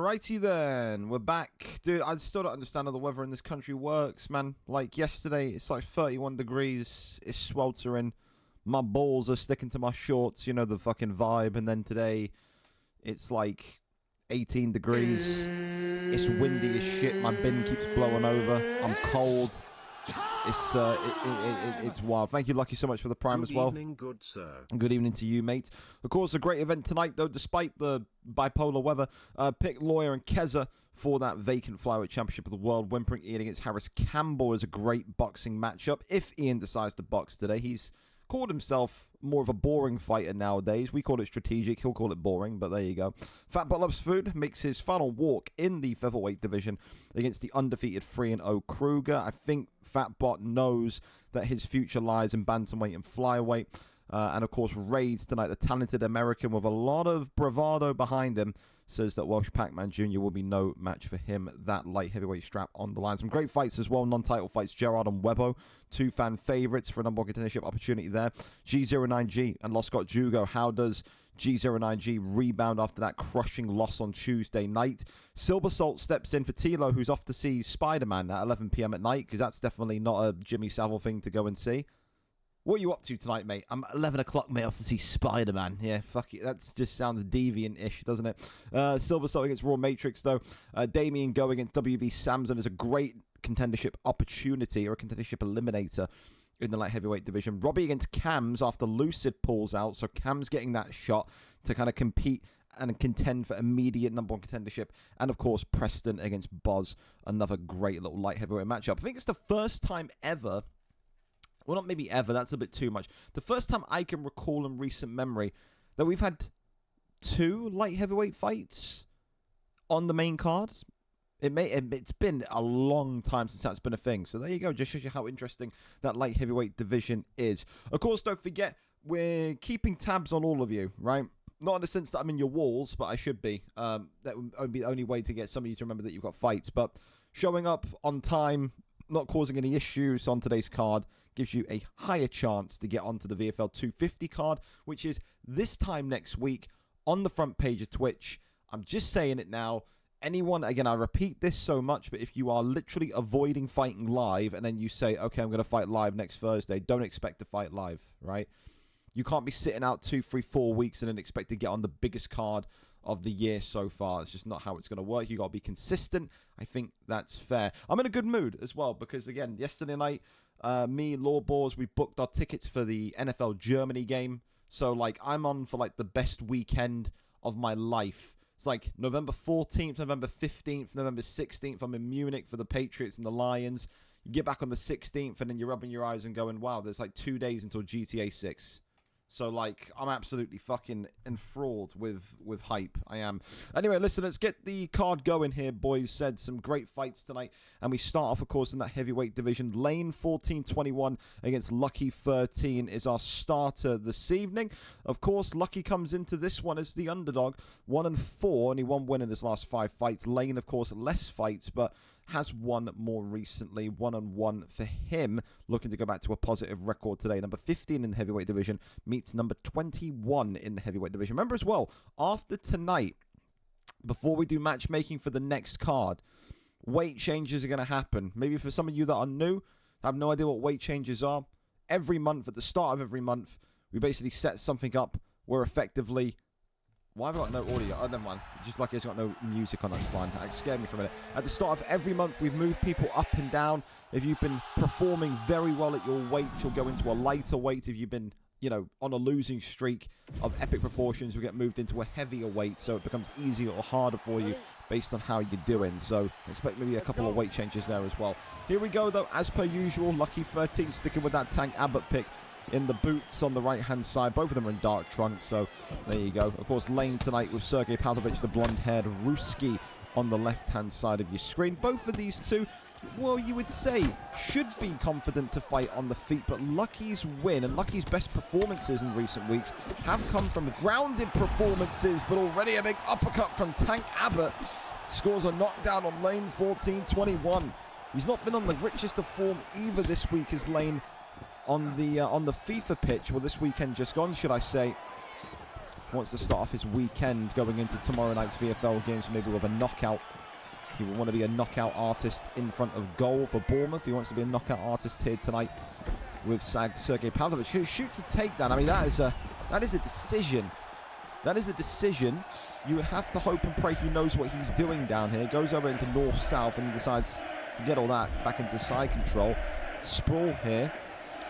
Alrighty then, we're back. Dude, I still don't understand how the weather in this country works, man. Like, yesterday, it's like 31 degrees, it's sweltering, my balls are sticking to my shorts, you know, the fucking vibe. And then today, it's like 18 degrees, it's windy as shit, my bin keeps blowing over, I'm cold. It's wild. Thank you, Lucky, so much for the prime as well. Good evening, good sir. Good evening to you, mate. Of course, a great event tonight, though, despite the bipolar weather. PickedLawyer and KezzaLaa for that vacant flyweight championship of the world. Whimpering Ian against Harris Campbell is a great boxing matchup. If Ian decides to box today, he's called himself more of a boring fighter nowadays. We call it strategic, he'll call it boring, but there you go. Fatbot Loves Food makes his final walk in the featherweight division against the undefeated 3-0 Kruger. I think Fatbot knows that his future lies in bantamweight and flyweight. And of course, Raids tonight, the talented American with a lot of bravado behind him, says that Welsh Pac-Man Jr. will be no match for him. That light heavyweight strap on the line. Some great fights as well, non-title fights. Gerard and Webo, two fan favorites for a number one contendership opportunity there. G09G and Loscott Jugo. How does G09G rebound after that crushing loss on Tuesday night? Silver Salt steps in for Tilo, who's off to see Spider-Man at 11 p.m. at night, because that's definitely not a Jimmy Savile thing to go and see. What are you up to tonight, mate? I'm 11 o'clock, mate, off to see Spider-Man. Yeah, fuck it. That just sounds deviant-ish, doesn't it? Silver Salt against Raw Matrix, though. Damien Go against WB Samson is a great contendership opportunity, or a contendership eliminator in the light heavyweight division. Robbie against Cams after Lucid pulls out, so Cams getting that shot to kind of compete and contend for immediate number one contendership. And, of course, Preston against Boz, another great little light heavyweight matchup. I think it's the first time ever... Well, not maybe ever, that's a bit too much. The first time I can recall in recent memory that we've had two light heavyweight fights on the main card. It's been a long time since that's been a thing. So there you go, just shows you how interesting that light heavyweight division is. Of course, don't forget, we're keeping tabs on all of you, right? Not in the sense that I'm in your walls, but I should be. That would be the only way to get some of you to remember that you've got fights. But showing up on time, not causing any issues on today's card, gives you a higher chance to get onto the VFL 250 card, which is this time next week on the front page of Twitch. I'm just saying it now. Anyone, again, I repeat this so much, but if you are literally avoiding fighting live and then you say, okay, I'm going to fight live next Thursday, don't expect to fight live, right? You can't be sitting out 2, 3, 4 weeks and then expect to get on the biggest card of the year so far. It's just not how it's going to work. You got to be consistent. I think that's fair. I'm in a good mood as well because, again, yesterday night, me, Law Boars, we booked our tickets for the NFL Germany game. So, like, I'm on for, like, the best weekend of my life. It's like November 14th, November 15th, November 16th. I'm in Munich for the Patriots and the Lions. You get back on the 16th and then you're rubbing your eyes and going, wow, there's like 2 days until GTA 6. So, like, I'm absolutely fucking enthralled with hype. I am. Anyway, listen, let's get the card going here, boys. Said some great fights tonight. And we start off, of course, in that heavyweight division. Lane 14-21 against Lucky 13 is our starter this evening. Of course, Lucky comes into this one as the underdog. 1-4, only one win in his last 5 fights. Lane, of course, less fights, but has won more recently. 1-1 for him, looking to go back to a positive record today. Number 15 in the heavyweight division meets number 21 in the heavyweight division. Remember as well, after tonight, before we do matchmaking for the next card, weight changes are going to happen. Maybe for some of you that are new, have no idea what weight changes are. Every month, at the start of every month, we basically set something up where effectively... Why have I got no audio? Oh, never mind. Just like it's got no music on, that's fine. That scared me for a minute. At the start of every month, we've moved people up and down. If you've been performing very well at your weight, you'll go into a lighter weight. If you've been, you know, on a losing streak of epic proportions, you'll get moved into a heavier weight, so it becomes easier or harder for you based on how you're doing. So expect maybe a couple of weight changes there as well. Here we go, though. As per usual, Lucky 13 sticking with that Tank Abbott pick in the boots on the right-hand side. Both of them are in dark trunks, so there you go. Of course, Lane tonight with Sergey Pavlovich, the blonde-haired Ruski, on the left-hand side of your screen. Both of these two, well, you would say, should be confident to fight on the feet, but Lucky's win and Lucky's best performances in recent weeks have come from grounded performances, but already a big uppercut from Tank Abbott. Scores a knockdown on Lane 14-21. He's not been on the richest of form either this week as Lane on the FIFA pitch, well, this weekend just gone, should I say. wants to start off his weekend going into tomorrow night's VFL games maybe with a knockout. He will want to be a knockout artist in front of goal for Bournemouth. He wants to be a knockout artist here tonight with Sergey Pavlovich, who shoots a takedown. I mean, that is a decision. That is a decision. You have to hope and pray he knows what he's doing down here. Goes over into north-south and he decides to get all that back into side control. Sprawl here.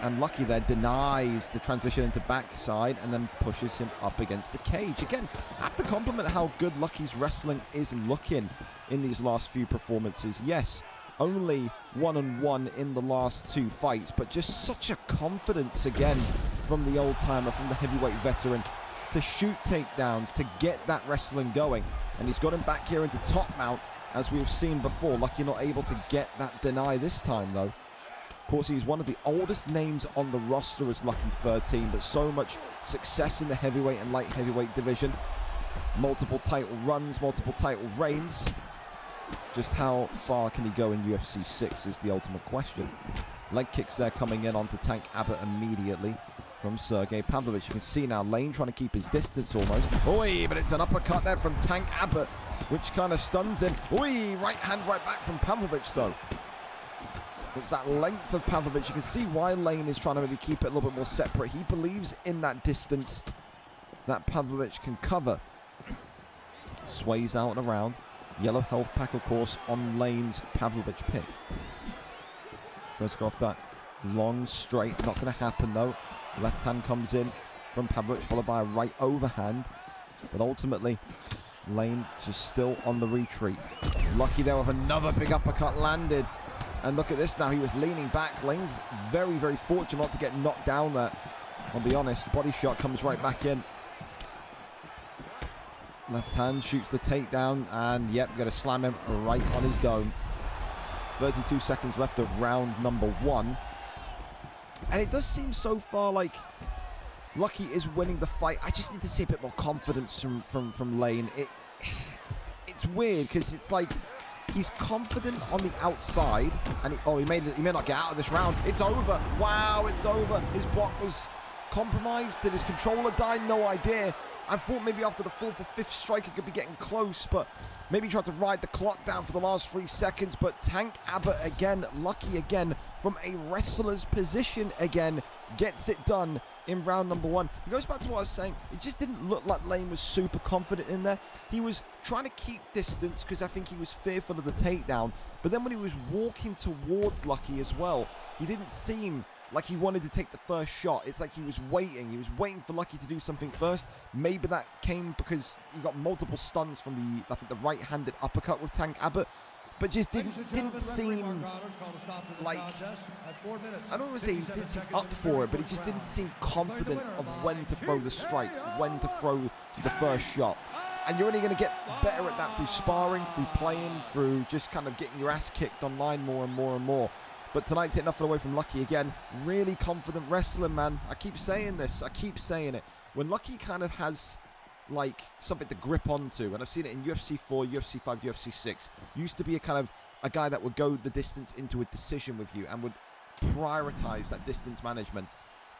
And Lucky there denies the transition into backside and then pushes him up against the cage. Again, I have to compliment how good Lucky's wrestling is looking in these last few performances. Yes, only 1-1 in the last 2 fights, but just such a confidence again from the old-timer, from the heavyweight veteran, to shoot takedowns, to get that wrestling going. And he's got him back here into top mount, as we've seen before. Lucky not able to get that deny this time, though. Of course, he's one of the oldest names on the roster as Lucky 13, but so much success in the heavyweight and light heavyweight division. Multiple title runs, multiple title reigns. Just how far can he go in UFC 6 is the ultimate question. Leg kicks there coming in onto Tank Abbott immediately from Sergey Pavlovich. You can see now Lane trying to keep his distance almost. Oi, but it's an uppercut there from Tank Abbott, which kind of stuns him. Oi, right hand right back from Pavlovich though. It's that length of Pavlovich. You can see why Lane is trying to maybe keep it a little bit more separate. He believes in that distance that Pavlovich can cover. Sways out and around. Yellow health pack, of course, on Lane's Pavlovich pick. First go off that long straight. Not going to happen, though. Left hand comes in from Pavlovich, followed by a right overhand. But ultimately, Lane just still on the retreat. Lucky there with another big uppercut landed. And look at this now. He was leaning back. Lane's very, very fortunate not to get knocked down there. I'll be honest. Body shot comes right back in. Left hand shoots the takedown. And, yep, going to slam him right on his dome. 32 seconds left of round number 1. And it does seem so far like Lucky is winning the fight. I just need to see a bit more confidence from Lane. It's weird because it's like he's confident on the outside, and he may not get out of this round. It's over. Wow, it's over. His block was compromised. Did his controller die? No idea. I thought maybe after the 4th or 5th strike it could be getting close, but maybe he tried to ride the clock down for the last 3 seconds. But Tank Abbott again, Lucky again, from a wrestler's position again, gets it done in round number 1. It goes back to what I was saying. It just didn't look like Lane was super confident in there. He was trying to keep distance because I think he was fearful of the takedown. But then when he was walking towards Lucky as well, he didn't seem like he wanted to take the first shot. It's like he was waiting. He was waiting for Lucky to do something first. Maybe that came because he got multiple stuns from the right-handed uppercut with Tank Abbott. But just didn't seem like, I don't want to say he didn't seem up for it, but he just didn't seem confident of when to throw the strike, when to throw the first shot. And you're only going to get better at that through sparring, through playing, through just kind of getting your ass kicked online more and more and more. But tonight, take nothing away from Lucky again. Really confident wrestling, man. I keep saying this. I keep saying it. When Lucky kind of has like something to grip onto, and I've seen it in UFC 4, UFC 5, UFC 6, used to be a guy that would go the distance into a decision with you and would prioritize that distance management.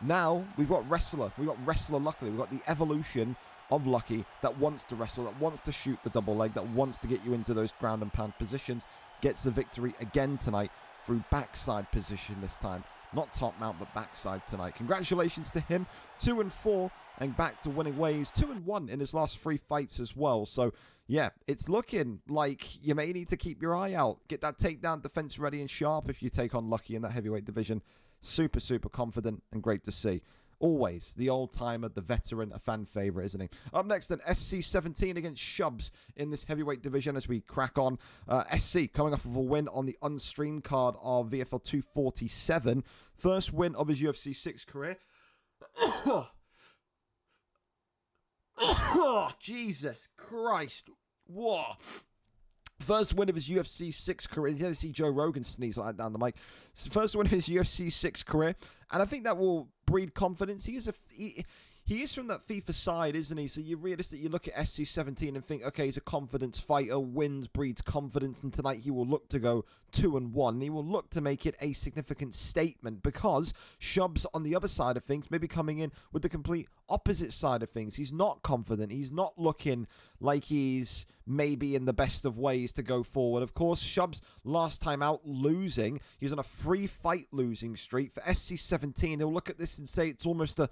Now we've got wrestler Luckily we've got the evolution of Lucky that wants to wrestle, that wants to shoot the double leg, that wants to get you into those ground and pound positions. Gets the victory again tonight through backside position this time. Not top mount, but backside tonight. Congratulations to him. 2-4 and back to winning ways. 2-1 in his last 3 fights as well. So, yeah, it's looking like you may need to keep your eye out. Get that takedown defense ready and sharp if you take on Lucky in that heavyweight division. Super, super confident and great to see. Always the old-timer, the veteran, a fan favorite, isn't he? Up next, then, SC17 against Shubs in this heavyweight division as we crack on. SC coming off of a win on the unstreamed card of VFL 247. First win of his UFC 6 career. Oh, Jesus Christ. Whoa. First win of his UFC 6 career. You didn't see Joe Rogan sneeze like that down the mic. First win of his UFC 6 career. And I think that will breed confidence. He is from that FIFA side, isn't he? So you look at SC17 and think, okay, he's a confidence fighter, wins, breeds confidence, and tonight he will look to go 2-1. He will look to make it a significant statement because Shubs on the other side of things may be coming in with the complete opposite side of things. He's not confident. He's not looking like he's maybe in the best of ways to go forward. Of course, Shubs last time out losing, he was on a 3-fight losing streak. For SC17, he'll look at this and say it's almost a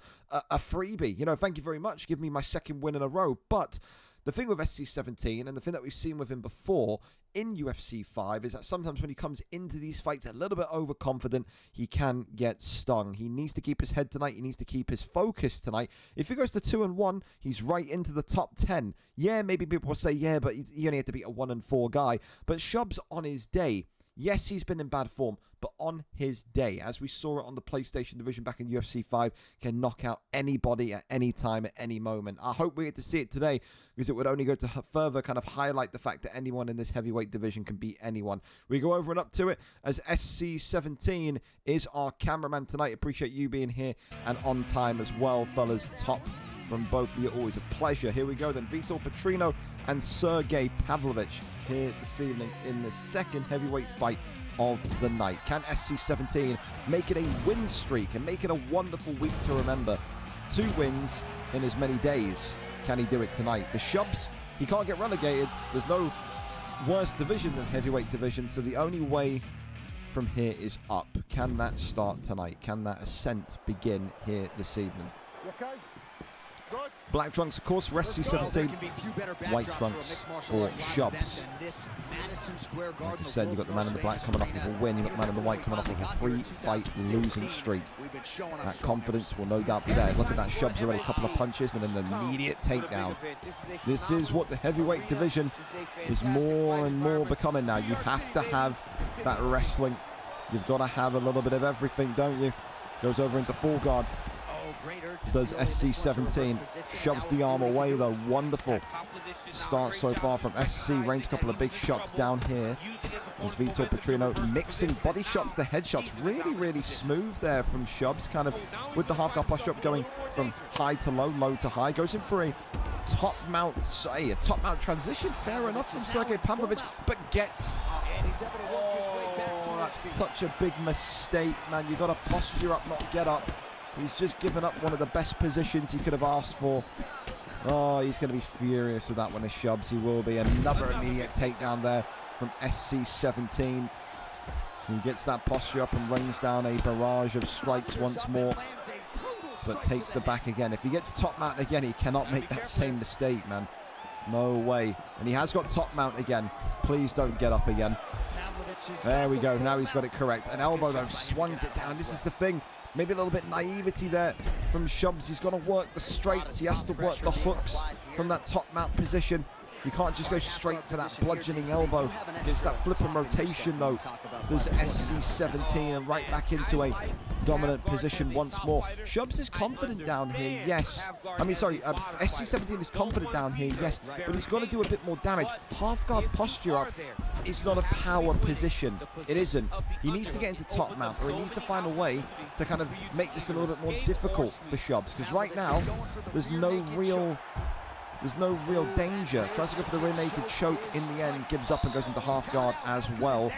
freebie. You know, thank you very much. Give me my second win in a row. But the thing with SC17 and the thing that we've seen with him before in UFC 5 is that sometimes when he comes into these fights a little bit overconfident, he can get stung. He needs to keep his head tonight. He needs to keep his focus tonight. If he goes to 2-1, he's right into the top 10. Yeah, maybe people will say, yeah, but he only had to beat a 1-4 guy. But Shubs on his day, yes, he's been in bad form, but on his day, as we saw it on the PlayStation division back in UFC 5, can knock out anybody at any time, at any moment. I hope we get to see it today, because it would only go to further kind of highlight the fact that anyone in this heavyweight division can beat anyone. We go over and up to it, as SC17 is our cameraman tonight. Appreciate you being here and on time as well, fellas. Top from both of you, always a pleasure. Here we go then, Vitor Petrino and Sergey Pavlovich here this evening in the second heavyweight fight of the night. Can SC17 make it a win streak and make it a wonderful week to remember? 2 wins in as many days. Can he do it tonight? For Shubs, he can't get relegated. There's no worse division than heavyweight division, so the only way from here is up. Can that start tonight? Can that ascent begin here this evening? Okay. Black trunks, of course, for SC17. White trunks for Shubs. Like I said, you've got the man in the black coming off of a win. You've got the man in the white coming off of a 3-fight losing streak. That confidence will no doubt be there. Look at that, Shubs already a couple of punches and an immediate takedown. This is what the heavyweight division is more and more becoming now. You have to have that wrestling. You've got to have a little bit of everything, don't you? Goes over into full guard. Does SC17. Shoves the arm away though. Wonderful start so far from SC. Rains a couple of big shots down here. As Vitor Petrino mixing body shots to headshots. Really, really smooth there from Shubs. Kind of with the half guard posture up, going from high to low, low to high. Goes in for a top mount transition. Fair enough from Sergey Pavlovich, but gets... Oh, that's such a big mistake, man. You got to posture up, not get up. He's just given up one of the best positions he could have asked for. Oh, he's going to be furious with that one, as Shubs. He will be. Another immediate takedown there from SC17. He gets that posture up and rains down a barrage of strikes once more, but takes the back again. If he gets top mount again, he cannot make that same mistake, man. No way. And he has got top mount again. Please don't get up again. There we go. Now he's got it correct. An elbow, though, swings it down. This is the thing. Maybe a little bit naivety there from Shubs. He's got to work the straights. He has to work the hooks from that top mount position. You can't just go straight for that bludgeoning elbow. It's that flip and rotation, though. There's SC17 and right back into a dominant position once more. Shubs is confident down here, yes. I mean, sorry, SC17 is confident down here, yes, but he's got to do a bit more damage. Half guard posture up is not a power position. It isn't. He needs to get into top mount, or he needs to find a way to kind of make this a little bit more difficult for Shubs, because right now, there's no real danger. Tries to go for the rear naked choke. In the end, gives up and goes into half guard as well.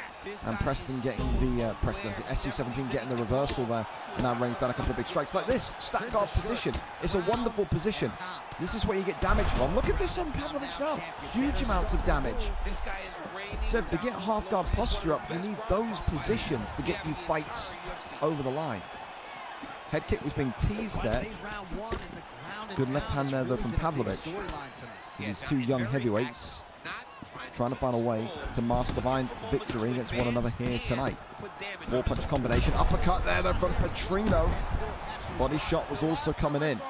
And Preston getting the SC17 getting the reversal there. And now rains down a couple of big strikes like this. Stack guard position. It's a wonderful position. This is where you get damage from. Look at this on Pavlovich now. Huge amounts of damage. So to get half guard posture up, you need those positions to get you fights over the line. Head kick was being teased there. Good left hand there though from Pavlovich. So these two young heavyweights trying to find a way to mastermind victory against one another here tonight. 4-punch combination. Uppercut there though from Petrino. Body shot was also coming in.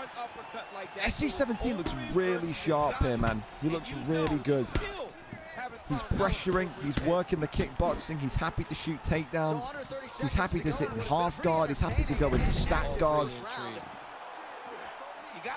SC17 looks really sharp here, man. He looks really good. He's pressuring, he's working the kickboxing, he's happy to shoot takedowns, he's happy to sit in half guard, he's happy to go into stack guard.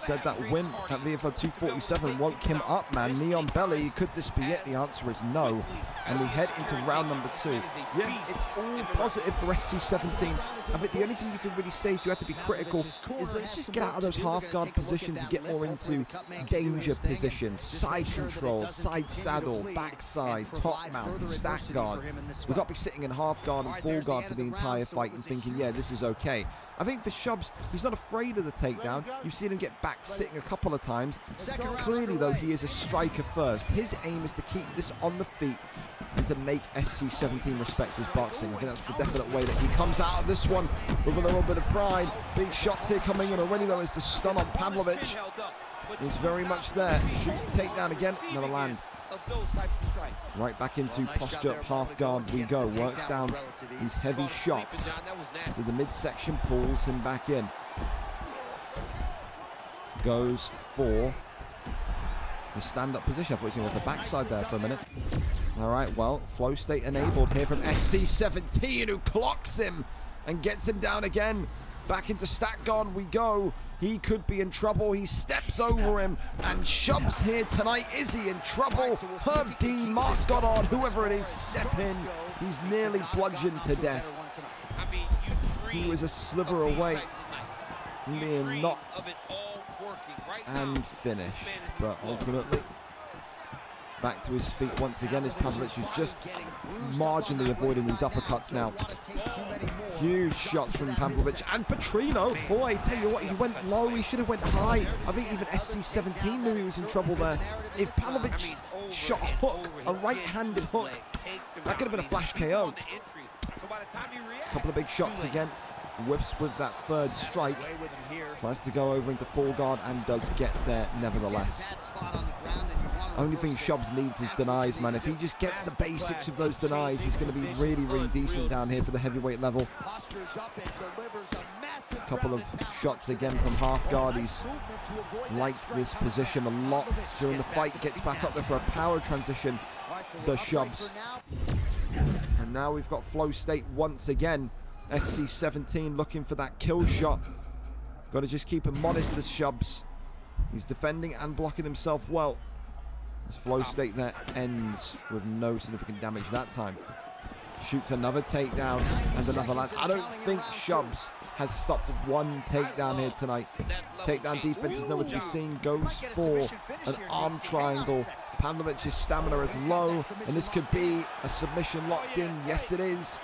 said that win at VFL 247 woke him up, man. Knee on belly, could this be it? The answer is no. And we head into round number 2. Yeah, it's all positive for SC17. I think the only thing you can really say if you have to be critical is let's just get out of those half-guard positions and get more into danger positions. Side control, side saddle, backside, top mount, stack guard. We've got to be sitting in half guard and full guard for the entire fight and thinking, yeah, this is okay. I think for Shubs, he's not afraid of the takedown. You've seen him get back sitting a couple of times. Clearly, though, he is a striker first. His aim is to keep this on the feet and to make SC17 respect his boxing. I think that's the definite way that he comes out of this one with a little bit of pride. Big shots here coming in already, though, is the stun on Pavlovich. He's very much there. Shoots the takedown again, another land. Right back into posture, half guard we go. Works down these heavy shots to the midsection, pulls him back in. Goes for the stand-up position. I thought he was going to the backside there for a minute. All right, well, flow state enabled here from SC17, who clocks him and gets him down again. Back into stack guard we go. He could be in trouble. He steps over him and shoves here tonight. Is he in trouble? Herb D, Mark Goddard, whoever it is, step in. He's nearly bludgeoned to death. He was a sliver away from being knocked and finished, but ultimately back to his feet once again as Pavlovich is just marginally avoiding these uppercuts now. Huge shots from Pavlovich and Petrino. Boy, tell you what, he went low, he should have went high. I think even SC17 knew he was in trouble there. If Pavlovich shot a hook, a right-handed hook, that could have been a flash KO. Couple of big shots again. Whips with that third strike. Tries to go over into full guard and does get there nevertheless. Only thing Shubs needs is denies, man. If he just gets the basics of those denies, he's going to be really, really decent down here for the heavyweight level. Couple of shots again from half guard. He's liked this position a lot during the fight. Gets back up there for a power transition, the Shubs. And now we've got flow state once again. SC17 looking for that kill shot. Got to just keep him modest, as Shubs. He's defending and blocking himself well. His flow state there ends with no significant damage that time. Shoots another takedown and another land. I don't think Shubs has stopped one takedown here tonight. Takedown defense is nowhere to be seen. Goes for an arm triangle. Pavlovich's stamina is low, and this could be a submission locked in. Yes, it is.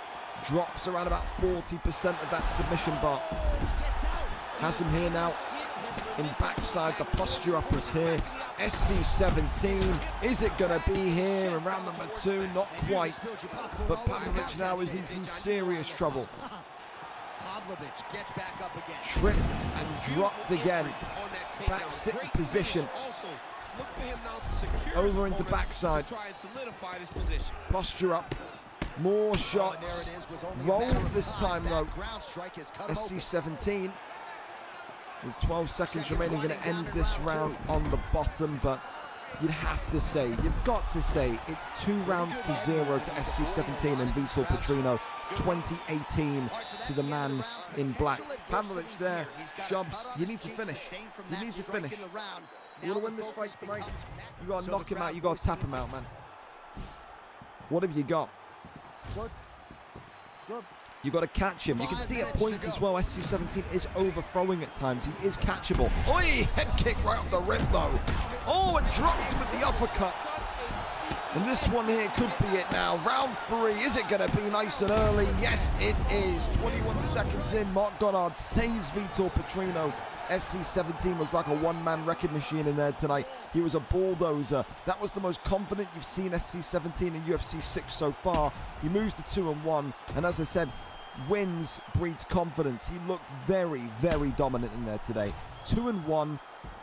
Drops around about 40% of that submission bar. Has him here now in backside. The posture up is here. SC17, is it going to be here in round number 2? Not quite. But Pavlovich now is in some serious trouble. Tripped and dropped again. Back sitting position. Over into backside. Posture up. More shots. Rolled this time though. SC17 with 12 seconds remaining, going to end this round on the bottom, but you'd have to say, you've got to say, it's 2 rounds to 0 to SC17 and Vitor Petrino, 2018 to the man in black. Pavlovich there. Shubs, you need to finish. You need to finish. You want to win this fight tonight? You got to knock him out. You got to tap him out, man. What have you got? You got to catch him. You can see at points as well, SC17 is overthrowing at times. He is catchable. Oi! Head kick right off the rip though. Oh, and drops him with the uppercut. And this one here could be it now. Round 3. Is it going to be nice and early? Yes, it is. 21 seconds in. Mark Goddard saves Vitor Petrino. SC17 was like a one-man wrecking machine in there tonight. He was a bulldozer. That was the most confident you've seen SC17 in UFC 6 so far. He moves to 2-1, and as I said, wins breeds confidence. He looked very, very dominant in there today. 2-1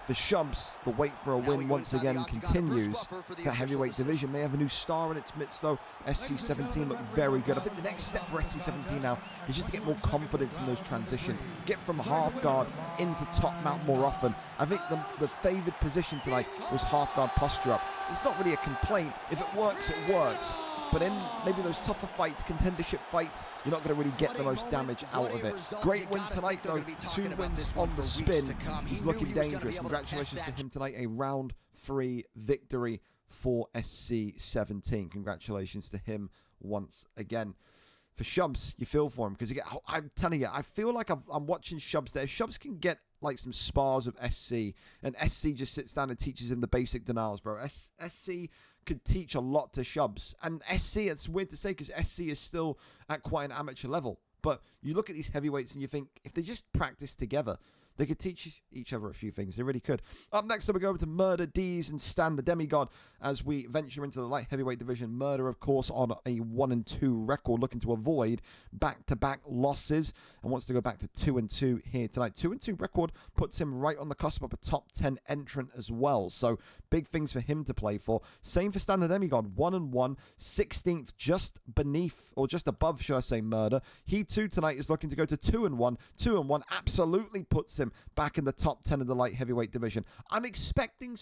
for Shubs. The wait for a win once again continues. That heavyweight division may have a new star in its midst though. SC17 looked very good. I think the next step for SC17 now is just to get more confidence in those transitions. Get from half guard into top mount more often. I think the favoured position tonight was half guard posture up. It's not really a complaint. If it works, it works. But in maybe those tougher fights, contendership fights, you're not going to really get the most damage out of it. Great win tonight, though. 2 wins on the spin. He's looking dangerous. Congratulations to him tonight. A round 3 victory for SC17. Congratulations to him once again. For Shubs, you feel for him because I'm telling you, I feel like I'm watching Shubs there. If Shubs can get like some spars of SC, and SC just sits down and teaches him the basic denials, bro. SC could teach a lot to Shubs, and SC, it's weird to say because SC is still at quite an amateur level. But you look at these heavyweights and you think if they just practice together, they could teach each other a few things. They really could. Up next, we go over to Murder D's and Stan the Demigod as we venture into the light heavyweight division. Murder, of course, on a 1-2 record, looking to avoid back-to-back losses and wants to go back to 2-2 here tonight. 2-2 record puts him right on the cusp of a top 10 entrant as well. So big things for him to play for. Same for Stan the Demigod, 1-1, 16th, just beneath, or just above, should I say, Murder. He too tonight is looking to go to 2-1. 2-1 absolutely puts him back in the top 10 of the light heavyweight division. I'm expecting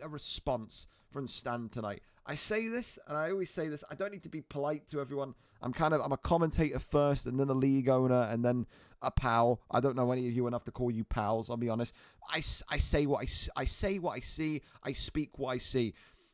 a response from Stan tonight. I say this, and I always say this, I don't need to be polite to everyone. I'm a commentator first, and then a league owner, and then a pal. I don't know any of you enough to call you pals, I'll be honest. I say what I see, I speak what I see.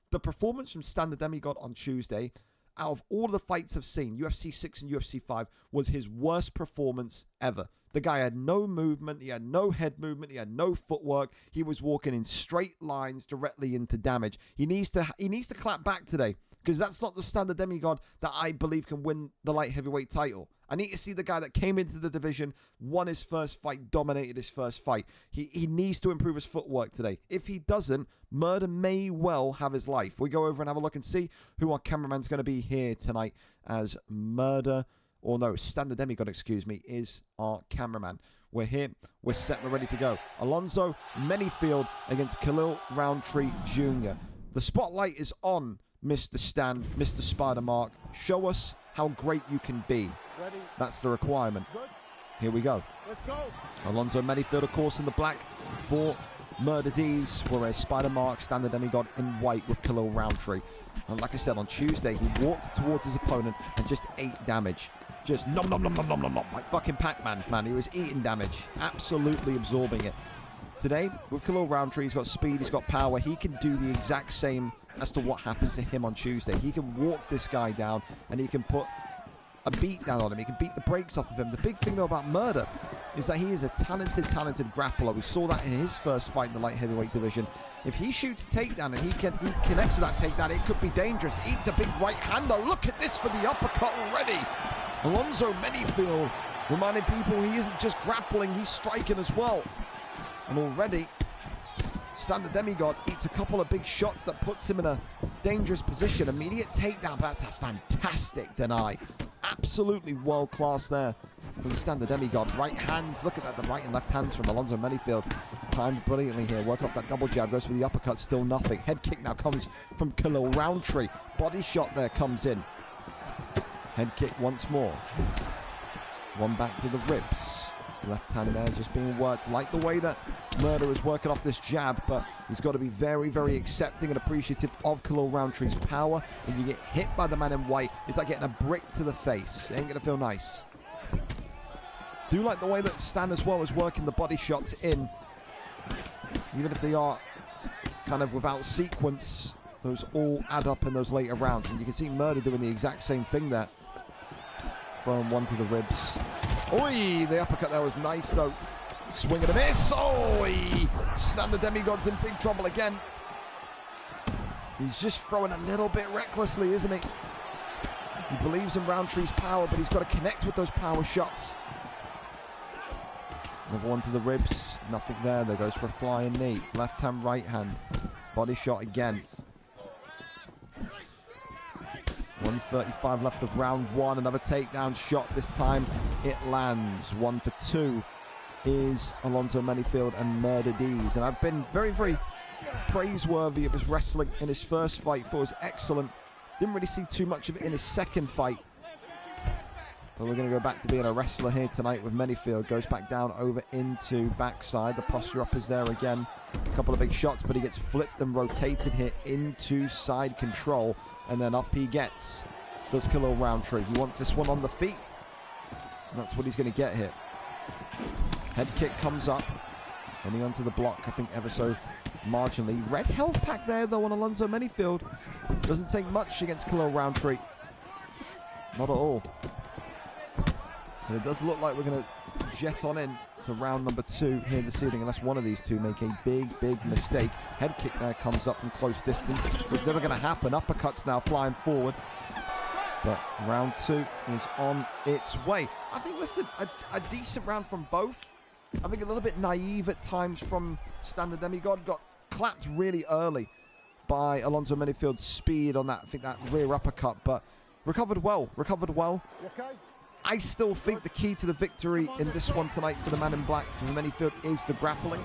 The performance from Stan the Demigod on Tuesday, out of all the fights I've seen, UFC 6 and UFC 5, was his worst performance ever. The guy had no movement, he had no head movement, he had no footwork. He was walking in straight lines directly into damage. He needs to clap back today, because that's not the Stan the Demigod that I believe can win the light heavyweight title. I need to see the guy that came into the division, won his first fight, dominated his first fight. He needs to improve his footwork today. If he doesn't, Murder may well have his life. We go over and have a look and see who our cameraman's going to be here tonight as Murder, or no, Stan the Demigod, excuse me, is our cameraman. We're here, we're set, we're ready to go. Alonzo Manyfield against Khalil Roundtree Jr. The spotlight is on Mr. Stan, Mr. Spider-Mark. Show us how great you can be. Ready? That's the requirement. Good. Here we go. Let's go. Alonzo Manyfield, of course, in the black for Murder D's, whereas Spider-Mark, Stan the Demigod in white with Khalil Roundtree. And like I said, on Tuesday, he walked towards his opponent and just ate damage. Just nom nom nom nom nom nom nom, like fucking Pac-Man, man. He was eating damage, absolutely absorbing it. Today, with Khalil Roundtree, he's got speed, he's got power. He can do the exact same as to what happened to him on Tuesday. He can walk this guy down, and he can put a beat down on him. He can beat the brakes off of him. The big thing, though, about Murder is that he is a talented grappler. We saw that in his first fight in the light heavyweight division. If he shoots a takedown and he connects with that takedown, it could be dangerous. Eats a big right hand, though. Look at this for the uppercut already. Alonzo Manyfield reminding people he isn't just grappling, he's striking as well. And already, Stan the Demigod eats a couple of big shots that puts him in a dangerous position. Immediate takedown, but that's a fantastic deny. Absolutely world class there from Stan the Demigod. Right hands, look at that, the right and left hands from Alonzo Manyfield. Timed brilliantly here, working off that double jab, goes for the uppercut, still nothing. Head kick now comes from Khalil Roundtree. Body shot there comes in. Head kick once more. One back to the ribs. Left hand there just being worked. Like the way that Murder is working off this jab, but he's got to be very, very accepting and appreciative of Khalil Roundtree's power. When you get hit by the man in white, it's like getting a brick to the face. It ain't going to feel nice. Do like the way that Stan as well is working the body shots in. Even if they are kind of without sequence, those all add up in those later rounds. And you can see Murder doing the exact same thing there. Throwing one to the ribs. Oi! The uppercut there was nice though. Swing and a miss. Oi! Stan the Demigod's in big trouble again. He's just throwing a little bit recklessly, isn't he? He believes in Roundtree's power, but he's got to connect with those power shots. Another one to the ribs. Nothing there. There goes for a flying knee. Left hand, right hand. Body shot again. 1:35 left of round one. Another takedown shot. This time it lands. 1 for 2 is Alonzo Manyfield and Murder D's. And I've been very, very praiseworthy of his wrestling in his first fight. Thought it was excellent. Didn't really see too much of it in his second fight. But we're going to go back to being a wrestler here tonight with Manyfield. Goes back down over into backside. The posture up is there again. A couple of big shots, but he gets flipped and rotated here into side control. and then up he gets. Does Khalil Roundtree. He wants this one on the feet. And that's what he's going to get here. Head kick comes up. Only onto the block, I think, ever so marginally. Red health pack there, though, on Alonzo Manyfield. Doesn't take much against Khalil Roundtree. Not at all. And it does look like we're going to jet on in to round number 2 here this evening, unless one of these two make a big mistake. Head kick there comes up from close distance. It's never going to happen. Uppercuts now flying forward. But round 2 is on its way. I think, listen, a decent round from both. I think a little bit naive at times from Standard Demigod. Got clapped really early by Alonzo Manyfield's speed on that, I think, that rear uppercut, but recovered well. You okay? I still think the key to the victory in this one tonight for the man in black, for Manyfield, is the grappling.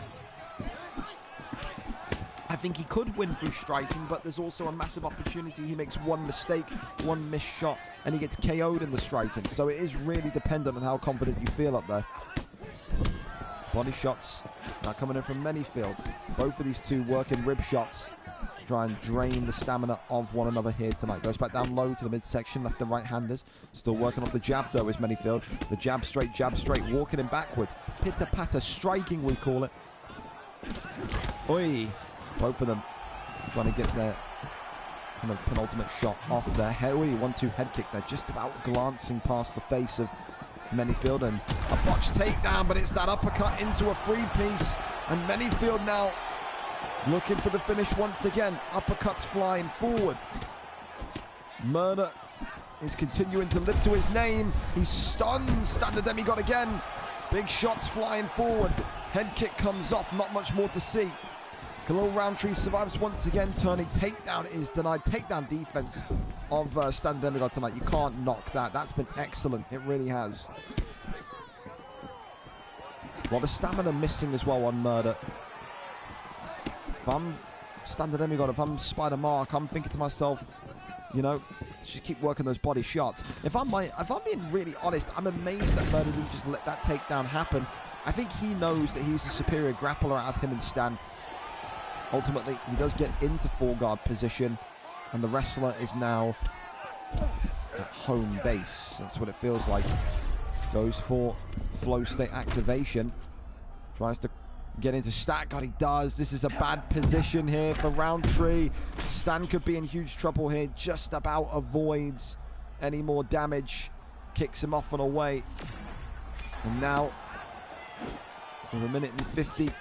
I think he could win through striking, but there's also a massive opportunity. He makes one mistake, one missed shot, and he gets KO'd in the striking. So it is really dependent on how confident you feel up there. Body shots now coming in from Manyfield. Both of these two working rib shots to try and drain the stamina of one another here tonight. Goes back down low to the midsection, left and right-handers. Still working off the jab, though, is Manyfield. The jab straight, walking in backwards. Pitter-patter, striking, we call it. Oi! Both of them trying to get their kind of penultimate shot off their head. Oi, 1-2 head kick there, just about glancing past the face of Manyfield, and a botched takedown, but it's that uppercut into a free piece, and Manyfield now looking for the finish once again. Uppercuts flying forward. Murder is continuing to live to his name. He stuns Standard Demigod again. Big shots flying forward. Head kick comes off, not much more to see. Khalil Roundtree survives once again. Turning takedown is denied. Takedown defense of Standard Demigod tonight. You can't knock that. That's been excellent. It really has. A lot of stamina missing as well on Murder. If I'm Standard Demigod, if I'm Spider Mark, I'm thinking to myself, you know, just keep working those body shots. If I'm being really honest, I'm amazed that Murder didn't just let that takedown happen. I think he knows that he's a superior grappler out of him and Stan. Ultimately, he does get into full guard position, and the wrestler is now at home base. That's what it feels like. Goes for flow state activation. Tries to get into stack. God, he does. This is a bad position here for Roundtree. Stan could be in huge trouble here. Just about avoids any more damage. Kicks him off and away. And now, with 1:50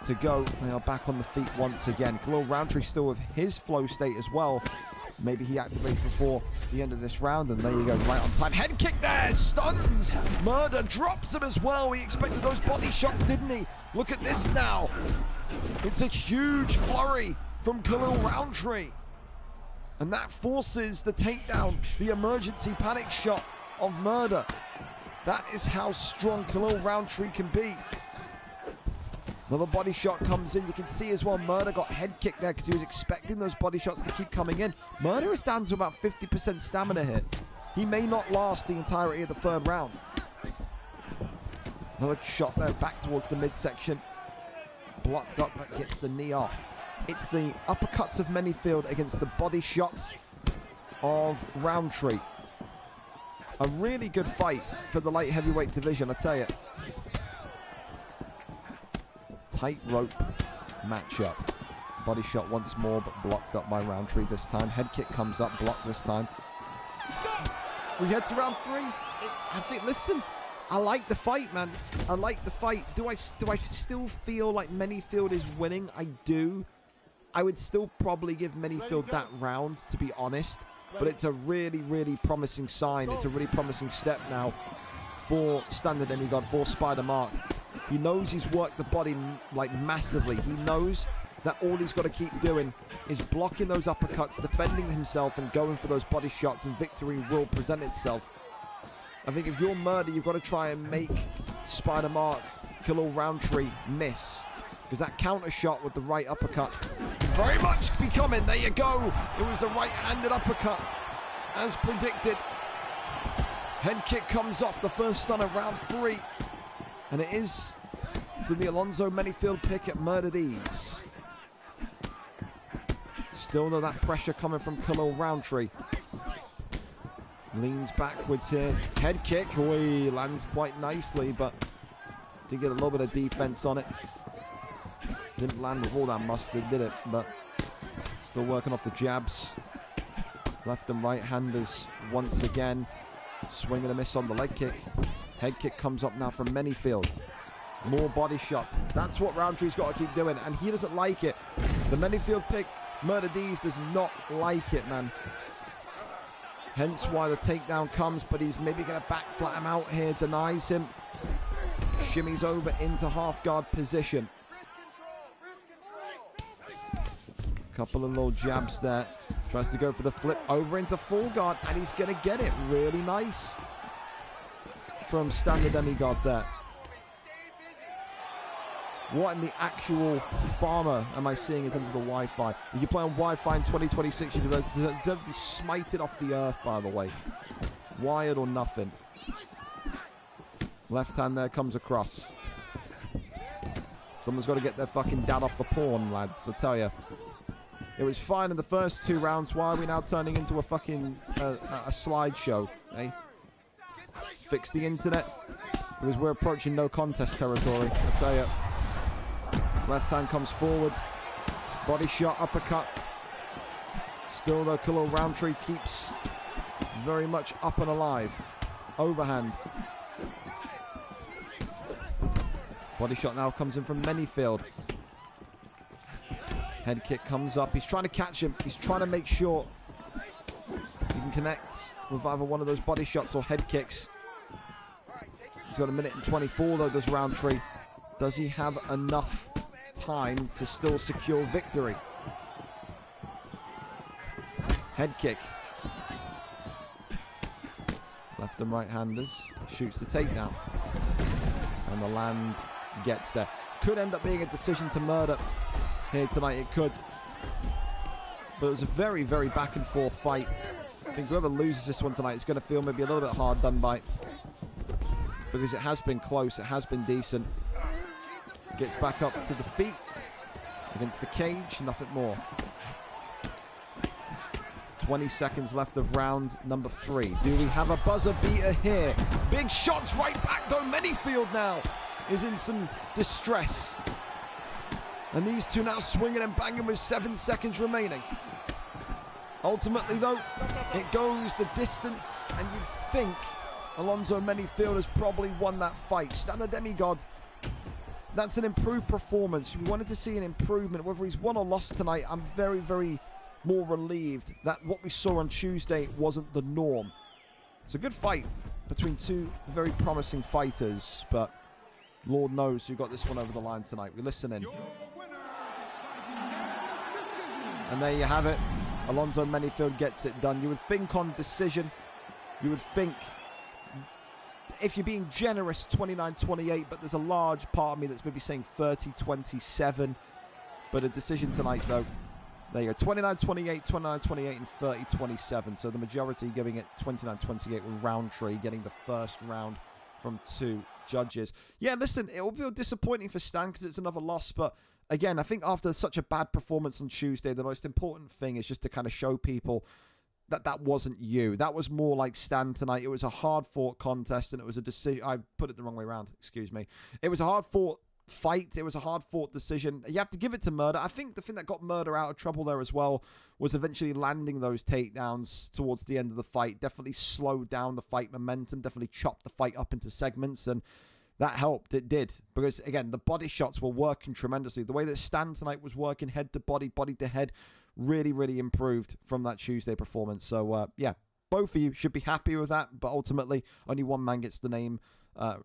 to go, they are back on the feet once again. Khalil Roundtree still with his flow state as well. Maybe he activates before the end of this round, and there you go, right on time. Head kick there, stuns! Murder drops him as well. He expected those body shots, didn't he? Look at this now. It's a huge flurry from Khalil Roundtree. And that forces the takedown, the emergency panic shot of Murder. That is how strong Khalil Roundtree can be. Another body shot comes in. You can see as well, Murder got head kicked there because he was expecting those body shots to keep coming in. Murder is down to about 50% stamina here. He may not last the entirety of the third round. Another shot there back towards the midsection. Blocked up, but gets the knee off. It's the uppercuts of Manyfield against the body shots of Roundtree. A really good fight for the light heavyweight division, I tell you. Tightrope matchup. Body shot once more, but blocked up by Roundtree this time. Head kick comes up, blocked this time. We head to round 3. I think, listen, I like the fight, man. I like the fight. Do I still feel like Manyfield is winning? I do. I would still probably give Manyfield that round, to be honest. But it's a really, really promising sign. It's a really promising step now for Standard Demigod, for Spider Mark. He knows he's worked the body like massively. He knows that all he's got to keep doing is blocking those uppercuts, defending himself, and going for those body shots, and victory will present itself. I think if you're Murder, you've got to try and make Spider Mark, Khalil Roundtree miss, because that counter shot with the right uppercut can very much be coming. There you go. It was a right-handed uppercut, as predicted. Head kick comes off, the first stun of round 3. And it is to the Alonzo Manyfield pick at Murdered Ease. Still though, that pressure coming from Khalil Roundtree. Leans backwards here. Head kick. Oi, lands quite nicely, but did get a little bit of defense on it. Didn't land with all that mustard, did it? But still working off the jabs. Left and right handers once again. Swing and a miss on the leg kick. Head kick comes up now from Manyfield. More body shots. That's what Roundtree's got to keep doing, and he doesn't like it. The Manyfield pick, Murder D's does not like it, man. Hence why the takedown comes, but he's maybe going to back flat him out here. Denies him. Shimmies over into half guard position. Couple of little jabs there. Tries to go for the flip over into full guard, and he's going to get it. Really nice from standard demigod there. What in the actual farmer am I seeing in terms of the Wi-Fi? If you play on Wi-Fi in 2026, you deserve to be smited off the earth, by the way. Wired or nothing. Left hand there comes across. Someone's got to get their fucking dad off the pawn, lads, I tell you. It was fine in the first 2 rounds. Why are we now turning into a fucking a slideshow, eh? Fix the internet, because we're approaching no contest territory, I tell you. Left hand comes forward. Body shot, uppercut. Still though, Khalil Roundtree keeps very much up and alive. Overhand. Body shot now comes in from Manyfield. Head kick comes up. He's trying to catch him. He's trying to make sure he can connect with either one of those body shots or head kicks. He's got 1:24 though, does Roundtree. Does he have enough time to still secure victory? Head kick. Left and right handers. Shoots the takedown. And the land gets there. Could end up being a decision to murder here tonight. It could. But it was a very, very back and forth fight. I think whoever loses this one tonight is going to feel maybe a little bit hard done by. Because it has been close. It has been decent. Gets back up to the feet. Against the cage. Nothing more. 20 seconds left of round number 3. Do we have a buzzer beater here? Big shots right back though. Manyfield now is in some distress. And these two now swinging and banging with 7 seconds remaining. Ultimately though, it goes the distance, and you think Alonzo Manyfield has probably won that fight. Standard demigod, that's an improved performance. We wanted to see an improvement. Whether he's won or lost tonight, I'm very, very more relieved that what we saw on Tuesday wasn't the norm. It's a good fight between two very promising fighters, but Lord knows who got this one over the line tonight. We listen in. And there you have it. Alonzo Manyfield gets it done. You would think on decision, you would think, if you're being generous, 29-28, but there's a large part of me that's maybe saying 30-27. But a decision tonight, though. There you go, 29-28, 29-28, and 30-27. So the majority giving it 29-28 with Roundtree getting the first round from 2 judges. Yeah, listen, it will feel disappointing for Stan because it's another loss, but again, I think after such a bad performance on Tuesday, the most important thing is just to kind of show people that that wasn't you. That was more like Stan tonight. It was a hard-fought contest, and it was a decision. I put it the wrong way around. Excuse me. It was a hard-fought fight. It was a hard-fought decision. You have to give it to Murder. I think the thing that got Murder out of trouble there as well was eventually landing those takedowns towards the end of the fight. Definitely slowed down the fight momentum. Definitely chopped the fight up into segments, and that helped. It did. Because, again, the body shots were working tremendously. The way that Stan tonight was working head to body, body to head, really, really improved from that Tuesday performance. So, yeah, both of you should be happy with that. But ultimately, only one man gets the name,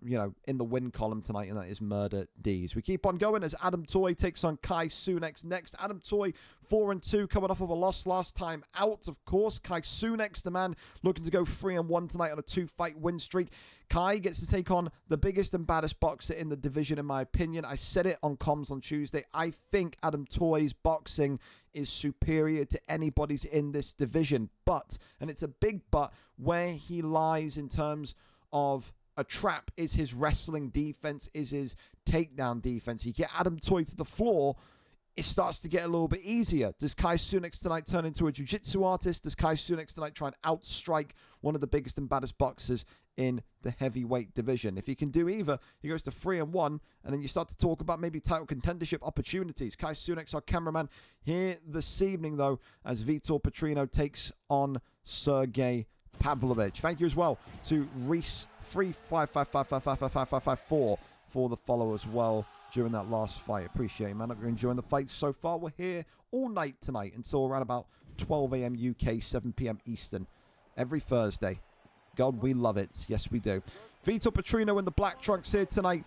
in the win column tonight, and that is Murder D's. We keep on going as Adam Toy takes on Kai Sunex next. Adam Toy, 4-2, coming off of a loss last time out, of course. Kai Sunex, the man looking to go 3-1 tonight on a 2-fight win streak. Kai gets to take on the biggest and baddest boxer in the division, in my opinion. I said it on comms on Tuesday. I think Adam Toy's boxing is superior to anybody's in this division. But, and it's a big but, where he lies in terms of a trap is his wrestling defense, is his takedown defense. You get Adam Toy to the floor, it starts to get a little bit easier. Does Kai Cenat tonight turn into a jiu-jitsu artist? Does Kai Cenat tonight try and outstrike one of the biggest and baddest boxers in the heavyweight division? If he can do either, he goes to 3-1, and then you start to talk about maybe title contendership opportunities. Kai Cenat, our cameraman, here this evening, though, as Vitor Petrino takes on Sergey Pavlovich. Thank you as well to Reese 355555554 for the follow as well during that last fight. Appreciate it, man. Hope you're enjoying the fight so far. We're here all night tonight until around about 12 a.m. UK, 7 p.m. Eastern, every Thursday. God, we love it. Yes, we do. Vitor Petrino in the black trunks here tonight.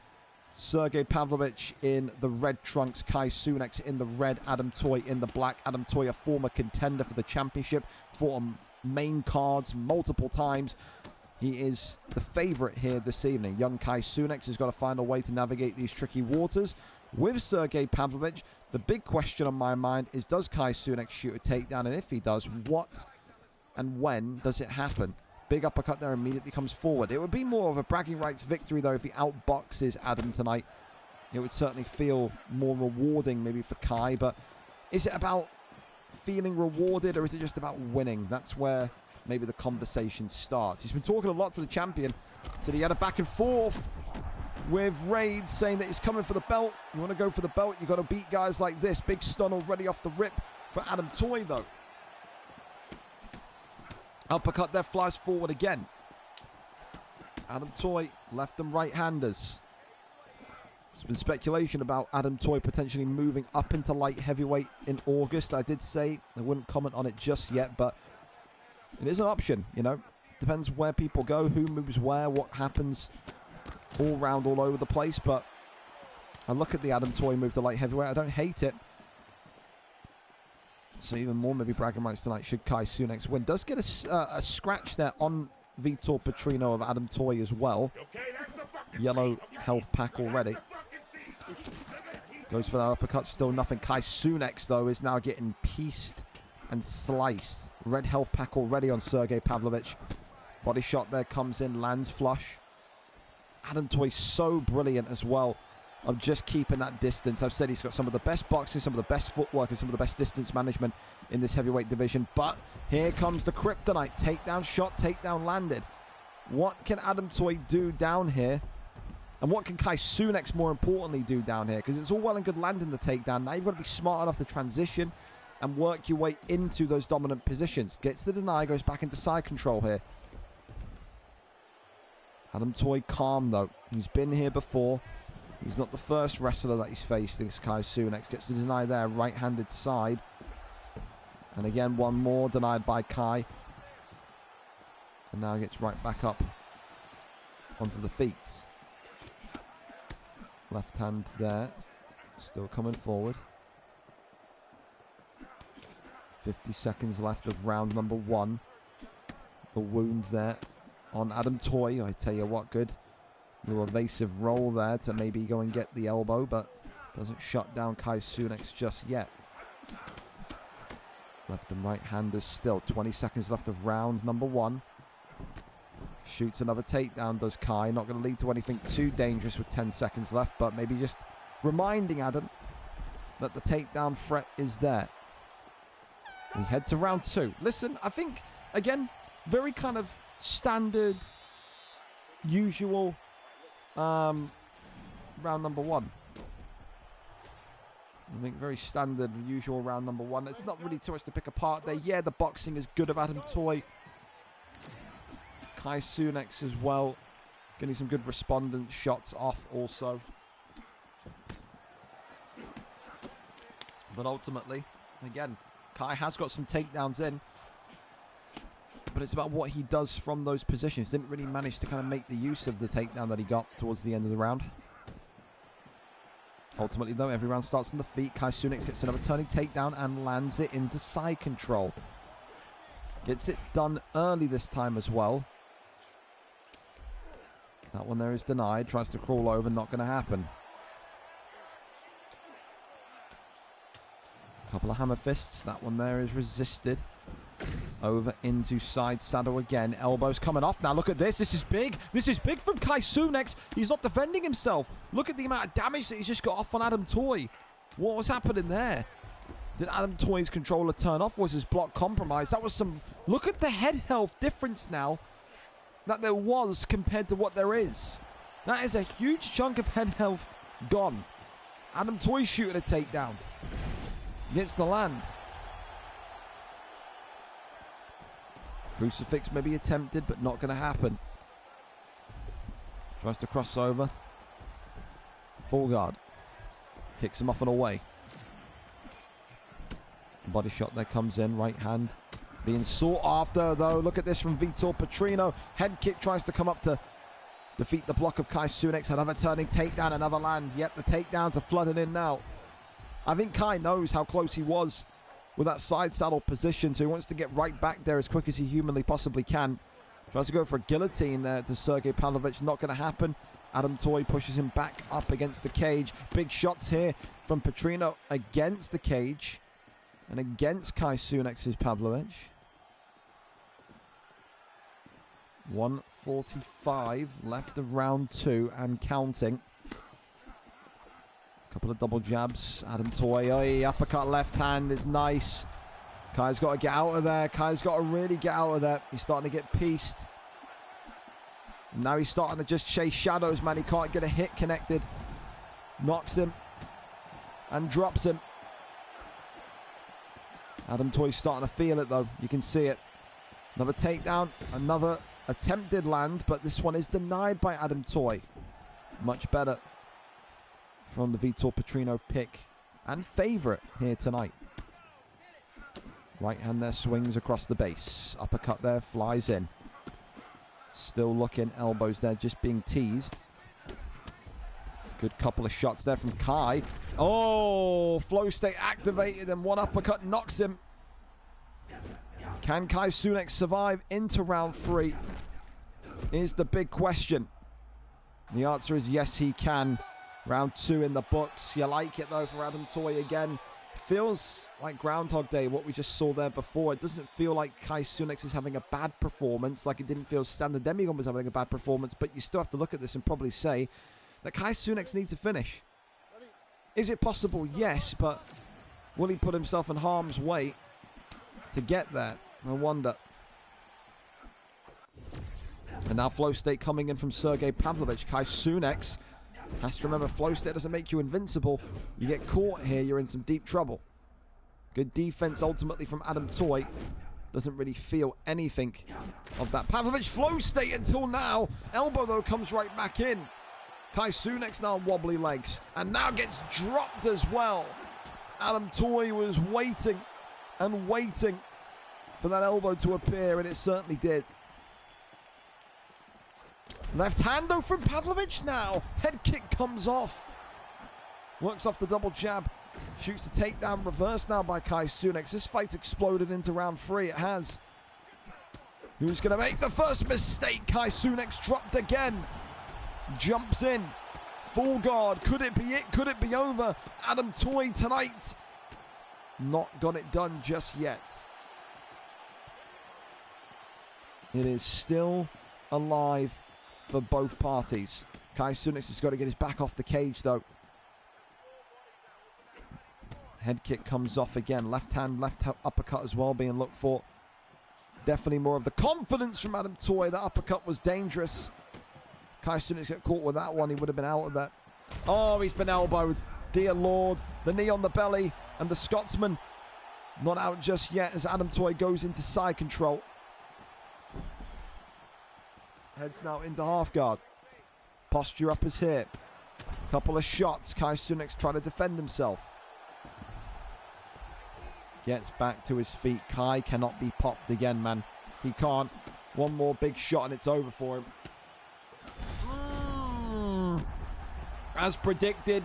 Sergey Pavlovich in the red trunks. Kai Cenat in the red. Adam Toy in the black. Adam Toy, a former contender for the championship, fought on main cards multiple times. He is the favorite here this evening. Young Kai Cenat has got to find a way to navigate these tricky waters. With Sergey Pavlovich, the big question on my mind is, does Kai Cenat shoot a takedown? And if he does, what and when does it happen? Big uppercut there immediately comes forward. It would be more of a bragging rights victory, though, if he outboxes Adam tonight. It would certainly feel more rewarding maybe for Kai. But is it about feeling rewarded, or is it just about winning? That's where maybe the conversation starts. He's been talking a lot to the champion. Said he had a back and forth with Raid, saying that he's coming for the belt. You want to go for the belt, you got to beat guys like this. Big stun already off the rip for Adam Toy, though. Uppercut there, flies forward again. Adam Toy, left and right-handers. There's been speculation about Adam Toy potentially moving up into light heavyweight in August. I did say I wouldn't comment on it just yet, but it is an option, you know. Depends where people go, who moves where, what happens all round, all over the place. But I look at the Adam Toy move to light heavyweight. I don't hate it. So even more maybe bragging rights tonight should Kai Cenat win. Does get a scratch there on Vitor Petrino of Adam Toy as well. Yellow health pack already. Goes for that uppercut, still nothing. Kai Cenat, though, is now getting pieced and sliced. Red health pack already on Sergey Pavlovich. Body shot there comes in, lands flush. Adam Toy so brilliant as well of just keeping that distance. I've said he's got some of the best boxing, some of the best footwork, and some of the best distance management in this heavyweight division. But here comes the kryptonite. Takedown shot, takedown landed. What can Adam Toy do down here? And what can Kai Cenat more importantly do down here? Because it's all well and good landing the takedown. Now you've got to be smart enough to transition and work your way into those dominant positions. Gets the deny, goes back into side control here. Adam Toy calm, though. He's been here before. He's not the first wrestler that he's faced. This Kai Cenat gets the deny there, right-handed side. And again, one more denied by Kai. And now gets right back up onto the feet. Left hand there, still coming forward. 50 seconds left of round number 1. The wound there on Adam Toy. I tell you what, good. Little evasive roll there to maybe go and get the elbow, but doesn't shut down Kai Cenat just yet. Left and right handers still. 20 seconds left of round number 1. Shoots another takedown, does Kai. Not going to lead to anything too dangerous with 10 seconds left, but maybe just reminding Adam that the takedown threat is there. We head to round 2. Listen, I think, again, very kind of standard, usual round number 1. I think very standard, usual round number 1. It's not really too much to pick apart there. Yeah, the boxing is good of Adam Toy. Kai Cenat as well. Getting some good respondent shots off also. But ultimately, again, Kai has got some takedowns in. But it's about what he does from those positions. Didn't really manage to kind of make the use of the takedown that he got towards the end of the round. Ultimately, though, every round starts on the feet. Kai Cenat gets another turning takedown and lands it into side control. Gets it done early this time as well. That one there is denied. Tries to crawl over. Not going to happen. Couple of hammer fists. That one there is resisted. Over into side saddle again. Elbows coming off. Now look at this. This is big. This is big from Kai Cenat. He's not defending himself. Look at the amount of damage that he's just got off on Adam Toy. What was happening there? Did Adam Toy's controller turn off? Was his block compromised? That was some... Look at the head health difference now that there was compared to what there is. That is a huge chunk of head health gone. Adam Toy shooting a takedown. Gets the land. Crucifix may be attempted, but not going to happen. Tries to cross over. Full guard. Kicks him off and away. Body shot there comes in. Right hand. Being sought after, though. Look at this from Vitor Petrino. Head kick tries to come up to defeat the block of Kai Cenat. Another turning takedown, another land. Yep, the takedowns are flooding in now. I think Kai knows how close he was with that side saddle position, so he wants to get right back there as quick as he humanly possibly can. Tries to go for a guillotine there to Sergey Pavlovich. Not going to happen. Adam Toy pushes him back up against the cage. Big shots here from Petrino against the cage and against Kai Cenat's Pavlovich. 1:45 left of round 2 and counting. Couple of double jabs. Adam Toy, uppercut left hand is nice. Kai's got to get out of there. Kai's got to really get out of there. He's starting to get pieced. And now he's starting to just chase shadows, man. He can't get a hit connected. Knocks him and drops him. Adam Toy's starting to feel it, though. You can see it. Another takedown, another attempted land, but this one is denied by Adam Toy. Much better from the Vitor Petrino pick and favorite here tonight. Right hand there swings across the base. Uppercut there flies in. Still looking, elbows there just being teased. Good couple of shots there from Kai. Oh, flow state activated and one uppercut knocks him. Can Kai Cenat survive into round 3? Is the big question. The answer is yes, he can. Round 2 in the books. You like it, though, for Adam Toy again. Feels like Groundhog Day, what we just saw there before. It doesn't feel like Kai Cenat is having a bad performance, like it didn't feel Standard Demigon was having a bad performance, but you still have to look at this and probably say that Kai Cenat needs a finish. Is it possible? Yes, but will he put himself in harm's way to get there? I wonder. And now flow state coming in from Sergey Pavlovich. Kai Cenat has to remember, flow state doesn't make you invincible. You get caught here, you're in some deep trouble. Good defense ultimately from Adam Toy. Doesn't really feel anything of that. Pavlovich flow state until now. Elbow, though, comes right back in. Kai Cenat now wobbly legs. And now gets dropped as well. Adam Toy was waiting and waiting for that elbow to appear, and it certainly did. Left hand, though, from Pavlovich now. Head kick comes off. Works off the double jab. Shoots the takedown. Reverse now by Kai Cenat. This fight's exploded into round 3. It has. Who's going to make the first mistake? Kai Cenat dropped again. Jumps in. Full guard. Could it be it? Could it be over? Adam Toy tonight. Not got it done just yet. It is still alive for both parties. Kai Cenat has got to get his back off the cage, though. Head kick comes off again. Left hand, uppercut as well being looked for. Definitely more of the confidence from Adam Toy. That uppercut was dangerous. Kai Cenat got caught with that one. He would have been out of that. Oh, he's been elbowed. Dear Lord. The knee on the belly. And the Scotsman not out just yet as Adam Toy goes into side control. Heads now into half guard. Posture up is here. Couple of shots. Kai Cenat trying to defend himself. Gets back to his feet. Kai cannot be popped again, man. He can't. One more big shot and it's over for him. As predicted,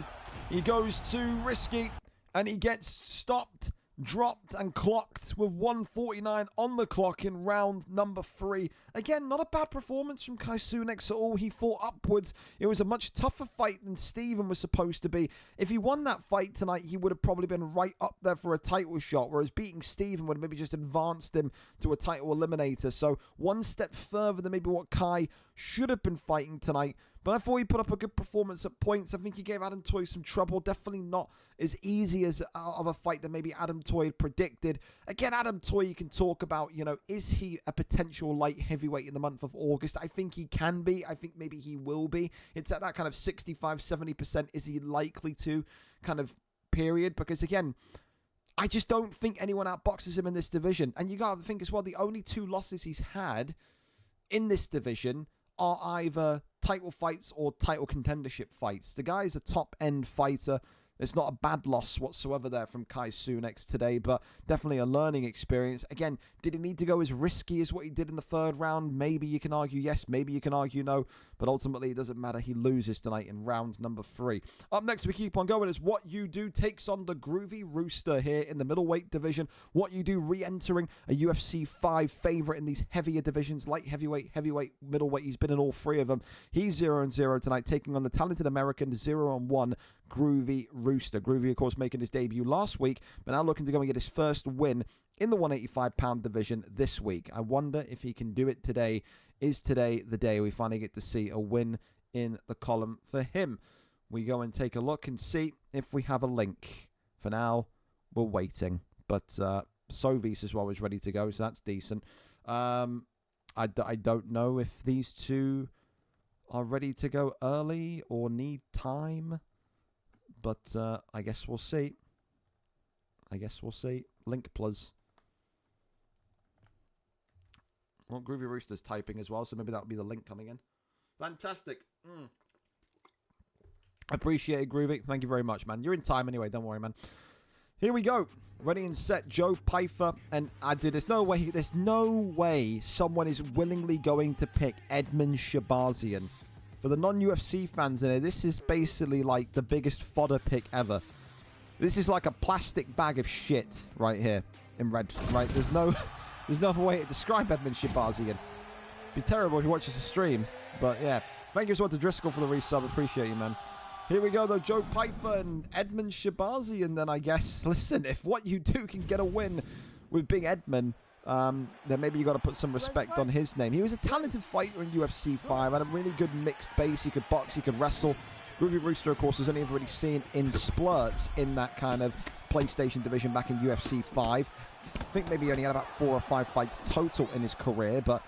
he goes too risky and he gets stopped, dropped and clocked with 1:49 on the clock in round number 3. Again, not a bad performance from Kai Cenat at all. He fought upwards. It was a much tougher fight than Steven was supposed to be. If he won that fight tonight, he would have probably been right up there for a title shot, whereas beating Steven would have maybe just advanced him to a title eliminator. So one step further than maybe what Kai should have been fighting tonight. But I thought he put up a good performance at points. I think he gave Adam Toy some trouble. Definitely not as easy as of a fight that maybe Adam Toy had predicted. Again, Adam Toy, you can talk about, you know, is he a potential light heavyweight in the month of August? I think he can be. I think maybe he will be. It's at that kind of 65-70%. Is he likely to kind of period? Because again, I just don't think anyone outboxes him in this division. And you got to think as well, the only 2 losses he's had in this division are either title fights or title contendership fights. The guy's a top-end fighter. There's not a bad loss whatsoever there from Kai Sunex today, but definitely a learning experience. Again, did he need to go as risky as what he did in the 3rd round? Maybe you can argue yes, maybe you can argue no, but ultimately it doesn't matter. He loses tonight in round number 3. Up next, we keep on going as What You Do takes on the Groovy Rooster here in the middleweight division. What You Do re-entering a UFC 5 favorite in these heavier divisions, light heavyweight, heavyweight, middleweight. He's been in all 3 of them. He's 0-0 tonight, taking on the talented American 0-1 Groovy Rooster. Groovy, of course, making his debut last week, but now looking to go and get his first win in the 185-pound division this week. I wonder if he can do it today. Is today the day we finally get to see a win in the column for him? We go and take a look and see if we have a link. For now, we're waiting. But Sovis as well is ready to go, so that's decent. I don't know if these 2 are ready to go early or need time. But I guess we'll see. Link plus. Well, Groovy Rooster's typing as well, so maybe that'll be the link coming in. Fantastic. Appreciate it, Groovy. Thank you very much, man. You're in time anyway. Don't worry, man. Here we go. Ready and set. Joe Pyfer. And there's no way someone is willingly going to pick Edmund Shabazian. For the non-UFC fans in here, this is basically like the biggest fodder pick ever. This is like a plastic bag of shit right here in red. Right? There's no other way to describe Edmund Shabazian. It'd be terrible if you watch this stream. But yeah, thank you so much to Driscoll for the resub. Appreciate you, man. Here we go, though. Joe Pyfer and Edmund Shabazian. Then I guess, listen, if What You Do can get a win with Big Edmund, then maybe you got to put some respect on his name. He was a talented fighter in UFC 5, had a really good mixed base. He could box, he could wrestle. Groovy Rooster, of course, has only ever really seen in splurts in that kind of PlayStation division back in UFC 5. I think maybe he only had about 4 or 5 fights total in his career, but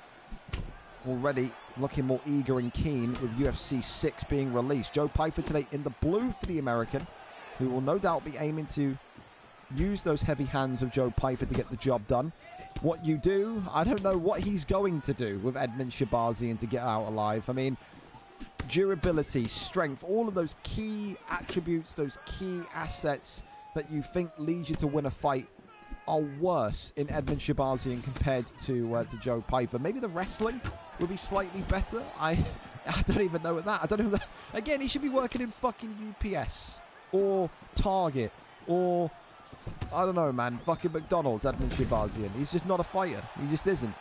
already looking more eager and keen with UFC 6 being released. Joe Pyfer today in the blue for the American, who will no doubt be aiming to use those heavy hands of Joe Pyfer to get the job done. What You Do, I don't know what he's going to do with Edmund Shabazian to get out alive. I mean, durability, strength, all of those key attributes, those key assets that you think lead you to win a fight are worse in Edmund Shabazian compared to Joe Pyfer. Maybe the wrestling will be slightly better. I don't even know what that. I don't know. Again, he should be working in fucking UPS or Target or I don't know, man. Fucking McDonald's, Edmund Shabazian. He's just not a fighter. He just isn't.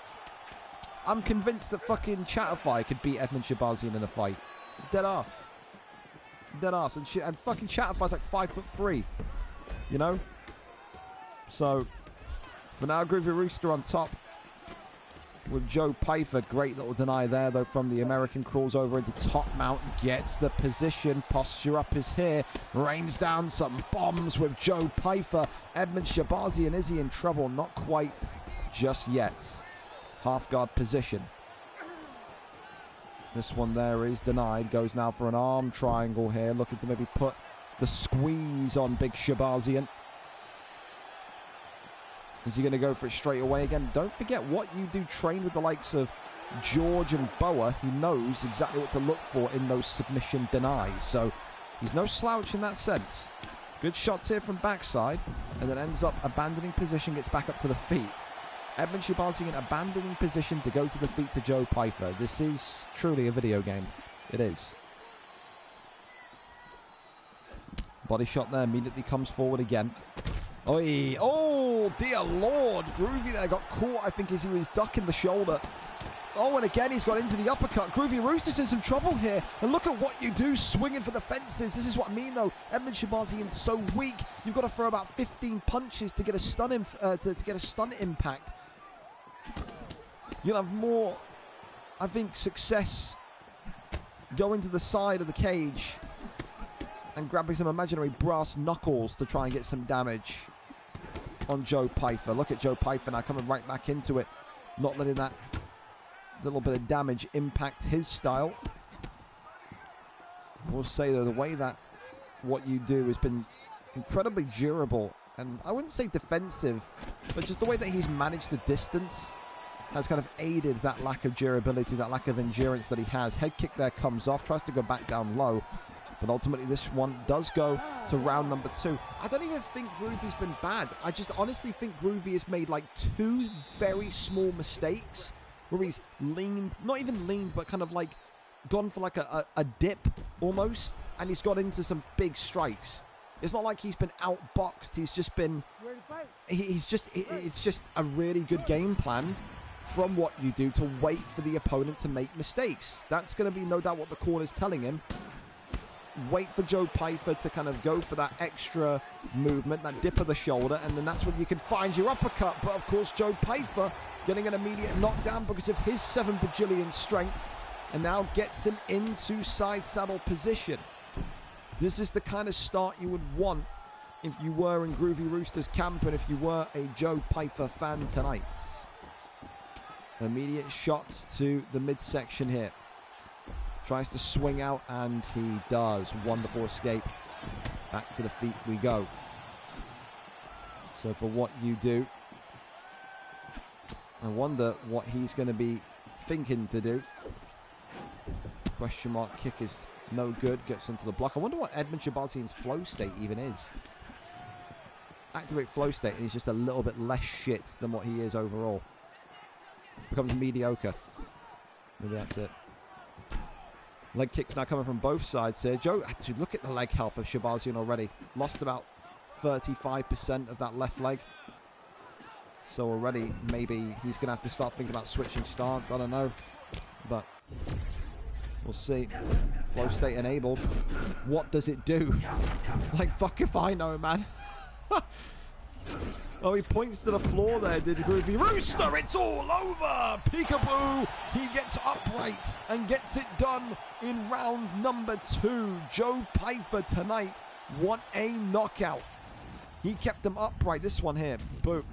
I'm convinced that fucking Chatterfly could beat Edmund Shabazian in a fight. Dead ass. Dead ass. And fucking Chatterfly's like 5'3". You know? So, for now, Groovy Rooster on top with Joe Pyfer. Great little deny there, though, from the American. Crawls over into top mount, gets the position. Posture up is here. Rains down some bombs with Joe Pyfer. Edmund Shabazian, is he in trouble? Not quite just yet. Half guard position. This one there is denied. Goes now for an arm triangle here. Looking to maybe put the squeeze on Big Shabazian. Is he going to go for it straight away again? Don't forget, What You Do train with the likes of George and Boa. He knows exactly what to look for in those submission denies. So he's no slouch in that sense. Good shots here from backside. And then ends up abandoning position, gets back up to the feet. Edmund Shabazian abandoning position to go to the feet to Joe Pyfer. This is truly a video game. It is. Body shot there, immediately comes forward again. Oi. Oh, dear Lord. Groovy there got caught, I think, as he was ducking the shoulder. Oh, and again, he's got into the uppercut. Groovy Rooster's in some trouble here. And look at What You Do, swinging for the fences. This is what I mean, though. Edmund Shabazian's so weak. You've got to throw about 15 punches to get a stun impact. You'll have more, I think, success going to the side of the cage and grabbing some imaginary brass knuckles to try and get some damage on Joe Pyfer. Look at Joe Pyfer now coming right back into it, not letting that little bit of damage impact his style. We'll say, though, the way that what you do has been incredibly durable, and I wouldn't say defensive, but just the way that he's managed the distance has kind of aided that lack of durability, that lack of endurance that he has. Head kick there comes off, tries to go back down low, but ultimately this one does go to round number 2. I don't even think Groovy's been bad. I just honestly think Groovy has made like 2 very small mistakes where he's leaned, not even leaned, but kind of like gone for like a dip almost, and he's got into some big strikes. It's not like he's been outboxed. He's just been, it's just a really good game plan from what you do to wait for the opponent to make mistakes. That's going to be no doubt what the corner's telling him. Wait for Joe Pyfer to kind of go for that extra movement, that dip of the shoulder, and then that's when you can find your uppercut. But of course, Joe Pyfer getting an immediate knockdown because of his 7 bajillion strength, and now gets him into side saddle position. This is the kind of start you would want if you were in Groovy Rooster's camp and if you were a Joe Pyfer fan tonight. Immediate shots to the midsection here. Tries to swing out, and he does. Wonderful escape. Back to the feet we go. So for what you do, I wonder what he's going to be thinking to do. Question mark kick is no good. Gets into the block. I wonder what Edmund Shabazian's flow state even is. Activate flow state, and he's just a little bit less shit than what he is overall. Becomes mediocre. Maybe that's it. Leg kicks now coming from both sides here. Joe, dude, look at the leg health of Shabazian already. Lost about 35% of that left leg. So already, maybe he's going to have to start thinking about switching stance. I don't know. But we'll see. Flow state enabled. What does it do? Like, fuck if I know, man. Oh, he points to the floor there, did Groovy Rooster. It's all over. Peekaboo. He gets upright and gets it done in round number 2. Joe Pyfer tonight won a knockout. He kept him upright. This one here. Boom.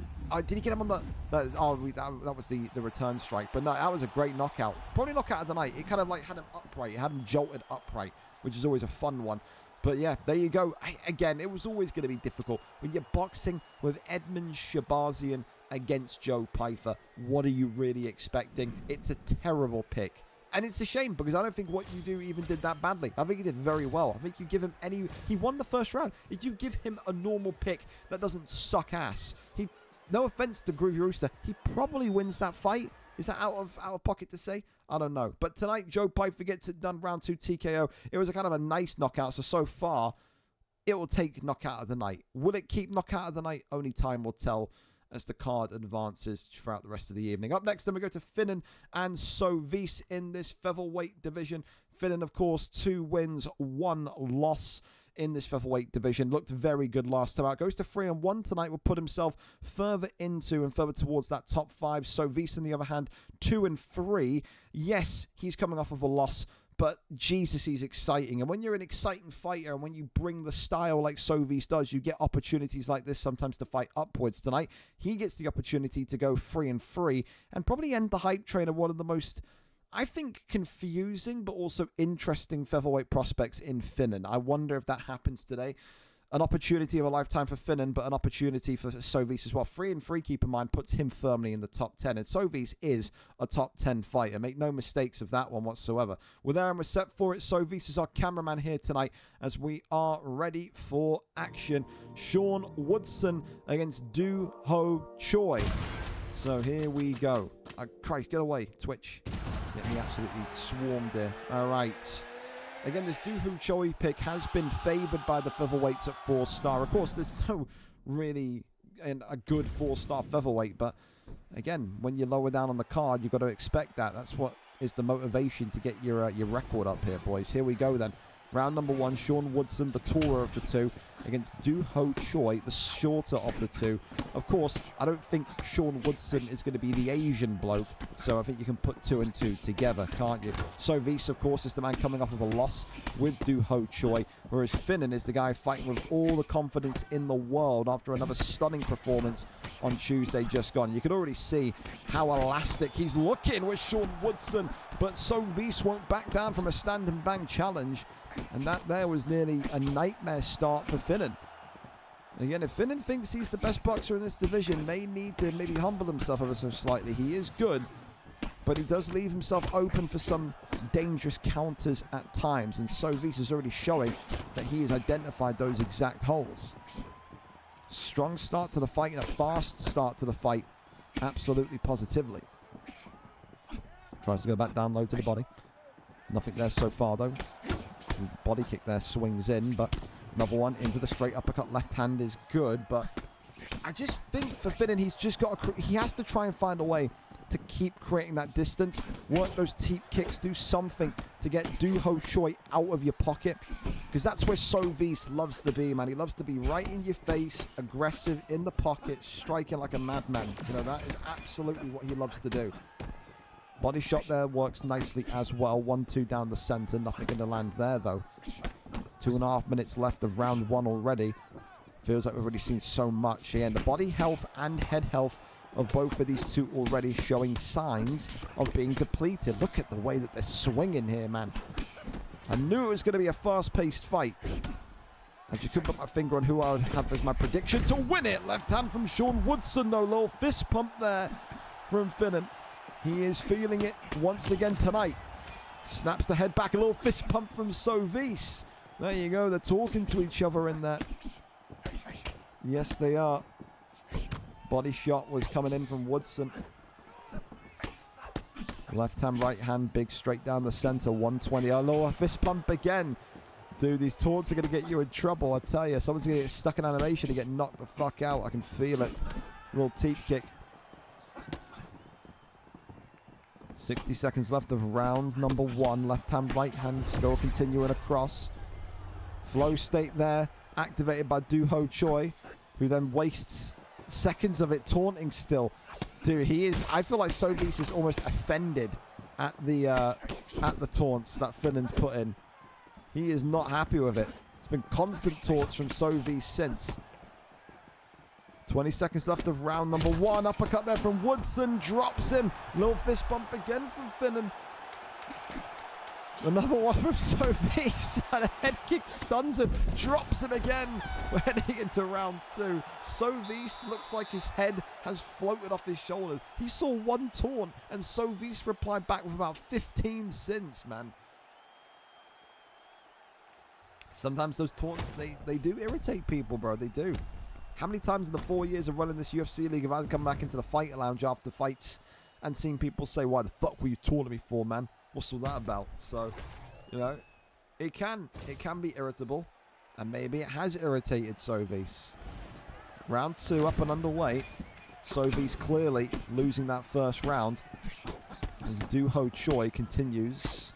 Did he get him on the... that was the return strike. But no, that was a great knockout. Probably knockout of the night. It kind of like had him upright. It had him jolted upright, which is always a fun one. But yeah, there you go. Again, it was always going to be difficult. When you're boxing with Edmund Shabazian against Joe Pyfer, what are you really expecting? It's a terrible pick. And it's a shame because I don't think what you do even did that badly. I think he did very well. I think you give him he won the first round. If you give him a normal pick that doesn't suck ass, no offense to Groovy Rooster, he probably wins that fight. Is that out of pocket to say? I don't know. But tonight, Joe Pyfer gets it done, round 2 TKO. It was a kind of a nice knockout. So far, it will take knockout of the night. Will it keep knockout of the night? Only time will tell as the card advances throughout the rest of the evening. Up next, then we go to Finan and Sovis in this featherweight division. Finan, of course, 2 wins, 1 loss in this featherweight division. Looked very good last time out. Goes to 3-1 tonight. Will put himself further into and further towards that top 5. Sovis, on the other hand, 2-3. Yes, he's coming off of a loss, but Jesus, he's exciting. And when you're an exciting fighter and when you bring the style like Sovis does, you get opportunities like this sometimes to fight upwards. Tonight, he gets the opportunity to go 3-3 and probably end the hype train of one of the most, I think, confusing but also interesting featherweight prospects in Finan. I wonder if that happens today. An opportunity of a lifetime for Finan, but an opportunity for Sovis as well. 3-3, keep in mind, puts him firmly in the top 10. And Sovis is a top 10 fighter. Make no mistakes of that one whatsoever. We're there and we're set for it. Sovis is our cameraman here tonight as we are ready for action. Sean Woodson against Do Ho Choi. So here we go. Christ, get away, Twitch. Get me absolutely swarmed there. All right. Again, this Do Ho Choi pick has been favoured by the featherweights at 4-star. Of course, there's no really a good 4-star featherweight, but again, when you're lower down on the card, you've got to expect that. That's what is the motivation to get your record up here, boys. Here we go then. Round number 1, Sean Woodson, the taller of the two, against Do Ho Choi, the shorter of the two. Of course, I don't think Sean Woodson is going to be the Asian bloke, so I think you can put 2 and 2 together, can't you? Sovis, of course, is the man coming off of a loss with Do Ho Choi, whereas Finnan is the guy fighting with all the confidence in the world after another stunning performance on Tuesday just gone. You can already see how elastic he's looking with Sean Woodson, but Sovis won't back down from a stand and bang challenge. And that there was nearly a nightmare start for Finnan. Again, if Finnan thinks he's the best boxer in this division, may need to maybe humble himself ever so slightly. He is good, but he does leave himself open for some dangerous counters at times. And Sovis is already showing that he has identified those exact holes. Strong start to the fight and a fast start to the fight. Absolutely positively. Tries to go back down low to the body. Nothing there so far, though. Body kick there swings in, but another one into the straight uppercut. Left hand is good, but I just think for Finnan, he's just got to, he has to try and find a way to keep creating that distance, work those teep kicks, do something to get Do Ho Choi out of your pocket, because that's where Sovis loves to be, man. He loves to be right in your face, aggressive in the pocket, striking like a madman. You know, that is absolutely what he loves to do. Body shot there works nicely as well. 1-2 down the center. Nothing going to land there, though. 2.5 minutes left of round 1 already. Feels like we've already seen so much here. And the body health and head health of both of these two already showing signs of being depleted. Look at the way that they're swinging here, man. I knew it was going to be a fast-paced fight. I just couldn't put my finger on who I would have as my prediction to win it. Left hand from Sean Woodson, though. Little fist pump there from Finnan. He is feeling it once again tonight. Snaps the head back. A little fist pump from Sovis. There you go. They're talking to each other in there. Yes, they are. Body shot was coming in from Woodson. Left hand, right hand, big straight down the center. 120. Oh, lower fist pump again. Dude, these taunts are going to get you in trouble, I tell you. Someone's going to get stuck in animation to get knocked the fuck out. I can feel it. Little teep kick. 60 seconds left of round number 1. Left hand, right hand still continuing across. Flow state there, activated by Do Ho Choi, who then wastes seconds of it taunting still. Dude, he is, I feel like Sovis is almost offended at the taunts that Finnan's put in. He is not happy with it. It's been constant taunts from Sovis since. 20 seconds left of round number 1. Uppercut there from Woodson. Drops him. Little fist bump again from Finnan. Another one from Sovis. And a head kick stuns him. Drops him again. We're heading into round 2. Sovis looks like his head has floated off his shoulders. He saw one taunt and Sovis replied back with about 15 since, man. Sometimes those taunts, they do irritate people, bro. They do. How many times in the 4 years of running this UFC league have I come back into the fight lounge after fights and seen people say, why the fuck were you taunting me for, man? What's all that about? So, you know, it can be irritable. And maybe it has irritated Sovis. Round 2 up and underway. Sovis clearly losing that first round. As Do Ho Choi continues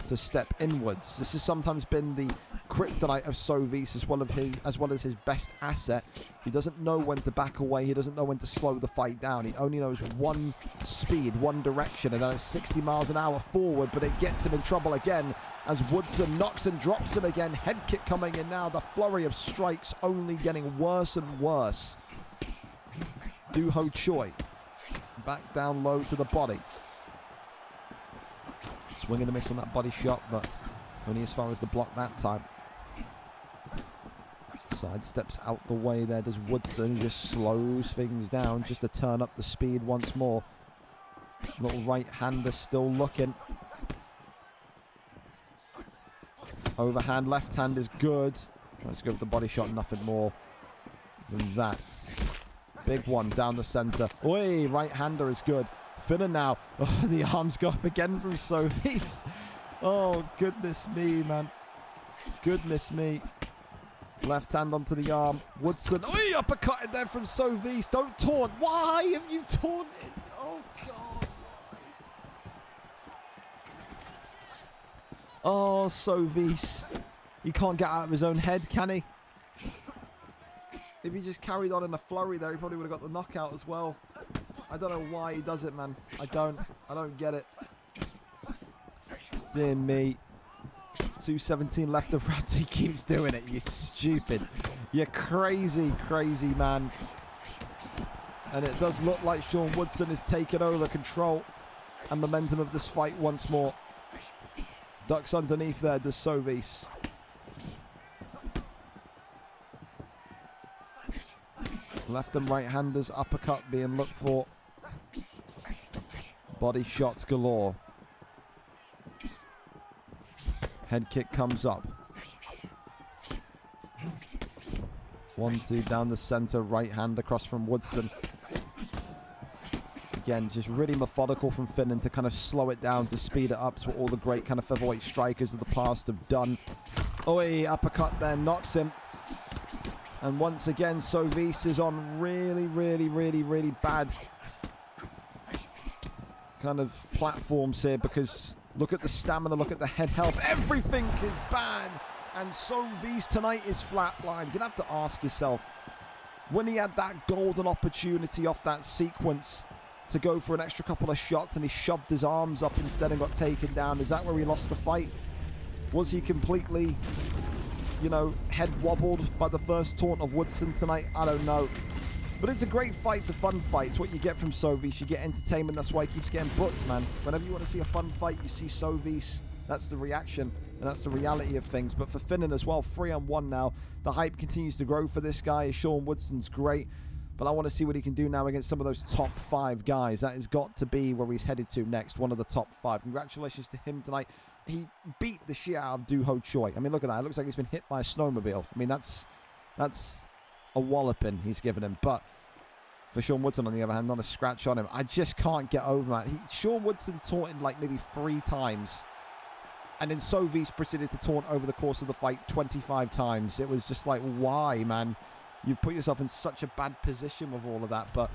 to step inwards. This has sometimes been the kryptonite of Sovis as well as his best asset. He doesn't know when to back away. He doesn't know when to slow the fight down. He only knows one speed, one direction, and then it's 60 miles an hour forward, but it gets him in trouble again as Woodson knocks and drops him again. Head kick coming in now. The flurry of strikes only getting worse and worse. Do Ho Choi back down low to the body. Swing and a miss on that body shot, but only as far as the block that time. Side steps out the way there. Does Woodson, just slows things down just to turn up the speed once more. Little right-hander still looking. Overhand, left hand is good. Tries to go with the body shot, nothing more than that. Big one down the center. Oi, right-hander is good. Finnan now. Oh, the arms go up again from Sovis. Oh, goodness me, man. Goodness me. Left hand onto the arm. Woodson. Oh, uppercutted there from Sovis. Don't taunt. Why have you taunted? Oh, God. Oh, Sovis. He can't get out of his own head, can he? If he just carried on in a flurry there, he probably would have got the knockout as well. I don't know why he does it, man. I don't get it. Dear me. 2:17 left of round. He keeps doing it. You stupid. You're crazy, crazy man. And it does look like Sean Woodson is taking over control and momentum of this fight once more. Ducks underneath there, does Sovis. Left and right-handers, uppercut being looked for. Body shots galore. Head kick comes up. 1-2 down the center, right hand across from Woodson. Again, just really methodical from Finnan to kind of slow it down, to speed it up. It's what all the great kind of featherweight strikers of the past have done. Oi, uppercut there, knocks him. And once again, Sovis is on really bad kind of platforms here, because look at the stamina, look at the head health. Everything is bad. And Sovis tonight is flatlined. You'd have to ask yourself, when he had that golden opportunity off that sequence to go for an extra couple of shots and he shoved his arms up instead and got taken down, is that where he lost the fight? Was he completely, you know, head wobbled by the first taunt of Woodson tonight? I don't know. But it's a great fight. It's a fun fight. It's what you get from Sovis. You get entertainment. That's why he keeps getting booked, man. Whenever you want to see a fun fight, you see Sovis. That's the reaction, and that's the reality of things. But for Finnan as well, 3-on-1 now. The hype continues to grow for this guy. Sean Woodson's great, but I want to see what he can do now against some of those top 5 guys. That has got to be where he's headed to next, one of the top 5. Congratulations to him tonight. He beat the shit out of Do-Ho Choi. I mean, look at that. It looks like he's been hit by a snowmobile. I mean, that's a walloping he's given him. But for Sean Woodson, on the other hand, not a scratch on him. I just can't get over that. Sean Woodson taunted like maybe 3 times. And then Sovis proceeded to taunt over the course of the fight 25 times. It was just like, why, man? You put yourself in such a bad position with all of that. But,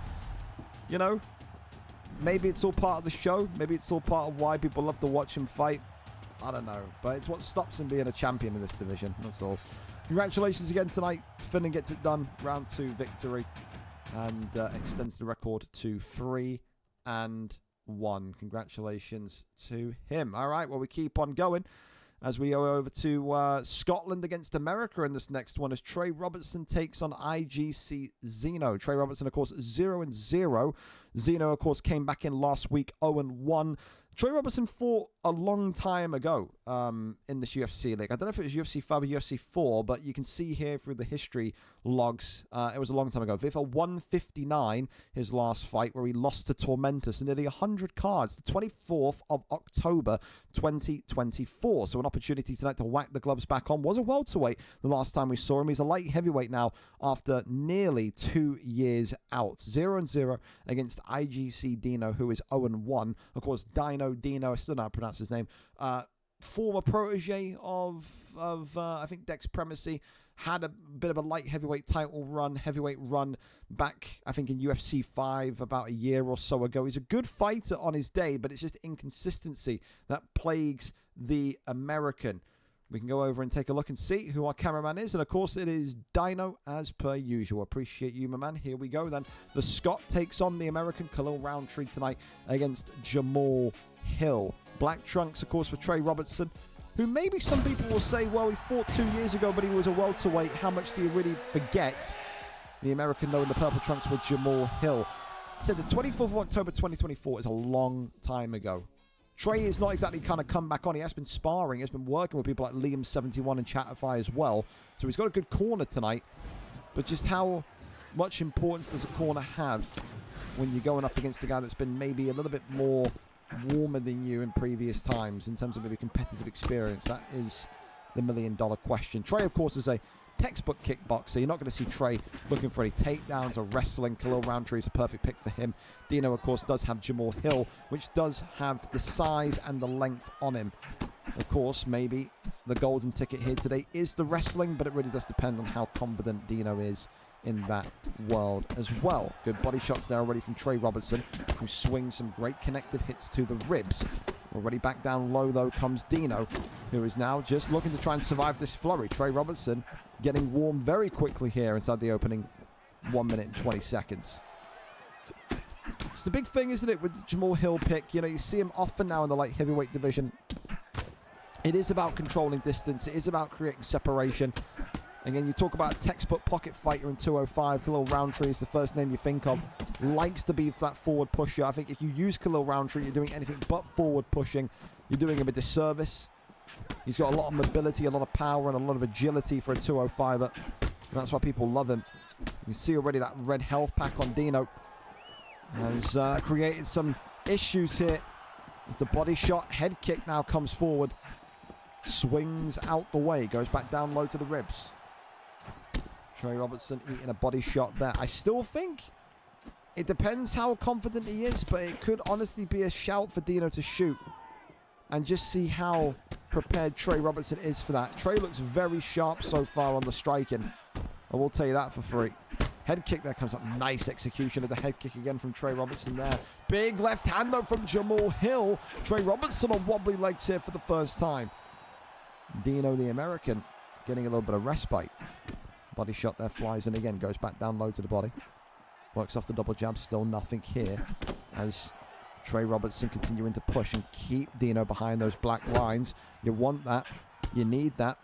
you know, maybe it's all part of the show. Maybe it's all part of why people love to watch him fight. I don't know. But it's what stops him being a champion in this division. That's all. Congratulations again tonight. Finnan gets it done. Round 2 victory. And extends the record to 3-1. Congratulations to him. All right, well, we keep on going as we go over to Scotland against America in this next one, as Trey Robertson takes on IGC Zeno. Trey Robertson, of course, 0-0. Zeno, of course, came back in last week, 0-1. Trey Robertson fought a long time ago in this UFC league. I don't know if it was UFC 5 or UFC 4, but you can see here through the history logs, it was a long time ago. VFL 159, his last fight, where he lost to Tormentus in nearly 100 cards, the 24th of October 2024. So an opportunity tonight to whack the gloves back on. Was a welterweight the last time we saw him. He's a light heavyweight now after nearly 2 years out. 0-0 against IGC Dino, who is 0-1. Of course, Dino, I still don't know how to pronounce his name, former protege of I think Dex Primacy, had a bit of a light heavyweight heavyweight run back, I think, in UFC 5 about a year or so ago. He's a good fighter on his day, but it's just inconsistency that plagues the American. We can go over and take a look and see who our cameraman is. And, of course, it is Dino, as per usual. Appreciate you, my man. Here we go, then. The Scot takes on the American, Khalil Roundtree, tonight against Jamal Hill. Black trunks, of course, for Trey Robertson, who maybe some people will say, well, he fought 2 years ago, but he was a welterweight. How much do you really forget? The American, though, in the purple trunks for Jamal Hill. Said the 24th of October 2024 is a long time ago. Trey is not exactly kind of come back on. He has been sparring. He has been working with people like Liam71 and Chatterfy as well. So he's got a good corner tonight. But just how much importance does a corner have when you're going up against a guy that's been maybe a little bit more warmer than you in previous times in terms of maybe competitive experience? That is the million-dollar question. Trey, of course, is a textbook kickboxer. You're not going to see Trey looking for any takedowns or wrestling. Khalil Roundtree is a perfect pick for him. Dino, of course, does have Jamal Hill, which does have the size and the length on him. Of course, maybe the golden ticket here today is the wrestling, but it really does depend on how confident Dino is in that world as well. Good body shots there already from Trey Robertson, who swings some great connective hits to the ribs. Already back down low, though, comes Dino, who is now just looking to try and survive this flurry. Trey Robertson getting warm very quickly here inside the opening 1 minute and 20 seconds. It's the big thing, isn't it, with the Jamahal Hill pick? You know, you see him often now in the light heavyweight division. It is about controlling distance. It is about creating separation. Again, you talk about a textbook pocket fighter in 205. Khalil Roundtree is the first name you think of. Likes to be that forward pusher. I think if you use Khalil Roundtree, you're doing anything but forward pushing. You're doing him a disservice. He's got a lot of mobility, a lot of power, and a lot of agility for a 205er. That's why people love him. You see already that red health pack on Dino has created some issues here. As the body shot, head kick now comes forward. Swings out the way, goes back down low to the ribs. Trey Robertson eating a body shot there. I still think it depends how confident he is, but it could honestly be a shout for Dino to shoot. And just see how prepared Trey Robertson is for that. Trey looks very sharp so far on the striking. I will tell you that for free. Head kick there comes up. Nice execution of the head kick again from Trey Robertson there. Big left hand though from Jamahal Hill. Trey Robertson on wobbly legs here for the first time. Dino, the American, getting a little bit of respite. Body shot there, flies in again, goes back down low to the body. Works off the double jab, still nothing here. As Trey Robertson continuing to push and keep Dino behind those black lines. You want that. You need that.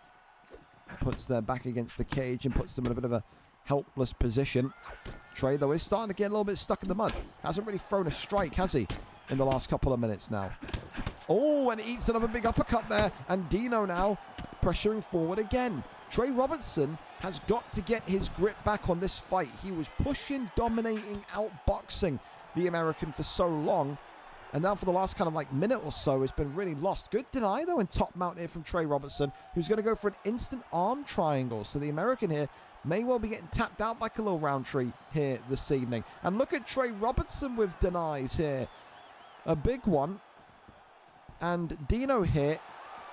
Puts their back against the cage and puts them in a bit of a helpless position. Trey, though, is starting to get a little bit stuck in the mud. Hasn't really thrown a strike, has he, in the last couple of minutes now? Oh, and eats another big uppercut there. And Dino now pressuring forward again. Trey Robertson has got to get his grip back on this fight. He was pushing, dominating, outboxing the American for so long. And now for the last kind of like minute or so, it's been really lost. Good deny, though, in top mount here from Trey Robertson, who's going to go for an instant arm triangle. So the American here may well be getting tapped out by Khalil Roundtree here this evening. And look at Trey Robertson with denies here. A big one. And Dino here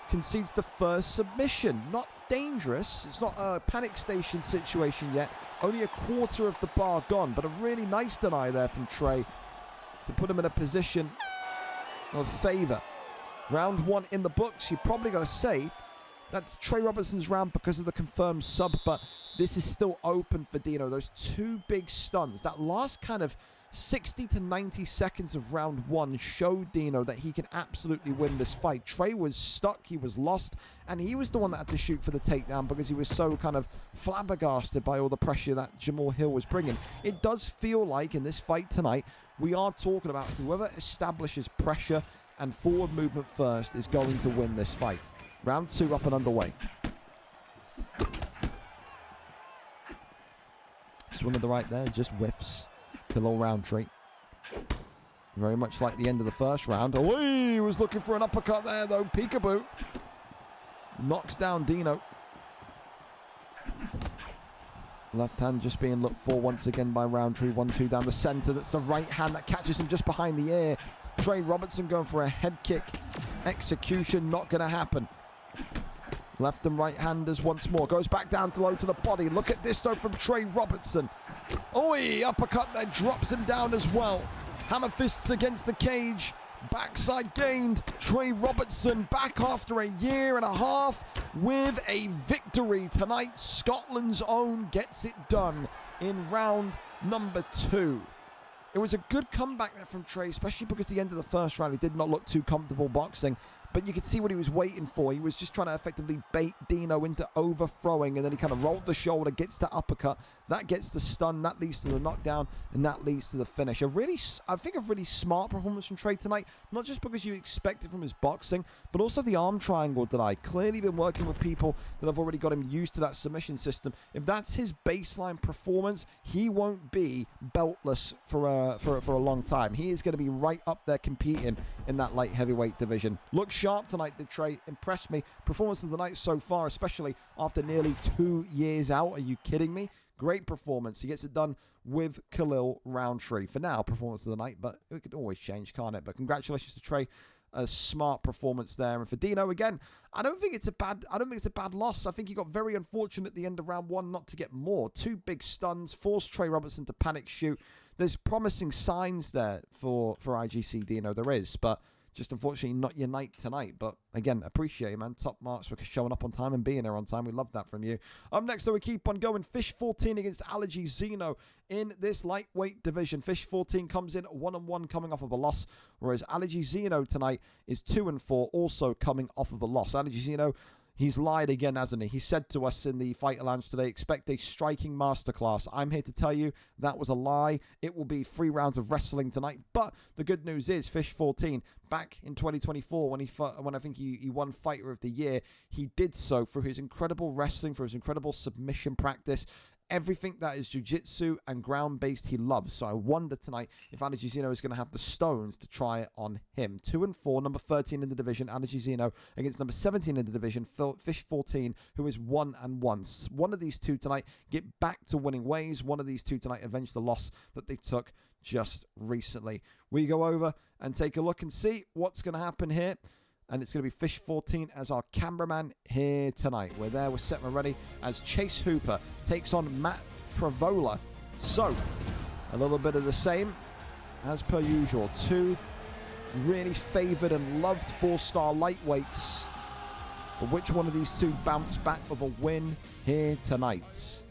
concedes the first submission. Not dangerous. It's not a panic station situation yet. Only a quarter of the bar gone. But a really nice deny there from Trey to put him in a position of favour. Round one in the books. You're probably going to say that's Trey Robertson's round because of the confirmed sub. But this is still open for Dino. Those two big stuns. That last kind of 60 to 90 seconds of round one showed Dino that he can absolutely win this fight. Trey was stuck, he was lost, and he was the one that had to shoot for the takedown because he was so kind of flabbergasted by all the pressure that Jamahal Hill was bringing. It does feel like in this fight tonight, we are talking about whoever establishes pressure and forward movement first is going to win this fight. Round two up and underway. Swing of the right there, just whiffs. Khalil Roundtree. Very much like the end of the first round. Oh, he was looking for an uppercut there, though. Peekaboo. Knocks down Dino. Left hand just being looked for once again by Roundtree. 1-2 down the center. That's the right hand that catches him just behind the ear. Trey Robertson going for a head kick. Execution not going to happen. Left and right handers once more. Goes back down to low to the body. Look at this, though, from Trey Robertson. Oi, uppercut there. Drops him down as well. Hammer fists against the cage. Backside gained. Trey Robertson back after a year and a half with a victory tonight. Scotland's own gets it done in round number 2. It was a good comeback there from Trey, especially because the end of the first round he did not look too comfortable boxing. But you could see what he was waiting for. He was just trying to effectively bait Dino into overthrowing, and then he kind of rolled the shoulder, gets the uppercut. That gets the stun, that leads to the knockdown, and that leads to the finish. I think a really smart performance from Trey tonight, not just because you expect it from his boxing, but also the arm triangle deny. Clearly been working with people that have already got him used to that submission system. If that's his baseline performance, he won't be beltless for a long time. He is going to be right up there competing in that light heavyweight division. Looks sharp tonight, did Trey. Impressed me. Performance of the night so far, especially after nearly 2 years out. Are you kidding me? Great performance. He gets it done with Khalil Roundtree. For now, performance of the night, but it could always change, can't it? But congratulations to Trey. A smart performance there. And for Dino, again, I don't think it's a bad loss. I think he got very unfortunate at the end of round one not to get more. 2 big stuns, forced Trey Robertson to panic shoot. There's promising signs there for IGC Dino. There is, but Just unfortunately not your night tonight. But again, appreciate you, man. Top marks for showing up on time and being there on time. We love that from you. Up next, though, we keep on going. Fish 14 against Allergy Zeno in this lightweight division. Fish 14 comes in 1-1 coming off of a loss, whereas Allergy Zeno tonight is 2-4, also coming off of a loss. Allergy Zeno, he's lied again, hasn't he? He said to us in the Fighter Lounge today, expect a striking masterclass. I'm here to tell you that was a lie. It will be 3 rounds of wrestling tonight. But the good news is, Fish 14, back in 2024, when I think he won Fighter of the Year, he did so through his incredible wrestling, through his incredible submission practice. Everything that is jiu-jitsu and ground-based he loves. So I wonder tonight if Allergy Zeno is going to have the stones to try it on him. 2-4, number 13 in the division, Allergy Zeno, against number 17 in the division, Fish 14, who is 1-1. One of these two tonight get back to winning ways. One of these two tonight avenge the loss that they took just recently. We go over and take a look and see what's going to happen here. And it's going to be Fish 14 as our cameraman here tonight. We're there, we're set, we're ready as Chase Hooper takes on Matt Frivola. So, a little bit of the same as per usual. Two really favoured and loved 4-star lightweights. But which one of these two bounce back with a win here tonight?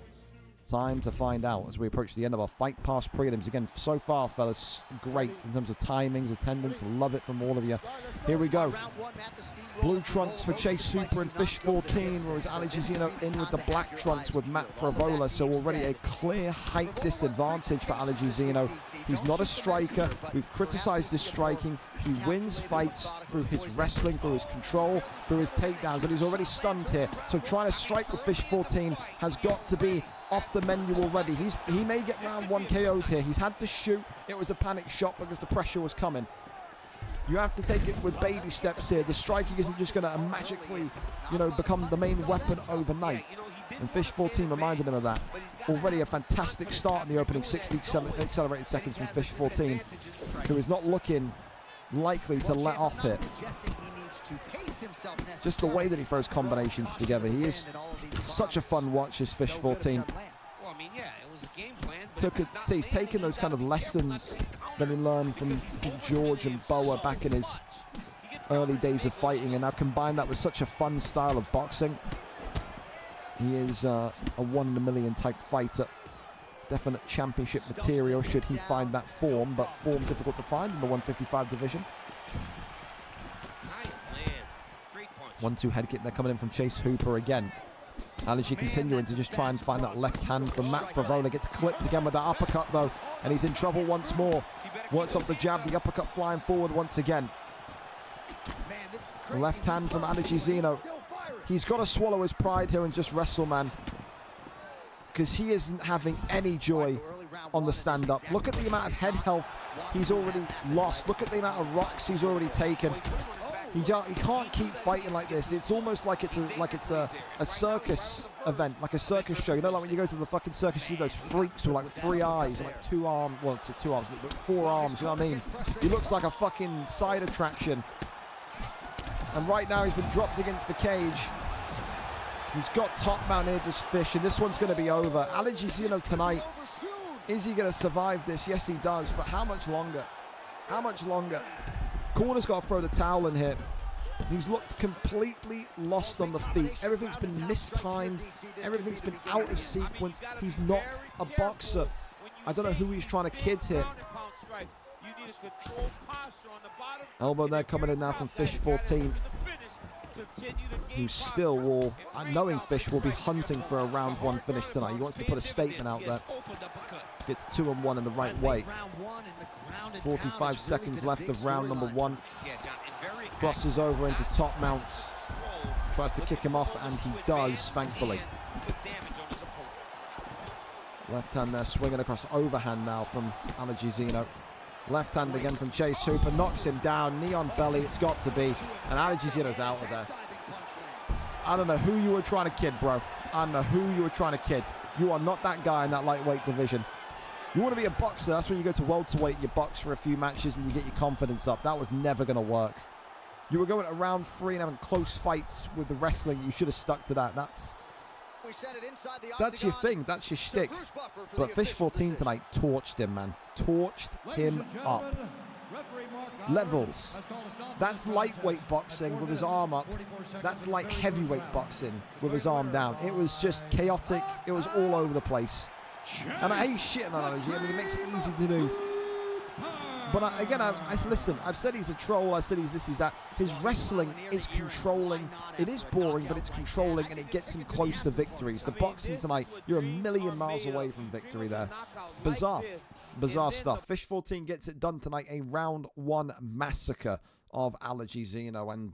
Time to find out as we approach the end of our Fight Pass prelims. Again, so far, fellas, great in terms of timings, attendance. Love it from all of you. Here we go. Blue trunks for Chase Hooper and Fish 14, whereas Allergy Zeno in with the black trunks with Matt Frivola. So already a clear height disadvantage for Allergy Zeno. He's not a striker. We've criticized his striking. He wins fights through his wrestling, through his control, through his takedowns, and he's already stunned here. So trying to strike with Fish 14 has got to be off the menu already. He may get round 1 KO'd here. He's had to shoot. It was a panic shot because the pressure was coming. You have to take it with baby steps here. The striking isn't just going to magically, become the main weapon overnight. And Fish 14 reminded him of that. Already a fantastic start in the opening 60 accelerated seconds from Fish 14, who is not looking likely to let off it. Just the way that he throws combinations together. He is such a fun watch, this Fish 14. He's taken those kind of lessons that he learned from George and Boa back in his early days of fighting, and now combined that with such a fun style of boxing. He is a 1 in a million type fighter. Definite championship material should he find that form, but form difficult to find in the 155 division. 1-2 head kick. They're coming in from Chase Hooper again. Allergy continuing to just try and find that left hand from Matt Frivola. Gets clipped again with that uppercut though, and he's in trouble once more. Works off the jab, the uppercut flying forward once again. The left hand from Allergy Zeno. He's got to swallow his pride here and just wrestle, man, because he isn't having any joy on the stand-up. Look at the amount of head health he's already lost. Look at the amount of rocks he's already taken. He can't keep fighting like this. It's almost like it's a circus event, like a circus show. You know, like when you go to the fucking circus, you see those freaks with like 3 eyes, and like 2 arms, well, it's 2 arms, but 4 arms. You know what I mean? He looks like a fucking side attraction. And right now he's been dropped against the cage. He's got top mount here, this Fish, and this one's going to be over. Allergy Zeno tonight. Is he going to survive this? Yes, he does. But how much longer? How much longer? Corner's got to throw the towel in here. He's looked completely lost on the feet. Everything's been mistimed. Everything's been out of sequence. He's not a boxer. I don't know who he's trying to kid here. Elbow there coming in now from Fish 14. Who still will, knowing Fish, will be hunting for a round 1 finish tonight. He wants to put a statement out there. Gets 2-1 in the right way. 45 seconds left of round number 1. Crosses over into top mounts. Tries to kick him off, and he does, thankfully. Left hand there, swinging across overhand now from Allergy Zeno. Left hand again from Chase Hooper, knocks him down, knee on belly, it's got to be. And Allergy Zeno's out of there. I don't know who you were trying to kid, bro. I don't know who you were trying to kid. You are not that guy in that lightweight division. You want to be a boxer, that's when you go to welterweight, you box for a few matches and you get your confidence up. That was never going to work. You were going to round 3 and having close fights with the wrestling. You should have stuck to that. That's your thing. That's your shtick. But Fish 14 tonight torched him, man. Torched him up. levels. That's lightweight boxing with his arm up. That's light heavyweight boxing with his arm down. It was just chaotic. It was all over the place. And I hate shitting on Allergy. I mean, it makes it easy to do. But again, listen, I've said he's a troll. I said he's this, he's that. His wrestling is controlling. It is boring, but it's controlling, and it gets him close to victories. The boxing tonight, you're a million miles away from victory there. Bizarre. Bizarre stuff. Fish 14 gets it done tonight. A round 1 massacre of Allergy Zeno. And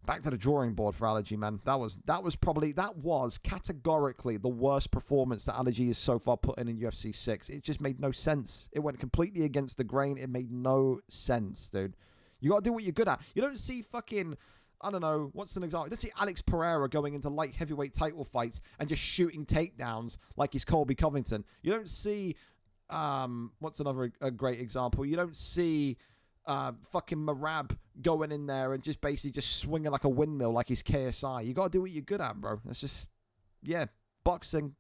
back to the drawing board for Allergy, man. That was categorically the worst performance that Allergy has so far put in UFC 6. It just made no sense. It went completely against the grain. It made no sense, dude. You got to do what you're good at. You don't see fucking, I don't know, what's an example? You don't see Alex Pereira going into light heavyweight title fights and just shooting takedowns like he's Colby Covington. You don't see, what's another a great example? You don't see fucking Marab going in there and just basically just swinging like a windmill like he's KSI. You got to do what you're good at, bro. That's just, yeah, boxing.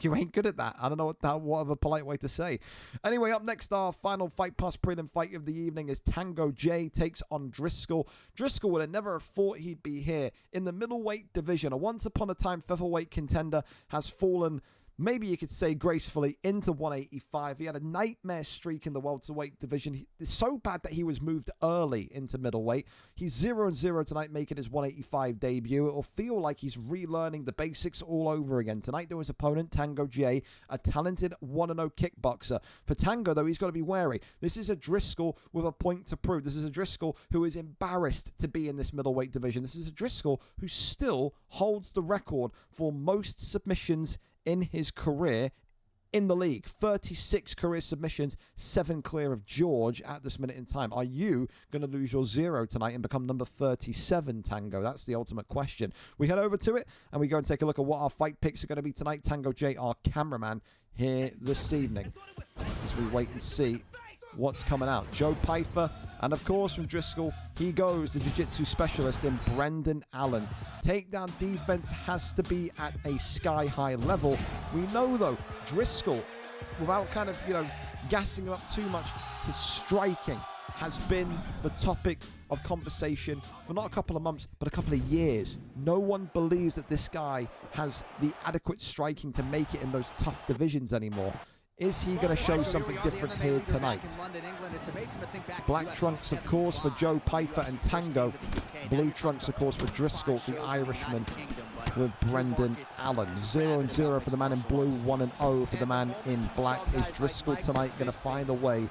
You ain't good at that. I don't know what of a polite way to say. Anyway, up next, our final Fight Pass prelim fight of the evening is Tango J takes on Driscoll. Driscoll would have never thought he'd be here in the middleweight division. A once upon a time featherweight contender has fallen, maybe you could say gracefully, into 185. He had a nightmare streak in the welterweight division. It's so bad that he was moved early into middleweight. He's 0-0 tonight, making his 185 debut. It will feel like he's relearning the basics all over again. Tonight, to his opponent, Tango J, a talented 1-0 kickboxer. For Tango, though, he's got to be wary. This is a Driscoll with a point to prove. This is a Driscoll who is embarrassed to be in this middleweight division. This is a Driscoll who still holds the record for most submissions in his career in the league. 36 career submissions, 7 clear of George at this minute in time. Are you going to lose your 0 tonight and become number 37, Tango? That's the ultimate question. We head over to it and we go and take a look at what our fight picks are going to be tonight. Tango J, our cameraman, here this evening as we wait and see what's coming out. Joe Pyfer, and of course from Driscoll, he goes, the jiu-jitsu specialist in Brendan Allen. Takedown defense has to be at a sky-high level. We know, though, Driscoll, without kind of, gassing him up too much, his striking has been the topic of conversation for not a couple of months, but a couple of years. No one believes that this guy has the adequate striking to make it in those tough divisions anymore. Is he going to show something different here tonight? Black trunks, of course, for Joe Pyfer and Tango. Blue trunks, of course, for Driscoll, the Irishman, with Brendan Allen. 0-0 for the man in blue, 1-0 for the man in black. Is Driscoll tonight going to find a way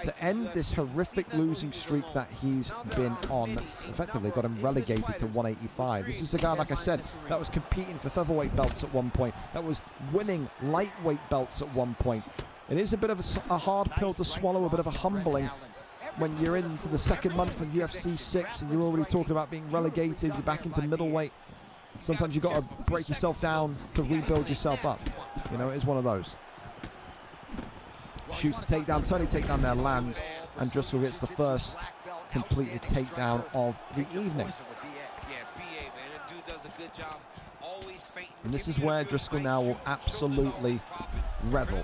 to end this horrific losing streak that he's been on? That's effectively got him relegated to 185. This is a guy, like I said, that was competing for featherweight belts at one point, that was winning lightweight belts at one point. It is a bit of a hard pill to swallow, a bit of a humbling when you're into the second month of UFC 6 and you're already talking about being relegated, you're back into middleweight. Sometimes you've got to break yourself down to rebuild yourself up. It is one of those. Shoots the takedown, Tony takedown there lands, and Driscoll gets the first completed takedown of the evening. And this is where Driscoll now will absolutely revel.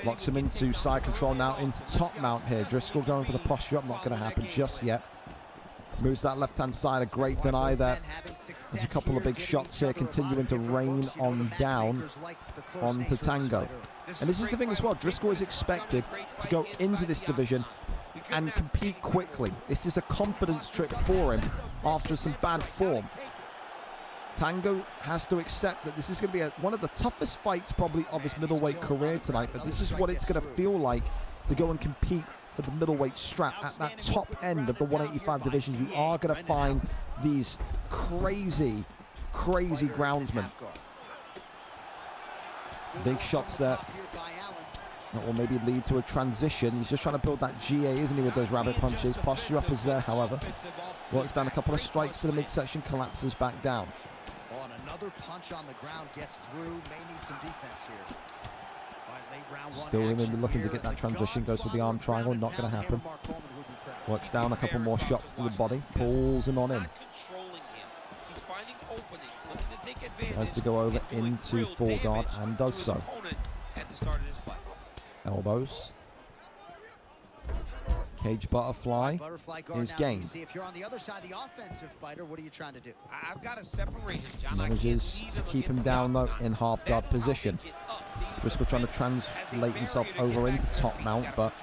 Locks him into side control now, into top mount here. Driscoll going for the posture up, not going to happen just yet. Moves that left-hand side, a great deny there. There's a couple of big shots here, continuing to rain on down onto Tango. And this is the thing as well, Driscoll is expected to go into this division and compete quickly. This is a confidence trip for him after some bad form. Tango has to accept that this is going to be one of the toughest fights probably of his middleweight career tonight, but this is what it's going to feel like to go and compete for the middleweight strap at that top end of the 185 division. You are going to find these crazy groundsmen. Big shots there. That will maybe lead to a transition. He's just trying to build that GA, isn't he, with those rabbit punches. Posture up is there, however. Works down a couple of strikes to the midsection, collapses back down. Another punch on the ground gets through. May need some defense here. Still looking to get that transition. Goes for the arm triangle. Not going to happen. Works down a couple more shots to the body. Pulls him on in. Tries to go over into full guard and does so. Elbows. Cage butterfly is gained. See if you're on the other side, the offensive fighter, what are you trying to do? I've got to separate him, John. Manages to keep him down though in half guard position. Driscoll trying to translate himself over into top mount, but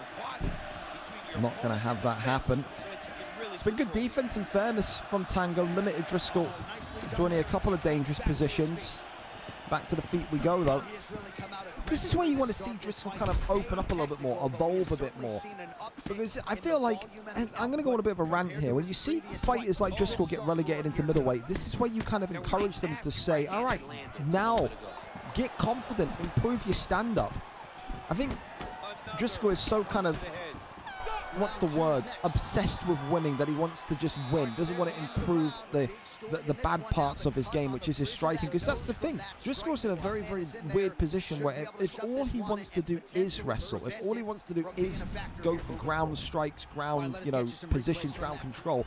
not going to have that happen. It's been good defense and fairness from Tango. Limited Driscoll to only a couple of dangerous positions. Back to the feet we go though. This is where you want to see Driscoll kind of open up a little bit more, evolve a bit more. Because I feel like, and I'm going to go on a bit of a rant here, when you see fighters like Driscoll get relegated into middleweight, this is where you kind of encourage them to say, all right, now get confident, improve your stand-up. I think Driscoll is so kind of, what's the word, obsessed with winning, that he wants to just win, doesn't want to improve the bad parts of his game, which is his striking, because that's the thing. Driscoll's in a very, very weird position where if all he wants to do is wrestle, if all he wants to do is go for ground strikes, ground, positions, ground control,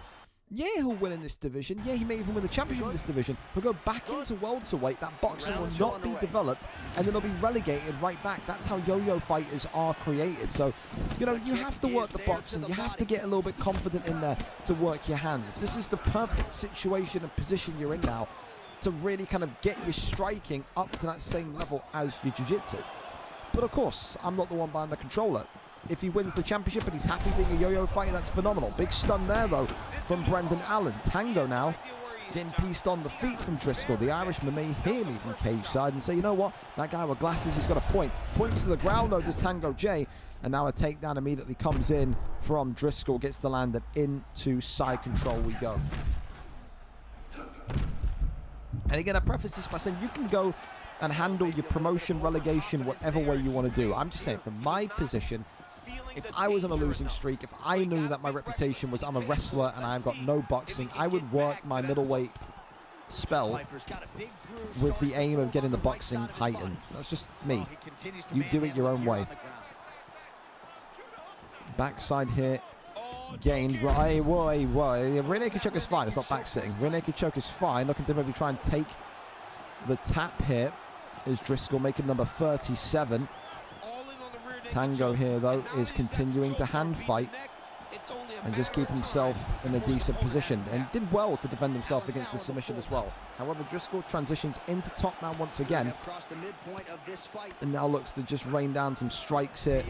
yeah, he'll win in this division. Yeah, he may even win the championship in this division. He'll go back into welterweight. That boxing will not be developed, and then he'll be relegated right back. That's how yo-yo fighters are created. So, you have to work the boxing. You have to get a little bit confident in there to work your hands. This is the perfect situation and position you're in now to really kind of get your striking up to that same level as your jiu-jitsu. But of course, I'm not the one behind the controller. If he wins the championship and he's happy being a yo-yo fighter, that's phenomenal. Big stun there, though, from Brendan Allen. Tango now getting pieced on the feet from Driscoll. The Irishman may hear me from cage side and say, you know what? That guy with glasses has got a point. Points to the ground, though, does Tango J. And now a takedown immediately comes in from Driscoll. Gets the land, and into side control we go. And again, I preface this by saying you can go and handle your promotion, relegation, whatever way you want to do. I'm just saying, from my position, if I was on a losing streak, if I knew that my reputation was I'm a wrestler and I've got no boxing, I would work my middleweight spell with the aim of getting the boxing heightened. That's just me. You do it your own way. Backside here, gained. Right, rear naked choke is fine. It's not back sitting. Rear naked choke is fine. Looking to maybe try and take the tap here is Driscoll, making number 37. Tango here, though, is continuing to hand fight and just keep himself in a decent position, and did well to defend himself against the submission as well. However, Driscoll transitions into top man once again and now looks to just rain down some strikes here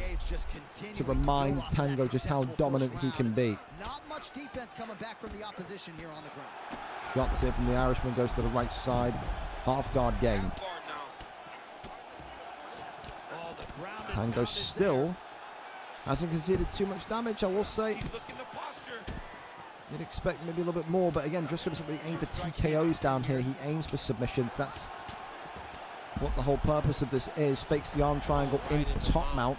to remind Tango just how dominant he can be. Not much defense coming back from the opposition here on the ground. Shots here from the Irishman, goes to the right side. Half guard gained. Tango still hasn't conceded too much damage, I will say. You'd expect maybe a little bit more, but again, Driscoll doesn't really aim for TKOs down here. He aims for submissions. That's what the whole purpose of this is. Fakes the arm triangle into top mount.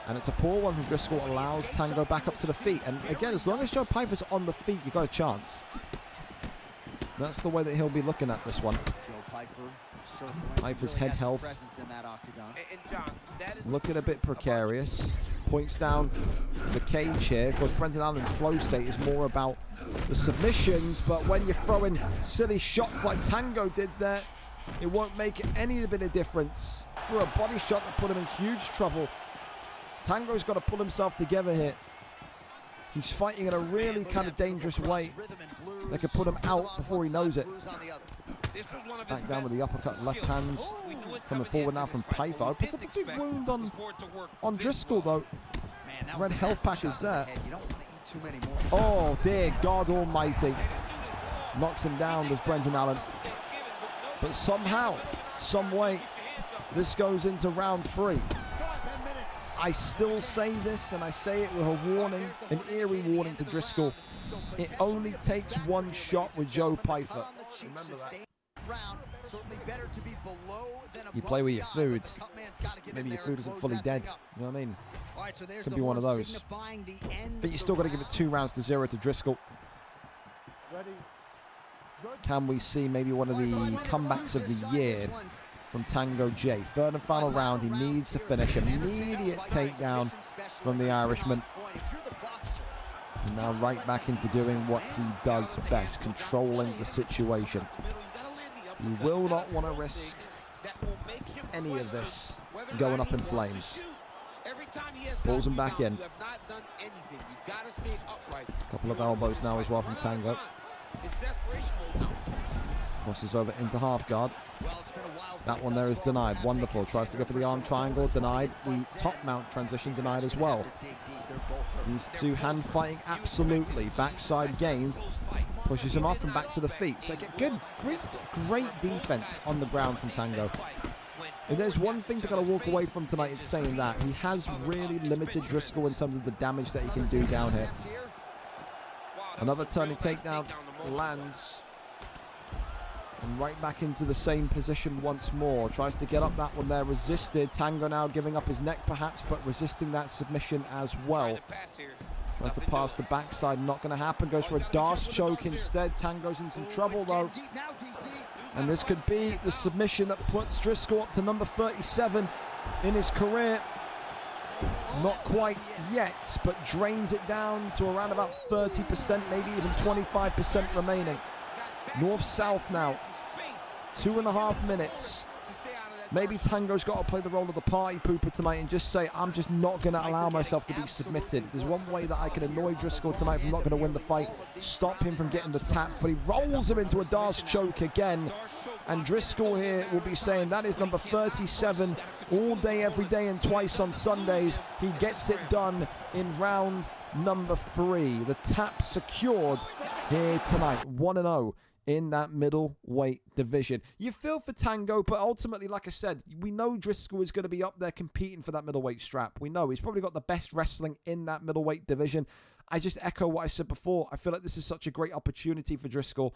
And it's a poor one from Driscoll, allows Tango back up to the feet. And again, as long as Joe Piper's on the feet, you've got a chance. That's the way that he'll be looking at this one. Piper's head health looking a bit precarious. Points down the cage here. Of course, Brendan Allen's flow state is more about the submissions, but when you're throwing silly shots like Tango did there, it won't make any bit of difference. For a body shot that put him in huge trouble. Tango's got to pull himself together here. He's fighting in a really kind of dangerous way that could put him out before he knows it. Back down with the uppercut, left hands. Coming forward now from Piper. Puts a big wound on Driscoll, though. Red health pack is there. Oh, dear God almighty. Knocks him down, does Brendan Allen. But somehow, some way, this goes into round 3. I still say this, and I say it with a warning, an eerie warning to Driscoll. It only takes one shot with Joe Piper. Remember that. You play with your food. Maybe your food isn't fully dead. You know what I mean? Could be one of those. But you still got to give it 2 rounds to 0 to Driscoll. Can we see maybe one of the comebacks of the year from Tango J? 3rd and final round. He needs to finish. Immediate takedown from the Irishman. And now right back into doing what he does best, controlling the situation. He will not want to risk any of this going up in flames. Every time he has Pulls him back in. You have not done anything. You gotta stay upright. Couple of elbows now as well from Tango. It's desperation mode now. Crosses over into half guard. That one there is denied. Wonderful. Tries to go for the arm triangle. Denied. The top mount transition denied as well. These two hand fighting absolutely. Backside gains. Pushes him off and back to the feet. So good, great defense on the ground from Tango. If there's one thing to kind of walk away from tonight, it's saying that he has really limited Driscoll in terms of the damage that he can do down here. Another turning takedown lands. And right back into the same position once more. Tries to get up that one there, resisted. Tango now giving up his neck perhaps, but resisting that submission as well. Tries to pass the backside, not going to happen. Goes for a Darce choke instead. Tango's in some trouble though. And this could be the submission that puts Driscoll up to number 37 in his career. Not quite yet, but drains it down to around about 30%, maybe even 25% remaining. North-south now. 2.5 minutes. Maybe Tango's got to play the role of the party pooper tonight and just say, I'm just not going to allow myself to be submitted. There's one way that I can annoy Driscoll tonight if I'm not going to win the fight. Stop him from getting the tap. But he rolls him into a Darce choke again. And Driscoll here will be saying that is number 37 all day, every day, and twice on Sundays. He gets it done in round number 3. The tap secured here tonight. 1-0. In that middleweight division. You feel for Tango, but ultimately, like I said, we know Driscoll is going to be up there competing for that middleweight strap. We know he's probably got the best wrestling in that middleweight division. I just echo what I said before. I feel like this is such a great opportunity for Driscoll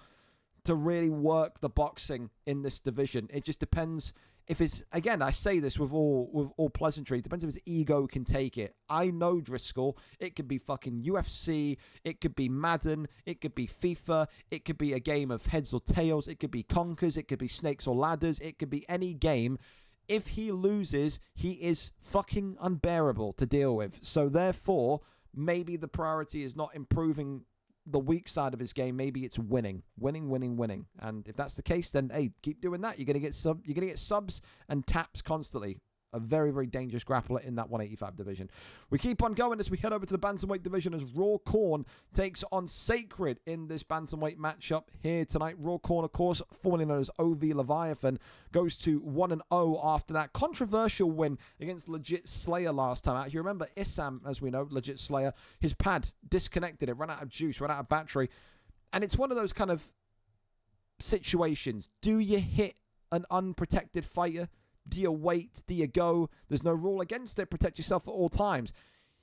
to really work the boxing in this division. It just depends if it's, again, I say this with all pleasantry, it depends if his ego can take it. I know Driscoll. It could be fucking UFC. It could be Madden. It could be FIFA. It could be a game of heads or tails. It could be conkers. It could be snakes or ladders. It could be any game. If he loses, he is fucking unbearable to deal with. So therefore, maybe the priority is not improving the weak side of his game. Maybe it's winning. And if that's the case, then hey, keep doing that. You're gonna get subs and taps constantly. A very, very dangerous grappler in that 185 division. We keep on going as we head over to the bantamweight division as Raw Corn takes on Sacred in this bantamweight matchup here tonight. Raw Corn, of course, formerly known as OV Leviathan, goes to 1-0 after that controversial win against Legit Slayer last time out. You remember Issam, as we know, Legit Slayer, his pad disconnected. It ran out of juice, ran out of battery. And it's one of those kind of situations. Do you hit an unprotected fighter? Do you wait? Do you go? There's no rule against it. Protect yourself at all times.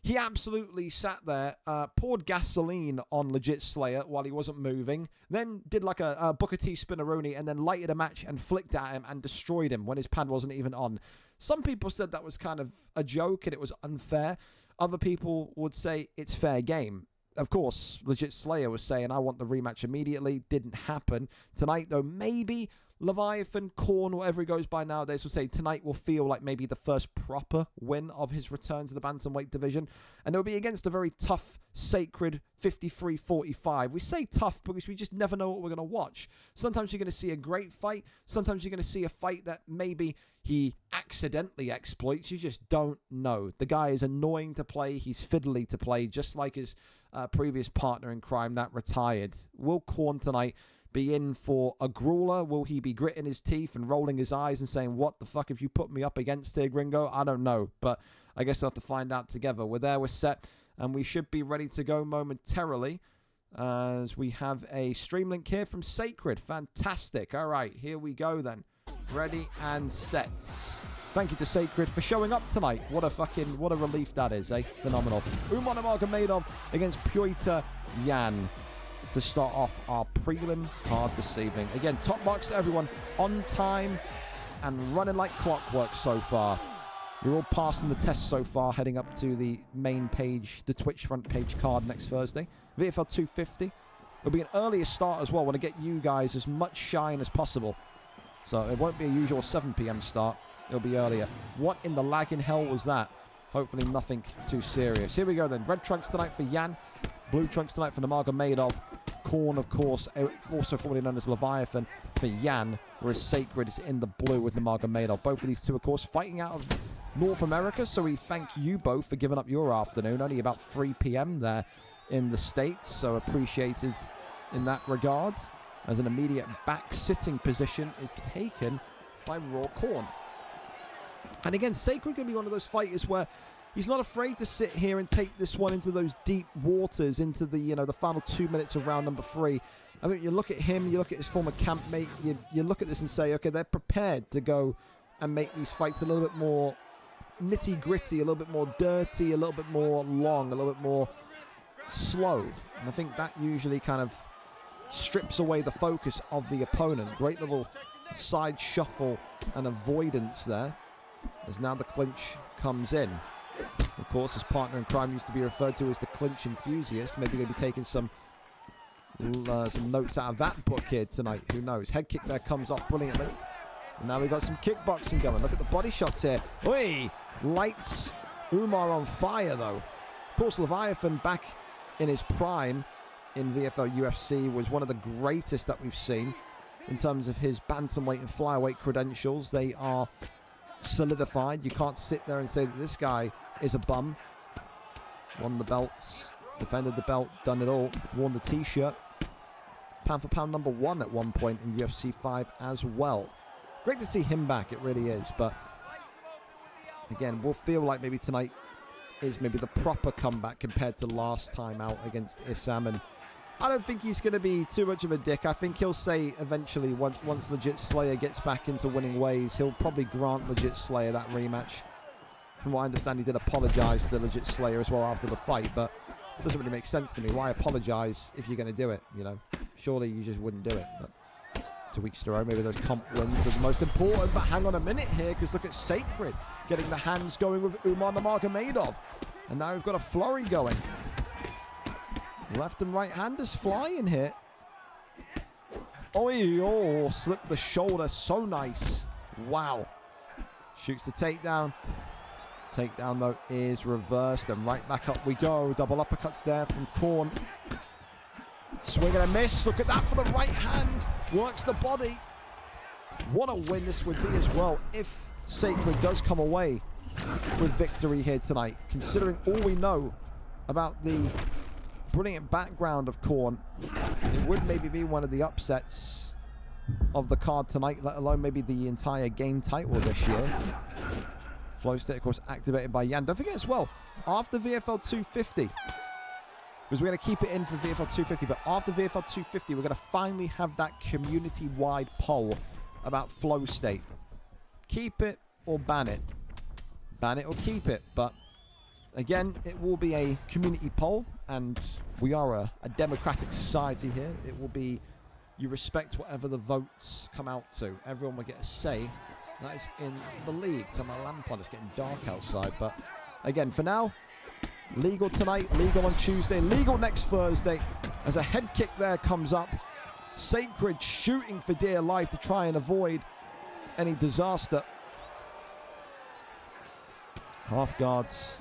He absolutely sat there, poured gasoline on Legit Slayer while he wasn't moving, then did like a Booker T spinneroonie and then lighted a match and flicked at him and destroyed him when his pad wasn't even on. Some people said that was kind of a joke and it was unfair. Other people would say it's fair game. Of course, Legit Slayer was saying, I want the rematch immediately. Didn't happen. Tonight, though, maybe Leviathan, Corn, whatever he goes by nowadays, will say tonight will feel like maybe the first proper win of his return to the bantamweight division. And it'll be against a very tough, Sacred 53-45. We say tough because we just never know what we're going to watch. Sometimes you're going to see a great fight. Sometimes you're going to see a fight that maybe he accidentally exploits. You just don't know. The guy is annoying to play. He's fiddly to play, just like his previous partner in crime that retired. Will Corn tonight be in for a grueler? Will he be gritting his teeth and rolling his eyes and saying, what the fuck have you put me up against here, gringo? I don't know, but I guess we'll have to find out together. We're there, we're set, and we should be ready to go momentarily as we have a stream link here from Sacred. Fantastic. All right, here we go then. Ready and set. Thank you to Sacred for showing up tonight. What a relief that is, eh? Phenomenal. Umar Nurmagomedov against Pyotr Yan to start off our prelim card this evening. Again, top marks to everyone on time and running like clockwork so far. You're all passing the test so far, heading up to the main page, the Twitch front page card next Thursday. VFL 250. It'll be an earlier start as well. I want to get you guys as much shine as possible. So it won't be a usual 7 p.m. start. It'll be earlier. What in the lagging hell was that? Hopefully nothing too serious. Here we go then. Red trunks tonight for Yan. Blue trunks tonight for Nurmagomedov. Corn, of course, also formerly known as Leviathan for Yan, whereas Sacred is in the blue with Nurmagomedov. Both of these two, of course, fighting out of North America, so we thank you both for giving up your afternoon. Only about 3 p.m. there in the States, so appreciated in that regard. As an immediate back-sitting position is taken by Raw Corn. And again, Sacred going to be one of those fighters where he's not afraid to sit here and take this one into those deep waters, into the the final 2 minutes of round number 3. I mean, you look at him, you look at his former campmate, you look at this and say, okay, they're prepared to go and make these fights a little bit more nitty-gritty, a little bit more dirty, a little bit more long, a little bit more slow. And I think that usually kind of strips away the focus of the opponent. Great little side shuffle and avoidance there, as now the clinch comes in. Of course, his partner in crime used to be referred to as the clinch enthusiast. Maybe they'll be taking some notes out of that book here tonight. Who knows? Head kick there comes off brilliantly. And now we've got some kickboxing going. Look at the body shots here. Oi! Lights Umar on fire, though. Of course, Leviathan back in his prime in VFL UFC was one of the greatest that we've seen in terms of his bantamweight and flyweight credentials. They are solidified. You can't sit there and say that this guy is a bum. Won the belts, defended the belt, done it all, worn the t-shirt. Pound for pound number 1 at one point in UFC 5 as well. Great to see him back, it really is. But again, we'll feel like maybe tonight is maybe the proper comeback compared to last time out against Issam. And I don't think he's going to be too much of a dick. I think he'll say eventually, once Legit Slayer gets back into winning ways, he'll probably grant Legit Slayer that rematch. From what I understand, he did apologise to Legit Slayer as well after the fight, but it doesn't really make sense to me. Why apologise if you're going to do it, Surely you just wouldn't do it. But to each their own. Maybe those comp wins are the most important. But hang on a minute here, because look at Sacred getting the hands going with Umar Nurmagomedov. And now we've got a flurry going. Left and right handers flying here. Oh, slipped the shoulder. So nice. Wow. Shoots the takedown. Takedown, though, is reversed. And right back up we go. Double uppercuts there from Korn. Swing and a miss. Look at that for the right hand. Works the body. What a win this would be as well if Sacred does come away with victory here tonight. Considering all we know about the brilliant background of Korn, it would maybe be one of the upsets of the card tonight, let alone maybe the entire game title this year. Flow state, of course, activated by Yan. Don't forget as well, after VFL 250, because we're going to keep it in for VFL 250, but after VFL 250, we're going to finally have that community-wide poll about flow state. Keep it or ban it. Ban it or keep it. But again, it will be a community poll, and we are a democratic society here. It will be, you respect whatever the votes come out to. Everyone will get a say. That is in the league. So my lamp on, it's getting dark outside. But again, for now, legal tonight, legal on Tuesday, legal next Thursday. As a head kick there comes up. Sacred shooting for dear life to try and avoid any disaster. Half guards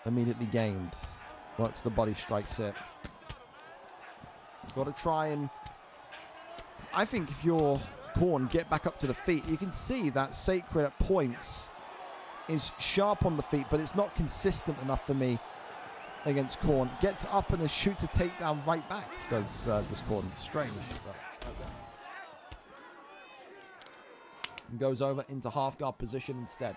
immediately gained. Works the body, strikes it. Got to try and, I think if you're Korn, get back up to the feet. You can see that Sacred at points is sharp on the feet, but it's not consistent enough for me against Korn. Gets up and then shoots a takedown right back. Does Korn. Strange. But okay. And goes over into half guard position instead.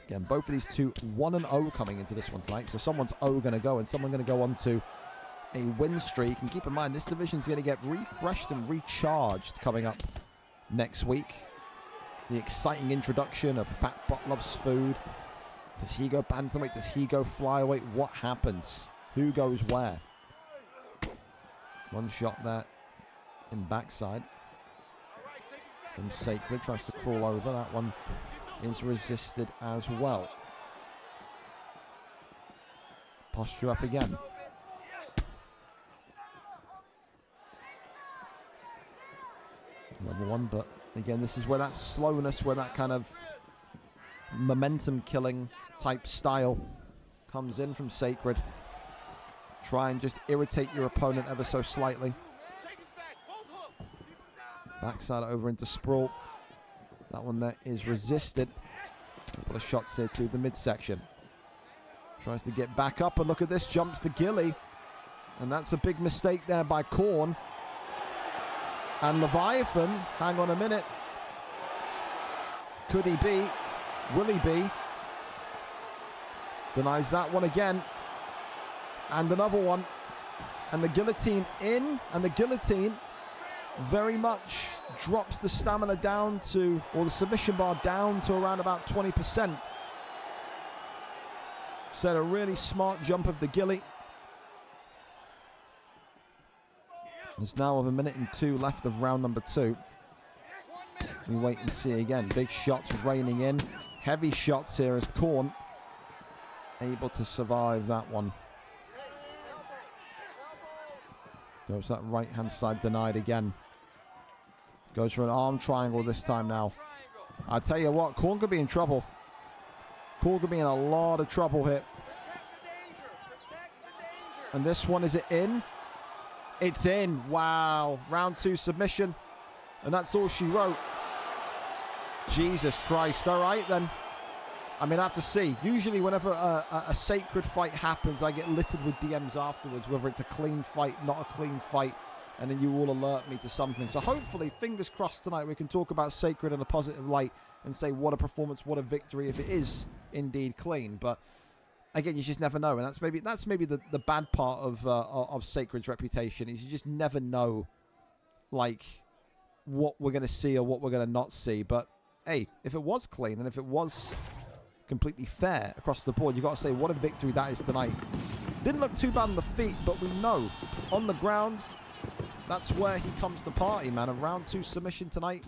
Again, both of these two 1-0 coming into this one tonight. So someone's 0 going to go, and someone going to go on to a win streak. And keep in mind, this division's going to get refreshed and recharged coming up next week. The exciting introduction of Fat Butt Loves Food. Does he go bantamweight? Does he go flyweight? What happens? Who goes where? One shot there in backside from Sacred. Tries to crawl over. That one is resisted as well. Posture up again. Another one, but again, this is where that slowness, where that kind of momentum killing type style comes in from Sacred. Try and just irritate your opponent ever so slightly. Backside over into sprawl. That one there is resisted. A couple of shots here to the midsection. Tries to get back up, and look at this, jumps to Gilly. And that's a big mistake there by Korn. And Leviathan, hang on a minute. Could he be? Will he be? Denies that one again. And another one. And the guillotine in. And the guillotine very much drops the stamina down to, or the submission bar down to around about 20%. So a really smart jump of the Gilly. There's now over 1 minute and 2 left of round number 2. We wait and see again. Big shots raining in. Heavy shots here as Korn able to survive that one. Goes that right hand side denied again. Goes for an arm triangle this time now. I tell you what, Korn could be in trouble. Korn could be in a lot of trouble here. And this one, is it in? It's in. Wow. Round 2 submission. And that's all she wrote. Jesus Christ. All right, then. I mean, I have to see. Usually whenever a sacred fight happens, I get littered with DMs afterwards, whether it's a clean fight, not a clean fight, and then you all alert me to something. So hopefully, fingers crossed tonight, we can talk about sacred in a positive light and say what a performance, what a victory, if it is indeed clean. But again, you just never know, and that's maybe the bad part of Sacred's reputation, is you just never know, like, what we're going to see or what we're going to not see. But hey, if it was clean and if it was completely fair across the board, you got to say what a victory that is tonight. Didn't look too bad on the feet, but we know on the ground, that's where he comes to party, man. A round 2 submission tonight.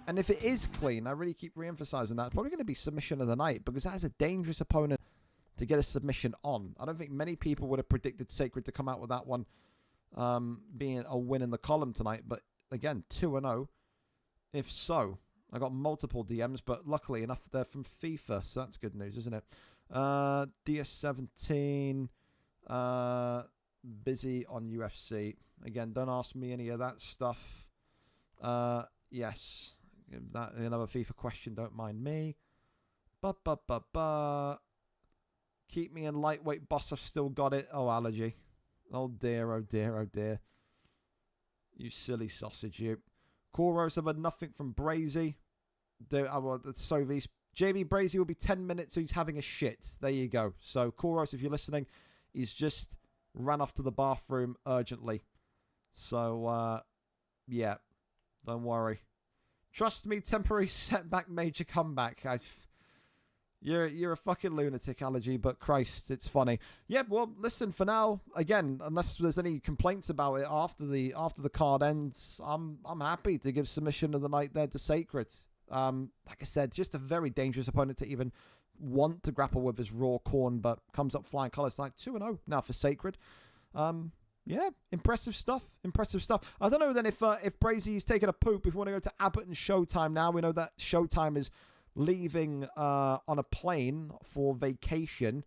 And if it is clean, I really keep re-emphasizing that, it's probably going to be submission of the night, because that is a dangerous opponent to get a submission on. I don't think many people would have predicted Sacred to come out with that one being a win in the column tonight. But again, 2-0. If so, I got multiple DMs, but luckily enough they're from FIFA, so that's good news, isn't it? DS17, busy on UFC. Again, don't ask me any of that stuff. Yes, that another FIFA question. Don't mind me. Keep me in lightweight, boss. I've still got it. Oh, allergy. Oh dear, oh dear, oh dear. You silly sausage, you. Koros have had nothing from Brazy. JB Brazy will be 10 minutes, so he's having a shit. There you go. So, Koros, if you're listening, he's just ran off to the bathroom urgently. So, yeah. Don't worry. Trust me, temporary setback, major comeback. You're a fucking lunatic, Allergy, but Christ, it's funny. Yeah, well, listen, for now, again, unless there's any complaints about it after the card ends, I'm happy to give submission of the night there to Sacred. Like I said, just a very dangerous opponent to even want to grapple with his raw Korn, but comes up flying colours tonight. 2-0 now for Sacred. Yeah, impressive stuff. Impressive stuff. I don't know then if Brazy's taking a poop, if we want to go to Abbott and Showtime now. We know that Showtime is leaving on a plane for vacation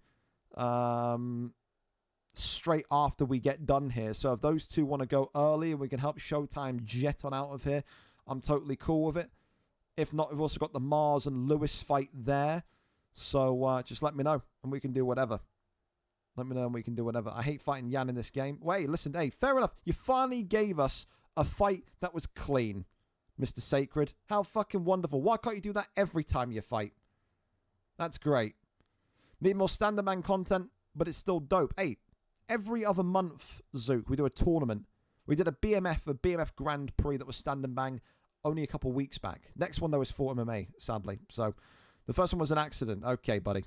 straight after we get done here. So if those two want to go early and we can help Showtime jet on out of here, I'm totally cool with it. If not, we've also got the Mars and Lewis fight there. So just let me know and we can do whatever. Let me know and we can do whatever. I hate fighting Yan in this game. Wait, listen, hey, fair enough. You finally gave us a fight that was clean, Mr. Sacred. How fucking wonderful. Why can't you do that every time you fight? That's great. Need more Standard Man content, but it's still dope. Hey, every other month, Zook, we do a tournament. We did a BMF Grand Prix that was Standard Bang only a couple weeks back. Next one, though, is for MMA, sadly. So the first one was an accident. Okay, buddy.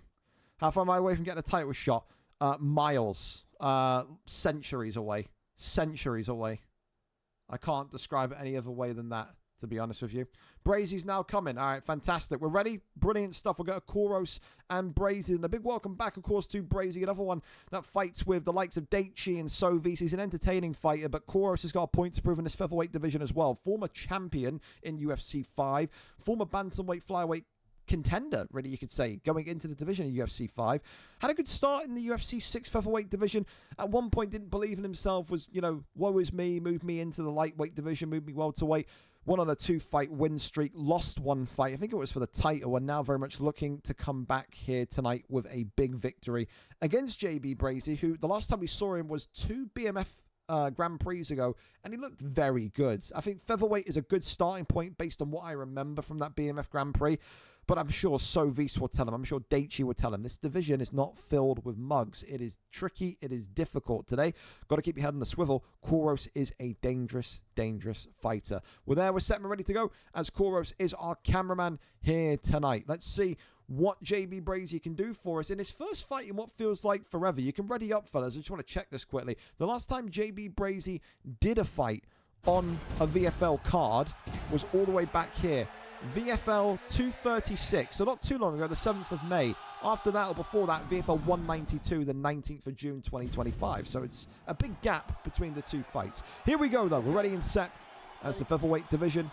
How far am I away from getting a title shot? Miles. Centuries away. Centuries away. I can't describe it any other way than that, to be honest with you. Brazy's now coming. All right, fantastic. We're ready. Brilliant stuff. We'll go to Koros and Brazy. And a big welcome back, of course, to Brazy. Another one that fights with the likes of Daichi and Sovis. He's an entertaining fighter, but Koros has got a point to prove in this featherweight division as well. Former champion in UFC 5. Former bantamweight, flyweight contender, really, you could say, going into the division in UFC 5. Had a good start in the UFC 6 featherweight division. At one point, didn't believe in himself, was, woe is me, moved me into the lightweight division, moved me welterweight. One on a 2-fight win streak, lost 1 fight. I think it was for the title, and now very much looking to come back here tonight with a big victory against JB Brazy, who the last time we saw him was 2 BMF Grand Prix ago, and he looked very good. I think featherweight is a good starting point based on what I remember from that BMF Grand Prix, but I'm sure Sovis will tell him. I'm sure Daichi will tell him. This division is not filled with mugs. It is tricky. It is difficult today. Got to keep your head on the swivel. Kouros is a dangerous, dangerous fighter. We're there. We're set and ready to go, as Kouros is our cameraman here tonight. Let's see what JB Brazy can do for us in his first fight in what feels like forever. You can ready up, fellas. I just want to check this quickly. The last time JB Brazy did a fight on a VFL card was all the way back here. VFL 236, so not too long ago, the 7th of May. After that, or before that, VFL 192, the 19th of June 2025. So it's a big gap between the two fights. Here we go, though. We're ready and set as the featherweight division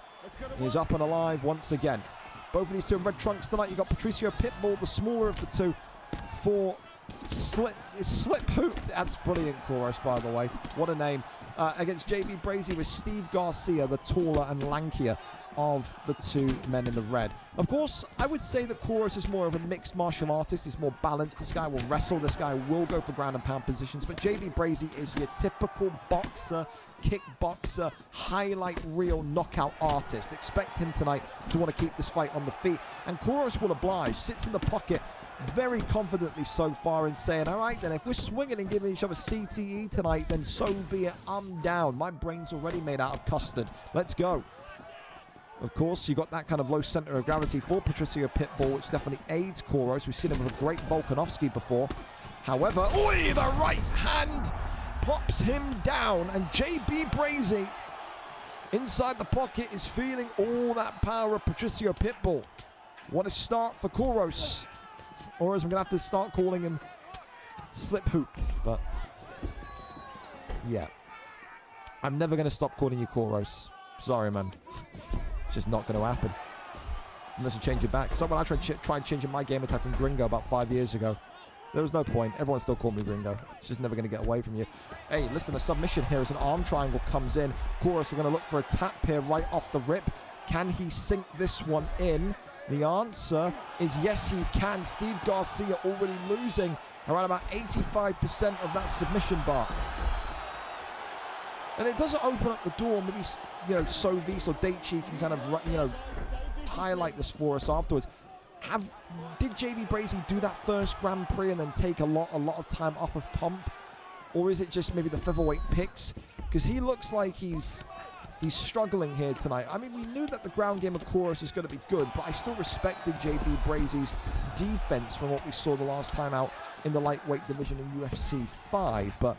is up and alive once again. Both of these two in red trunks tonight. You've got Patricio Pitbull, the smaller of the two, for Slip Hoop. That's brilliant, Kouros, by the way. What a name. Against JB Brazy with Steve Garcia, the taller and lankier of the two men in the red. Of course, I would say that Kouros is more of a mixed martial artist. He's more balanced. This guy will wrestle. This guy will go for ground and pound positions. But JB Brazy is your typical boxer, kickboxer, highlight reel knockout artist. Expect him tonight to want to keep this fight on the feet. And Kouros will oblige. Sits in the pocket very confidently so far in saying, all right then, if we're swinging and giving each other CTE tonight, then so be it. I'm down. My brain's already made out of custard. Let's go. Of course, you got that kind of low center of gravity for Patricio Pitbull, which definitely aids Kouros. We've seen him with a great Volkanovski before. However, the right hand pops him down, and JB Brazy inside the pocket is feeling all that power of Patricio Pitbull. What a start for Kouros. Or as I'm going to have to start calling him Slip Hoop. But, yeah. I'm never going to stop calling you Kouros. Sorry, man. It's just not going to happen. Unless you change it back. So when I tried changing my game attack from Gringo about 5 years ago, there was no point. Everyone still called me Gringo. It's just never going to get away from you. Hey, listen, a submission here as an arm triangle comes in. Kouros are going to look for a tap here right off the rip. Can he sink this one in? The answer is yes, he can. Steve Garcia already losing around about 85% of that submission bar. And it doesn't open up the door. Maybe, Sovis or Daichi can kind of, highlight this for us afterwards. Did JB Brazy do that first Grand Prix and then take a lot of time off of comp? Or is it just maybe the featherweight picks? Because he looks like he's struggling here tonight. I mean, we knew that the ground game of Kouros is going to be good, but I still respected JB Brazy's defense from what we saw the last time out in the lightweight division in UFC 5. But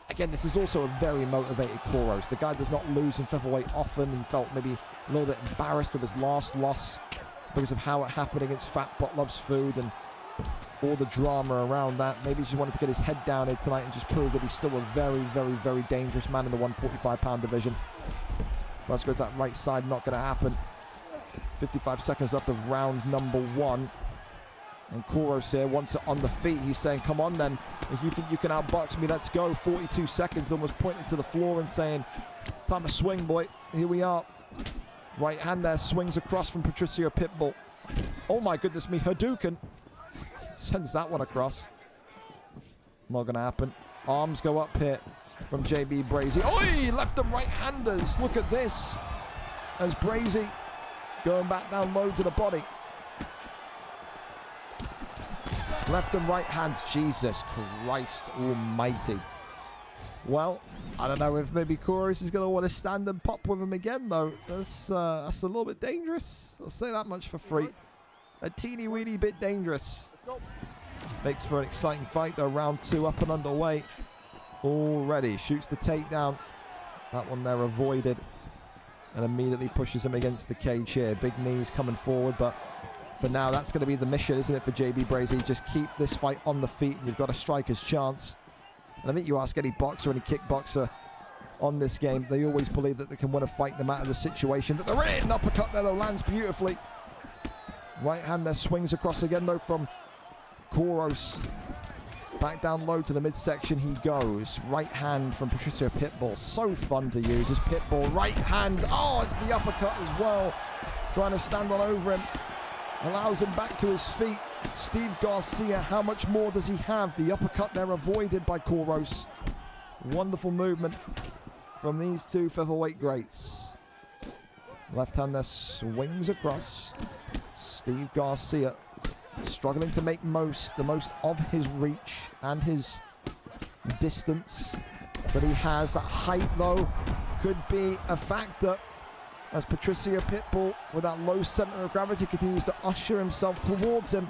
again, this is also a very motivated Kouros. The guy does not lose in featherweight often. He felt maybe a little bit embarrassed with his last loss because of how it happened against Fat Bot Loves Food and all the drama around that. Maybe he just wanted to get his head down here tonight and just prove that he's still a very, very, very dangerous man in the 145-pound division. Let's go to that right side, not going to happen. 55 seconds left of round number 1. And Kouros here wants it on the feet. He's saying, come on then. If you think you can outbox me, let's go. 42 seconds, almost pointing to the floor and saying, time to swing, boy. Here we are. Right hand there, swings across from Patricio Pitbull. Oh my goodness me, Hadouken. Sends that one across. Not going to happen. Arms go up here from JB Brazy. Oi! Left and right-handers. Look at this. As Brazy going back down low to the body. Left and right hands. Jesus Christ almighty. Well, I don't know if maybe Kouros is going to want to stand and pop with him again, though. That's a little bit dangerous. I'll say that much for free. A teeny-weeny bit dangerous. Makes for an exciting fight, though. Round 2 up and underway. Already shoots the takedown. That one there avoided. And immediately pushes him against the cage here. Big knees coming forward, but for now, that's going to be the mission, isn't it, for JB Brazy? Just keep this fight on the feet, and you've got a striker's chance. And I think you ask any boxer, any kickboxer on this game, they always believe that they can win a fight no matter the situation that they're in. Uppercut there, though, lands beautifully. Right hand there swings across again, though, from Kouros. Back down low to the midsection he goes. Right hand from Patricio Pitbull. So fun to use. This Pitbull right hand. Oh, it's the uppercut as well. Trying to stand on over him. Allows him back to his feet. Steve Garcia, how much more does he have? The uppercut there avoided by Kouros. Wonderful movement from these two featherweight greats. Left hand there swings across. Steve Garcia struggling to make the most of his reach and his distance that he has. That height, though, could be a factor as Patricio Pitbull, with that low center of gravity, continues to usher himself towards him,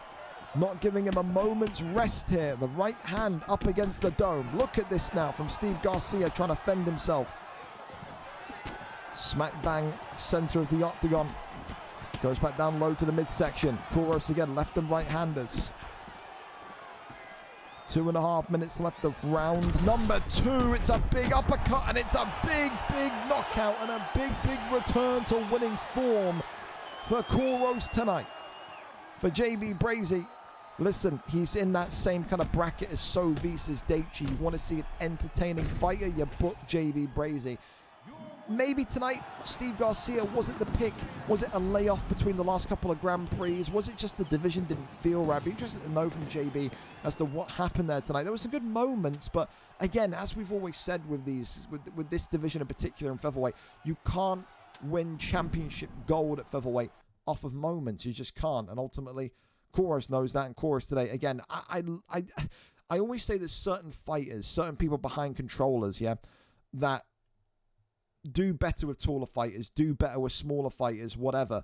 not giving him a moment's rest here. The right hand up against the dome. Look at this now from Steve Garcia trying to fend himself. Smack bang center of the octagon. Goes back down low to the midsection. Kouros again, left and right handers. 2.5 minutes left of round number 2. It's a big uppercut and it's a big knockout and a big return to winning form for Kouros tonight. For JB Brazy, listen, he's in that same kind of bracket as So Visa's Daichi. You want to see an entertaining fighter, you book JB Brazy. Maybe tonight, Steve Garcia wasn't the pick. Was it a layoff between the last couple of Grand Prix? Was it just the division didn't feel right? I'd be interested to know from JB as to what happened there tonight. There were some good moments, but again, as we've always said with this division in particular in featherweight, you can't win championship gold at featherweight off of moments. You just can't. And ultimately, Kouros knows that. And Kouros today, again, I always say there's certain fighters, certain people behind controllers, yeah, that do better with taller fighters, do better with smaller fighters, whatever.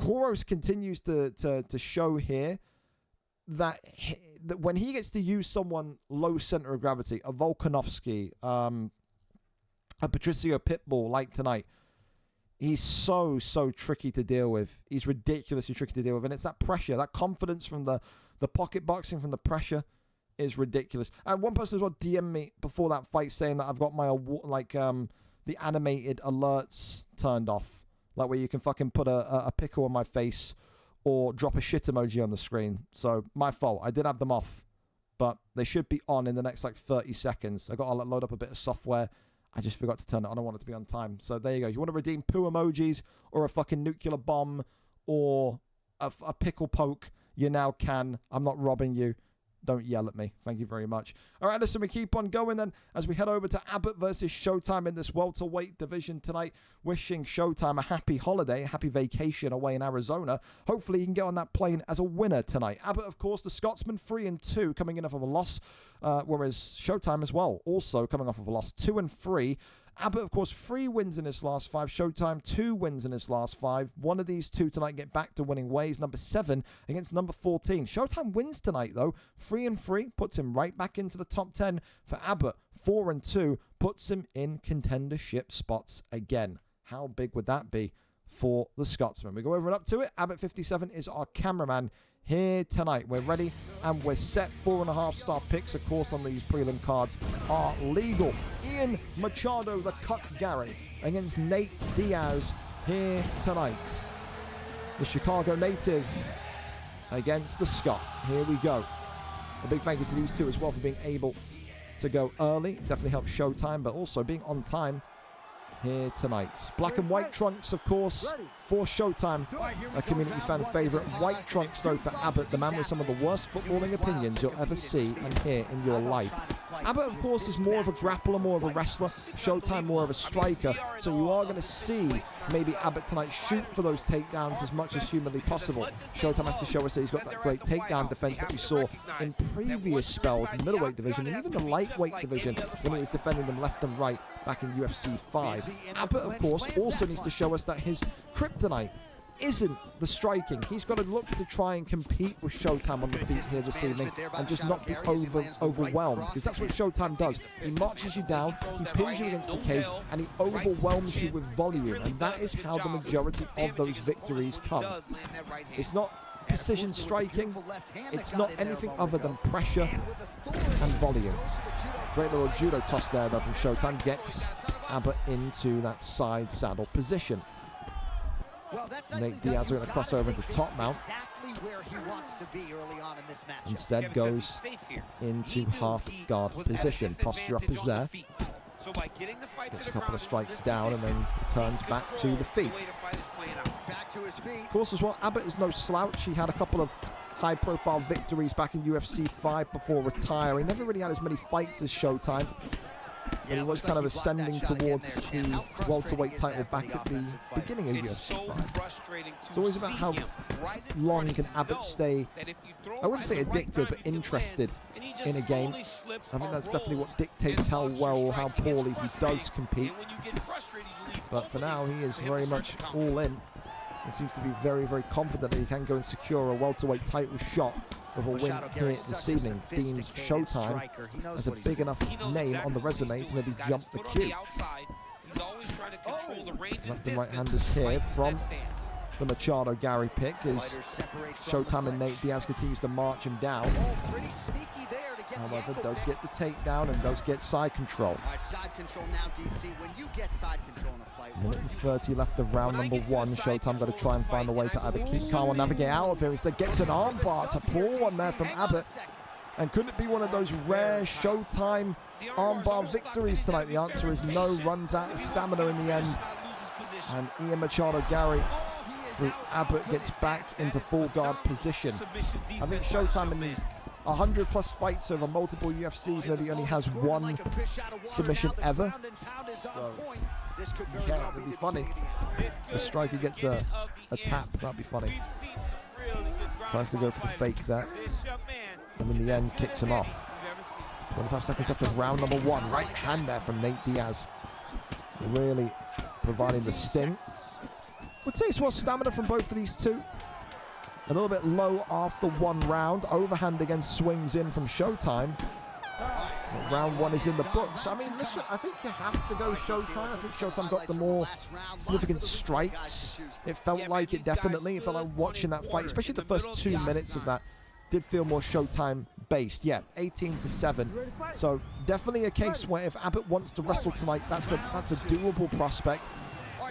Kouros continues to show here that when he gets to use someone low center of gravity, a Volkanovski, a Patricio Pitbull like tonight, he's so tricky to deal with. He's ridiculously tricky to deal with. And it's that pressure, that confidence from the pocket boxing, from the pressure is ridiculous. And one person as well DM'd me before that fight saying that I've got my, the animated alerts turned off. Like where you can fucking put a pickle on my face or drop a shit emoji on the screen. So, my fault. I did have them off. But they should be on in the next, 30 seconds. I got to load up a bit of software. I just forgot to turn it on. I want it to be on time. So, there you go. You want to redeem poo emojis or a fucking nuclear bomb or a pickle poke, you now can. I'm not robbing you. Don't yell at me. Thank you very much. All right, listen, we keep on going then as we head over to Abbott versus Showtime in this welterweight division tonight. Wishing Showtime a happy holiday, a happy vacation away in Arizona. Hopefully you can get on that plane as a winner tonight. Abbott, of course, the Scotsman, 3-2, coming in off of a loss, whereas Showtime as well, also coming off of a loss, 2-3. Abbott, of course, 3 wins in his last 5. Showtime, 2 wins in his last 5. One of these 2 tonight get back to winning ways. Number 7 against number 14. Showtime wins tonight, though. 3-3 puts him right back into the top 10 for Abbott. 4-2 puts him in contendership spots again. How big would that be for the Scotsman? We go over and up to it. Abbott 57 is our cameraman here tonight. We're ready and we're set. 4.5-star picks, of course, on these prelim cards are legal. Ian Machado, the Cut Gary, against Nate Diaz here tonight. The Chicago native against the Scot. Here we go. A big thank you to these two as well for being able to go early. Definitely helps Showtime, but also being on time here tonight. Black and white trunks, of course, for Showtime, a community fan favorite. White trunks, though, for Abbott, the man with some of the worst footballing opinions you'll ever see and hear in your life. Abbott, of course, is more of a grappler, more of a wrestler. Showtime, more of a striker. So you are going to see maybe Abbott tonight shoot for those takedowns as much as humanly possible. Showtime has to show us that he's got that great takedown defense that we saw in previous spells in the middleweight division and even the lightweight division when he was defending them left and right back in UFC 5. Abbott, of course, also needs to show us that his kryptonite isn't the striking. He's got to look to try and compete with Showtime on the feet here this evening and just not be overwhelmed, because that's what Showtime does. He marches you down, he pins you against the cage, and he overwhelms you with volume, and that is how the majority of those victories come. It's not precision striking, it's not anything other than pressure and volume. Great little judo toss there, though, from Showtime. Gets Abbott into that side saddle position. Well, that's Nate Diaz are going to cross over into top mount. Exactly where he wants to be early on in this match. Instead goes into half guard position. Posture up is there. Gets a couple of strikes down and then turns back to the feet. Back to his feet. Of course, as well, Abbott is no slouch. He had a couple of high-profile victories back in UFC 5 before retiring. Never really had as many fights as Showtime. But he was kind of ascending towards the welterweight title back at the beginning of UFC 5. It's always about how long can Abbott stay, I wouldn't say addicted, but interested in a game. I think that's definitely what dictates how well or how poorly he does compete. But for now, he is very much all in. And seems to be very, very confident that he can go and secure a welterweight title shot with a win here this evening. Deems Showtime as a big enough name on the resume to maybe jump the queue. Left and right-handers here from the Machado Gary pick as Showtime and Nate Diaz continues to march him down. However, does get the takedown and does get side control. Side control now, DC. When you get side control in a fight, Minute and 30 left of round number 1. Showtime got to try and find a way to either keep calm or navigate out of here. Instead gets an armbar. It's a poor one there from Abbott. And could it be one of those rare Showtime armbar victories tonight? The answer is no. Runs out of stamina in the end. And Ian Machado Gary through Abbott gets back into full guard position. I think Showtime in these 100+ fights over multiple UFCs maybe only has one submission ever. So, yeah, it'd be funny. The striker gets a tap, that'd be funny. Tries to go for the fake there. And in the end, kicks him off. 25 seconds left of round number 1. Right hand there from Nate Diaz. Really providing the sting. Would say it's more stamina from both of these two. A little bit low after 1 round. Overhand again swings in from Showtime. But round 1 is in the books. I mean, listen, I think you have to go Showtime. I think Showtime got the more significant strikes. It felt like it definitely. It felt like watching that fight, especially the first 2 minutes of that, did feel more Showtime based. Yeah, 18-7. So definitely a case where if Abbott wants to wrestle tonight, that's a doable prospect.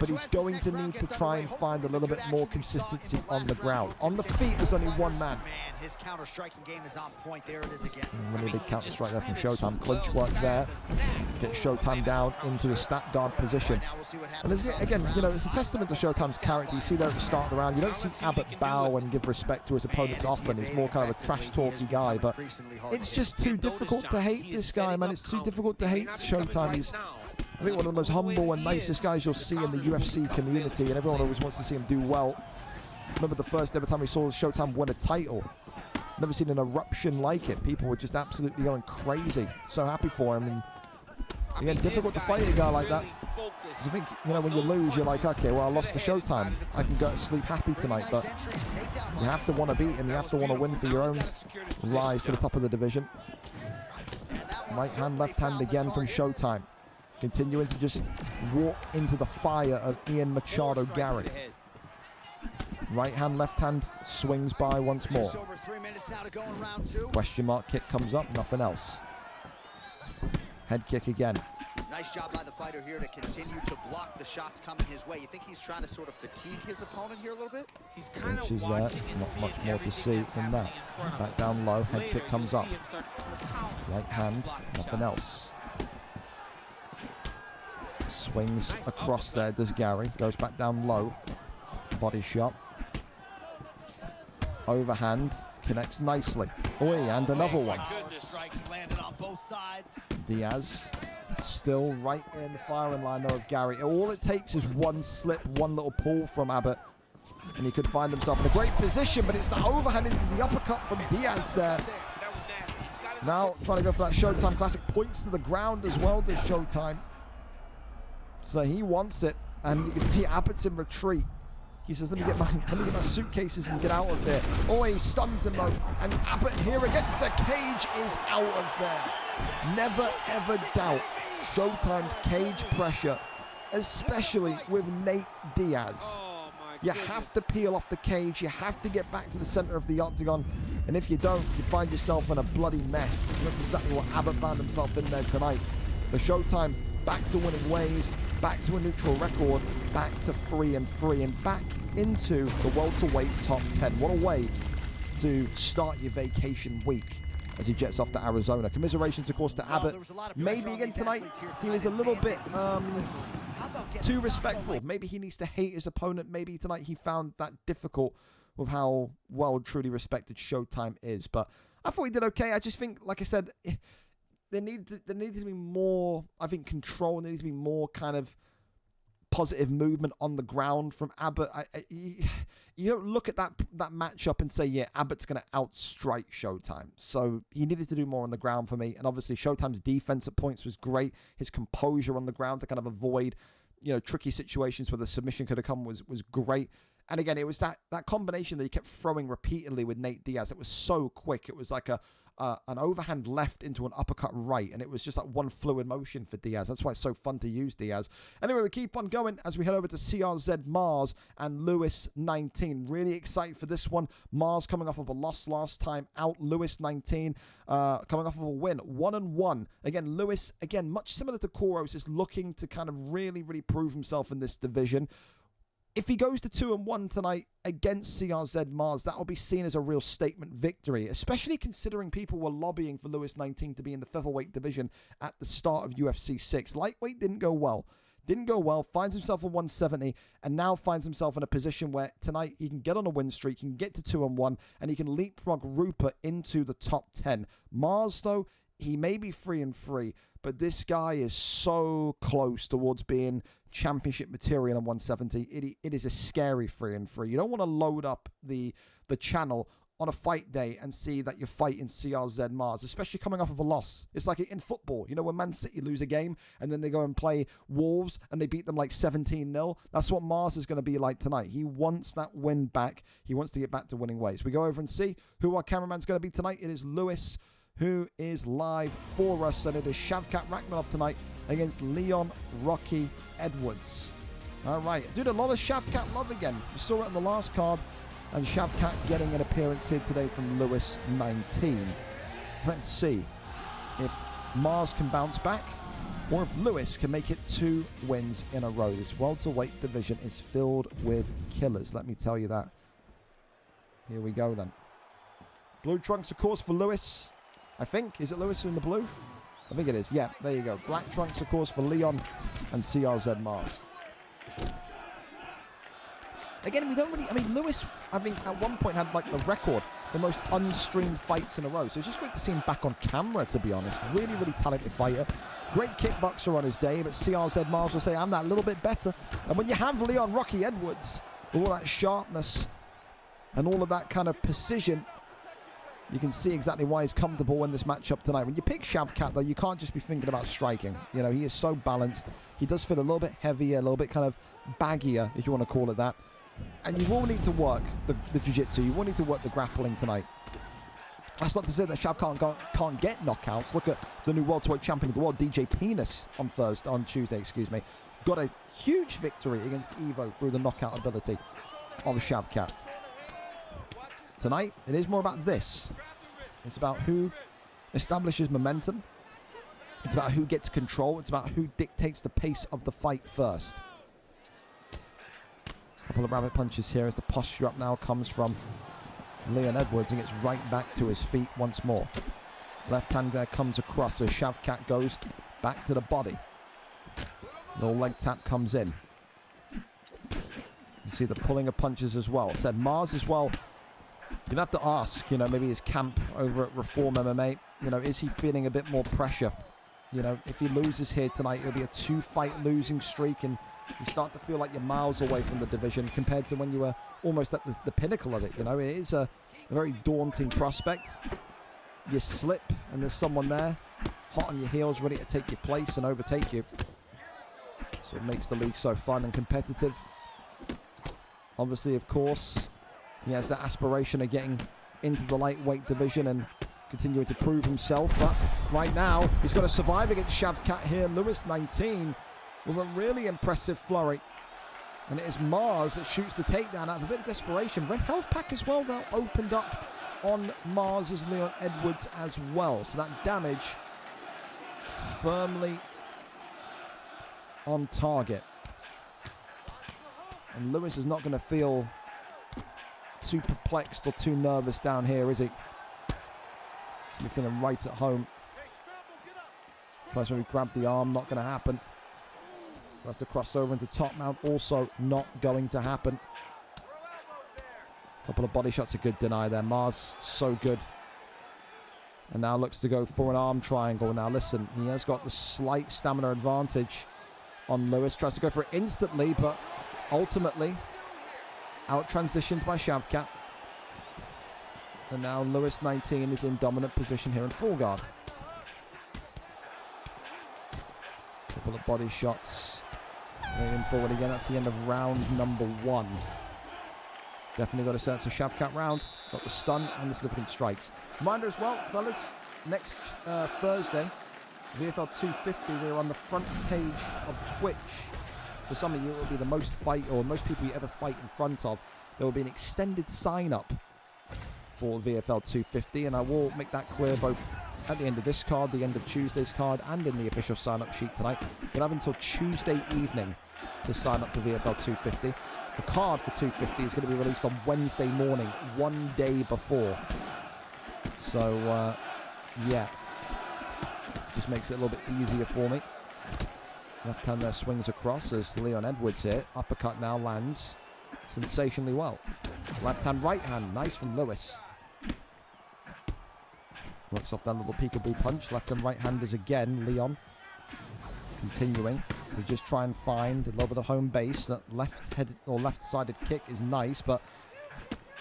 But he's going to need to try and find a little bit more consistency on the ground. On the feet, there's only one man. His counter-striking game is on point. There it is again. Really big counter-strike there from Showtime. Clinch work there. Get Showtime down into the stat guard position. And there's, again, you know, it's a testament to Showtime's character. You see there at the start of the round, you don't see Abbott bow and give respect to his opponents often. He's more kind of a trash-talky guy. But it's just too difficult to hate this guy, man. It's too difficult to hate Showtime. He's, I think, one of the most humble and nicest guys you'll see in the UFC community, and everyone always wants to see him do well. Remember the first ever time we saw Showtime win a title. Never seen an eruption like it. People were just absolutely going crazy. So happy for him. And again, difficult to fight a guy like that. Because I think, you know, when you lose, you're like, okay, well, I lost to Showtime. I can go to sleep happy tonight. But you have to want to beat him. You have to want to win for your own rise to the top of the division. Right hand, left hand again from Showtime. Continuing to just walk into the fire of Ian Machado Gary. Right hand, left hand swings by once more. Question mark kick comes up, nothing else. Head kick again. Nice job by the fighter here to continue to block the shots coming his way. You think he's trying to sort of fatigue his opponent here a little bit? He's kind of there. Not much more to see than that. Back down low, head kick comes up. Right hand, nothing else. Swings across there, does Gary. Goes back down low. Body shot. Overhand. Connects nicely. Oh, and another one. Diaz. Still right in the firing line, though, of Gary. All it takes is one slip, one little pull from Abbott. And he could find himself in a great position, but it's the overhand into the uppercut from Diaz there. Now, trying to go for that Showtime classic. Points to the ground as well, does Showtime. So he wants it, and you can see Abbott's in retreat. He says, let me get my suitcases and get out of here. Oh, he stuns him though, and Abbott here against the cage is out of there. Never ever doubt Showtime's cage pressure, especially with Nate Diaz. You have to peel off the cage, you have to get back to the center of the octagon, and if you don't, you find yourself in a bloody mess. And that's exactly what Abbott found himself in there tonight. The Showtime back to winning ways, back to a neutral record, back to 3-3, and back into the welterweight top 10. What a way to start your vacation week as he jets off to Arizona. Commiserations, of course, to Abbott. Maybe again tonight, he was a little bit too respectful. Maybe he needs to hate his opponent. Maybe tonight he found that difficult with how well truly respected Showtime is. But I thought he did okay. I just think, like I said, there needs to be more, I think, control. There needs to be more kind of positive movement on the ground from Abbott. You don't look at that matchup and say, yeah, Abbott's going to outstrike Showtime. So he needed to do more on the ground for me. And obviously Showtime's defense at points was great. His composure on the ground to kind of avoid, tricky situations where the submission could have come was great. And again, it was that combination that he kept throwing repeatedly with Nate Diaz. It was so quick. It was like an overhand left into an uppercut right, and it was just like one fluid motion for Diaz. That's why it's so fun to use Diaz. Anyway, we keep on going as we head over to CRZ Mars and Lewis 19. Really excited for this one. Mars coming off of a loss last time out. Lewis 19 coming off of a win, 1-1. Again, Lewis, again, much similar to Kouros, is looking to kind of really, really prove himself in this division. If he goes to 2-1 tonight against CRZ Mars, that will be seen as a real statement victory, especially considering people were lobbying for Lewis 19 to be in the featherweight division at the start of UFC 6. Lightweight didn't go well. Finds himself at 170, and now finds himself in a position where tonight he can get on a win streak, he can get to 2-1, and he can leapfrog Rupert into the top 10. Mars, though, he may be 3-3, but this guy is so close towards being championship material in 170. It is a scary 3-3. You don't want to load up the channel on a fight day and see that you're fighting CRZ Mars, especially coming off of a loss. It's like in football, when Man City lose a game and then they go and play Wolves and they beat them like 17-0. That's what Mars is going to be like tonight. He wants that win back. He wants to get back to winning ways. We go over and see who our cameraman's going to be tonight. It is Lewis, who is live for us, and it is Shavkat Rakhmonov tonight against Leon Rocky Edwards. All right, dude, a lot of Shavkat love again. We saw it in the last card, and Shavkat getting an appearance here today from Lewis 19. Let's see if Mars can bounce back or if Lewis can make it 2 wins in a row. This welterweight division is filled with killers, let me tell you that. Here we go then. Blue trunks, of course, for Lewis. I think. Is it Lewis in the blue? I think it is. Yeah, there you go. Black trunks, of course, for Leon and CRZ Mars. Again, we don't really... I mean, Lewis, I think, at one point had, like, the record, the most unstreamed fights in a row. So it's just great to see him back on camera, to be honest. Really, really talented fighter. Great kickboxer on his day, but CRZ Mars will say, I'm that little bit better. And when you have Leon Rocky Edwards, all that sharpness and all of that kind of precision, you can see exactly why he's comfortable in this matchup tonight. When you pick Shavkat, though, you can't just be thinking about striking. He is so balanced. He does feel a little bit heavier, a little bit kind of baggier, if you want to call it that. And you will need to work the jiu-jitsu. You will need to work the grappling tonight. That's not to say that Shavkat can't get knockouts. Look at the new welterweight champion of the world, DJ Penis, on Tuesday, got a huge victory against Evo through the knockout ability of Shavkat. Tonight, it is more about this. It's about who establishes momentum. It's about who gets control. It's about who dictates the pace of the fight first. A couple of rabbit punches here as the posture up now comes from Leon Edwards and gets right back to his feet once more. Left hand there comes across as Shavkat goes back to the body. Little leg tap comes in. You see the pulling of punches as well. Said Mars as well. You'd have to ask, maybe his camp over at Reform MMA, is he feeling a bit more pressure? If he loses here tonight, it'll be a 2-fight losing streak, and you start to feel like you're miles away from the division compared to when you were almost at the pinnacle of it. It is a very daunting prospect. You slip, and there's someone there, hot on your heels, ready to take your place and overtake you. So it makes the league so fun and competitive. Obviously, of course, he has that aspiration of getting into the lightweight division and continuing to prove himself. But right now, he's got to survive against Shavkat here. Lewis 19 with a really impressive flurry. And it is Mars that shoots the takedown out of a bit of desperation. Red health pack as well now opened up on Mars' Leon Edwards as well. So that damage firmly on target. And Lewis is not going to feel too perplexed or too nervous down here, is he? He's going to be feeling right at home. Tries to grab the arm, not going to happen. Tries to cross over into top mount, also not going to happen. Couple of body shots, a good deny there. Mars, so good. And now looks to go for an arm triangle. Now listen, he has got the slight stamina advantage on Lewis. Tries to go for it instantly, but ultimately out-transitioned by Shavkat. And now Lewis 19 is in dominant position here in full guard. Couple of body shots. Moving forward again, that's the end of round number 1. Definitely got a sense of Shavkat round. Got the stun and the significant strikes. Reminder as well, fellas, next Thursday, VFL 250, we're on the front page of Twitch. For some of you, it will be the most people you ever fight in front of. There will be an extended sign-up for VFL 250, and I will make that clear both at the end of this card, the end of Tuesday's card, and in the official sign-up sheet tonight. You'll have until Tuesday evening to sign up to VFL 250. The card for 250 is going to be released on Wednesday morning, one day before. So, yeah. Just makes it a little bit easier for me. Left hand there swings across as Leon Edwards here. Uppercut now lands sensationally well. Left hand, right hand. Nice from Lewis. Works off that little peekaboo punch. Left and right handers again. Leon continuing to just try and find a little bit of home base. That left-headed or left-sided kick is nice, but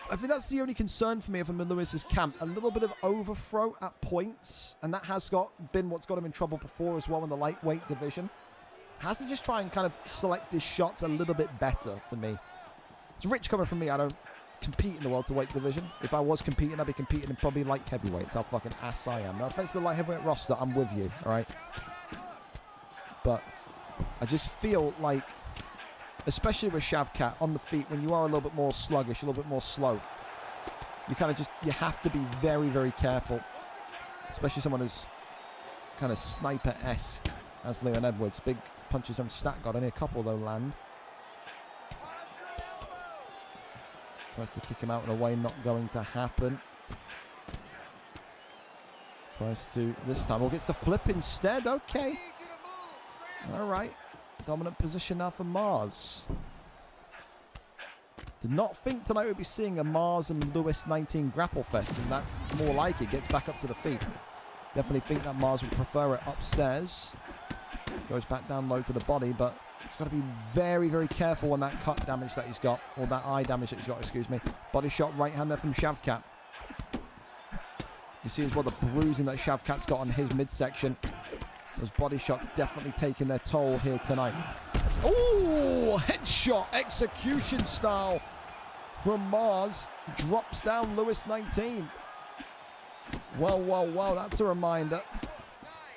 I think that's the only concern for me if I'm in Lewis's camp. A little bit of overthrow at points, and that has been what's got him in trouble before as well in the lightweight division. Has to just try and kind of select his shots a little bit better for me. It's rich coming from me. I don't compete in the welterweight division. If I was competing, I'd be competing in probably light heavyweights. How fucking ass I am. No offense to the light heavyweight roster, I'm with you, all right? But I just feel like, especially with Shavkat on the feet, when you are a little bit more sluggish, a little bit more slow, you kind of you have to be very, very careful. Especially someone who's kind of sniper-esque as Leon Edwards. Big punches on stat guard. Only a couple, though, land. Tries to kick him out in a way, not going to happen. Tries to, this time, gets the flip instead. Okay. All right. Dominant position now for Mars. Did not think tonight we'd be seeing a Mars and Lewis 19 grapple fest, and that's more like it. Gets back up to the feet. Definitely think that Mars would prefer it upstairs. Goes back down low to the body, but he's got to be very, very careful on that cut damage that he's got, or that eye damage that he's got, excuse me. Body shot right hand there from Shavkat. You see as well the bruising that Shavkat's got on his midsection. Those body shots definitely taking their toll here tonight. Oh, headshot execution style from Mars. Drops down Lewis 19. Well, that's a reminder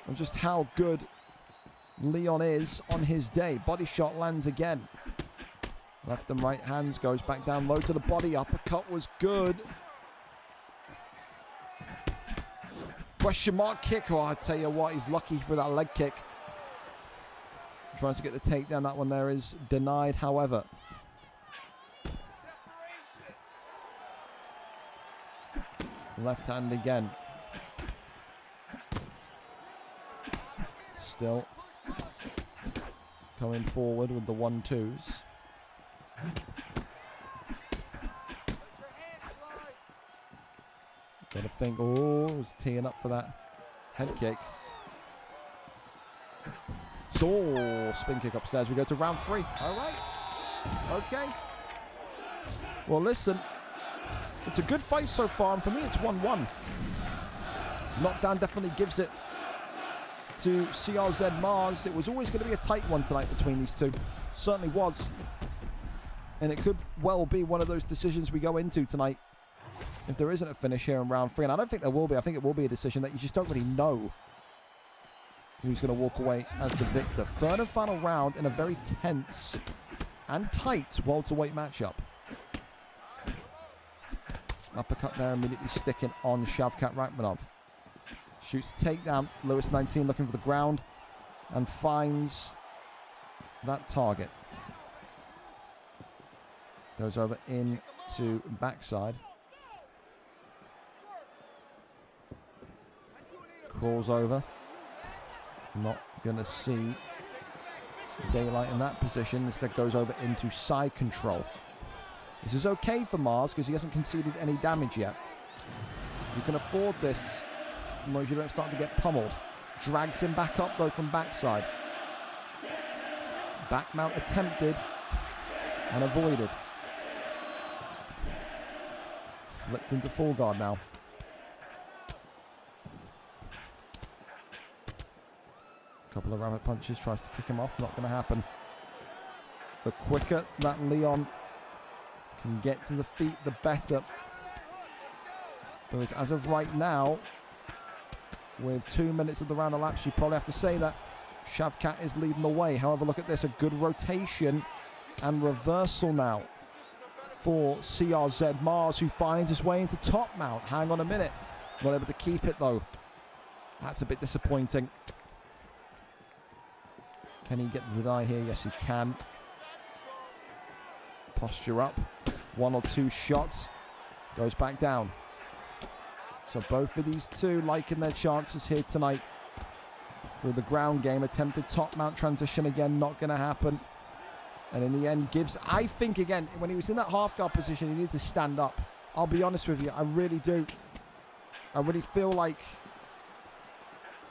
of just how good Leon is on his day. Body shot lands again. Left and right hands, goes back down low to the body. Uppercut was good. Question mark kick. Oh, I tell you what, he's lucky for that leg kick. Tries to get the takedown. That one there is denied, however. Left hand again. Still coming forward with the 1-2s. Gotta think, oh, was teeing up for that head kick. So, spin kick upstairs. We go to round 3. All right. Okay. Well, listen. It's a good fight so far, and for me, it's 1-1. Knockdown definitely gives it to CRZ Mars. It was always going to be a tight one tonight between these two. Certainly was. And it could well be one of those decisions we go into tonight if there isn't a finish here in round 3. And I don't think there will be. I think it will be a decision that you just don't really know who's going to walk away as the victor. Third and final round in a very tense and tight welterweight matchup. Uppercut there, immediately sticking on Shavkat Rakhmonov. Shoots the takedown. Lewis 19 looking for the ground and finds that target. Goes over into backside. Crawls over. Not going to see daylight in that position. Instead goes over into side control. This is okay for Mars because he hasn't conceded any damage yet. You can afford this as long as you don't start to get pummeled. Drags him back up though from backside. Back mount attempted and avoided. Flipped into full guard now. Couple of rabbit punches, tries to kick him off, not going to happen. The quicker that Leon can get to the feet, the better. Because as of right now, with 2 minutes of the round elapsed, you probably have to say that Shavkat is leading the way. However, look at this, a good rotation and reversal now for CRZ Mars, who finds his way into top mount. Hang on a minute. Not able to keep it though. That's a bit disappointing. Can he get the deny here? Yes, he can. Posture up. 1 or 2 shots. Goes back down. So both of these two liking their chances here tonight. Through the ground game. Attempted top mount transition again. Not going to happen. And in the end, Gibbs, I think again, when he was in that half guard position, he needed to stand up. I'll be honest with you. I really do. I really feel like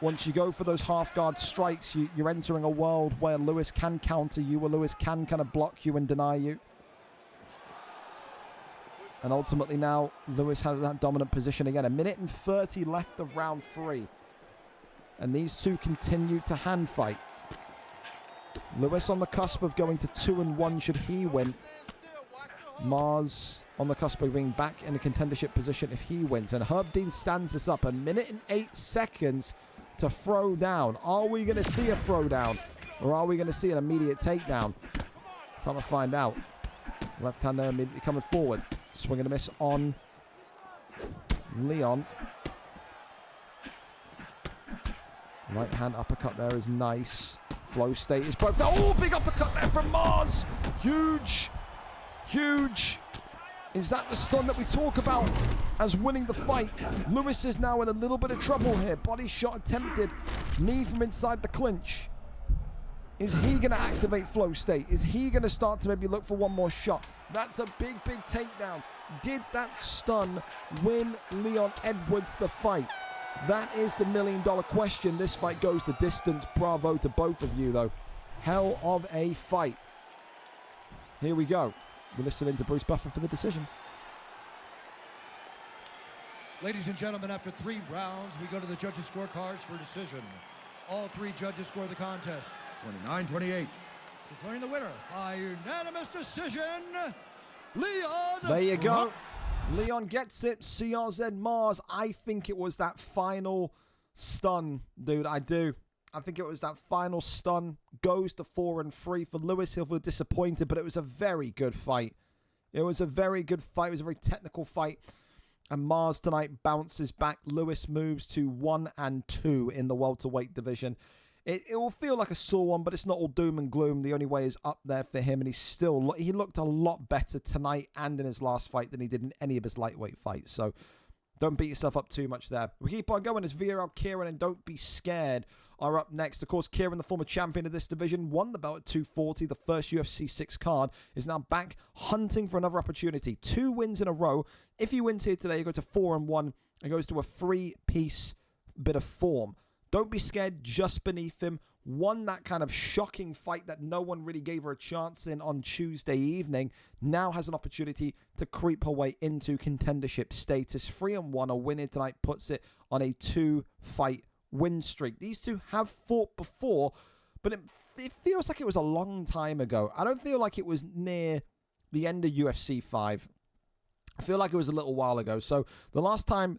once you go for those half-guard strikes, you're entering a world where Lewis can counter you, or Lewis can kind of block you and deny you. And ultimately now, Lewis has that dominant position again. 1 minute and 30 left of round 3. And these two continue to hand fight. Lewis on the cusp of going to 2-1 should he win. Mars on the cusp of being back in a contendership position if he wins. And Herb Dean stands us up. 1 minute and 8 seconds to throw down. Are we going to see a throwdown? Or are we going to see an immediate takedown? Time to find out. Left hand there immediately coming forward. Swing and a miss on Leon. Right hand uppercut there is nice. Flow state is broke. Oh, big uppercut there from Mars. Huge. Huge. Is that the stun that we talk about as winning the fight? Lewis is now in a little bit of trouble here. Body shot attempted. Knee from inside the clinch. Is he going to activate flow state? Is he going to start to maybe look for one more shot? That's a big, big takedown. Did that stun win Leon Edwards the fight? That is the $1 million question. This fight goes the distance. Bravo to both of you, though. Hell of a fight. Here we go. We're listening to Bruce Buffer for the decision. Ladies and gentlemen, after 3 rounds, we go to the judges' scorecards for decision. All 3 judges score the contest 29-28. Declaring the winner by unanimous decision, Leon. There you go. Leon gets it. CRZ Mars. I think it was that final stun, dude. I do. I think it was that final stun. Goes to 4-3 for Lewis. He'll feel disappointed, but it was a very good fight. It was a very good fight. It was a very technical fight. And Mars tonight bounces back. Lewis moves to 1-2 in the welterweight division. It will feel like a sore one, but it's not all doom and gloom. The only way is up there for him, and he looked a lot better tonight and in his last fight than he did in any of his lightweight fights. So don't beat yourself up too much there. We keep on going as VFL Kieran and Don't Be Scared are up next. Of course, Kieran, the former champion of this division, won the belt at 240, the first UFC 6 card, is now back hunting for another opportunity. 2 wins in a row. If he wins here today, he goes to 4-1 and goes to a 3-piece bit of form. Don't Be Scared just beneath him. Won that kind of shocking fight that no one really gave her a chance in on Tuesday evening. Now has an opportunity to creep her way into contendership status. 3-1. A win here tonight puts it on a 2-fight win streak. These two have fought before, but it feels like it was a long time ago. I don't feel like it was near the end of UFC 5. I feel like it was a little while ago. So the last time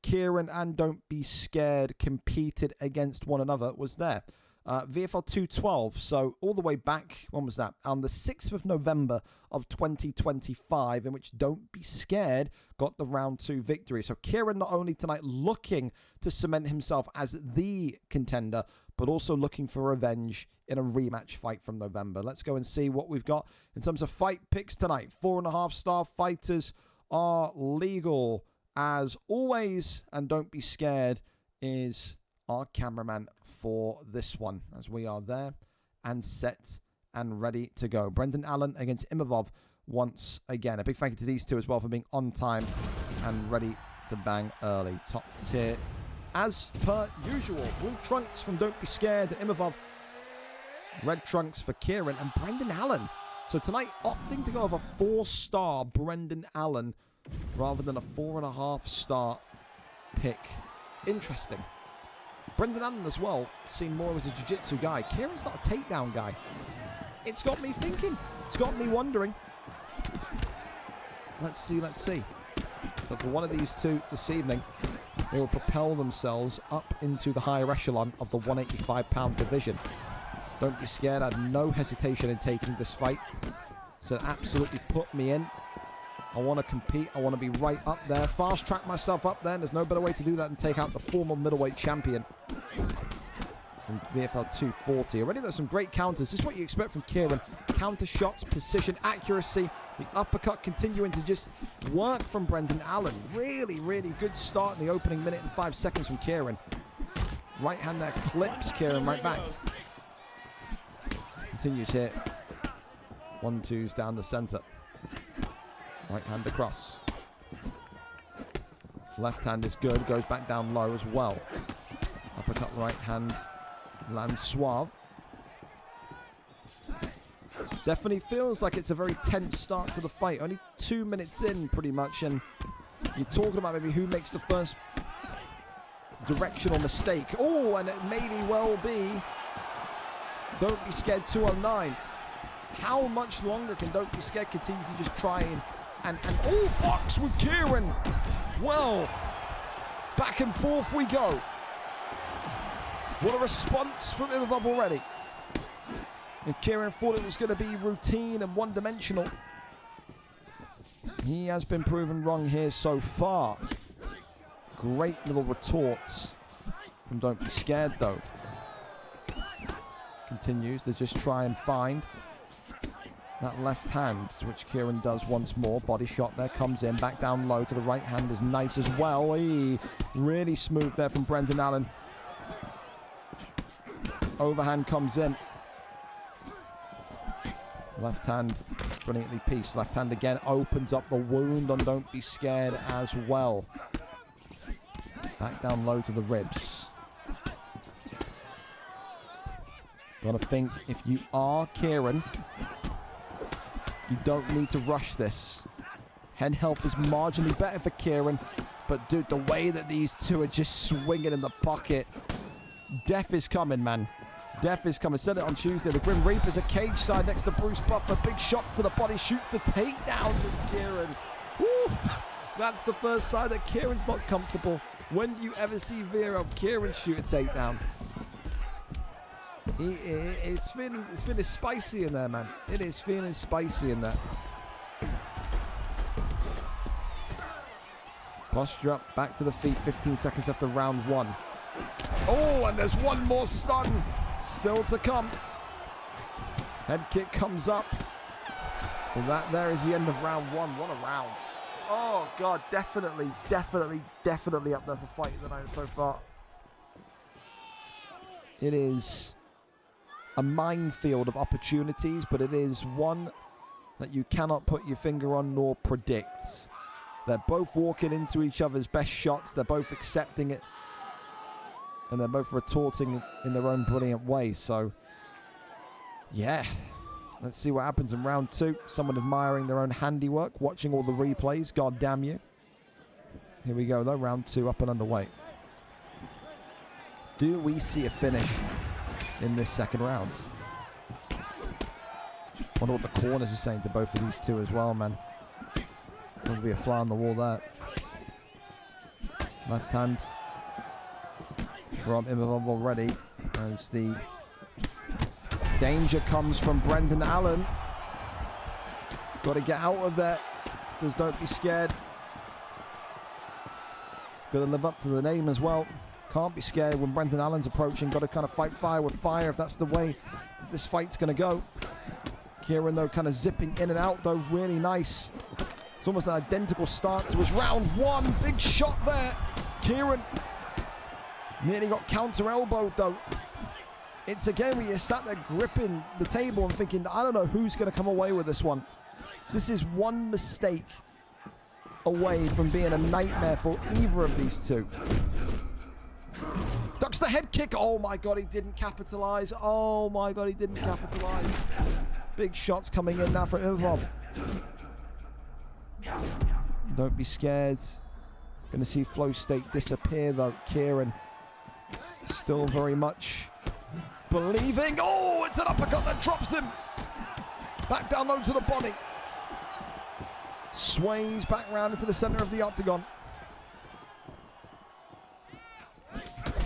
Kieran and Don't Be Scared competed against one another was there. VFL 212, so all the way back, when was that? On the 6th of November of 2025, in which Don't Be Scared got the round 2 victory. So Kieran not only tonight looking to cement himself as the contender, but also looking for revenge in a rematch fight from November. Let's go and see what we've got in terms of fight picks tonight. 4.5-star fighters are legal as always, and Don't Be Scared is our cameraman for this one, as we are there and set and ready to go. Brendan Allen against Imavov once again. A big thank you to these two as well for being on time and ready to bang early. Top tier as per usual. Blue trunks from Don't Be Scared, Imavov. Red trunks for Kieran and Brendan Allen. So tonight opting to go with a 4-star Brendan Allen rather than a 4.5-star pick. Interesting. Brendan Allen as well, seen more as a jiu-jitsu guy. Kieran's not a takedown guy. It's got me thinking. It's got me wondering. Let's see. So for one of these two this evening, they will propel themselves up into the higher echelon of the 185-pound division. Don't Be Scared. I had no hesitation in taking this fight. So absolutely put me in. I want to compete. I want to be right up there. Fast track myself up there. And there's no better way to do that than take out the former middleweight champion from VFL 240. Already there's some great counters. This is what you expect from Kieran. Counter shots, precision, accuracy. The uppercut continuing to just work from Brendan Allen. Really, really good start in the opening minute and 5 seconds from Kieran. Right hand there clips Kieran right back. Continues here. 1-2s down the center. Right hand across. Left hand is good. Goes back down low as well. Uppercut right hand. Lands suave. Definitely feels like it's a very tense start to the fight. Only 2 minutes in pretty much. And you're talking about maybe who makes the first directional mistake. Oh, and it may well be Don't Be Scared 209. How much longer can Don't Be Scared continue to just try and oh, box with Kieran. Well, back and forth we go. What a response from Imavov already. If Kieran thought it was going to be routine and one-dimensional, he has been proven wrong here so far. Great little retorts from Don't Be Scared, though. Continues to just try and find that left hand, which Kieran does once more. Body shot there, comes in, back down low to the right hand is nice as well. Really smooth there from Brendan Allen. Overhand comes in. Left hand brilliantly pieced. Left hand again opens up the wound on Don't Be Scared as well. Back down low to the ribs. Gotta think, if you are Kieran, you don't need to rush this. Head health is marginally better for Kieran, but dude, the way that these two are just swinging in the pocket, death is coming, man. Death is coming. Said it on Tuesday. The Grim Reaper's a cage side next to Bruce Buffer. Big shots to the body. Shoots the takedown with Kieran. Woo! That's the first sign that Kieran's not comfortable. When do you ever see Vero Kieran shoot a takedown? It's feeling spicy in there, man. It is feeling spicy in there. Posture up, back to the feet. 15 seconds after round 1. Oh, and there's one more stun still to come. Head kick comes up. So that there is the end of round 1. What a round. Oh, God, definitely up there for fight of the night so far. It is a minefield of opportunities, but it is one that you cannot put your finger on nor predict. They're both walking into each other's best shots. They're both accepting it. And they're both retorting in their own brilliant way. So, yeah. Let's see what happens in round 2. Someone admiring their own handiwork, watching all the replays. God damn you. Here we go, though. Round 2 up and underway. Do we see a finish in this second round? Wonder what the corners are saying to both of these two as well, man. Going to be a fly on the wall there. Left hand from Imavov already as the Danger comes from Brendan Allen. Got to get out of there. Just don't be scared. Got to live up to the name as well. Can't be scared when Brendan Allen's approaching. Got to kind of fight fire with fire if that's the way this fight's going to go. Kieran, though, kind of zipping in and out, though. Really nice. It's almost an identical start to his round one. Big shot there. Kieran nearly got counter elbowed, though. It's again where you're sat there gripping the table and thinking, I don't know who's going to come away with this one. This is one mistake away from being a nightmare for either of these two. Ducks the head kick. Oh my God, he didn't capitalize. Oh my God, he didn't capitalize. Big shots coming in now for Irvon. Don't be scared. Going to see flow state disappear though. Kieran still very much believing. Oh, it's an uppercut that drops him. Back down low to the body. Sways back round into the center of the octagon.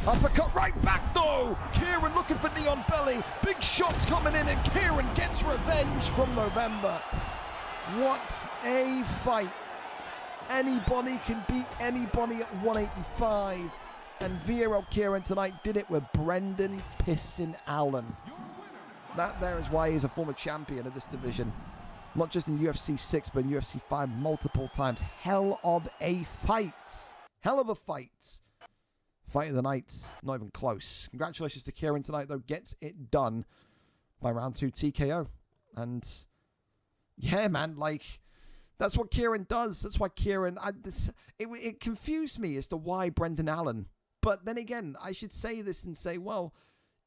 Uppercut right back though. Kieran looking for knee on belly. Big shots coming in and Kieran gets revenge from November. What a fight. Anybody can beat anybody at 185. And VFL Kieran tonight did it with Brendan Pissin Allen. That there is why he's a former champion of this division. Not just in UFC 6, but in UFC 5 multiple times. Hell of a fight. Hell of a fight. Fight of the night. Not even close. Congratulations to Kieran tonight, though. Gets it done by round 2 TKO. And yeah, man, like, that's what Kieran does. That's why Kieran... It confused me as to why Brendan Allen. But then again, I should say this and say, well,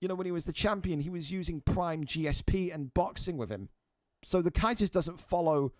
you know, when he was the champion, he was using prime GSP and boxing with him. So the guy just doesn't follow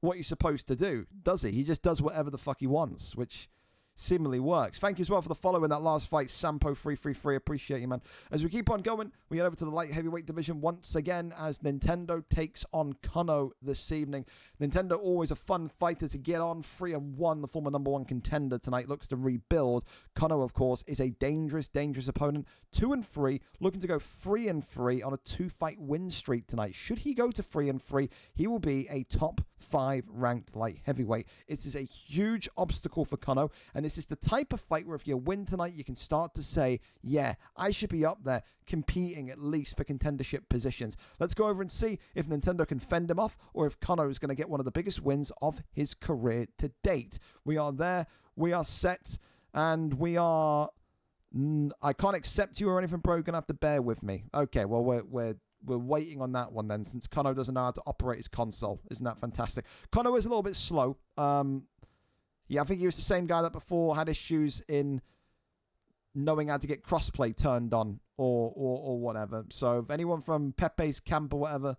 what he's supposed to do, does he? He just does whatever the fuck he wants, which seemingly works. Thank you as well for the follow in that last fight, Sampo333. Appreciate you, man. As we keep on going, we head over to the light heavyweight division once again as Nintendo takes on Kano this evening. Nintendo, always a fun fighter to get on. 3-1, the former #1 contender tonight, looks to rebuild. Kano, of course, is a dangerous, dangerous opponent. 2-3, looking to go 3-3 on a 2-fight win streak tonight. Should he go to 3-3, he will be a top 5 ranked light heavyweight. This is a huge obstacle for Kano, and this is the type of fight where if you win tonight, you can start to say, yeah, I should be up there competing at least for contendership positions. Let's go over and see if Nintendo can fend him off or if Kano is going to get one of the biggest wins of his career to date. We are there, we are set, and we are... I can't accept you or anything, bro. You're going to have to bear with me. Okay, well, we're waiting on that one then, since Kano doesn't know how to operate his console. Isn't that fantastic? Kano is a little bit slow. Yeah, I think he was the same guy that before had issues in knowing how to get crossplay turned on or whatever. So if anyone from Pepe's camp or whatever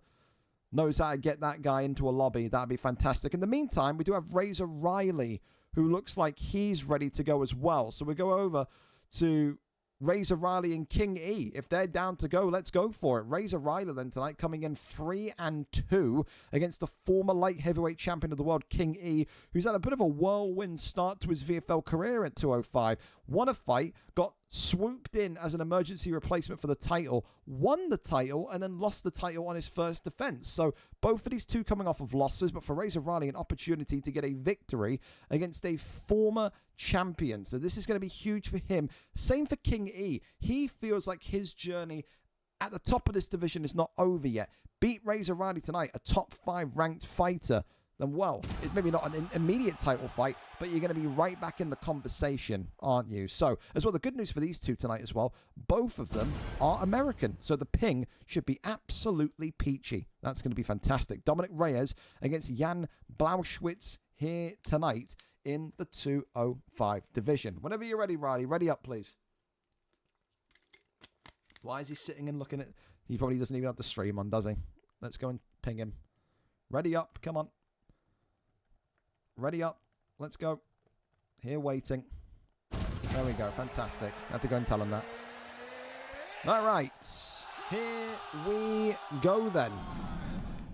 knows how to get that guy into a lobby, that'd be fantastic. In the meantime, we do have Razor Riley, who looks like he's ready to go as well. So we go over to Razor Riley and King E. If they're down to go, let's go for it. Razor Riley then tonight coming in 3-2 against the former light heavyweight champion of the world, King E, who's had a bit of a whirlwind start to his VFL career at 205. Won a fight, got swooped in as an emergency replacement for the title, won the title, and then lost the title on his first defense. So both of these two coming off of losses, but for Razor Riley, an opportunity to get a victory against a former champion. So this is going to be huge for him. Same for King E. He feels like his journey at the top of this division is not over yet. Beat Razor Riley tonight, a top 5 ranked fighter. Then, well, it's maybe not an immediate title fight, but you're going to be right back in the conversation, aren't you? So, as well, the good news for these two tonight as well, both of them are American. So the ping should be absolutely peachy. That's going to be fantastic. Dominic Reyes against Jan Blauschwitz here tonight in the 205 division. Whenever you're ready, Riley, ready up, please. Why is he sitting and looking at... He probably doesn't even have the stream on, does he? Let's go and ping him. Ready up, come on. Ready up. Let's go. Here waiting. There we go. Fantastic. I have to go and tell him that. All right. Here we go then.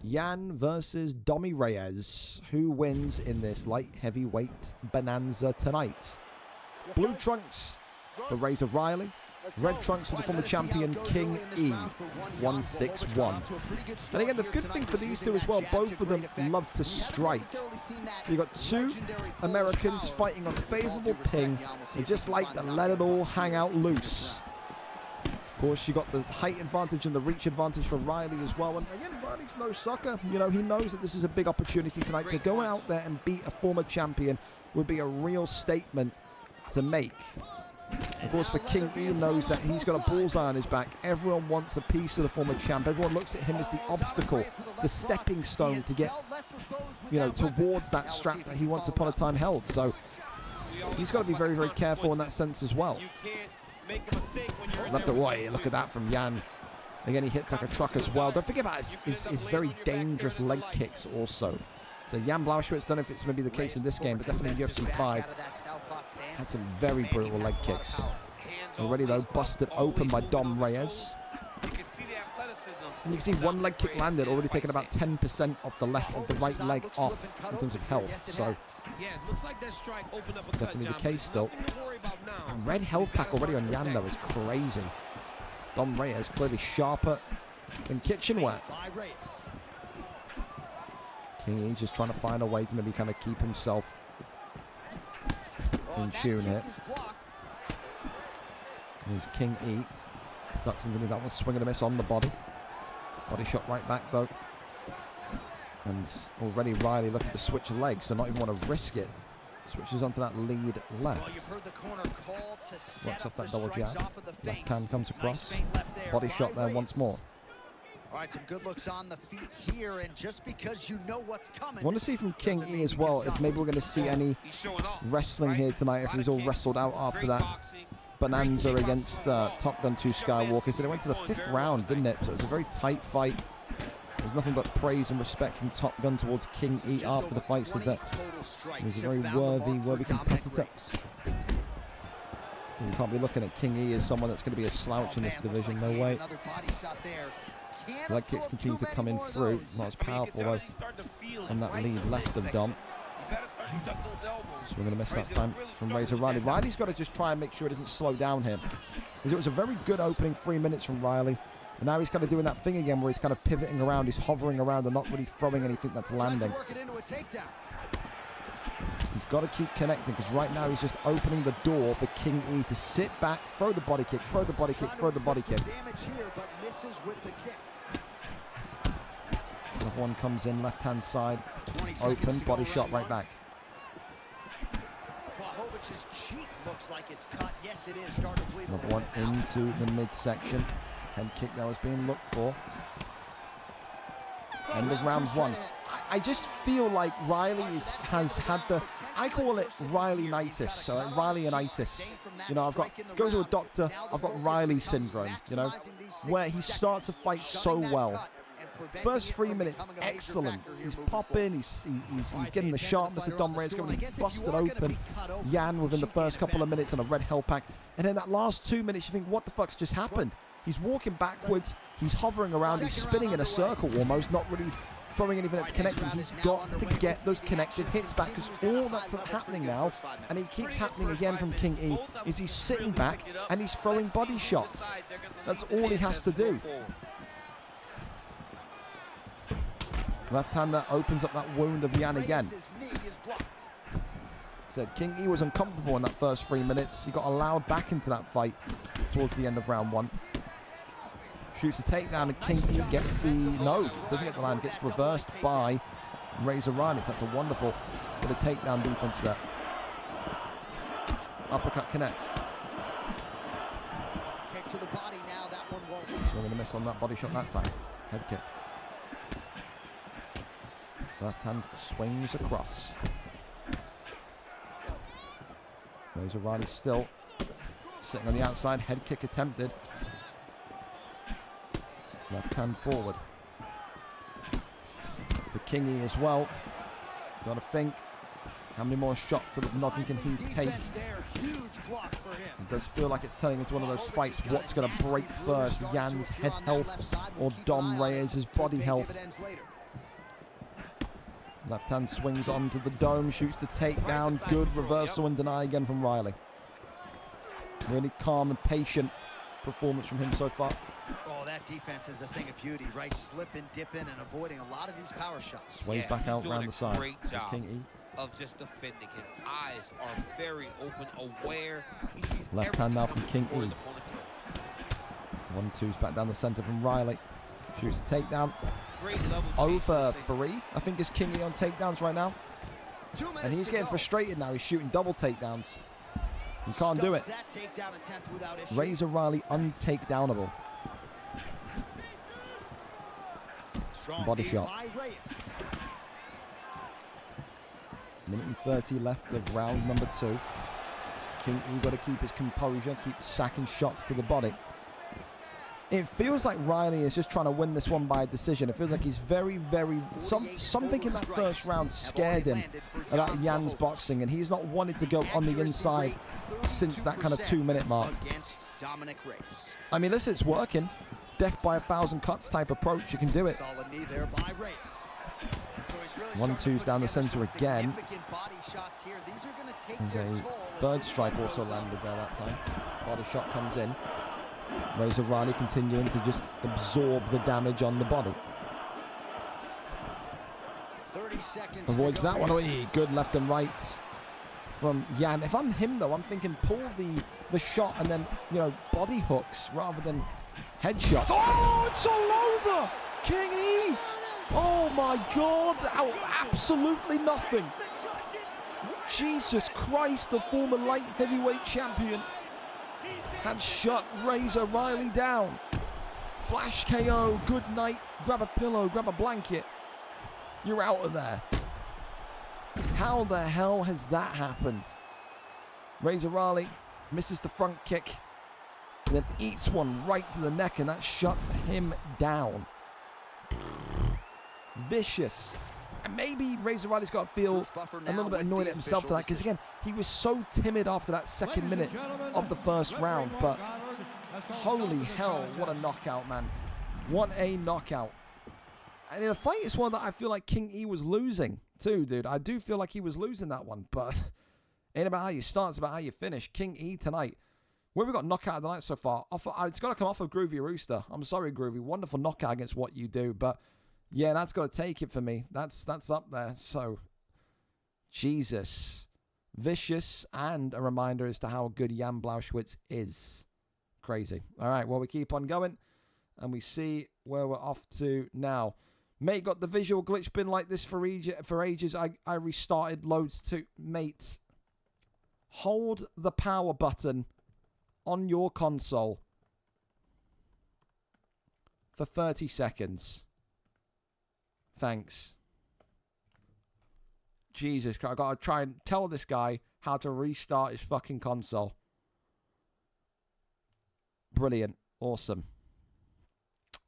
Jan versus Domi Reyes. Who wins in this light heavyweight bonanza tonight? Blue trunks for Razor Riley. Red trunks for the former champion King E, 161. And again, the good thing for these two as well, both of them love to strike. So you've got two Americans fighting on favourable ping. They just like to let it all hang out loose. Of course, you got the height advantage and the reach advantage for Riley as well. And again, Riley's no sucker. You know, he knows that this is a big opportunity tonight. To go out there and beat a former champion would be a real statement to make. Of course, the King E knows that he's got a bullseye on his back. Everyone wants a piece of the former champ. Everyone looks at him as the obstacle, the stepping stone to get, you know, towards that strap that he once upon a time held. So he's got to be very, very careful in that sense as well. Left to right, look at that from Jan. Again, he hits like a truck as well. Don't forget about his very dangerous leg kicks also. So Jan Blauschwitz, don't know if it's maybe the case in this game, but definitely in UFC 5. Had some very brutal leg kicks. Already though, busted open by Dom Reyes. And you can see one leg kick landed, already taking about 10% of the right leg off in terms of health. So definitely the case still. And red health pack already on Jan though is crazy. Dom Reyes clearly sharper than kitchenware. King E just trying to find a way to maybe kind of keep himself in tune here. There's King E. Ducks underneath that one, swing and a miss on the body. Body shot right back though. And already Riley looking to switch legs, so not even want to risk it. Switches onto that lead left. Works off that double jab. Left hand comes across. Body shot there once more. All right, some good looks on the feet here, and just because you know what's coming. I want to see from King E as well if maybe we're going to see any wrestling here tonight, if he's all wrestled out after that bonanza against Top Gun 2 Skywalker. So they went to the 5th round, didn't it? So it was a very tight fight. There's nothing but praise and respect from Top Gun towards King E after the fight. So that he's a very worthy competitor. So you can't be looking at King E as someone that's going to be a slouch in this division. No way. Leg kicks continue to come in through. Not as powerful though on that lead left of Dom. So we're going to miss that time from Razor Riley. Riley's got to just try and make sure it doesn't slow down him, because it was a very good opening 3 minutes from Riley. And now he's kind of doing that thing again where he's kind of pivoting around, he's hovering around and not really throwing anything that's landing. He's got to keep connecting, because right now he's just opening the door for King E to sit back, throw the body kick, throw the body kick, throw the body kick. Another one comes in, left-hand side, open, body shot right back. Another one into the midsection. Head kick that was being looked for. End of round 1. I just feel like Riley has had the, I call it Riley-nitis, so like Riley-anitis. You know, I've got, go to a doctor, I've got Riley syndrome, you know, where he starts a fight so well. First 3 minutes, excellent. He's popping, he's getting the sharpness of Dom Reyes, getting busted open Jan within the first couple of minutes on a red hell pack. And then that last 2 minutes, you think, what the fuck's just happened? He's walking backwards, he's hovering around, he's spinning in a circle almost, not really throwing anything that's connecting. He's got to get those connected hits back, because all that's happening now, and it keeps happening again from King E, is he's sitting back and he's throwing body shots. That's all he has to do. Left hand that opens up that wound of Jan again. Said King E was uncomfortable in that first 3 minutes. He got allowed back into that fight towards the end of round 1. Shoots a takedown and King E gets the nose. Doesn't get the land, gets reversed by Razor Riley. So that's a wonderful bit of takedown defense there. Uppercut connects. Kick to the body now, that one won't. So we're going to miss on that body shot that time. Head kick. Left hand swings across. Razor Riley still sitting on the outside. Head kick attempted. Left hand forward. For King E as well. Got to think, how many more shots sort of noggin can he take? It does feel like it's turning into one of those fights. What's going to break first? Jan's head health or Dom Reyes' body health? Left hand swings onto the dome, shoots the takedown. Good reversal and deny again from Riley. Really calm and patient performance from him so far. Oh, that defense is a thing of beauty, right? Slipping, dipping, and avoiding a lot of these power shots. Sways back out around the side. Great job King E. of just defending. His eyes are very open, aware. He sees Left hand now from King before E. his opponent does. 1-2's back down the center from Riley. Shoots the takedown. Great level Over change. 3, I think, is King E on takedowns right now. 2 minutes And he's to getting go. frustrated now. He's shooting double takedowns. He can't do it. Stuffs that takedown attempt without issue. Razor Riley untakedownable. Strong Body knee shot. by Reyes. Minute and 30 left of round number 2. King E got to keep his composure, keep sacking shots to the body. It feels like Riley is just trying to win this one by a decision. It feels like he's very, very... something in that first round scared him about Jan's boxing, and he's not wanted to go on the inside since that kind of 2-minute mark. Against Dominic Reyes. I mean, listen, it's working. Death by 1,000 cuts type approach. You can do it. Solid knee there by Reyes. So he's really 1-2's starting to down the put together center some again. significant body shots here. These are going to take There's their a toll as third this strike fight also goes on. landed there that time. Body shot comes in. Razor Riley continuing to just absorb the damage on the body. 30 seconds Avoids to go. that one. Oh, good left and right from Jan. If I'm him, though, I'm thinking pull the shot and then, you know, body hooks rather than headshots. Oh, it's all over! King E! Oh, my God. Absolutely nothing. Jesus Christ, the former light heavyweight champion had shut Razor Riley down. Flash KO, good night, grab a pillow, grab a blanket. You're out of there. How the hell has that happened? Razor Riley misses the front kick, and then eats one right to the neck, and that shuts him down. Vicious. And maybe Razor Riley's got to feel a little bit annoyed at himself tonight, because again, he was so timid after that second minute of the first round, but holy hell, what a knockout, man. What a knockout. And in a fight, it's one that I feel like King E was losing too, dude. I do feel like he was losing that one, but ain't about how you start, it's about how you finish. King E tonight. Where we got knockout of the night so far? It's got to come off of Groovy Rooster. I'm sorry, Groovy. Wonderful knockout against what you do, but yeah, that's got to take it for me. That's up there. So, Jesus. Vicious, and a reminder as to how good Jan Blauschwitz is. Crazy. All right, well, we keep on going, and we see where we're off to now. Mate, got the visual glitch been like this for ages. I restarted loads too. Mate, hold the power button on your console for 30 seconds. Thanks. Jesus Christ, I've got to try and tell this guy how to restart his fucking console. Brilliant. Awesome.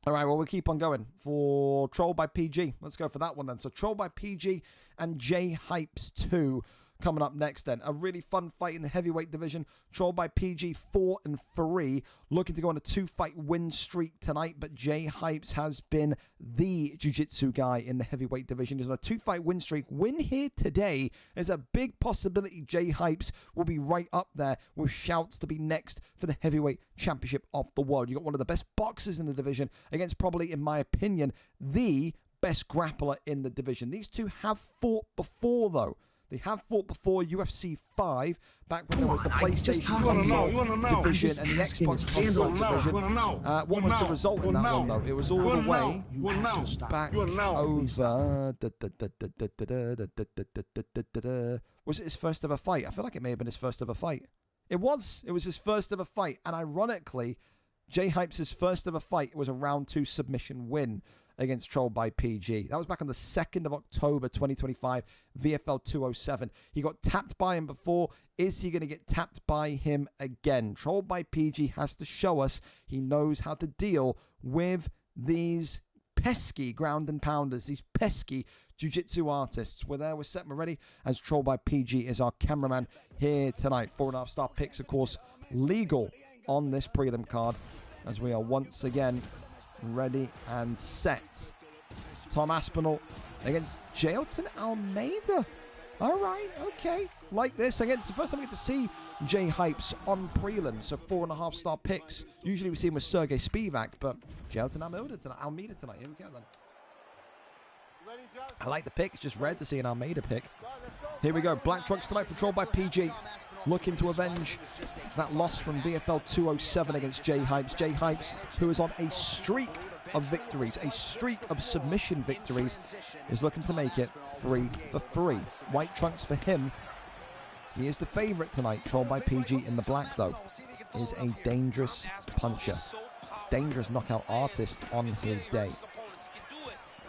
All right, well, we'll keep on going for Troll by PG. Let's go for that one then. So Troll by PG and J Hypes 2 coming up next then. A really fun fight in the heavyweight division. Troll by PG 4-3. Looking to go on a 2-fight win streak tonight, but J Hypes has been the jiu-jitsu guy in the heavyweight division. He's on a 2-fight win streak. Win here today. There's a big possibility J Hypes will be right up there with shouts to be next for the heavyweight championship of the world. You got one of the best boxers in the division against probably, in my opinion, the best grappler in the division. These two have fought before, though. They have fought before UFC 5, back when there was the PlayStation console division and the Xbox console division. What was the result in that one, though? It was all the way back over... Was it his first ever fight? I feel like it may have been his first ever fight. It was. It was his first ever fight. And ironically, J Hypes' first ever fight was a round 2 submission win against Troll by PG. That was back on the 2nd of October 2025, VFL 207. He got tapped by him before. Is he going to get tapped by him again? Troll by PG has to show us he knows how to deal with these pesky ground and pounders, these pesky jiu-jitsu artists. We're there, we're set, we're ready, as Troll by PG is our cameraman here tonight. 4.5-star picks, of course, legal on this prelim card, as we are once again ready and set. Tom Aspinall against Jailton Almeida. All right, okay. Like this. Again, it's the first time we get to see Jay Hypes on prelims, so 4.5-star picks. Usually we see him with Sergey Spivak, but Jelton Almeida tonight. Here we go then. I like the pick. It's just rare to see an Almeida pick. Here we go. Black Trunks tonight, controlled by PG. Looking to avenge that loss from VFL 207 against Jay Hypes. Jay Hypes, who is on a streak of victories, a streak of submission victories, is looking to make it 3 for 3. White Trunks for him. He is the favorite tonight. Trolled by PG in the black, though, is a dangerous puncher. Dangerous knockout artist on his day.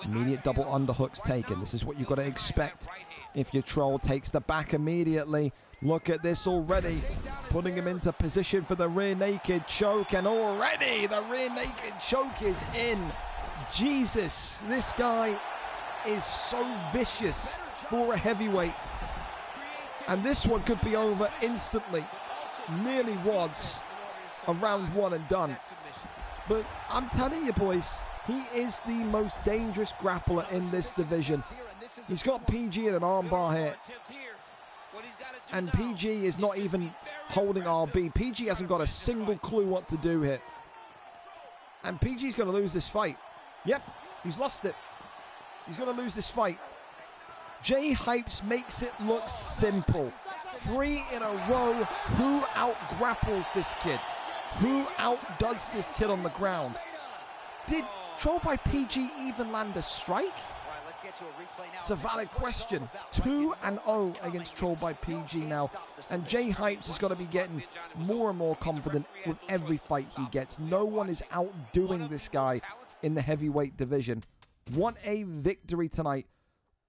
Immediate double underhooks taken. This is what you've got to expect if your troll takes the back immediately. Look at this already. Putting him into position for the rear naked choke. And already the rear naked choke is in. Jesus, this guy is so vicious for a heavyweight. And this one could be over instantly. Nearly was a round 1 and done. But I'm telling you, boys, he is the most dangerous grappler in this division. He's got PG in an armbar here. And PG is not even holding RB. PG hasn't got a single clue what to do here. And PG's going to lose this fight. Yep, he's lost it. He's going to lose this fight. Jay Hypes makes it look simple. 3 in a row. Who out-grapples this kid? Who outdoes this kid on the ground? Did Troll by PG even land a strike? It's a valid question. 2-0 against Troll by PG now. And Jay Hypes has got to be getting more and more confident with every fight he gets. No one is outdoing this guy in the heavyweight division. What a victory tonight.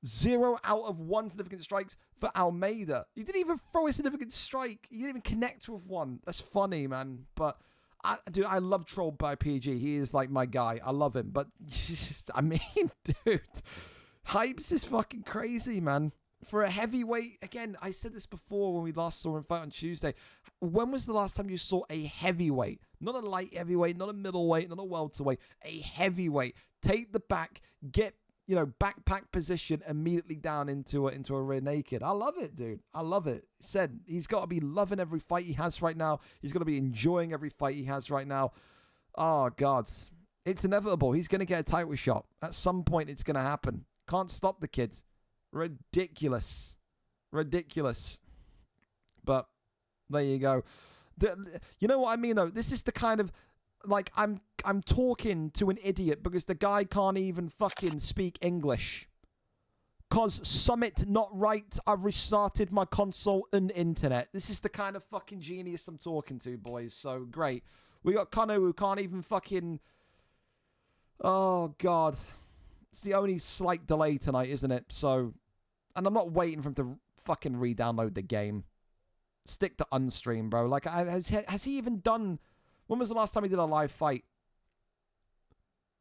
0 out of 1 significant strikes for Almeida. He didn't even throw a significant strike. He didn't even connect with one. That's funny, man. But, dude, I love Troll by PG. He is like my guy. I love him. But, I mean, dude, Hypes is fucking crazy, man. For a heavyweight, again, I said this before when we last saw him fight on Tuesday. When was the last time you saw a heavyweight? Not a light heavyweight, not a middleweight, not a welterweight. A heavyweight. Take the back, get, backpack position immediately down into a rear naked. I love it, dude. I love it. Said he's got to be loving every fight he has right now. He's got to be enjoying every fight he has right now. Oh, God. It's inevitable. He's going to get a title shot. At some point, it's going to happen. Can't stop the kid. Ridiculous. But there you go. You know what I mean, though? This is the kind of, like, I'm talking to an idiot because the guy can't even fucking speak English. 'Cause Summit not right, I've restarted my console and internet. This is the kind of fucking genius I'm talking to, boys. So, great. We got Kano who can't even fucking... Oh, God. It's the only slight delay tonight, isn't it? So... And I'm not waiting for him to fucking re-download the game. Stick to Unstream, bro. Like, has he even done... When was the last time he did a live fight?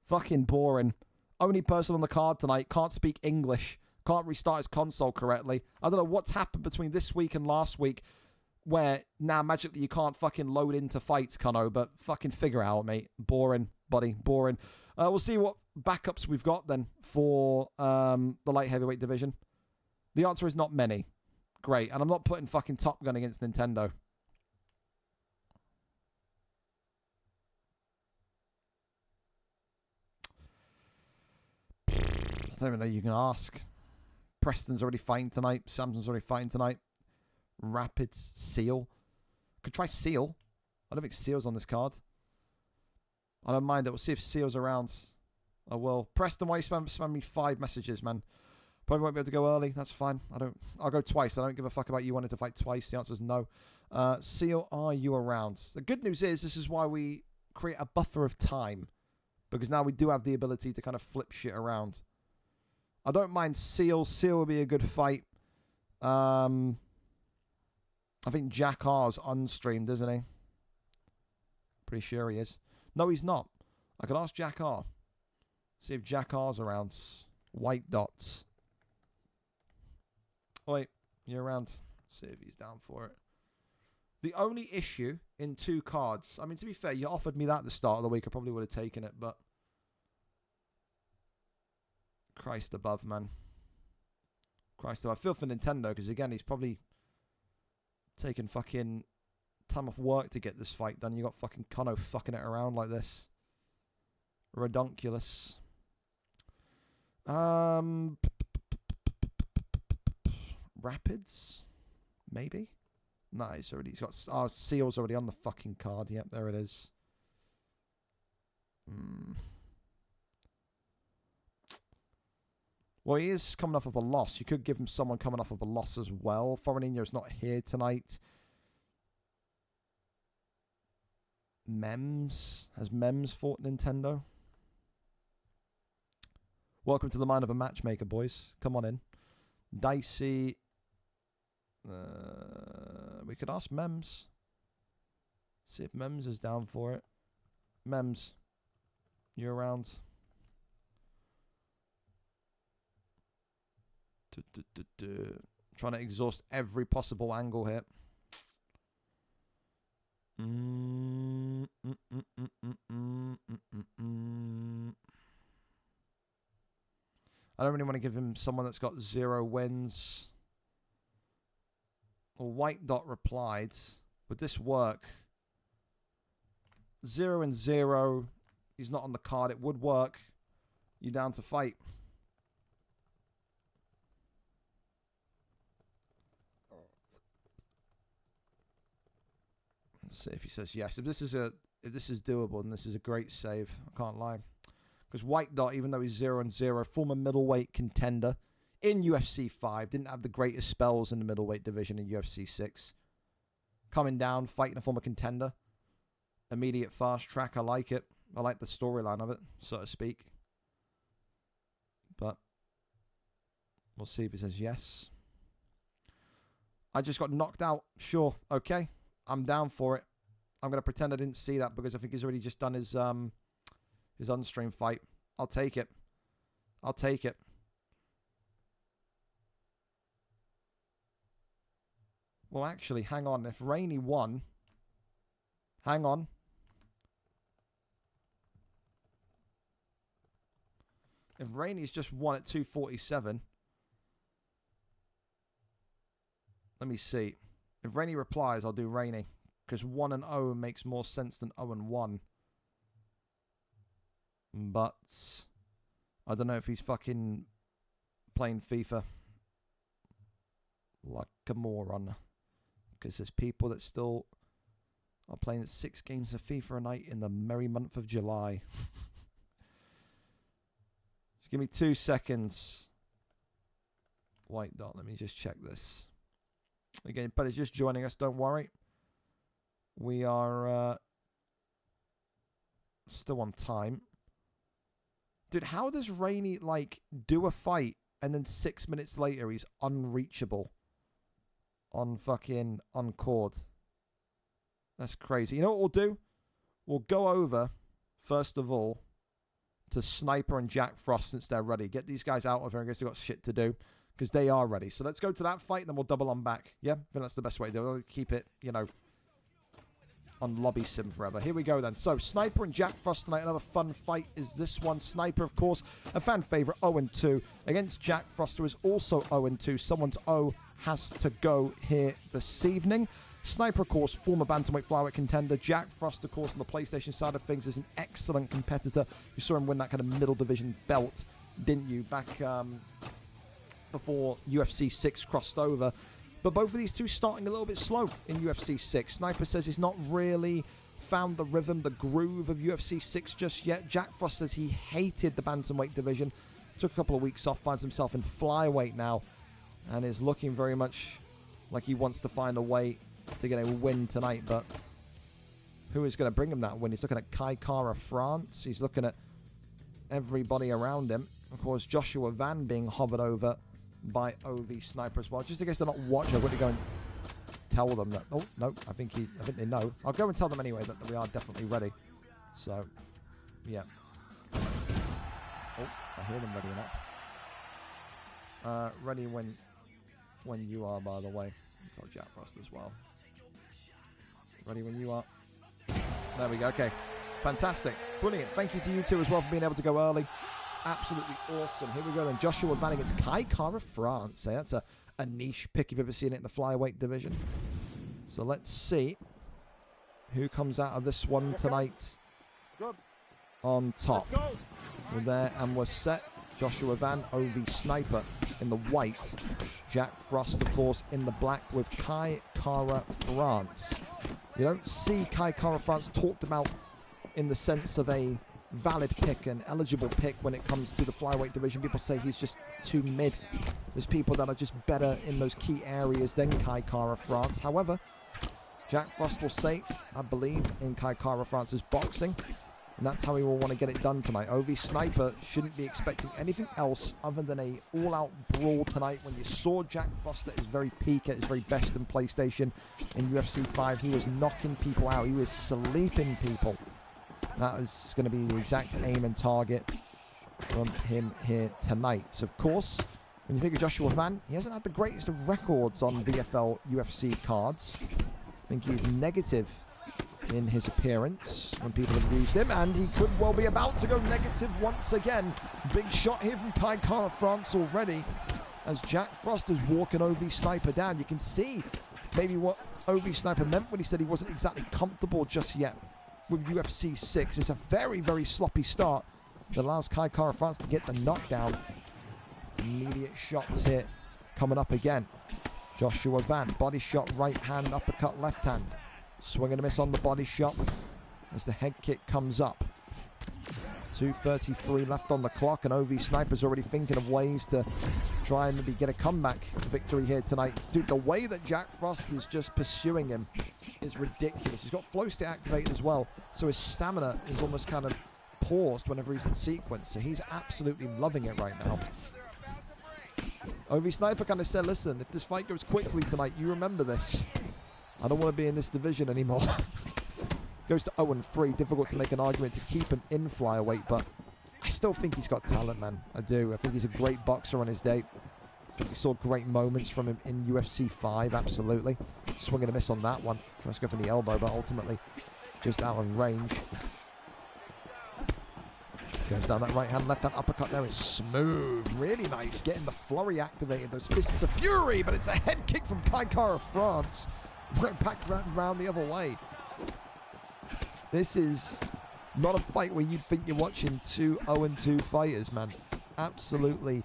Fucking boring. Only person on the card tonight. Can't speak English. Can't restart his console correctly. I don't know what's happened between this week and last week where now magically you can't fucking load into fights, Kano. But fucking figure it out, mate. Boring, buddy. Boring. We'll see what backups we've got then for the light heavyweight division. The answer is not many. Great. And I'm not putting fucking Top Gun against Nintendo. I don't even know you can ask. Preston's already fighting tonight. Samson's already fighting tonight. Rapids, Seal. Could try Seal. I don't think Seal's on this card. I don't mind it. We'll see if Seal's around. I will. Preston, why you spam me 5 messages, man? Probably won't be able to go early. That's fine. I'll go twice. I don't give a fuck about you wanting to fight twice. The answer is no. Seal, are you around? The good news is this is why we create a buffer of time. Because now we do have the ability to kind of flip shit around. I don't mind Seal. Seal will be a good fight. I think Jack R's unstreamed, isn't he? Pretty sure he is. No, he's not. I could ask Jack R. See if Jack R's around. White dots. Wait, you're around. See if he's down for it. The only issue in 2 cards... I mean, to be fair, you offered me that at the start of the week. I probably would have taken it, but... Christ above, man. Christ, though, I feel for Nintendo because, again, he's probably taken fucking time off work to get this fight done. You got fucking Kono fucking it around like this. Redonkulous. Rapids? Maybe? No, he's got... Oh, Seal's already on the fucking card. Yep, there it is. Well, he is coming off of a loss. You could give him someone coming off of a loss as well. Foreigninho's not here tonight. Mems. Has Mems fought Nintendo? Welcome to the mind of a matchmaker, boys. Come on in. Dicey. We could ask Mems. See if Mems is down for it. Mems, you around? Trying to exhaust every possible angle here. I don't really want to give him someone that's got 0 wins. Well, White Dot replied, would this work? 0 and 0. He's not on the card. It would work. You down to fight? Let's see if he says yes. If this is doable, then this is a great save. I can't lie. Because White Dot, even though he's 0 and 0, former middleweight contender in UFC 5, didn't have the greatest spells in the middleweight division in UFC 6. Coming down, fighting a former contender. Immediate fast track. I like it. I like the storyline of it, so to speak. But we'll see if he says yes. I just got knocked out. Sure. Okay. I'm down for it. I'm going to pretend I didn't see that because I think he's already just done his unstream fight. I'll take it. I'll take it. Well, actually, hang on. If Rainey won... Hang on. If Rainey's just won at 247... Let me see. If Rainey replies, I'll do Rainey. Because 1 and 0 makes more sense than 0 and 1. But I don't know if he's fucking playing FIFA like a moron. Because there's people that still are playing 6 games of FIFA a night in the merry month of July. Just give me 2 seconds. White Dot, let me just check this. Again, but it's just joining us, don't worry. We are still on time. Dude, how does Rainey, like, do a fight and then 6 minutes later he's unreachable on fucking Uncord? That's crazy. You know what we'll do? We'll go over, first of all, to Sniper and Jack Frost since they're ready. Get these guys out of here. I guess they've got shit to do because they are ready. So let's go to that fight and then we'll double on back. Yeah? I think that's the best way to do it. We'll keep it, you know, on lobby sim forever. Here we go then. So Sniper and Jack Frost tonight. Another fun fight is this one. Sniper, of course, a fan favorite, 0-2 against Jack Frost, who is also 0-2. Someone's 0 has to go here this evening. Sniper, of course, former bantamweight flyweight contender. Jack Frost, of course, on the PlayStation side of things, is an excellent competitor. You saw him win that kind of middle division belt, didn't you, back before UFC 6 crossed over. But both of these two starting a little bit slow in UFC 6. Sniper says he's not really found the rhythm, the groove of UFC 6 just yet. Jack Frost says he hated the bantamweight division. Took a couple of weeks off, finds himself in flyweight now, and is looking very much like he wants to find a way to get a win tonight. But who is going to bring him that win? He's looking at Kai Kara France. He's looking at everybody around him. Of course, Joshua Van being hovered over by OV Sniper as well. Just in case they're not watching, I'm going to go and tell them that. Oh no, I think they know. I'll go and tell them anyway that we are definitely ready. So, yeah. Oh, I hear them ready enough. Ready when you are, by the way. I'll tell Jack Frost as well. Ready when you are. There we go. Okay, fantastic, brilliant. Thank you to you two as well for being able to go early. absolutely awesome. Here we go then. Joshua Van against KezzaLaa. Hey, that's a niche pick if you've ever seen it in the flyweight division. So let's see who comes out of this one tonight on top. We're there and we're set. Joshua Van, OV Sniper in the white. Jack Frost, of course, in the black with KezzaLaa. You don't see KezzaLaa talked about in the sense of a valid pick, an eligible pick when it comes to the flyweight division. People say he's just too mid. There's people that are just better in those key areas than KezzaLaa. However, Jack Frost will say, I believe, in KezzaLaa's boxing, and that's how he will want to get it done tonight. OV Sniper shouldn't be expecting anything else other than a all-out brawl tonight. When you saw Jack Frost at his very peak, at his very best in PlayStation in UFC 5, he was knocking people out. He was sleeping people. That is going to be the exact aim and target from him here tonight. So, of course, when you think of Joshua Van, he hasn't had the greatest of records on VFL UFC cards. I think he's negative in his appearance when people have used him, and he could well be about to go negative once again. Big shot here from KezzaLaa already as Jack Frost is walking OV Sniper down. You can see maybe what OV Sniper meant when he said he wasn't exactly comfortable just yet with UFC 6. It's a very, very sloppy start that allows KezzaLaa to get the knockdown. Immediate shots here coming up again. Joshua Van, body shot, right hand, uppercut, left hand. Swing and a miss on the body shot as the head kick comes up. 2:33 left on the clock, and OV Sniper's already thinking of ways to try and maybe get a comeback victory here tonight. Dude, the way that Jack Frost is just pursuing him is ridiculous. He's got flow state activated as well, so his stamina is almost kind of paused whenever he's in sequence. So he's absolutely loving it right now. OV Sniper kind of said, listen, if this fight goes quickly tonight, you remember this. I don't want to be in this division anymore. Goes to 0-3. Difficult to make an argument to keep him in flyweight, but I still think he's got talent, man. I do. I think he's a great boxer on his day. I think we saw great moments from him in UFC 5, absolutely. Swing and a miss on that one. Tries to go for the elbow, but ultimately just out of range. Goes down that right hand, left hand uppercut there is smooth. Really nice. Getting the flurry activated. Those fists of fury, but it's a head kick from KezzaLaa. Right back round the other way. This is not a fight where you'd think you're watching two 0-2 fighters, man. Absolutely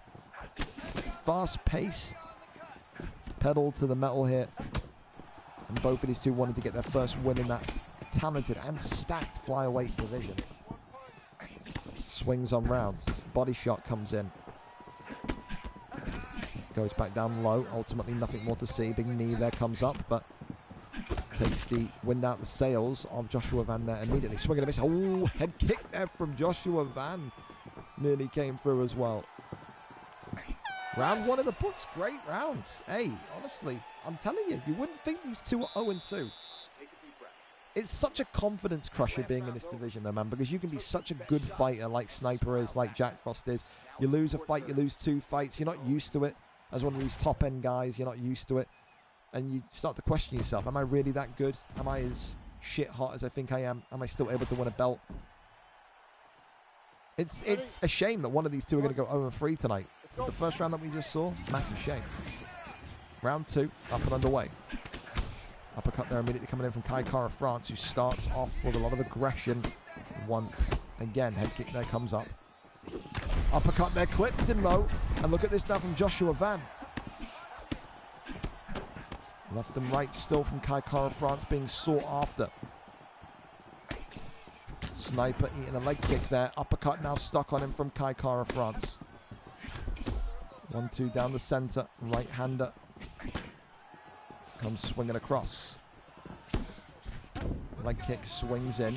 fast-paced. Pedal to the metal here. And both of these two wanted to get their first win in that talented and stacked flyweight division. Swings on rounds. Body shot comes in. Goes back down low. Ultimately, nothing more to see. Big knee there comes up, but takes the wind out the sails of Joshua Van there immediately. Swing and a miss. Oh, head kick there from Joshua Van. Nearly came through as well. Round one of the books. Great round. Hey, honestly, I'm telling you, you wouldn't think these two are 0-2. It's such a confidence crusher being in this division, though, man, because you can be such a good fighter like Sniper is, like Jack Frost is. You lose a fight, you lose two fights. You're not used to it. As one of these top-end guys, you're not used to it. And you start to question yourself. Am I really that good? Am I as shit hot as I think I am? Am I still able to win a belt? It's a shame that one of these two are going to go 0-3 tonight. The first round that we just saw, massive shame. Round two, up and underway. Uppercut there immediately coming in from KezzaLaa, who starts off with a lot of aggression. Once again, head kick there comes up. Uppercut there, clips in low. And look at this now from Joshua Van. Left and right still from KezzaLaa being sought after. Sniper eating a leg kick there. Uppercut now stuck on him from KezzaLaa. 1-2 down the center. Right-hander. Comes swinging across. Leg kick swings in.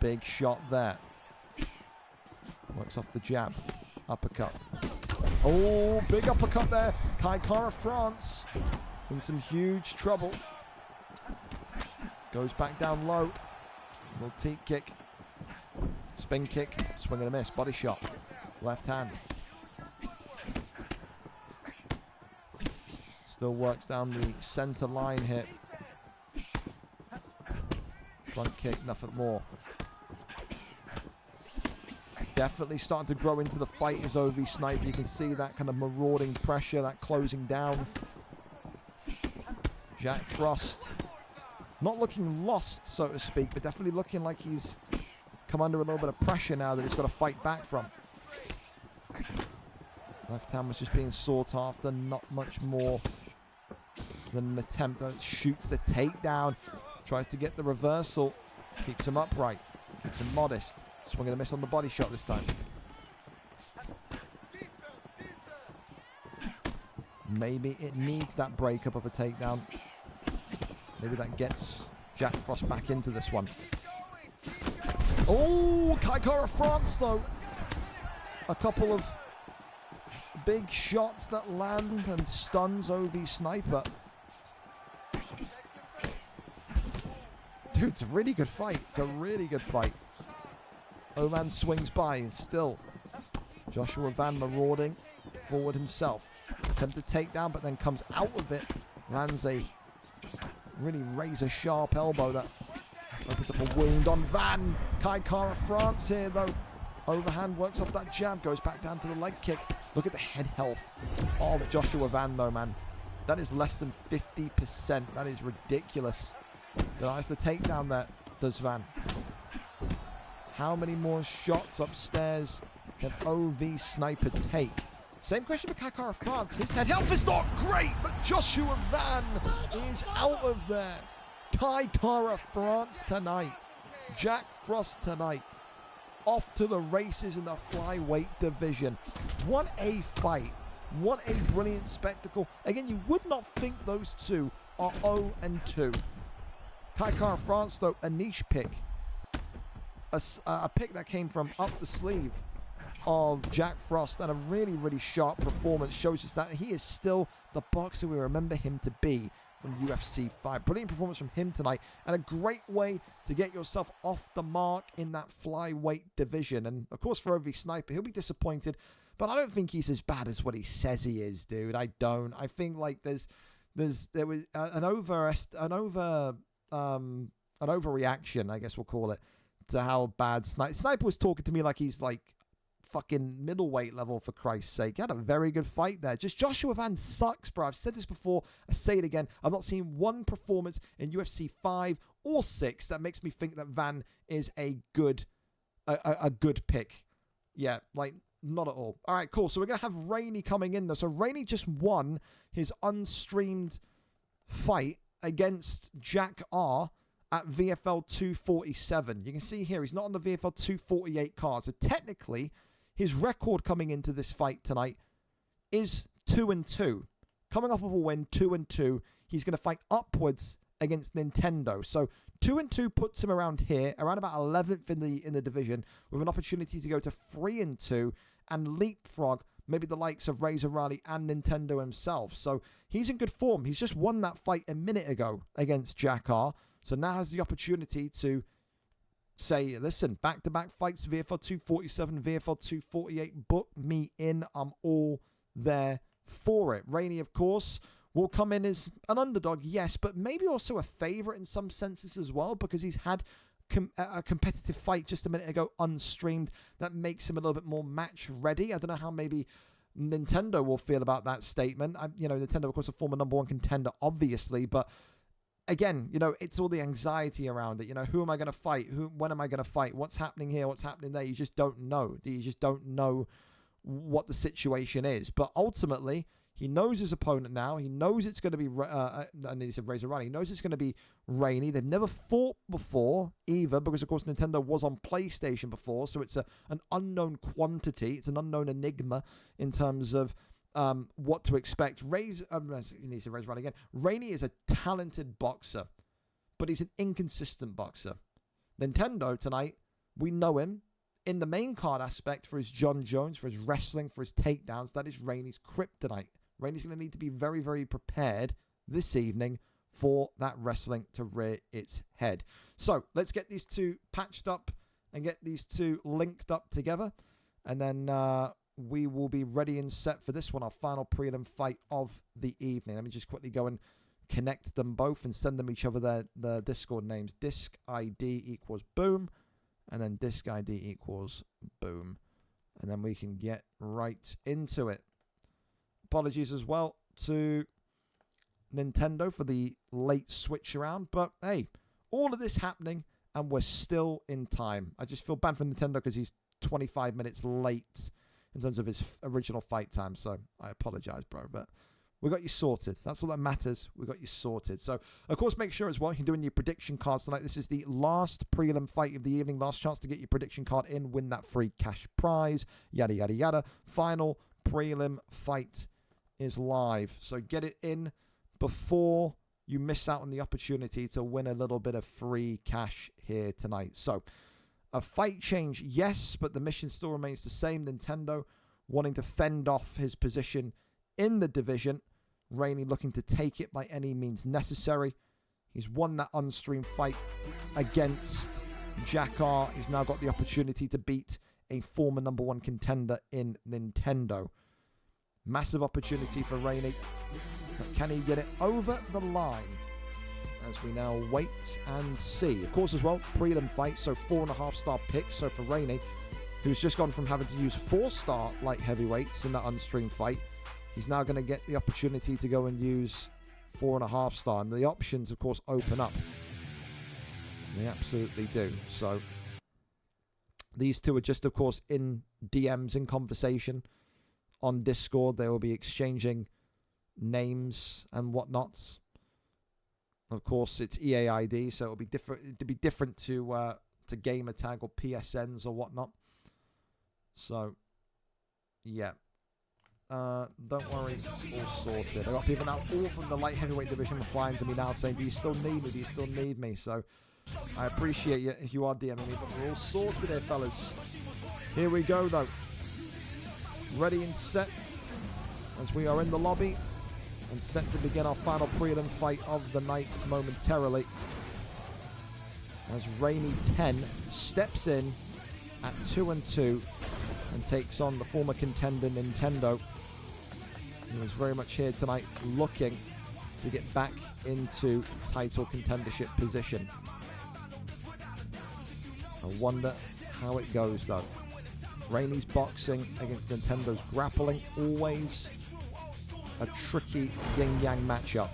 Big shot there. Works off the jab. Uppercut. Oh, big uppercut there. KezzaLaa in some huge trouble. Goes back down low. Little teep kick. Spin kick. Swing and a miss. Body shot. Left hand. Still works down the center line here. Front kick, nothing more. Definitely starting to grow into the fight is OV Sniper. You can see that kind of marauding pressure, that closing down. Jack Frost not looking lost, so to speak, but definitely looking like he's come under a little bit of pressure now that he's got to fight back from. Left hand was just being sought after, not much more than an attempt. Shoots the takedown, tries to get the reversal, keeps him upright, keeps him modest. Swing and a miss on the body shot this time. Maybe it needs that breakup of a takedown. Maybe that gets Jack Frost back into this one. Oh, Kaikara France though. A couple of big shots that land and stuns OV Sniper. Dude, it's a really good fight. It's a really good fight. Oman swings by still. Joshua Van marauding forward himself. Attempted takedown, but then comes out of it. Lands a really razor sharp elbow that opens up a wound on Van. Kaikara France here though. Overhand works off that jab, goes back down to the leg kick. Look at the head health of Joshua Van though, man. That is less than 50%. That is ridiculous. Denies the takedown there, does Van. How many more shots upstairs can OV Sniper take? Same question for Kaikara France. His head health is not great, but Joshua Van is out of there. Kaikara France tonight. Jack Frost tonight. Off to the races in the flyweight division. What a fight. What a brilliant spectacle. Again, you would not think those two are 0-2. Kaikara France, though, a niche pick. A pick that came from up the sleeve of Jack Frost, and a really, really sharp performance. Shows us that he is still the boxer we remember him to be from UFC 5. Brilliant performance from him tonight, and a great way to get yourself off the mark in that flyweight division. And of course, for OV Sniper, he'll be disappointed, but I don't think he's as bad as what he says he is, dude. I don't. I think like there was an overreaction, I guess we'll call it, to how bad Sniper was talking to me like he's like fucking middleweight level, for Christ's sake. He had a very good fight there. Just Joshua Van sucks, bro. I've said this before. I say it again. I've not seen one performance in UFC 5 or 6 that makes me think that Van is a good pick. Yeah, like, not at all. All right, cool. So we're going to have Rainey coming in, though. So Rainey just won his unstreamed fight against Jack R at VFL 247. You can see here, he's not on the VFL 248 card. So technically, his record coming into this fight tonight is 2-2. Coming off of a win, 2-2. He's going to fight upwards against Nintendo. So 2-2 puts him around here, around about 11th in the division, with an opportunity to go to 3-2 and leapfrog maybe the likes of Razor Riley and Nintendo himself. So he's in good form. He's just won that fight a minute ago against Jack R. So now has the opportunity to say, listen, back-to-back fights, VFL 247, VFL 248, book me in. I'm all there for it. Rainey, of course, will come in as an underdog, yes, but maybe also a favorite in some senses as well, because he's had a competitive fight just a minute ago unstreamed that makes him a little bit more match ready. I don't know how maybe Nintendo will feel about that statement. Nintendo, of course, a former #1 contender, obviously, but again, it's all the anxiety around it. Who am I going to fight? When am I going to fight? What's happening here? What's happening there? You just don't know. You just don't know what the situation is. But ultimately, he knows his opponent now. He knows it's going to be, and he said Razor Riley. He knows it's going to be Rainey. They've never fought before either, because of course Nintendo was on PlayStation before, so it's an unknown quantity. It's an unknown enigma in terms of what to expect. Razor Riley again. Rainey is a talented boxer, but he's an inconsistent boxer. Nintendo tonight, we know him in the main card aspect for his John Jones, for his wrestling, for his takedowns. That is Rainey's kryptonite. Rainey's going to need to be very, very prepared this evening for that wrestling to rear its head. So let's get these two patched up and get these two linked up together. And then we will be ready and set for this one, our final prelim fight of the evening. Let me just quickly go and connect them both and send them each other their Discord names. Disc ID equals boom. And then disc ID equals boom. And then we can get right into it. Apologies as well to Nintendo for the late switch around. But hey, all of this happening and we're still in time. I just feel bad for Nintendo because he's 25 minutes late in terms of his original fight time. So I apologize, bro. But we got you sorted. That's all that matters. We got you sorted. So, of course, make sure as well you can do in your prediction cards tonight. This is the last prelim fight of the evening. Last chance to get your prediction card in, win that free cash prize, yada, yada, yada. Final prelim fight is live. So get it in before you miss out on the opportunity to win a little bit of free cash here tonight. So, a fight change, yes, but the mission still remains the same. Nintendo wanting to fend off his position in the division. Rainey looking to take it by any means necessary. He's won that on-stream fight against Jack R. He's now got the opportunity to beat a former #1 contender in Nintendo. Massive opportunity for Rainey. But can he get it over the line? As we now wait and see. Of course, as well, prelim fight, so 4.5-star picks. So for Rainey, who's just gone from having to use 4-star light heavyweights in that on-stream fight, he's now going to get the opportunity to go and use 4.5-star. And the options, of course, open up. They absolutely do. So these two are just, of course, in DMs, in conversation on Discord. They will be exchanging names and whatnots. Of course, it's EA ID, so it'll be different. It'll be different to gamer tag or PSNs or whatnot. So, yeah. Don't worry, all sorted. I got people now all from the light heavyweight division replying to me now saying, "Do you still need me? Do you still need me?" So, I appreciate you if you are DMing me, but we're all sorted here, fellas. Here we go, though. Ready and set as we are in the lobby. And set to begin our final prelim fight of the night momentarily. As Rainey 10 steps in at 2-2 and takes on the former contender Nintendo. He was very much here tonight looking to get back into title contendership position. I wonder how it goes though. Rainey's boxing against Nintendo's grappling, always a tricky yin-yang matchup.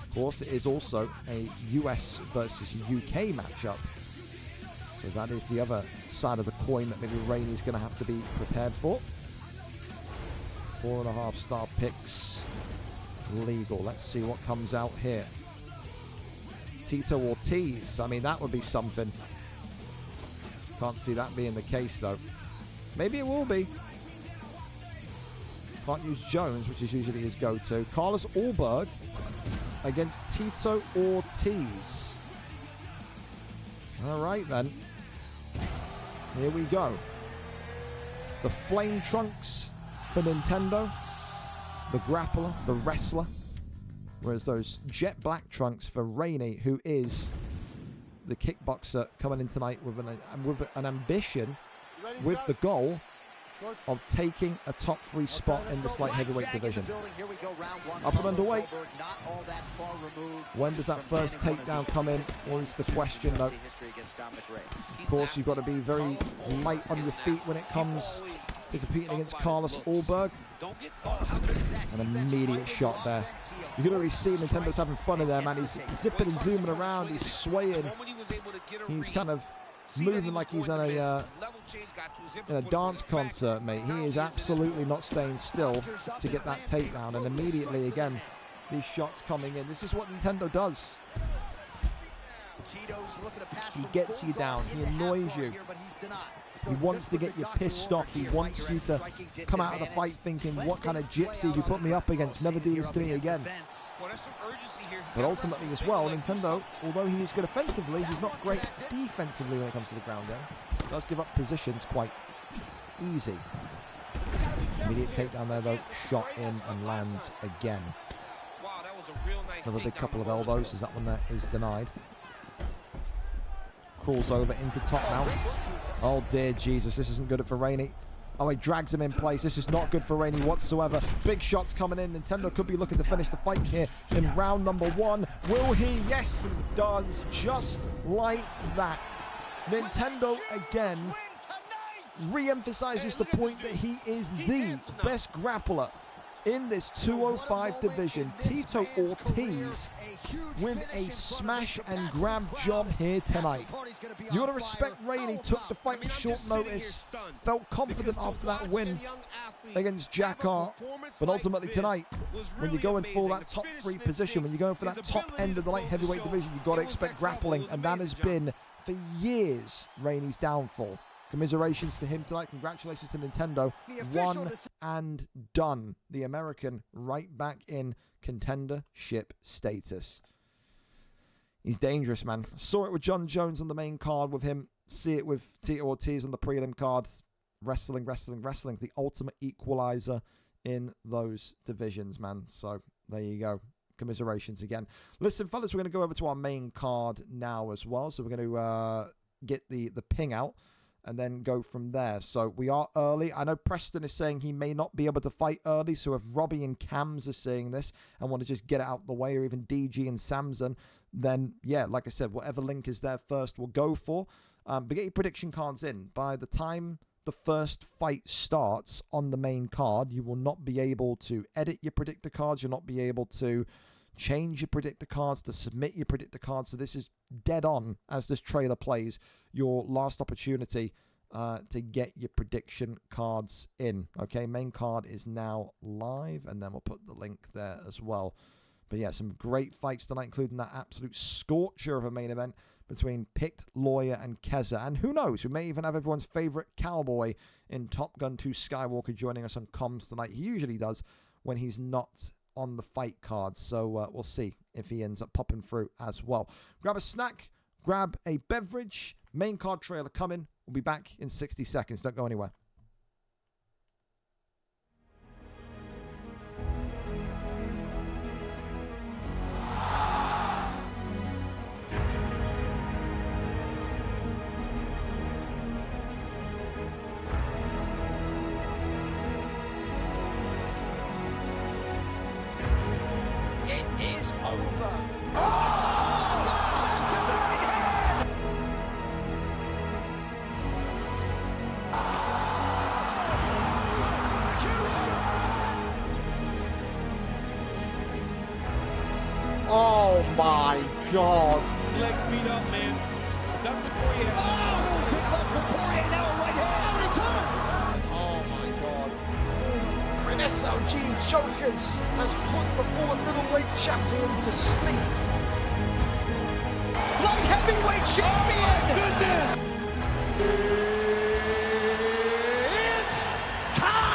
Of course, it is also a US versus UK matchup. So that is the other side of the coin that maybe Rainey's going to have to be prepared for. 4.5-star picks legal. Let's see what comes out here. Tito Ortiz. I mean, that would be something. Can't see that being the case, though. Maybe it will be. Can't use Jones, which is usually his go-to. Carlos Ulberg against Tito Ortiz. All right, then. Here we go. The flame trunks for Nintendo. The grappler, the wrestler. Whereas those jet black trunks for Rainey, who is the kickboxer coming in tonight with an ambition, with the goal of taking a top 3 spot in this light heavyweight division. Up and underway. When does that first takedown come in is the question, though. Of course, you've got to be very light on your feet when it comes to competing against Carlos Ulberg. An immediate shot there. You can already see Nintendo's having fun in there, man. He's zipping and zooming around. He's swaying. He's kind of moving like he's in a dance concert, mate. He is absolutely not staying still to get that takedown. And immediately, again, these shots coming in. This is what Nintendo does. He gets you down. He annoys you. He wants to get you pissed off. He wants you to come out of the fight thinking, what kind of gypsy you put me up against? Never do this to me again. But ultimately as well, Nintendo, although he is good offensively, he's not great defensively when it comes to the ground game. He does give up positions quite easy. Immediate takedown there though, shot in and lands again. Another big couple of elbows as that one there is denied. Crawls over into top mount. Oh dear Jesus, this isn't good for Rainey. Oh, he drags him in place. This is not good for Rainey whatsoever. Big shots coming in. Nintendo could be looking to finish the fight here in round number 1. Will he? Yes, he does. Just like that. Nintendo again re-emphasizes the point that he is the best grappler in this 205 division. Tito Ortiz with a smash and grab job here tonight. You got to respect Rainey. Took the fight with short notice. Felt confident after that win against Jack Hart. But ultimately tonight, when you're going for that top 3 position, when you're going for that top end of the light heavyweight division, you've got to expect grappling. And that has been, for years, Rainey's downfall. Commiserations to him tonight. Congratulations to Nintendo. One and done. The American right back in contendership status. He's dangerous, man. Saw it with John Jones on the main card with him. See it with Tito Ortiz on the prelim card. Wrestling. The ultimate equalizer in those divisions, man. So there you go. Commiserations again. Listen, fellas, we're going to go over to our main card now as well. So we're going to get the ping out and then go from there. So we are early. I know Preston is saying he may not be able to fight early, so if Robbie and Cams are saying this and want to just get it out the way, or even DG and Samson, then yeah, like I said, whatever link is there first we'll go for. But get your prediction cards in. By the time the first fight starts on the main card, you will not be able to edit your predictor cards. You'll not be able to change your predictor cards, to submit your predictor cards. So this is dead on, as this trailer plays, your last opportunity to get your prediction cards in. Okay, main card is now live, and then we'll put the link there as well. But yeah, some great fights tonight, including that absolute scorcher of a main event between Picked Lawyer and Keza. And who knows, we may even have everyone's favorite cowboy in Top Gun 2 Skywalker joining us on comms tonight. He usually does when he's not on the fight cards. So we'll see if he ends up popping through as well. Grab a snack, grab a beverage. Main card trailer coming. We'll be back in 60 seconds. Don't go anywhere. It is over. Oh my God. Leg beat up, man. That's the Poirier. Oh, big left for Poirier, now a right hand. Oh my God. An SLG Jokers has put the former middleweight champion to sleep. Light heavyweight champion. Oh, goodness. It's time.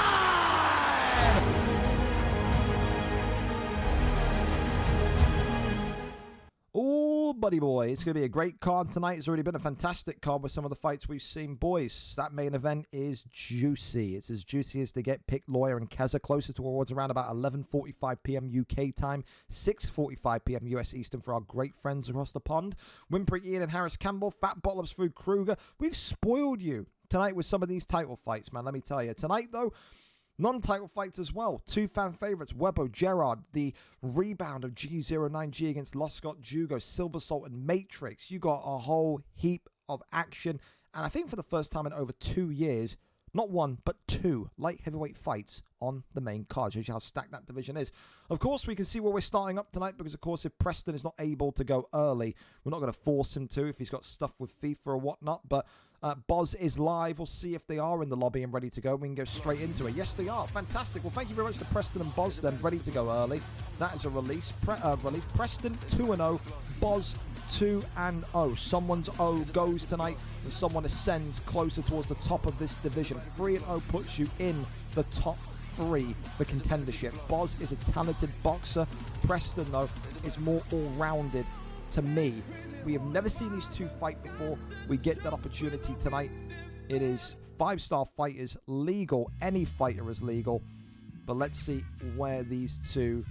Oh, buddy boy, it's going to be a great card tonight. It's already been a fantastic card with some of the fights we've seen, boys. That main event is juicy. It's as juicy as to get Picked Lawyer and Keza closer towards around about 11:45 p.m. UK time, 6:45 p.m. US Eastern for our great friends across the pond. Wimprey Ian and Harris Campbell, Fat Bottle of Food Kruger. We've spoiled you tonight with some of these title fights, man, let me tell you. Tonight, though, non-title fights as well. 2 fan favorites. Webo, Gerard, the rebound of G09G against Loscott, Jugo, Silver Salt, and Matrix. You got a whole heap of action. And I think for the first time in over 2 years, not one, but 2 light heavyweight fights on the main card. Shows you how stacked that division is. Of course, we can see where we're starting up tonight because, of course, if Preston is not able to go early, we're not going to force him to if he's got stuff with FIFA or whatnot. But Boz is live. We'll see if they are in the lobby and ready to go. We can go straight into it. Yes, they are. Fantastic. Well, thank you very much to Preston and Boz then, ready to go early. That is a release. Relief. Preston 2-0. Boz 2-0. Someone's O goes tonight and someone ascends closer towards the top of this division. 3-0 puts you in the top 3 for contendership. Boz is a talented boxer. Preston, though, is more all-rounded to me. We have never seen these 2 fight before. We get that opportunity tonight. It is 5-star fighters legal. Any fighter is legal. But let's see where these 2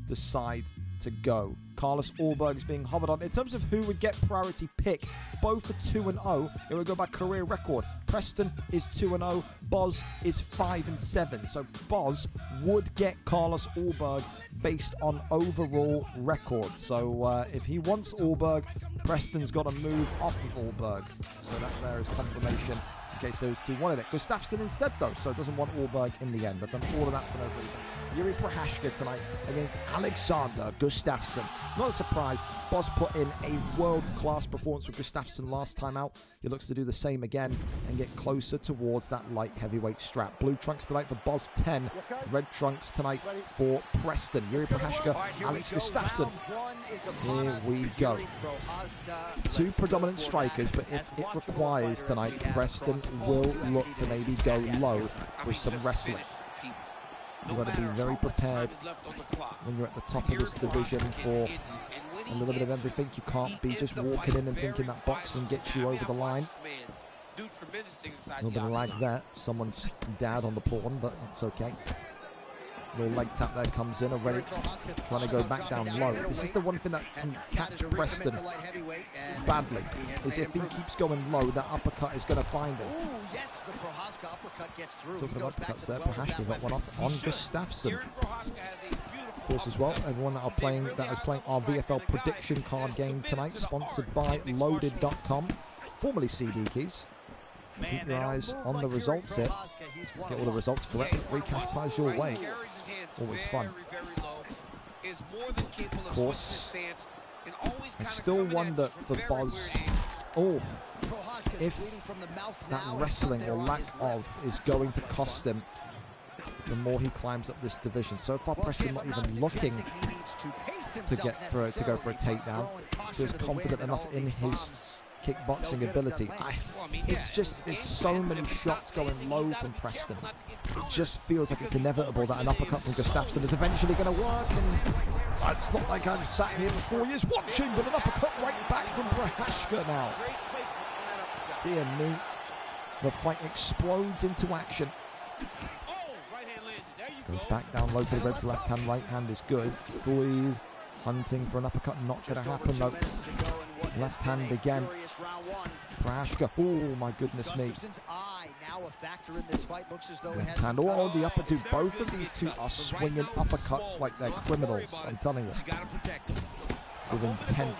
decide to go. Carlos Ulberg is being hovered on. In terms of who would get priority pick, both are 2-0. It would go by career record. Preston is 2-0. Boz is 5-7. So Boz would get Carlos Ulberg based on overall record. So if he wants Ulberg, Preston's got to move off of Ulberg. So that there is confirmation in case those two wanted it. Gustafsson instead, though, so doesn't want Ulberg in the end. I've done all of that for no reason. Yuri Prohashka tonight against Alexander Gustafsson. Not a surprise. Boz put in a world-class performance with Gustafsson last time out. He looks to do the same again and get closer towards that light heavyweight strap. Blue trunks tonight for Boz 10. Red trunks tonight for Preston. Yuri Prohashka, Alex Gustafsson. Here we go. Two predominant strikers, but if it requires tonight, Preston will look to maybe go low with some wrestling. You've got to be very prepared when you're at the top of this division for a little bit of everything. You can't be just walking in and thinking that boxing gets you over the line. A little bit of lag there. Someone's dad on the pawn, but that's okay. Little leg tap there comes in already. Trying to go back down low. This is the one thing that can catch Preston badly, is if he keeps going low, that uppercut is going to find him. Talking of uppercuts there, Prohashka got one off on Gustafsson. Of course, as well, everyone that is playing our VFL prediction card game tonight, sponsored by Loaded.com, formerly CD Keys. Keep your eyes on the results here. Get all the results correct. Free cash prize your way. Always fun. Of course, I still wonder for Boz. Oh, if that wrestling or lack of is going to cost him the more he climbs up this division. So far, Preston not even looking to go for a takedown. Feels confident enough in his kickboxing ability. It's just, there's so many shots going low from Preston. It just feels like it's inevitable that an uppercut from Gustafsson is eventually going to work, and it's not like I've sat here for 4 years watching, but an uppercut right back from Prohashka now. Dear me. The fight explodes into action. Goes back down low to the rebs. Left hand, right hand is good. Boy, hunting for an uppercut, not going to happen though. Left hand again. Prohashka. Oh my goodness me. Left hand. Oh, the upper two. Both of these two are swinging uppercuts like they're criminals. I'm telling you. With intent.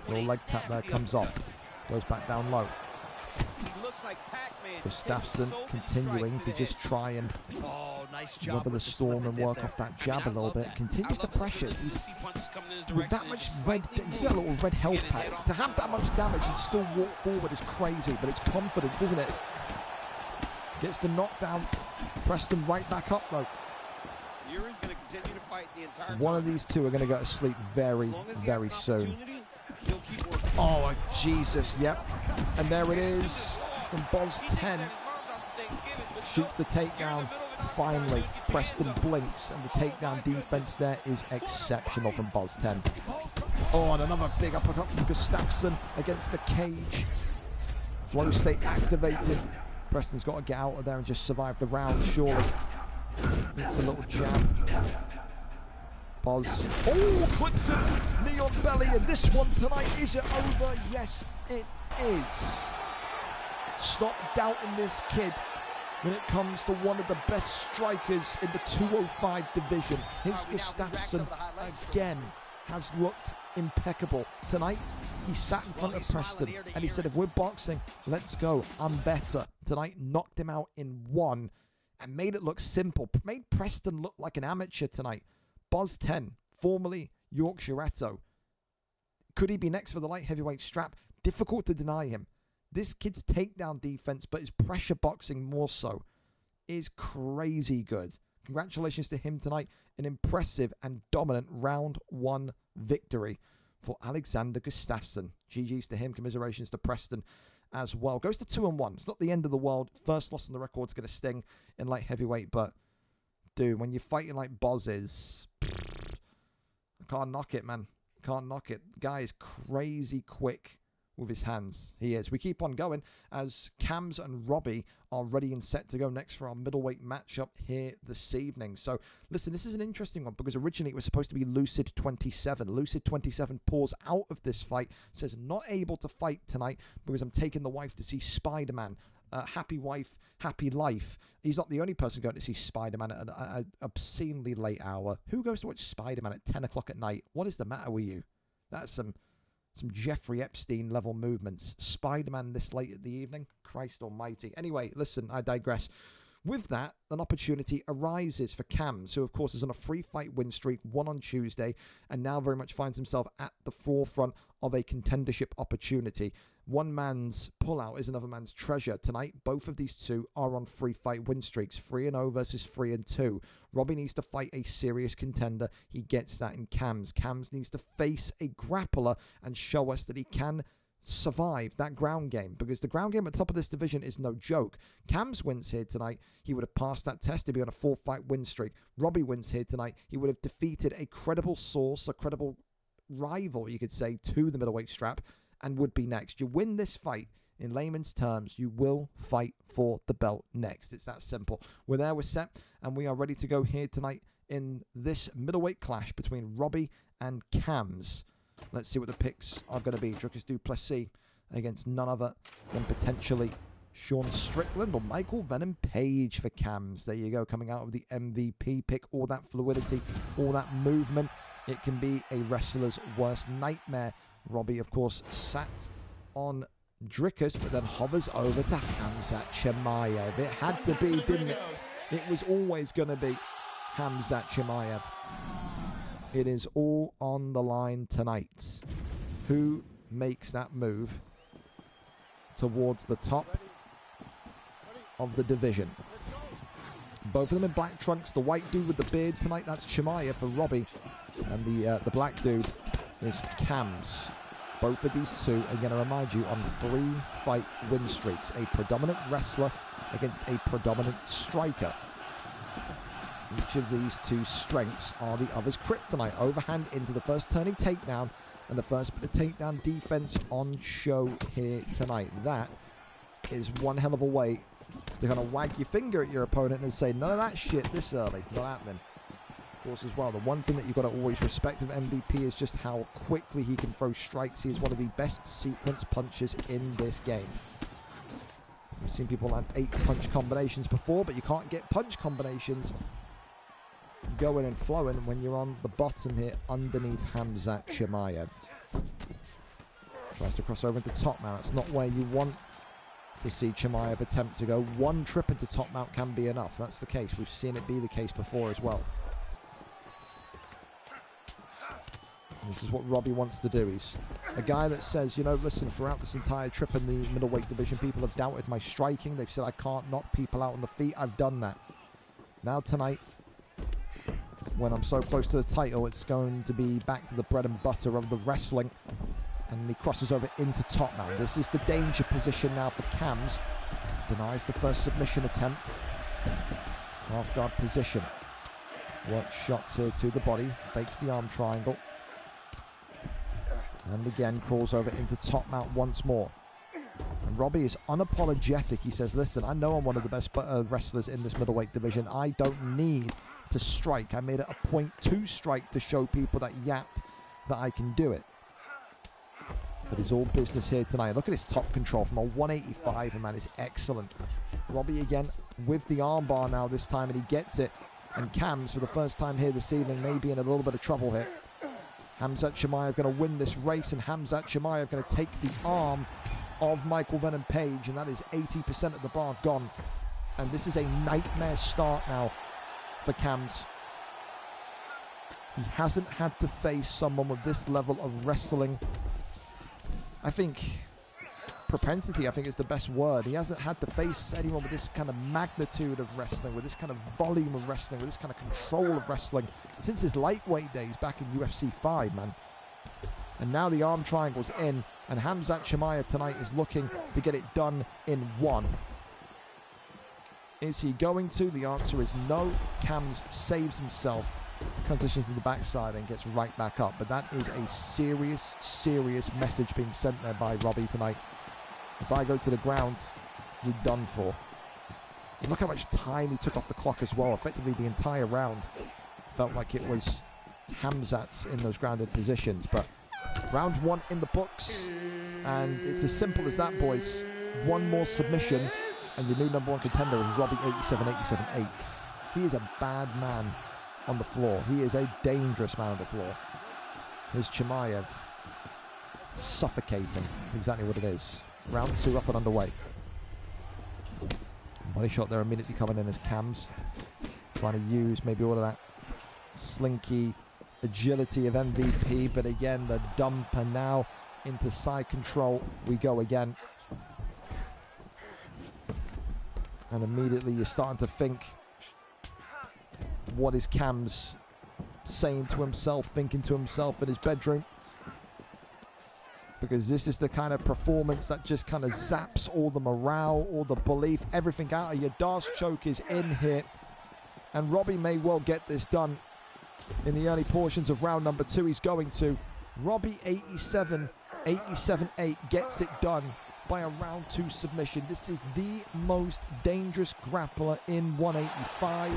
Little leg tap there comes off. Goes back down low. Gustafsson continuing to just try and weather the storm and work off that jab a little bit. Continues to pressure. With that much red, he's got a little red health pack. To have that much damage and still walk forward is crazy, but it's confidence, isn't it? Gets the knockdown. Preston right back up though. One of these two are going to go to sleep very, very soon. Oh, Jesus, yep. And there it is from Boz 10. Shoots the takedown. Finally, Preston blinks, and the takedown defense there is exceptional from Boz 10. Oh, and another big uppercut from Gustafsson against the cage. Flow state activated. Preston's got to get out of there and just survive the round, surely. It's a little jab. Boz. Oh, clips it. Knee on belly, and this one tonight, is it over? Yes, it is. Stop doubting this kid when it comes to one of the best strikers in the 205 division. His Gustafsson, again, has looked impeccable. Tonight, he sat in front of Preston, and he said, if we're boxing, let's go. I'm better. Tonight, knocked him out in one, and made it look simple. Made Preston look like an amateur tonight. Boz 10, formerly Yorkshireetto. Could he be next for the light heavyweight strap? Difficult to deny him. This kid's takedown defense, but his pressure boxing more so, is crazy good. Congratulations to him tonight. An impressive and dominant round one victory for Alexander Gustafsson. GG's to him. Commiserations to Preston as well. Goes to 2-1. It's not the end of the world. First loss on the record's going to sting in light heavyweight, but dude, when you're fighting like Boz is, I can't knock it, man. Can't knock it. The guy is crazy quick with his hands. He is. We keep on going as Cams and Robbie are ready and set to go next for our middleweight matchup here this evening. So, listen, this is an interesting one because originally it was supposed to be Lucid 27. Lucid 27 pulls out of this fight, says not able to fight tonight because I'm taking the wife to see Spider-Man. Happy wife, happy life. He's not the only person going to see Spider-Man at an obscenely late hour. Who goes to watch Spider-Man at 10 o'clock at night? What is the matter with you? That's some Jeffrey Epstein level movements. Spider-Man this late at the evening? Christ almighty. Anyway, listen, I digress. With that, an opportunity arises for Cams, who of course is on a free fight win streak, won on Tuesday, and now very much finds himself at the forefront of a contendership opportunity. One man's pullout is another man's treasure. Tonight, both of these two are on free fight win streaks, 3-0 versus 3-2. Robbie needs to fight a serious contender. He gets that in Cams. Cams needs to face a grappler and show us that he can survive that ground game, because the ground game at the top of this division is no joke. Cams wins here tonight, he would have passed that test to be on a 4-fight win streak. Robbie wins here tonight, he would have defeated a credible source, a credible rival, you could say, to the middleweight strap, and would be next. You win this fight, in layman's terms, you will fight for the belt next. It's that simple. We're there, we're set, and we are ready to go here tonight in this middleweight clash between Robbie and Cams. Let's see what the picks are going to be. Dricus du Plessis against none other than potentially Sean Strickland or Michael Venom Page for Cams. There you go, coming out of the MVP pick. All that fluidity, all that movement. It can be a wrestler's worst nightmare. Robbie, of course, sat on Dricus, but then hovers over to Khamzat Chimaev. It had to be, didn't it? It was always going to be Khamzat Chimaev. It is all on the line tonight. Who makes that move towards the top of the division? Both of them in black trunks. The white dude with the beard tonight, that's Chimaev for Robbie. And the black dude is Cams. Both of these two, are going to remind you, on 3-fight win streaks. A predominant wrestler against a predominant striker. Each of these two strengths are the other's kryptonite. Overhand into the first turning takedown, and the first bit of takedown defense on show here tonight. That is one hell of a way to kind of wag your finger at your opponent and say, none of that shit this early. Not happening. Of course, as well, the one thing that you've got to always respect of MVP is just how quickly he can throw strikes. He is one of the best sequence punchers in this game. We've seen people land 8 punch combinations before, but you can't get punch combinations going and flowing when you're on the bottom here underneath Khamzat Chimaev. Tries to cross over into top mount. That's not where you want to see Chimaev attempt to go. One trip into top mount can be enough. That's the case. We've seen it be the case before as well. This is what Robbie wants to do. He's a guy that says, you know, listen, throughout this entire trip in the middleweight division, people have doubted my striking. They've said I can't knock people out on the feet. I've done that. Now tonight, when I'm so close to the title, it's going to be back to the bread and butter of the wrestling. And he crosses over into top mount. This is the danger position now for Cams. Denies the first submission attempt. Half guard position. Works shots here to the body. Fakes the arm triangle. And again crawls over into top mount once more. And Robbie is unapologetic. He says, listen, I know I'm one of the best wrestlers in this middleweight division. I don't need to strike. I made it a point to strike to show people that yapped that I can do it. But it's all business here tonight. Look at his top control from a 185, and man, is excellent. Robbie again with the armbar now this time, and he gets it. And Cams, for the first time here this evening, may be in a little bit of trouble here. Khamzat Chimaev going to win this race, and Khamzat Chimaev going to take the arm of Michael Venom Page, and that is 80% of the bar gone. And this is a nightmare start now for Cams. He hasn't had to face someone with this level of wrestling. I think propensity, I think, is the best word. He hasn't had to face anyone with this kind of magnitude of wrestling, with this kind of volume of wrestling, with this kind of control of wrestling since his lightweight days back in UFC 5, man. And now the arm triangle's in, and Khamzat Chimaev tonight is looking to get it done in one. Is he going to? The answer is no. Cams saves himself transitions to the backside and gets right back up. But that is a serious, serious message being sent there by Robbie tonight. If I go to the ground, you're done for. And look how much time he took off the clock as well. Effectively the entire round felt like it was Khamzat's in those grounded positions. But round 1 in the books, and it's as simple as that, boys. One more submission and your new number 1 contender is Robbie 87-87-8. He is a bad man on the floor. He is a dangerous man on the floor. Here's Chimaev suffocating. That's exactly what it is. Round 2 up and underway. Body shot there immediately coming in as Cams. Trying to use maybe all of that slinky agility of MVP, but again the dumper now into side control. We go again. And immediately you're starting to think, what is Cams saying to himself, thinking to himself in his bedroom? Because this is the kind of performance that just kind of zaps all the morale, all the belief, everything out of you. Darce choke is in here, and Robbie may well get this done in the early portions of round number 2. He's going to. Robbie 87-87-8 gets it done by a round 2 submission. This is the most dangerous grappler in 185,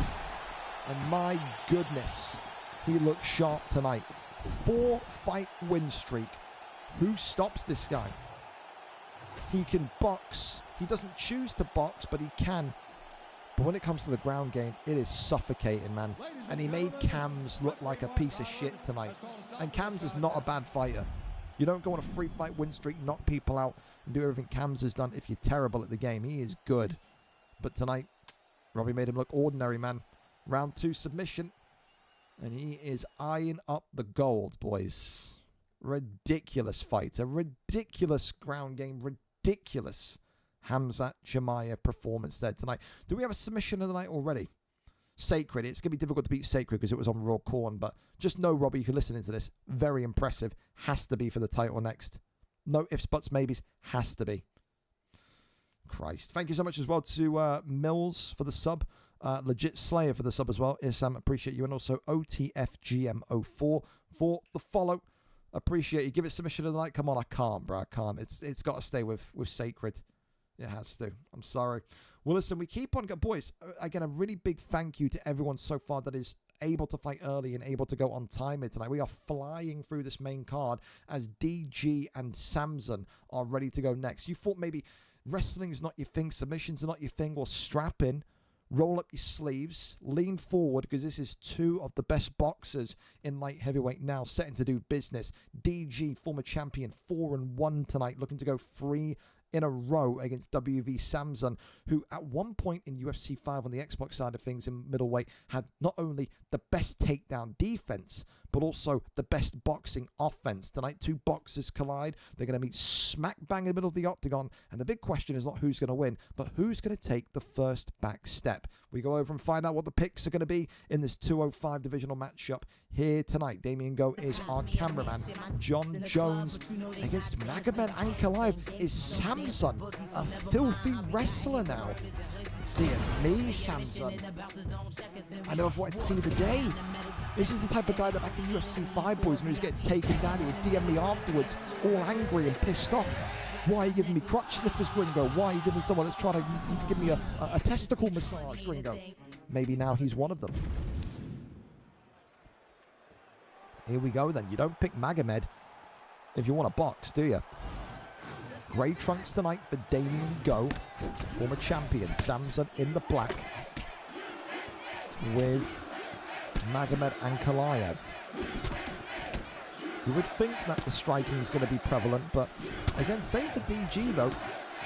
and my goodness, he looks sharp tonight. 4-fight win streak. Who stops this guy? He can box. He doesn't choose to box, but he can. But when it comes to the ground game, it is suffocating, man. And he made Cams look like a piece of shit tonight. And Cams is not a bad fighter. You don't go on a 3-fight win streak, knock people out, and do everything Cams has done if you're terrible at the game. He is good. But tonight, Robbie made him look ordinary, man. Round 2 submission. And he is eyeing up the gold, boys. Ridiculous fight. A ridiculous ground game. Ridiculous Khamzat Chimaev performance there tonight. Do we have a submission of the night already? Sacred. It's going to be difficult to beat Sacred because it was on Raw Corn. But just know, Robbie, if you're listening to this, very impressive. Has to be for the title next. No ifs, buts, maybes. Has to be. Christ. Thank you so much as well to Mills for the sub. Legit Slayer for the sub as well. Isam, appreciate you. And also OTFGM04 for the follow. Appreciate you. Give it submission of the night. Come on, I can't, bro. I can't. It's got to stay with Sacred. It has to. I'm sorry. Well, listen, we keep on. Boys, again, a really big thank you to everyone so far that is able to fight early and able to go on timer tonight. We are flying through this main card as DG and Samson are ready to go next. You thought maybe wrestling is not your thing, submissions are not your thing. Well, strap in. Roll up your sleeves, lean forward, because this is 2 of the best boxers in light heavyweight now, setting to do business. DG, former champion, 4-1 tonight, looking to go 3 in a row against WV Samson, who at one point in UFC 5 on the Xbox side of things in middleweight had not only the best takedown defense, but also the best boxing offense. Tonight, 2 boxers collide. They're going to meet smack bang in the middle of the octagon, and the big question is not who's going to win, but who's going to take the first back step. We go over and find out what the picks are going to be in this 205 divisional matchup here tonight. Damien Go is our cameraman. John Jones against Magomed Ankalaev. Is Samson a filthy wrestler now? Dear me, Samson. I know I've wanted to see the day. This is the type of guy that back in UFC 5, boys, when he was getting taken down, he would DM me afterwards, all angry and pissed off. Why are you giving me crotch sniffers, Gringo? Why are you giving someone that's trying to give me a testicle massage, Gringo? Maybe now he's one of them. Here we go then. You don't pick Magomed if you want to box, do you? Grey trunks tonight for Damien Go, former champion. Samson in the black with Magomed Ankalaev. You would think that the striking is going to be prevalent, but again, same for DG though.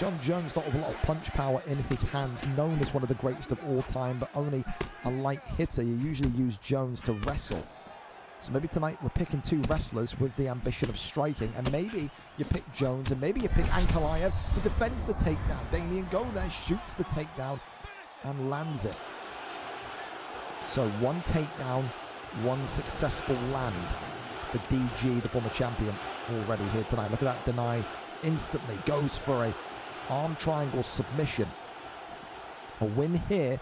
John Jones not with a lot of punch power in his hands, known as one of the greatest of all time, but only a light hitter. You usually use Jones to wrestle. So maybe tonight we're picking 2 wrestlers with the ambition of striking, and maybe you pick Jones and maybe you pick Ankalaev to defend the takedown. Damien Go there shoots the takedown and lands it. So 1 takedown, 1 successful land for DG, the former champion, already here tonight. Look at that deny instantly. Goes for a arm triangle submission. A win here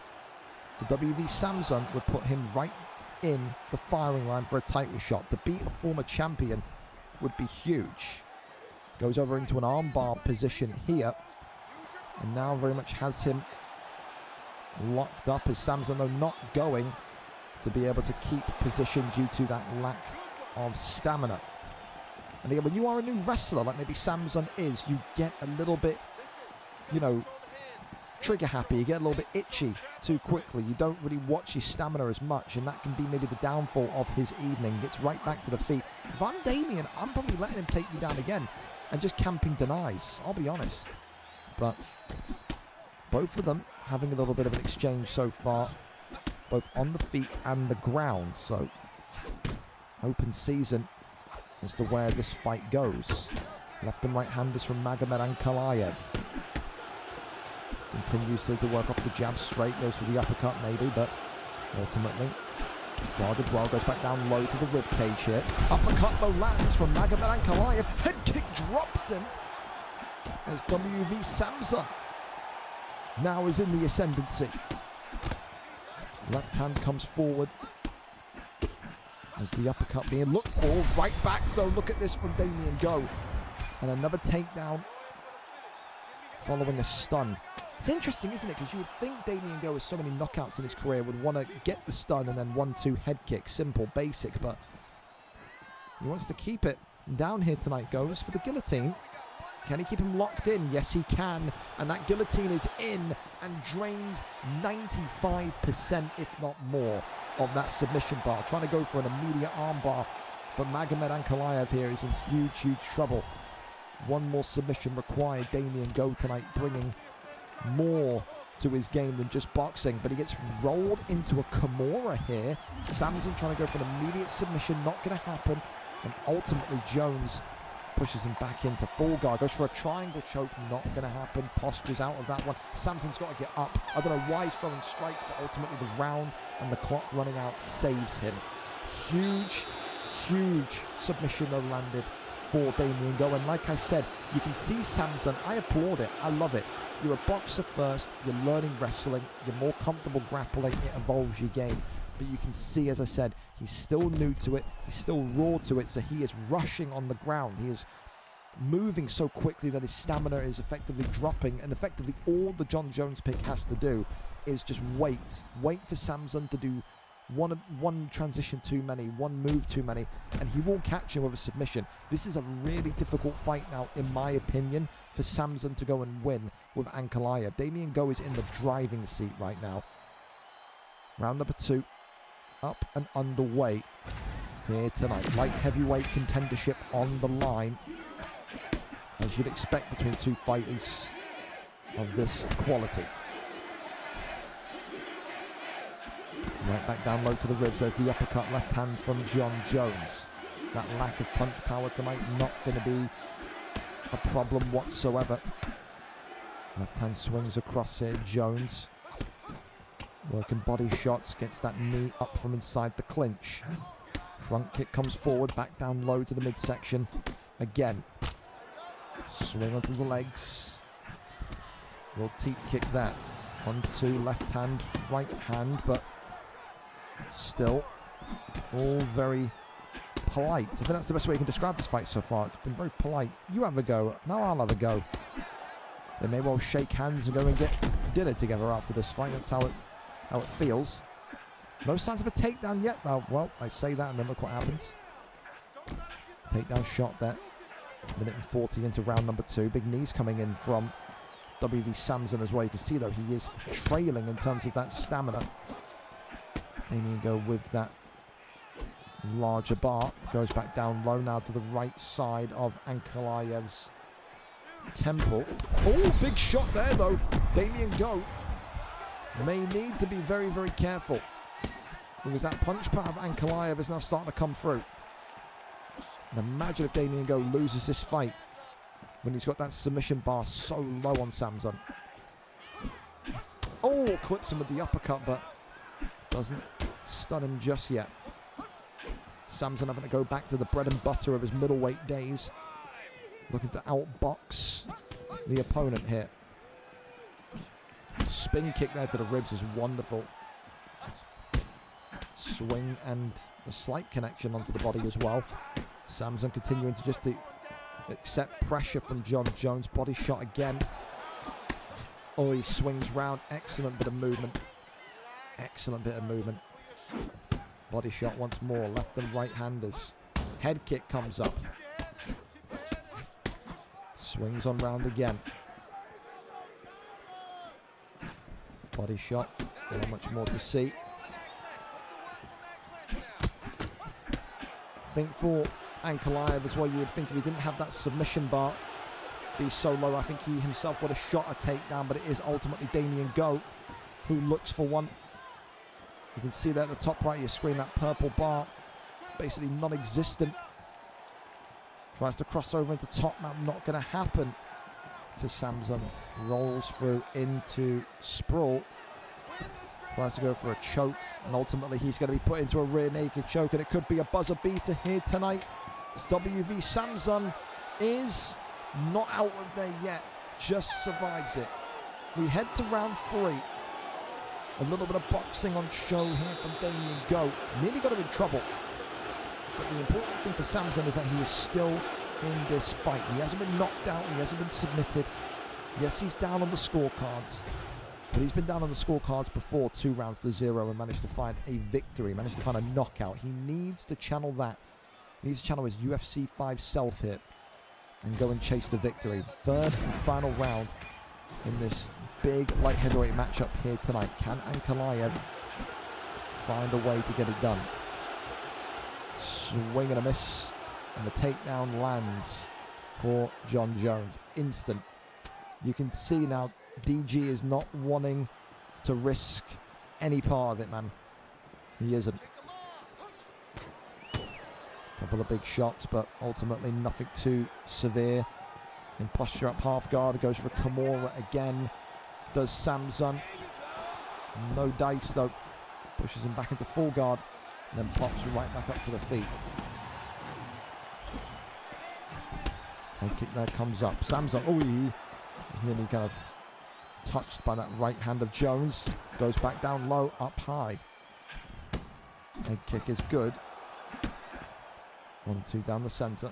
for WV Samson would put him right in the firing line for a title shot. To beat a former champion would be huge. Goes over into an armbar position here. And now very much has him locked up as Samson, though, not going to be able to keep position due to that lack of stamina. And again, when you are a new wrestler, like maybe Samson is, you get a little bit, you know, trigger happy. You get a little bit itchy too quickly. You don't really watch your stamina as much, and that can be maybe the downfall of his evening. Gets right back to the feet. If I'm Damien, I'm probably letting him take me down again and just camping denies, I'll be honest. But both of them having a little bit of an exchange so far, both on the feet and the ground. So open season as to where this fight goes. Left and right handers from Magomed Ankalaev. Continues to work off the jab straight, goes for the uppercut maybe, but ultimately guarded well, goes back down low to the rib cage here. Uppercut though lands from Magomed Ankalaev. Head kick drops him as WV Samson now is in the ascendancy. Left hand comes forward as the uppercut being looked for. Right back though, look at this from Damien Go. And another takedown following a stun. It's interesting, isn't it? Because you would think Damien Go, with so many knockouts in his career, would want to get the stun and then 1-2 head kick. Simple, basic, but he wants to keep it. Down here tonight goes for the guillotine. Can he keep him locked in? Yes, he can. And that guillotine is in and drains 95%, if not more, of that submission bar. Trying to go for an immediate armbar, but Magomed Ankalaev here is in huge, huge trouble. One more submission required. Damien Go tonight bringing more to his game than just boxing, but he gets rolled into a Kimura here. Samson trying to go for an immediate submission, not going to happen, and ultimately Jones pushes him back into full guard, goes for a triangle choke, not going to happen. Postures out of that one. Samson's got to get up. I don't know why he's throwing strikes, but ultimately the round and the clock running out saves him. Huge, huge submission though landed for Damien Go, and like I said, you can see Samson. I applaud it. I love it. You're a boxer first, you're learning wrestling, you're more comfortable grappling, it evolves your game. But you can see, as I said, he's still new to it, he's still raw to it, so he is rushing on the ground. He is moving so quickly that his stamina is effectively dropping, and effectively all the John Jones pick has to do is just wait for Samson to do one transition too many, one move too many, and he will catch him with a submission. This is a really difficult fight now, in my opinion, for Samson to go and win with Ankalaev. Damien Go is in the driving seat right now. Round number 2, up and underway here tonight. Light heavyweight contendership on the line, as you'd expect between two fighters of this quality. Right back down low to the ribs. There's the uppercut, left hand from John Jones. That lack of punch power tonight not going to be a problem whatsoever. Left hand swings across here. Jones working body shots, gets that knee up from inside the clinch. Front kick comes forward, back down low to the midsection. Again, swing onto the legs. Will teep kick that. 1-2, left hand, right hand, but still all very polite. I think that's the best way you can describe this fight so far. It's been very polite. You have a go, now I'll have a go. They may well shake hands and go and get dinner together after this fight. That's how it feels. No signs of a takedown yet though. Well, I say that and then look what happens. Takedown shot there. Minute and 40 into round number 2. Big knees coming in from WV Samson as well. You can see though he is trailing in terms of that stamina. Damien Go with that larger bar. Goes back down low now to the right side of Ankalaev's temple. Oh, big shot there though. Damien Go may need to be very, very careful, because that punch power of Ankalaev is now starting to come through. And imagine if Damien Go loses this fight when he's got that submission bar so low on Samson. Oh, clips him with the uppercut, but doesn't stun him just yet. Samson having to go back to the bread and butter of his middleweight days, looking to outbox the opponent here. Spin kick there to the ribs is wonderful. Swing and a slight connection onto the body as well. Samson continuing to accept pressure from John Jones. Body shot again. Oh, he swings round. Excellent bit of movement. Excellent bit of movement. Body shot once more. Left and right handers. Head kick comes up. Swings on round again. Body shot. Not much more to see. I think for Ankalaev as well, you would think if he didn't have that submission bar be so low, I think he himself would have shot a takedown, but it is ultimately Damien Go who looks for one. You can see there at the top right of your screen, that purple bar, basically non-existent. Tries to cross over into top mount, not going to happen for Samson. Rolls through into sprawl. Tries to go for a choke, and ultimately he's going to be put into a rear naked choke, and it could be a buzzer beater here tonight. As WV Samson is not out of there yet, just survives it. We head to round 3. A little bit of boxing on show here from Damien Go. Nearly got him in trouble. But the important thing for Samson is that he is still in this fight. He hasn't been knocked out, he hasn't been submitted. Yes, he's down on the scorecards. But he's been down on the scorecards before, 2-0 and managed to find a victory, managed to find a knockout. He needs to channel that. He needs to channel his UFC 5 self-hit and go and chase the victory. Third and final round in this big light heavyweight matchup here tonight. Can Ankalaev find a way to get it done? Swing and a miss, and the takedown lands for John Jones. Instant. You can see now DG is not wanting to risk any part of it, man. He isn't. Couple of big shots, but ultimately nothing too severe. In posture up half guard, goes for Kimura again. Does Samson. No dice though. Pushes him back into full guard, and then pops right back up to the feet. Head kick there comes up. Samson, oh, he was nearly kind of touched by that right hand of Jones. Goes back down low, up high. Head kick is good. 1-2 down the centre.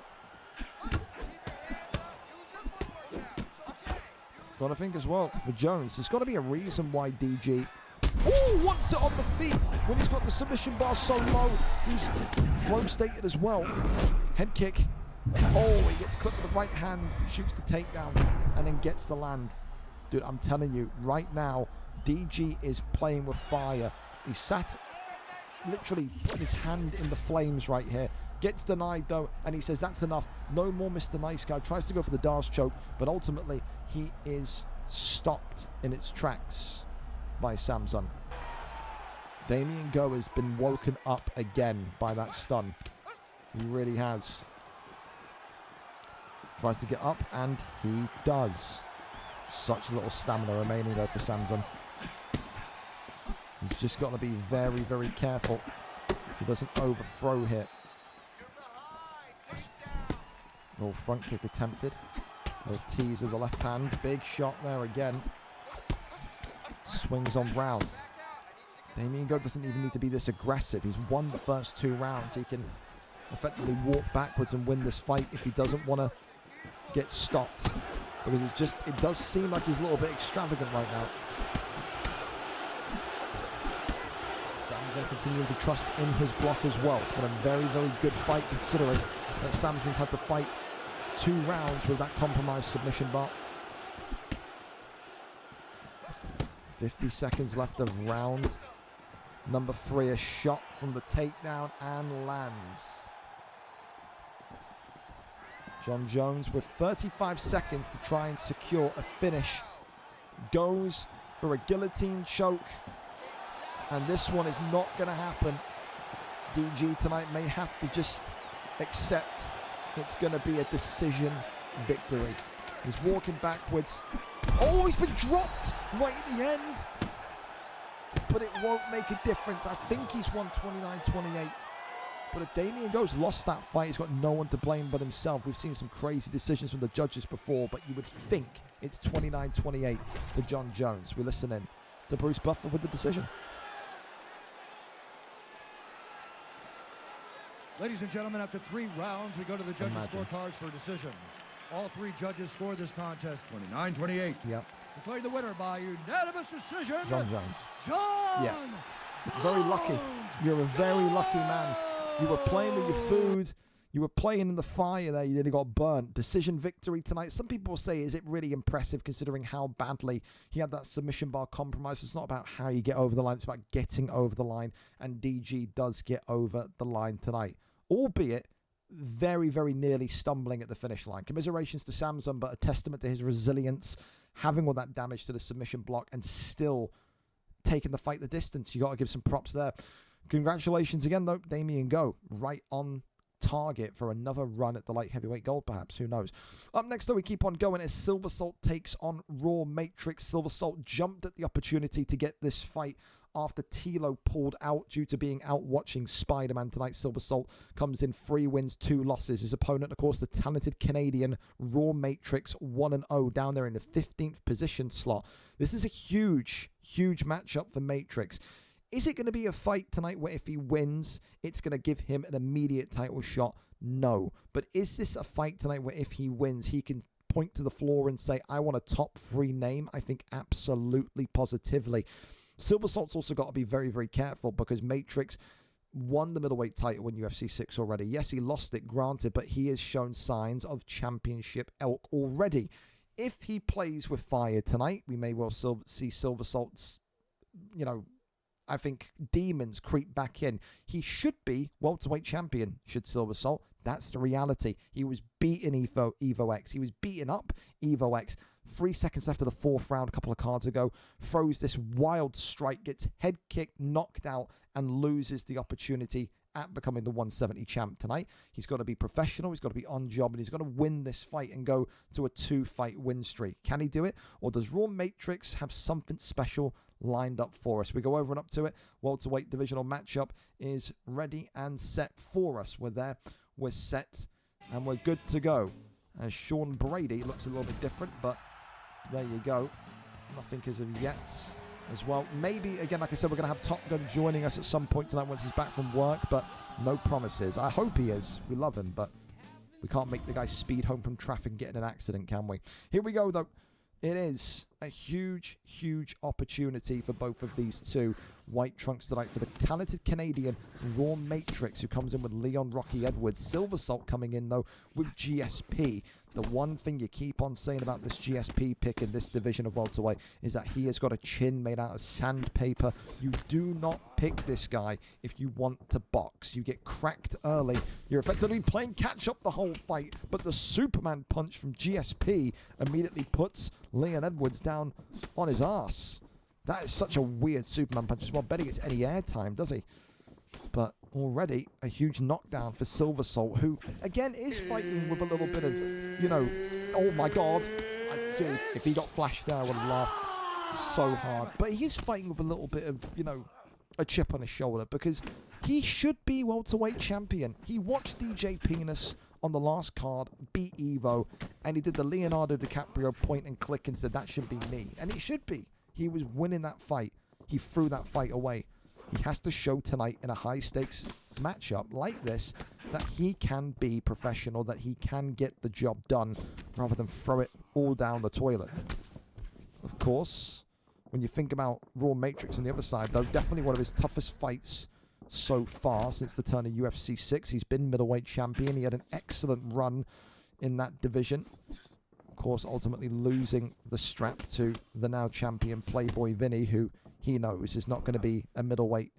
Got to think as well for Jones, there's got to be a reason why DG wants it on the feet when he's got the submission bar so low. He's flow stated as well. Head kick. Oh, he gets clipped with the right hand, shoots the takedown, and then gets the land. Dude, I'm telling you, right now, DG is playing with fire. He sat, literally put his hand in the flames right here. Gets denied though, and he says that's enough. No more Mr. Nice Guy. Tries to go for the Dars choke, but ultimately he is stopped in its tracks by Samson. Damien Go has been woken up again by that stun. He really has. Tries to get up, and he does. Such little stamina remaining though for Samson. He's just got to be very, very careful he doesn't overthrow here. Little front kick attempted. Little tease of the left hand. Big shot there again. Swings on round. Damien Go doesn't even need to be this aggressive. He's won the first 2 rounds. He can effectively walk backwards and win this fight if he doesn't want to get stopped. Because it does seem like he's a little bit extravagant right now. Samson continuing to trust in his block as well. It's been a very, very good fight considering that Samson's had to fight 2 rounds with that compromised submission bar. 50 seconds left of round number 3. A shot from the takedown and lands. John Jones with 35 seconds to try and secure a finish. Goes for a guillotine choke. And this one is not going to happen. DG tonight may have to just accept it's going to be a decision victory. He's walking backwards. Oh, he's been dropped right at the end. But it won't make a difference. I think he's won 29-28. But if Damien Go's lost that fight, he's got no one to blame but himself. We've seen some crazy decisions from the judges before, but you would think it's 29-28 for John Jones. We listen in to Bruce Buffer with the decision. Ladies and gentlemen, after 3 rounds, we go to the judges' Imagine. scorecards for a decision. All 3 judges scored this contest 29-28. Yep. Declaring the winner by unanimous decision, John Jones. John Yeah. Very lucky. You're a very lucky man. You were playing with your food. You were playing in the fire there. You nearly got burnt. Decision victory tonight. Some people will say, is it really impressive considering how badly he had that submission bar compromise? It's not about how you get over the line. It's about getting over the line. And DG does get over the line tonight. Albeit very, very nearly stumbling at the finish line. Commiserations to Samson, but a testament to his resilience, having all that damage to the submission block and still taking the fight the distance. You got to give some props there. Congratulations again, though, Damien Go. Right on target for another run at the light heavyweight gold, perhaps. Who knows? Up next, though, we keep on going as Silver Salt takes on Raw Matrix. Silver Salt jumped at the opportunity to get this fight after Tilo pulled out due to being out watching Spider-Man tonight. Silver Salt comes in 3 wins, 2 losses. His opponent, of course, the talented Canadian Raw Matrix, 1-0, down there in the 15th position slot. This is a huge, huge matchup for Matrix. Is it going to be a fight tonight where if he wins, it's going to give him an immediate title shot? No. But is this a fight tonight where if he wins, he can point to the floor and say, I want a top 3 name? I think absolutely, positively. Silver Salt's also got to be very, very careful because Matrix won the middleweight title in UFC 6 already. Yes, he lost it, granted, but he has shown signs of championship elk already. If he plays with fire tonight, we may well see Silver Salt's, I think demons creep back in. He should be welterweight champion, should Silver Salt. That's the reality. He was beating Evo X. He was beating up Evo X. 3 seconds left of the 4th round a couple of cards ago. Throws this wild strike, gets head kicked, knocked out, and loses the opportunity at becoming the 170 champ tonight. He's got to be professional. He's got to be on job, and he's got to win this fight and go to a 2-fight win streak. Can he do it? Or does Raw Matrix have something special lined up for us? We go over and up to it. Welterweight divisional matchup is ready and set for us. We're there, we're set, and we're good to go. As Sean Brady looks a little bit different, but there you go. Nothing as of yet as well. Maybe, again, like I said, we're going to have Top Gun joining us at some point tonight once he's back from work, but no promises. I hope he is. We love him, but we can't make the guy speed home from traffic and get in an accident, can we? Here we go, though. It is a huge, huge opportunity for both of these two white trunks tonight for the talented Canadian Raw Matrix, who comes in with Leon Rocky Edwards. Silver Salt coming in, though, with GSP. The one thing you keep on saying about this GSP pick in this division of welterweight is that he has got a chin made out of sandpaper. You do not pick this guy if you want to box. You get cracked early. You're effectively playing catch-up the whole fight, but the Superman punch from GSP immediately puts Leon Edwards down on his ass. That is such a weird Superman punch as well. Betting it's any airtime, does he? But already a huge knockdown for Silver Salt, who, again, is fighting with a little bit of, oh my God. Dude, if he got flashed there, I would have laughed so hard. But he is fighting with a little bit of, a chip on his shoulder because he should be welterweight champion. He watched DJ Penis on the last card beat Evo, and he did the Leonardo DiCaprio point and click and said, that should be me. And it should be. He was winning that fight. He threw that fight away. He has to show tonight in a high-stakes matchup like this that he can be professional, that he can get the job done rather than throw it all down the toilet. Of course, when you think about Raw Matrix on the other side, though, definitely one of his toughest fights so far since the turn of UFC 6. He's been middleweight champion. He had an excellent run in that division. Of course, ultimately losing the strap to the now champion Playboy Vinny, who he knows is not going to be a middleweight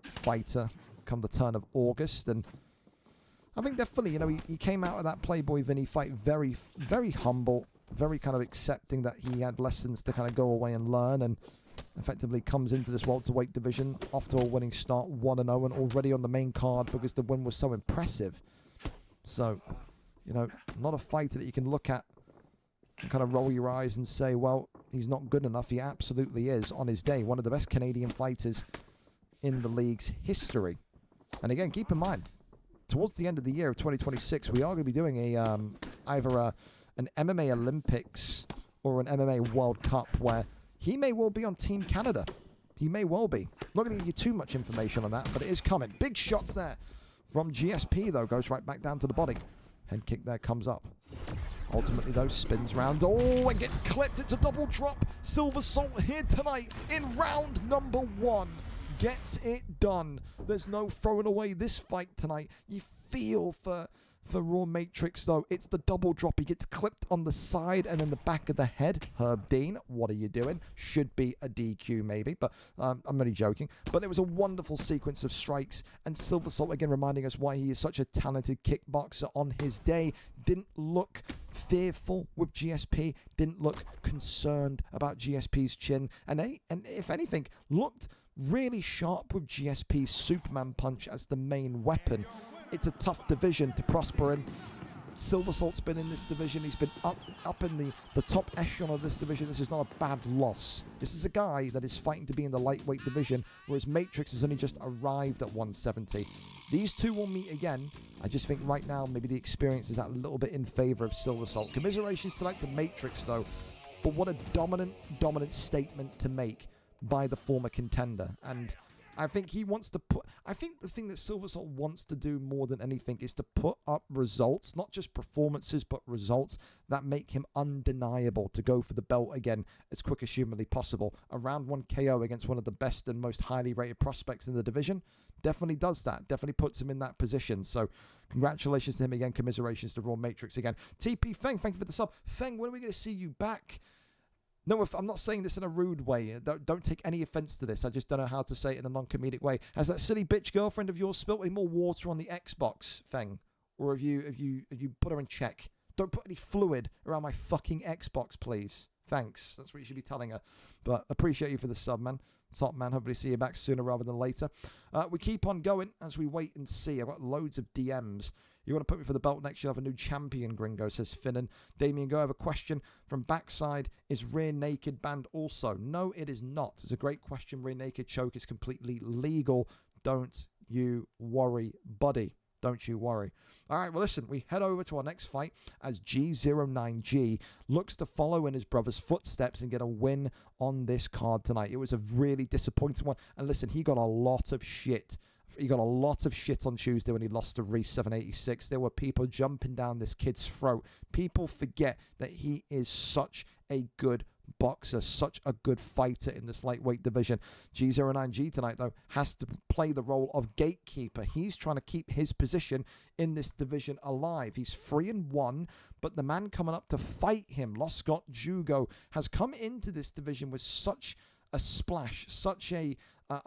fighter come the turn of August. And I think definitely, he came out of that Playboy Vinny fight very, very humble, very kind of accepting that he had lessons to kind of go away and learn, and effectively comes into this welterweight division off to a winning start, 1-0, and already on the main card because the win was so impressive. So, not a fighter that you can look at and kind of roll your eyes and say, well, he's not good enough. He absolutely is on his day. One of the best Canadian fighters in the league's history. And again, keep in mind, towards the end of the year of 2026, we are going to be doing a either an MMA Olympics or an MMA World Cup where he may well be on Team Canada. He may well be. Not going to give you too much information on that, but it is coming. Big shots there from GSP, though. Goes right back down to the body. Head kick there comes up. Ultimately, though, spins round. Oh, and gets clipped. It's a double drop. Silver Salt here tonight in round number 1. Gets it done. There's no throwing away this fight tonight. You feel for Raw Matrix, though. It's the double drop. He gets clipped on the side and in the back of the head. Herb Dean, what are you doing? Should be a DQ maybe, but I'm only joking. But it was a wonderful sequence of strikes, and Silver Salt again reminding us why he is such a talented kickboxer on his day. Didn't look fearful with GSP, didn't look concerned about GSP's chin, and if anything, looked really sharp with GSP's Superman punch as the main weapon. It's a tough division to prosper in. Silver Salt's been in this division. He's been up in the top echelon of this division. This is not a bad loss. This is a guy that is fighting to be in the lightweight division, whereas Matrix has only just arrived at 170. These two will meet again. I just think right now maybe the experience is that little bit in favor of Silver Salt. Commiserations tonight to Matrix, though. But what a dominant statement to make by the former contender. And I think he wants to put... I think the thing that Silver Salt wants to do more than anything is to put up results, not just performances, but results that make him undeniable to go for the belt again as quick as humanly possible. A round 1 KO against one of the best and most highly rated prospects in the division definitely does that. Definitely puts him in that position. So congratulations to him again. Commiserations to Raw Matrix again. TP Feng, thank you for the sub. Feng, when are we going to see you back? No, I'm not saying this in a rude way. Don't take any offense to this. I just don't know how to say it in a non-comedic way. Has that silly bitch girlfriend of yours spilt any more water on the Xbox, Feng? Or have you put her in check? Don't put any fluid around my fucking Xbox, please. Thanks. That's what you should be telling her. But appreciate you for the sub, man. Top man. Hopefully see you back sooner rather than later. We keep on going as we wait and see. I've got loads of DMs. You want to put me for the belt next, you'll have a new champion, Gringo, says Finnan. Damien, go. I have a question from Backside. Is rear naked banned also? No, it is not. It's a great question. Rear naked choke is completely legal. Don't you worry, buddy. Don't you worry. All right, well, listen, we head over to our next fight as G09G looks to follow in his brother's footsteps and get a win on this card tonight. It was a really disappointing one. And listen, he got a lot of shit. He got a lot of shit on Tuesday when he lost to Reese 786. There were people jumping down this kid's throat. People forget that he is such a good boxer, such a good fighter in this lightweight division. G09G tonight, though, has to play the role of gatekeeper. He's trying to keep his position in this division alive. He's 3-1, but the man coming up to fight him, Loscott Jugo, has come into this division with such a splash, such an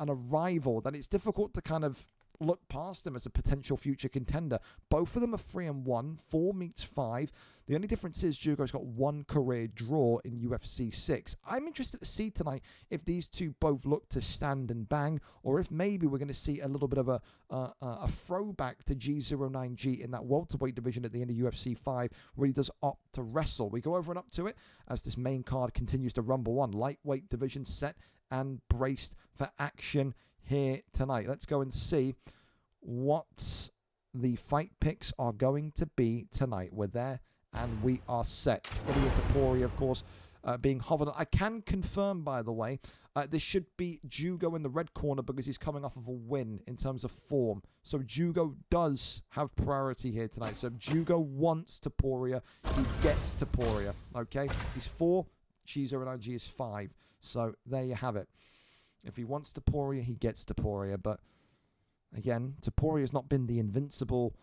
arrival that it's difficult to kind of look past him as a potential future contender. Both of them are 3-1, 4 meets 5. The only difference is Jugo's got 1 career draw in UFC 6. I'm interested to see tonight if these two both look to stand and bang, or if maybe we're going to see a little bit of a throwback to G09G in that welterweight division at the end of UFC 5, where he does opt to wrestle. We go over and up to it as this main card continues to rumble on. Lightweight division set and braced for action here tonight. Let's go and see what the fight picks are going to be tonight. We're there and we are set. Ilya Topuria, of course, being hovered. I can confirm, by the way, this should be Jugo in the red corner because he's coming off of a win in terms of form. So Jugo does have priority here tonight. So if Jugo wants Topuria, he gets Topuria. Okay? He's 4, G09G is 5. So there you have it. If he wants Topuria, he gets Topuria. But again, Topuria has not been the invincible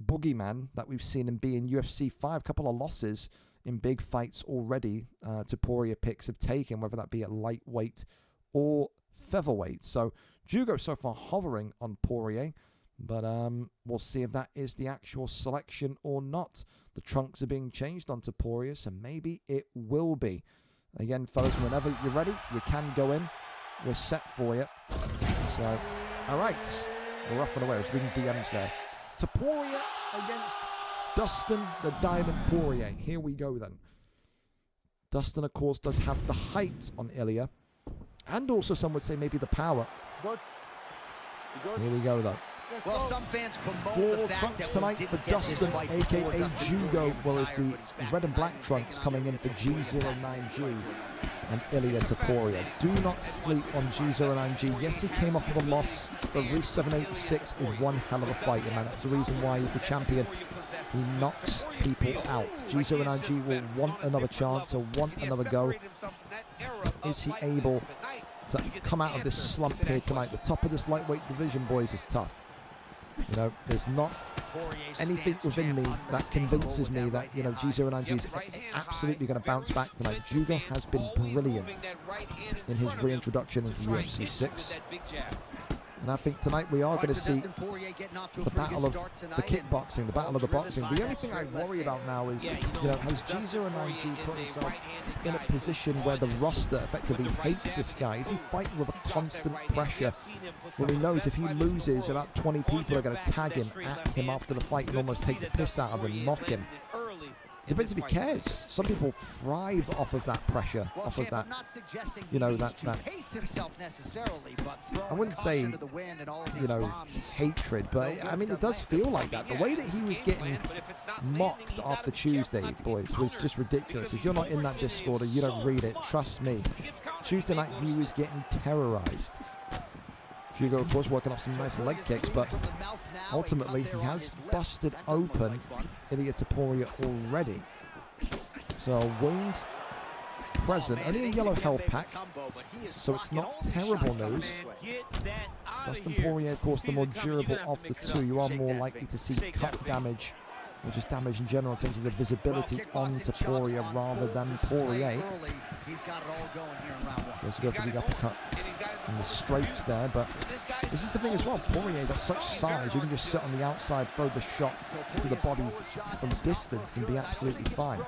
boogeyman that we've seen him be in UFC 5. A couple of losses in big fights already. Topuria picks have taken, whether that be at lightweight or featherweight. So Jugo so far hovering on Poirier. But we'll see if that is the actual selection or not. The trunks are being changed onto Poirier, so maybe it will be. Again, fellas, whenever you're ready, you can go in. We're set for you. So, all right. We're off and away. I was reading DMs there. Topuria against Dustin the Diamond Poirier. Here we go, then. Dustin, of course, does have the height on Ilya. And also, some would say, maybe the power. Here we go, though. Well, some fans bemoan the 4 fact trunks that we tonight didn't for get this Dustin, fight a.k.a. before Dustin Jugo, truly whereas retired, the but he's back red and tonight. black He's trunks taking on coming in for the Victoria G09G. and Ilia Topuria. Do not sleep on G0 Yes, he came off of a loss, but Reese 786 is one hell of a fighter, man. That's the reason why he's the champion. He knocks people out. G0 will want another chance, he'll want another go. Is he able to come out of this slump here tonight? The top of this lightweight division, boys, is tough. You know, there's not anything within me that convinces me that, you know, G0 is absolutely going to bounce back tonight. Judo has been brilliant in his reintroduction into UFC 6. And I think tonight we are going to see the battle of the kickboxing, the battle of the boxing. The only thing I worry about now is, you know, has G0 put himself in a position where the roster effectively hates this guy? Is he fighting with a constant pressure? Well, he knows if he loses, about 20 people are going to tag him at him after the fight and almost take the piss out of him, mock him. Depends if he cares. Some people thrive off of that pressure, off of that, you know, that I wouldn't say, you know, hatred, but I mean, it does feel like that. The way that he was getting mocked after Tuesday, boys, was just ridiculous. If you're not in that Discord or you don't read it, trust me. Tuesday night, he was getting terrorized. Hugo, of course, working off some nice leg kicks, but ultimately he has busted open Ilia Topuria already. So wound present, only a yellow health pack, so it's not terrible news. Dustin Poirier, of course, the more durable of the two. You are more likely to see cut damage, or just damage in general in terms of the visibility onto Poirier rather than Poirier. There's a go for the uppercut in the straights there, but this is the thing as well. Poirier got such size, you can just sit on the outside, throw the shot to the body from distance and be absolutely fine.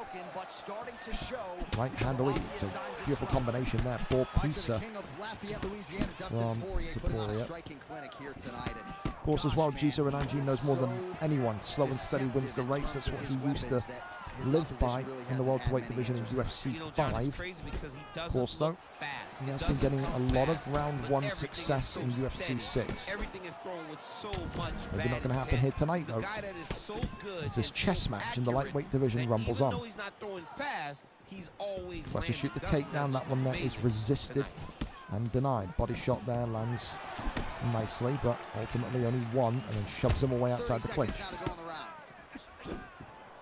Right hand away, it's a beautiful combination there for Pisa from Topuria. Of course, as well, G0 knows more than anyone. Slow and steady wins the race. That's what he used to live by in the welterweight division in UFC 5. Of course, though, he has been getting a lot of round 1 success in UFC 6. Maybe not going to happen here tonight, though. As this chess match in the lightweight division rumbles on. Tries to shoot the takedown. That one there is resisted and denied. Body shot there lands nicely, but ultimately only one, and then shoves him away outside the clinch.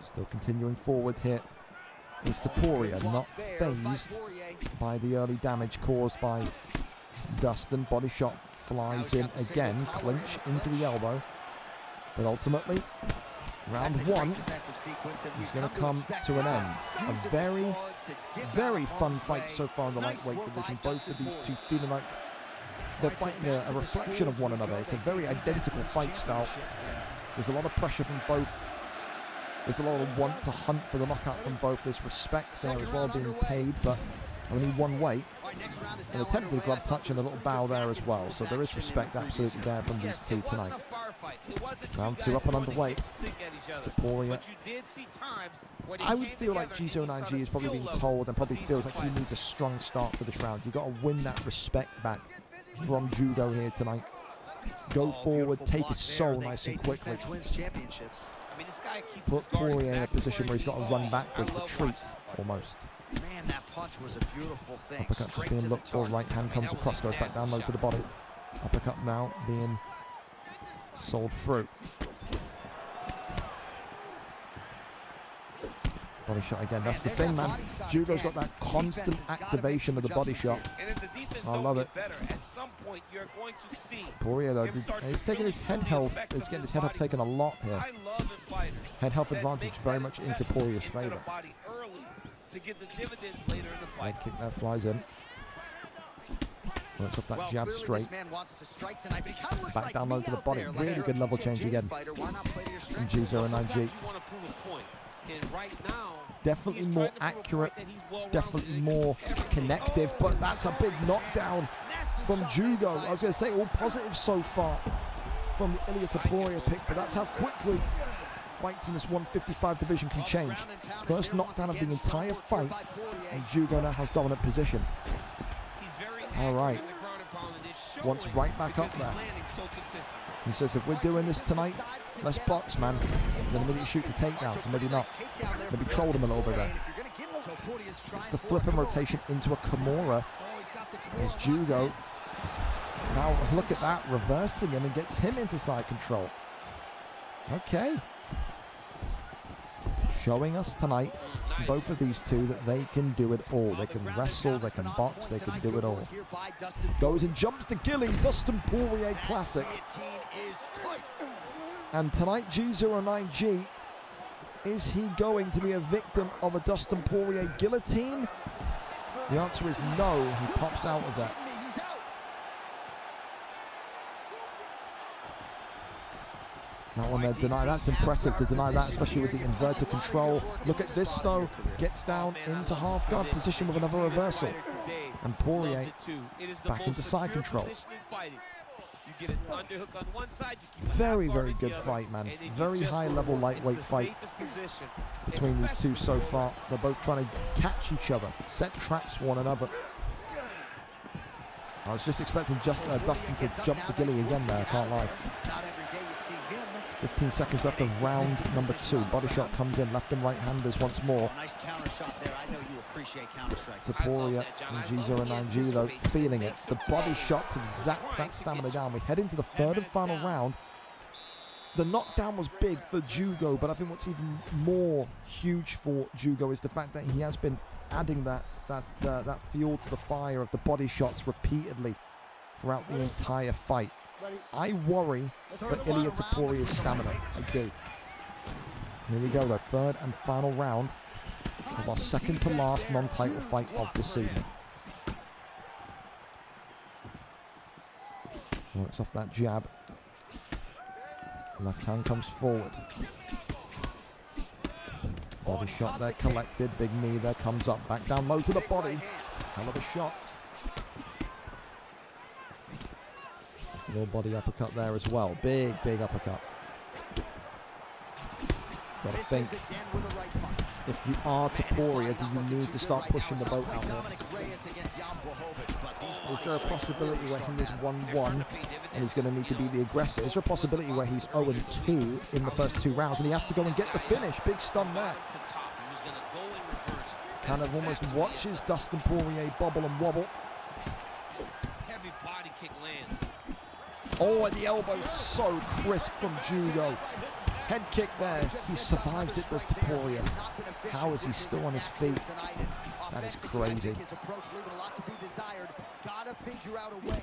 Still continuing forward here is Topuria, not phased by the early damage caused by Dustin. Body shot flies in again, clinch into the elbow, but ultimately round 1 is going to come to an end. A very, very fun fight so far in the lightweight division. Both of these two feeling like they're fighting a reflection of one another. It's a very identical fight style. There's a lot of pressure from both. There's a lot of want to hunt for the knockout from both. There's respect there as well being paid, but only one way. An attempted glove touch and a little bow there as well. So there is respect absolutely there from these two tonight. Round 2 up and underway. Topuria. I would feel like G0 is probably being told and probably feels like he needs a strong start for this round. You've got to win that respect back from Judo here tonight. Go forward, take his soul nice and quickly. Put Poirier in a position where he's got to run backwards, retreat almost. Man, that punch was a beautiful thing. Uppercut just being looked for, right hand comes across, goes back down low to the body. Uppercut now being sold through. Body shot again, that's the thing, man. Judo's got that constant activation of the body shot. I love it. Poirier though, he's taking his head health, he's getting his head health taken a lot here. Head health advantage very much into Poirier's favour. Leg kick there flies in. Works off that jab straight. Back down low to the body. Really good level change again from G0 Definitely more accurate, definitely more connective, but that's a big knockdown from Judo. I was going to say all positive so far from the Ilia Topuria pick, but that's how quickly fights in this 155 division can change. First knockdown of the entire fight, and Judo now has dominant position. All right, wants right back up there. He says, if we're doing this tonight, let's box, man. Then the minute he shoots a takedown, so maybe not. Maybe trolled him a little bit there. It's the flip and rotation into a Kimura. Here's Jugo. Now look at that, reversing him and gets him into side control. Okay. Showing us tonight, both of these two, that they can do it all. They can wrestle, they can box, they can do it all. Goes and jumps to Gilly, Dustin Poirier classic. And tonight, G09G, is he going to be a victim of a Dustin Poirier guillotine? The answer is no. He pops out of that. That one there, deny. That's impressive to deny that, especially with the inverted control. Look at this though. Gets down into half guard position with another reversal. And Poirier back into side control. Very, very good fight, man. Very high level lightweight fight between these two so far. They're both trying to catch each other, set traps for one another. I was just expecting Dustin to jump the Gilly again there, I can't lie. 15 seconds left of round number 2. Body shot comes in, left and right handers once more. Nice counter shot there. I know you appreciate counter strikes. To Poirier and G09G though, feeling it. The body shots have zapped that stamina down. We head into the third and final round. The knockdown was big for Jugo, but I think what's even more huge for Jugo is the fact that he has been adding that fuel to the fire of the body shots repeatedly throughout the entire fight. I worry for Ilia Toporia's stamina. I do. Here we go, the third and final round of our second to last non-title fight of the season. Works off that jab. Left hand comes forward. Body shot there collected. Big knee there comes up. Back down low to the body. Hell of a shot. Little body uppercut there as well. Big, big uppercut. Gotta think, if you are Topuria, do you need to start pushing the boat out more? Is there a possibility where he is 1-1 and he's going to need to be the aggressor? Is there a possibility where he's 0-2 in the first 2 rounds and he has to go and get the finish? Big stun there. Kind of almost watches Dustin Poirier bubble and wobble. Heavy body kick lands. Oh, and the elbow so crisp from Jugo. Head kick there. He survives it, does Topuria. How is he still on his feet? That is crazy.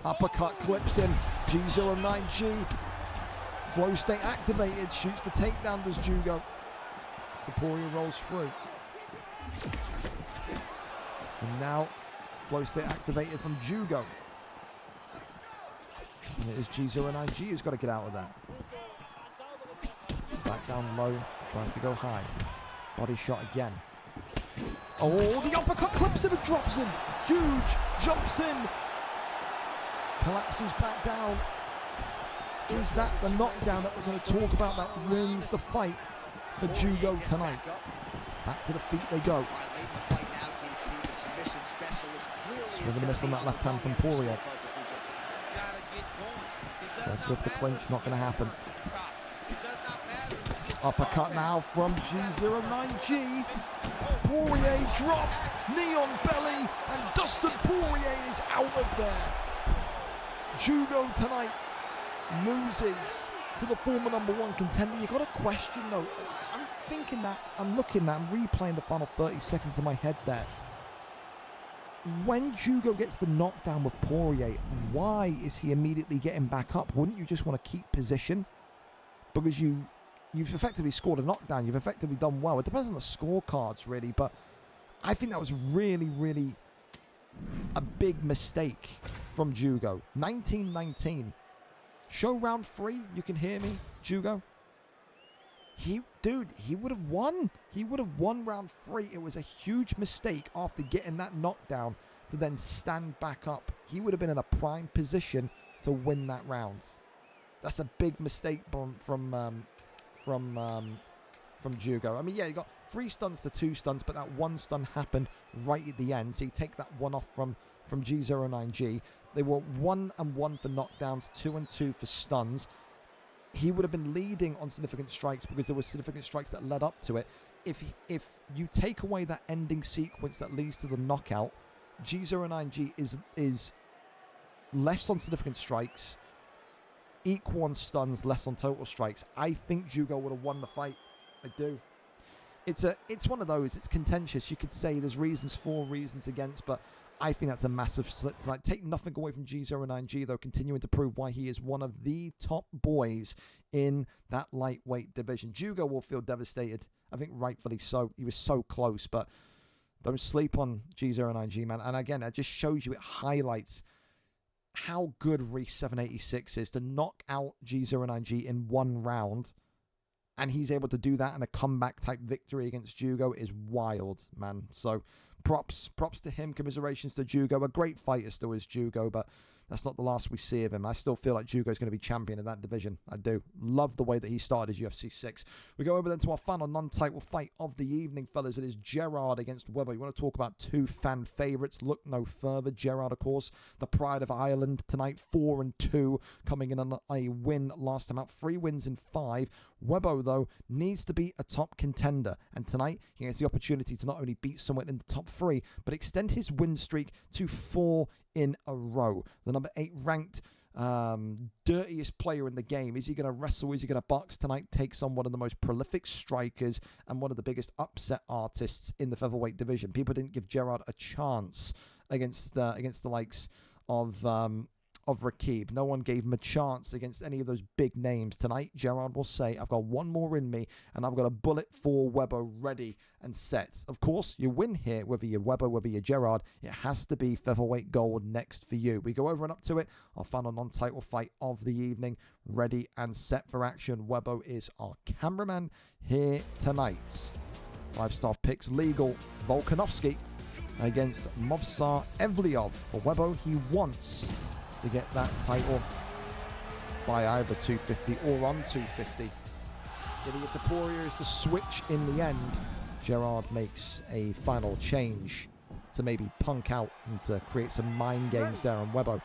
Uppercut clips him. G09G. Flow state activated. Shoots the takedown, does Jugo. Topuria rolls through. And now, flow state activated from Jugo. And it is G09G who's got to get out of that. Back down low, tries to go high. Body shot again. Oh, the uppercut clips him and drops him. Huge, jumps in. Collapses back down. Is that the knockdown that we're going to talk about that wins the fight for Jugo tonight? Back to the feet they go. With a miss on that left hand from Poirier. That's with the clinch, not going to happen. Uppercut now from G09G. Poirier dropped, knee on belly, and Dustin Poirier is out of there. Jugo tonight loses to the former #1 contender. You got to question though. I'm thinking that, I'm looking at, I'm replaying the final 30 seconds in my head there. When Jugo gets the knockdown with Poirier, why is he immediately getting back up? Wouldn't you just want to keep position? Because you've effectively scored a knockdown. You've effectively done well. It depends on the scorecards, really. But I think that was really, really a big mistake from Jugo. 19-19. Show round 3. You can hear me, Jugo? Dude, he would have won. He would have won round 3. It was a huge mistake after getting that knockdown to then stand back up. He would have been in a prime position to win that round. That's a big mistake from Jugo. I mean, yeah, you got 3 stuns to 2 stuns, but that 1 stun happened right at the end. So you take that 1 off from G09G. They were 1-1 for knockdowns, 2-2 for stuns. He would have been leading on significant strikes because there were significant strikes that led up to it. if you take away that ending sequence that leads to the knockout, G09G is less on significant strikes, equal on stuns, less on total strikes. I think Jugo would have won the fight. I do. It's one of those. It's contentious. You could say there's reasons for, reasons against, but I think that's a massive slip tonight. Take nothing away from G09G, though, continuing to prove why he is one of the top boys in that lightweight division. Jugo will feel devastated. I think rightfully so. He was so close, but don't sleep on G09G, man. And again, it just shows you, it highlights how good Reese 786 is to knock out G09G in one round. And he's able to do that in a comeback type victory against Jugo is wild, man. So props to him. Commiserations to Jugo. A great fighter still is Jugo, but that's not the last we see of him. I still feel like Jugo's going to be champion in that division. I do. Love the way that he started his UFC 6. We go over then to our final non-title fight of the evening, fellas. It is Gerard against Weber. You want to talk about two fan favorites? Look no further. Gerard, of course, the pride of Ireland tonight, 4-2, coming in on a win last time out. 3 wins in 5. Webo, though, needs to be a top contender. And tonight, he has the opportunity to not only beat someone in the top 3, but extend his win streak to 4 in a row. The number 8 ranked dirtiest player in the game. Is he going to wrestle? Is he going to box tonight? Takes on one of the most prolific strikers and one of the biggest upset artists in the featherweight division. People didn't give Gerard a chance against the likes of Rakib. No one gave him a chance against any of those big names. Tonight, Gerard will say, I've got one more in me, and I've got a bullet for Weber ready and set. Of course, you win here, whether you're Weber, whether you're Gerard, it has to be featherweight gold next for you. We go over and up to it. Our final non-title fight of the evening, ready and set for action. Weber is our cameraman here tonight. 5-star picks legal. Volkanovski against Movsar Evliov. For Weber, he wants to get that title by either 250 or on 250. Getting it to Poirier is the switch in the end. Gerard makes a final change to maybe punk out and to create some mind games there on Weber.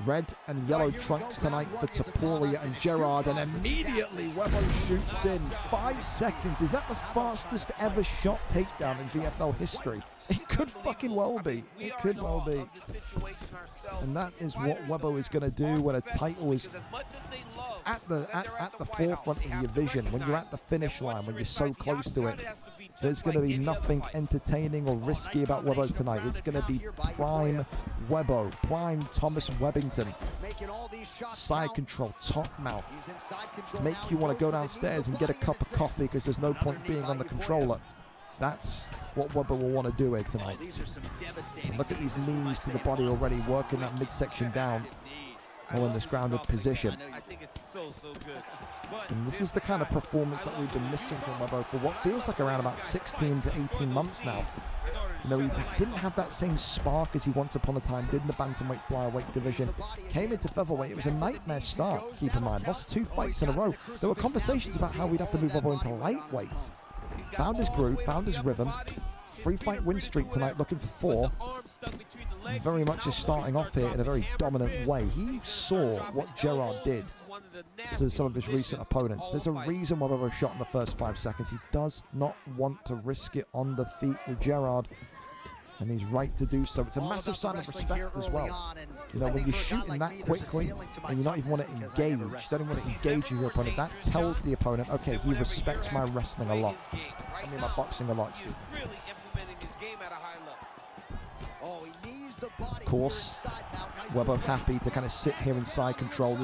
Red and yellow trunks tonight for Topuria and Gerard, and immediately Weber shoots in. 5 seconds. Is that the fastest ever shot takedown in VFL history? It could fucking well be. It could well be. And that is what Weber is going to do when a title is at the forefront of your vision, when you're at the finish line, when you're so close to it. There's going to be nothing entertaining or risky about Weber tonight. It's going to be prime Weber, prime Thomas Webbington. Side control, top mount. Make you want to go downstairs and get a cup of coffee because there's no point being on the controller. That's what Weber will want to do here tonight. And look at these knees to the body already, working that midsection down. All in this grounded position. And this is the kind of performance that we've been missing from Weber for what feels like around about 16 to 18 months now. You know, he didn't have that same spark as he once upon a time did in the bantamweight flyweight division. Came into featherweight, it was a nightmare start, keep in mind. Lost 2 fights in a row. There were conversations about how we'd have to move Weber into lightweight. Found his groove, found his rhythm. 3-fight win streak tonight, looking for 4. Very much is starting off here in a very dominant way. He saw what Gerard did to some of his recent opponents. There's a reason why Weber shot in the first 5 seconds. He does not want to risk it on the feet with Gerard, and he's right to do so. It's a massive sign of respect as well. You know, when you're shooting that quickly and you not even want to engage, you don't even want to engage with your opponent, that tells the opponent, okay, he respects my wrestling a lot. I mean my boxing a lot. Of course, Weber happy to kind of sit here in side control.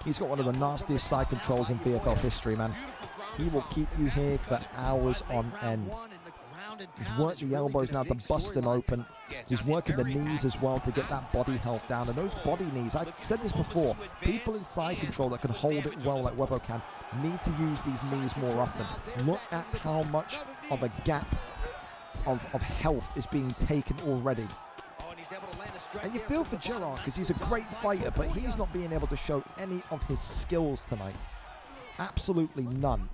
He's got one of the nastiest side controls in VFL history, man. He will keep you here for hours on end. He's worked the elbows now to bust him open. He's working the knees as well to get that body health down. And those body knees, I've said this before, people in side control that can hold it well like Weber can need to use these knees more often. Look at how much of a gap of health is being taken already. And you feel for Gerard because he's a great fighter, but he's not being able to show any of his skills tonight. Absolutely none.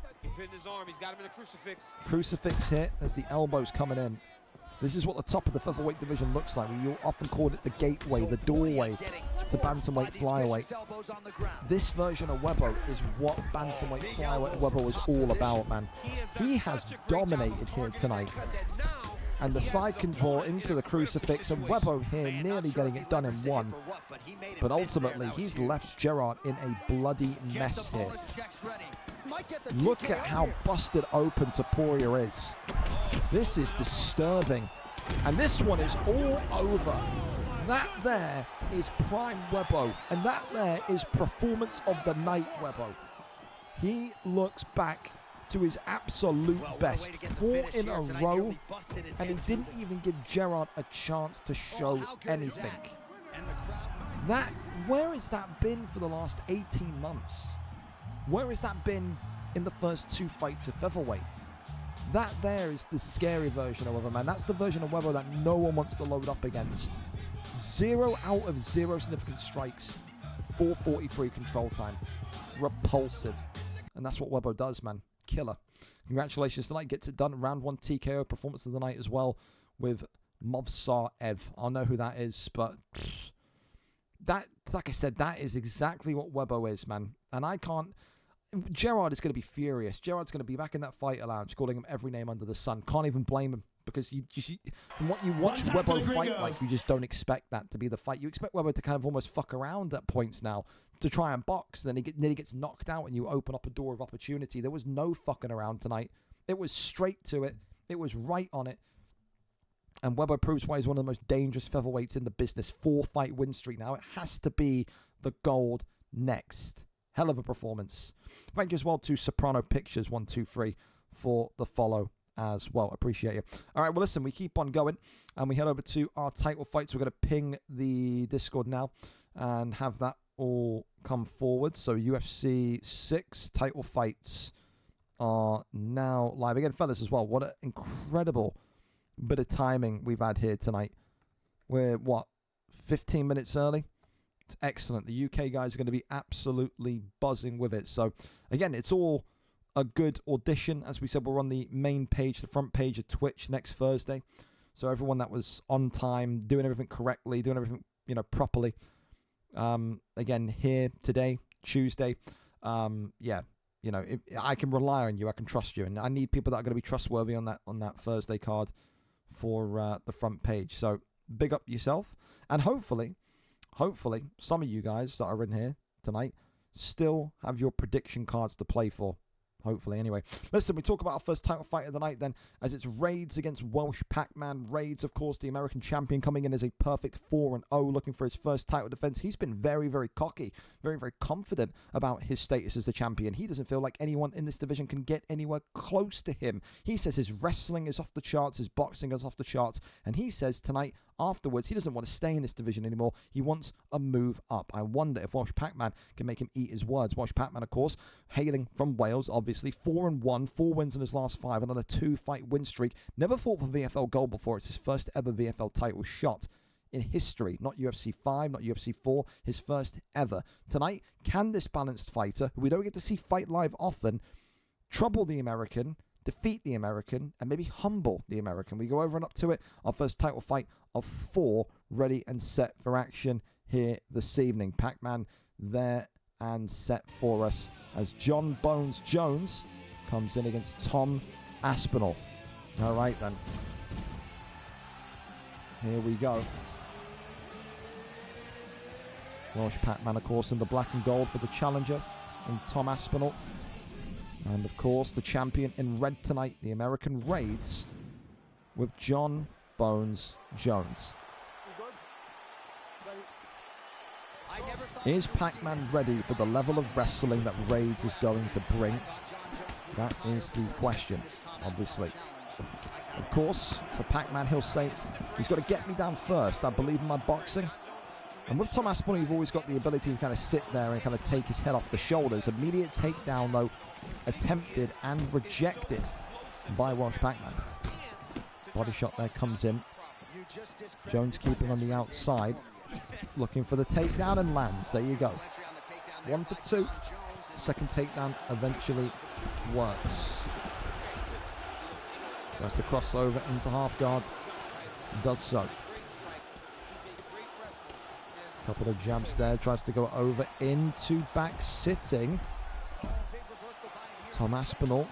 Crucifix hit as the elbows coming in. This is what the top of the featherweight division looks like. You often call it the gateway, the doorway to bantamweight flyweight. This version of Webbo is what bantamweight flyweight Webbo is all about, man. He has dominated here tonight. And the side control into the crucifix, and Webbo here nearly getting it done in one. But ultimately, he's left Gerard in a bloody mess here. Look at how busted open Topuria is. This is disturbing. And this one is all over. That there is prime Webbo. And that there is performance of the night Webbo. He looks back to his absolute best. 4 in a row, and he didn't even give Gerard a chance to show anything. Where has that been for the last 18 months? Where has that been in the first 2 fights of featherweight? That there is the scary version of Webbo, man. That's the version of Webbo that no one wants to load up against. 0 out of 0 significant strikes. 4:43 control time. Repulsive. And that's what Webbo does, man. Killer. Congratulations tonight. Gets it done. Round 1 TKO performance of the night as well with Movsar Ev. I'll know who that is, but that, like I said, that is exactly what Webbo is, man. And I can't... Gerard is going to be furious. Gerard's going to be back in that fighter lounge calling him every name under the sun. Can't even blame him because from what you watch Webbo fight like, you just don't expect that to be the fight. You expect Webbo to kind of almost fuck around at points now to try and box. Then he nearly gets knocked out and you open up a door of opportunity. There was no fucking around tonight. It was straight to it. It was right on it. And Webbo proves why he's one of the most dangerous featherweights in the business. 4-fight win streak now. It has to be the gold next. Hell of a performance. Thank you as well to Soprano Pictures 123 for the follow as well. Appreciate you. All right, well, listen, we keep on going and we head over to our title fights. We're going to ping the Discord now and have that all come forward. So UFC 6 title fights are now live. Again, fellas, as well, what an incredible bit of timing we've had here tonight. We're, 15 minutes early? It's excellent. The UK guys are going to be absolutely buzzing with it. So, again, it's all a good audition. As we said, we're on the main page, the front page of Twitch next Thursday. So everyone that was on time, doing everything correctly, doing everything, properly. Again, here today, Tuesday. I can rely on you. I can trust you. And I need people that are going to be trustworthy on that Thursday card for the front page. So, big up yourself. And hopefully, some of you guys that are in here tonight still have your prediction cards to play for. Hopefully, anyway. Listen, we talk about our first title fight of the night then, as it's Raids against Welsh Pac-Man. Raids, of course, the American champion, coming in as a perfect 4-0, looking for his first title defense. He's been very, very cocky, very, very confident about his status as the champion. He doesn't feel like anyone in this division can get anywhere close to him. He says his wrestling is off the charts, his boxing is off the charts, and he says tonight, afterwards, he doesn't want to stay in this division anymore. He wants a move up. I wonder if Welsh Pac-Man can make him eat his words. Welsh Pac-Man, of course, hailing from Wales, obviously. 4-1, 4 wins in his last 5, and on a 2-fight win streak. Never fought for VFL gold before. It's his first ever VFL title shot in history. Not UFC 5, not UFC 4. His first ever. Tonight, can this balanced fighter, who we don't get to see fight live often, trouble the American, defeat the American, and maybe humble the American? We go over and up to it. Our first title fight of 4, ready and set for action here this evening. Pac-Man there and set for us as John Bones Jones comes in against Tom Aspinall. All right, then. Here we go. Welsh Pac-Man, of course, in the black and gold for the challenger, and Tom Aspinall. And, of course, the champion in red tonight, the American Raids, with John Bones Jones. Is Pac-Man ready for the level of wrestling that Raids is going to bring? That is the question, obviously. Of course, for Pac-Man, he'll say, he's got to get me down first. I believe in my boxing. And with Tom Aspinall, you've always got the ability to kind of sit there and kind of take his head off the shoulders. Immediate takedown, though, attempted and rejected by Welsh Pac-Man. Body shot there comes in. Jones keeping on the outside, looking for the takedown, and lands. There you go. 1 for 2. Second takedown eventually works. Tries to cross over into half guard. Does so. Couple of jabs there, tries to go over into back sitting. Tom Aspinall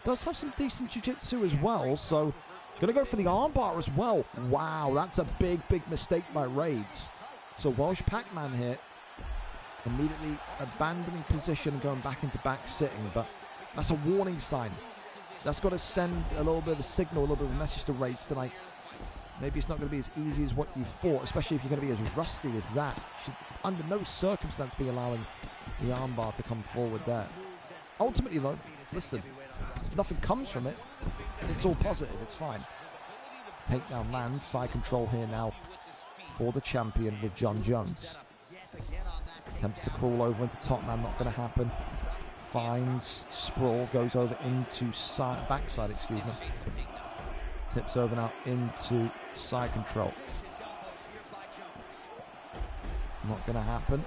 does have some decent jiu-jitsu as well, so gonna go for the armbar as well. Wow, that's a big mistake by Raids. So Welsh Pac-Man here, immediately abandoning position and going back into back sitting, but that's a warning sign. That's got to send a little bit of a signal, a little bit of a message to Raids tonight. Maybe it's not going to be as easy as what you thought, especially if you're going to be as rusty as that. Should under no circumstance be allowing the armbar to come forward there. Ultimately though, listen, nothing comes from it. It's all positive, it's fine. Takedown lands, side control here now for the champion with John Jones. Attempts to crawl over into top man, not going to happen. Finds sprawl, goes over into backside, excuse me. Tips over now into side control. Not going to happen.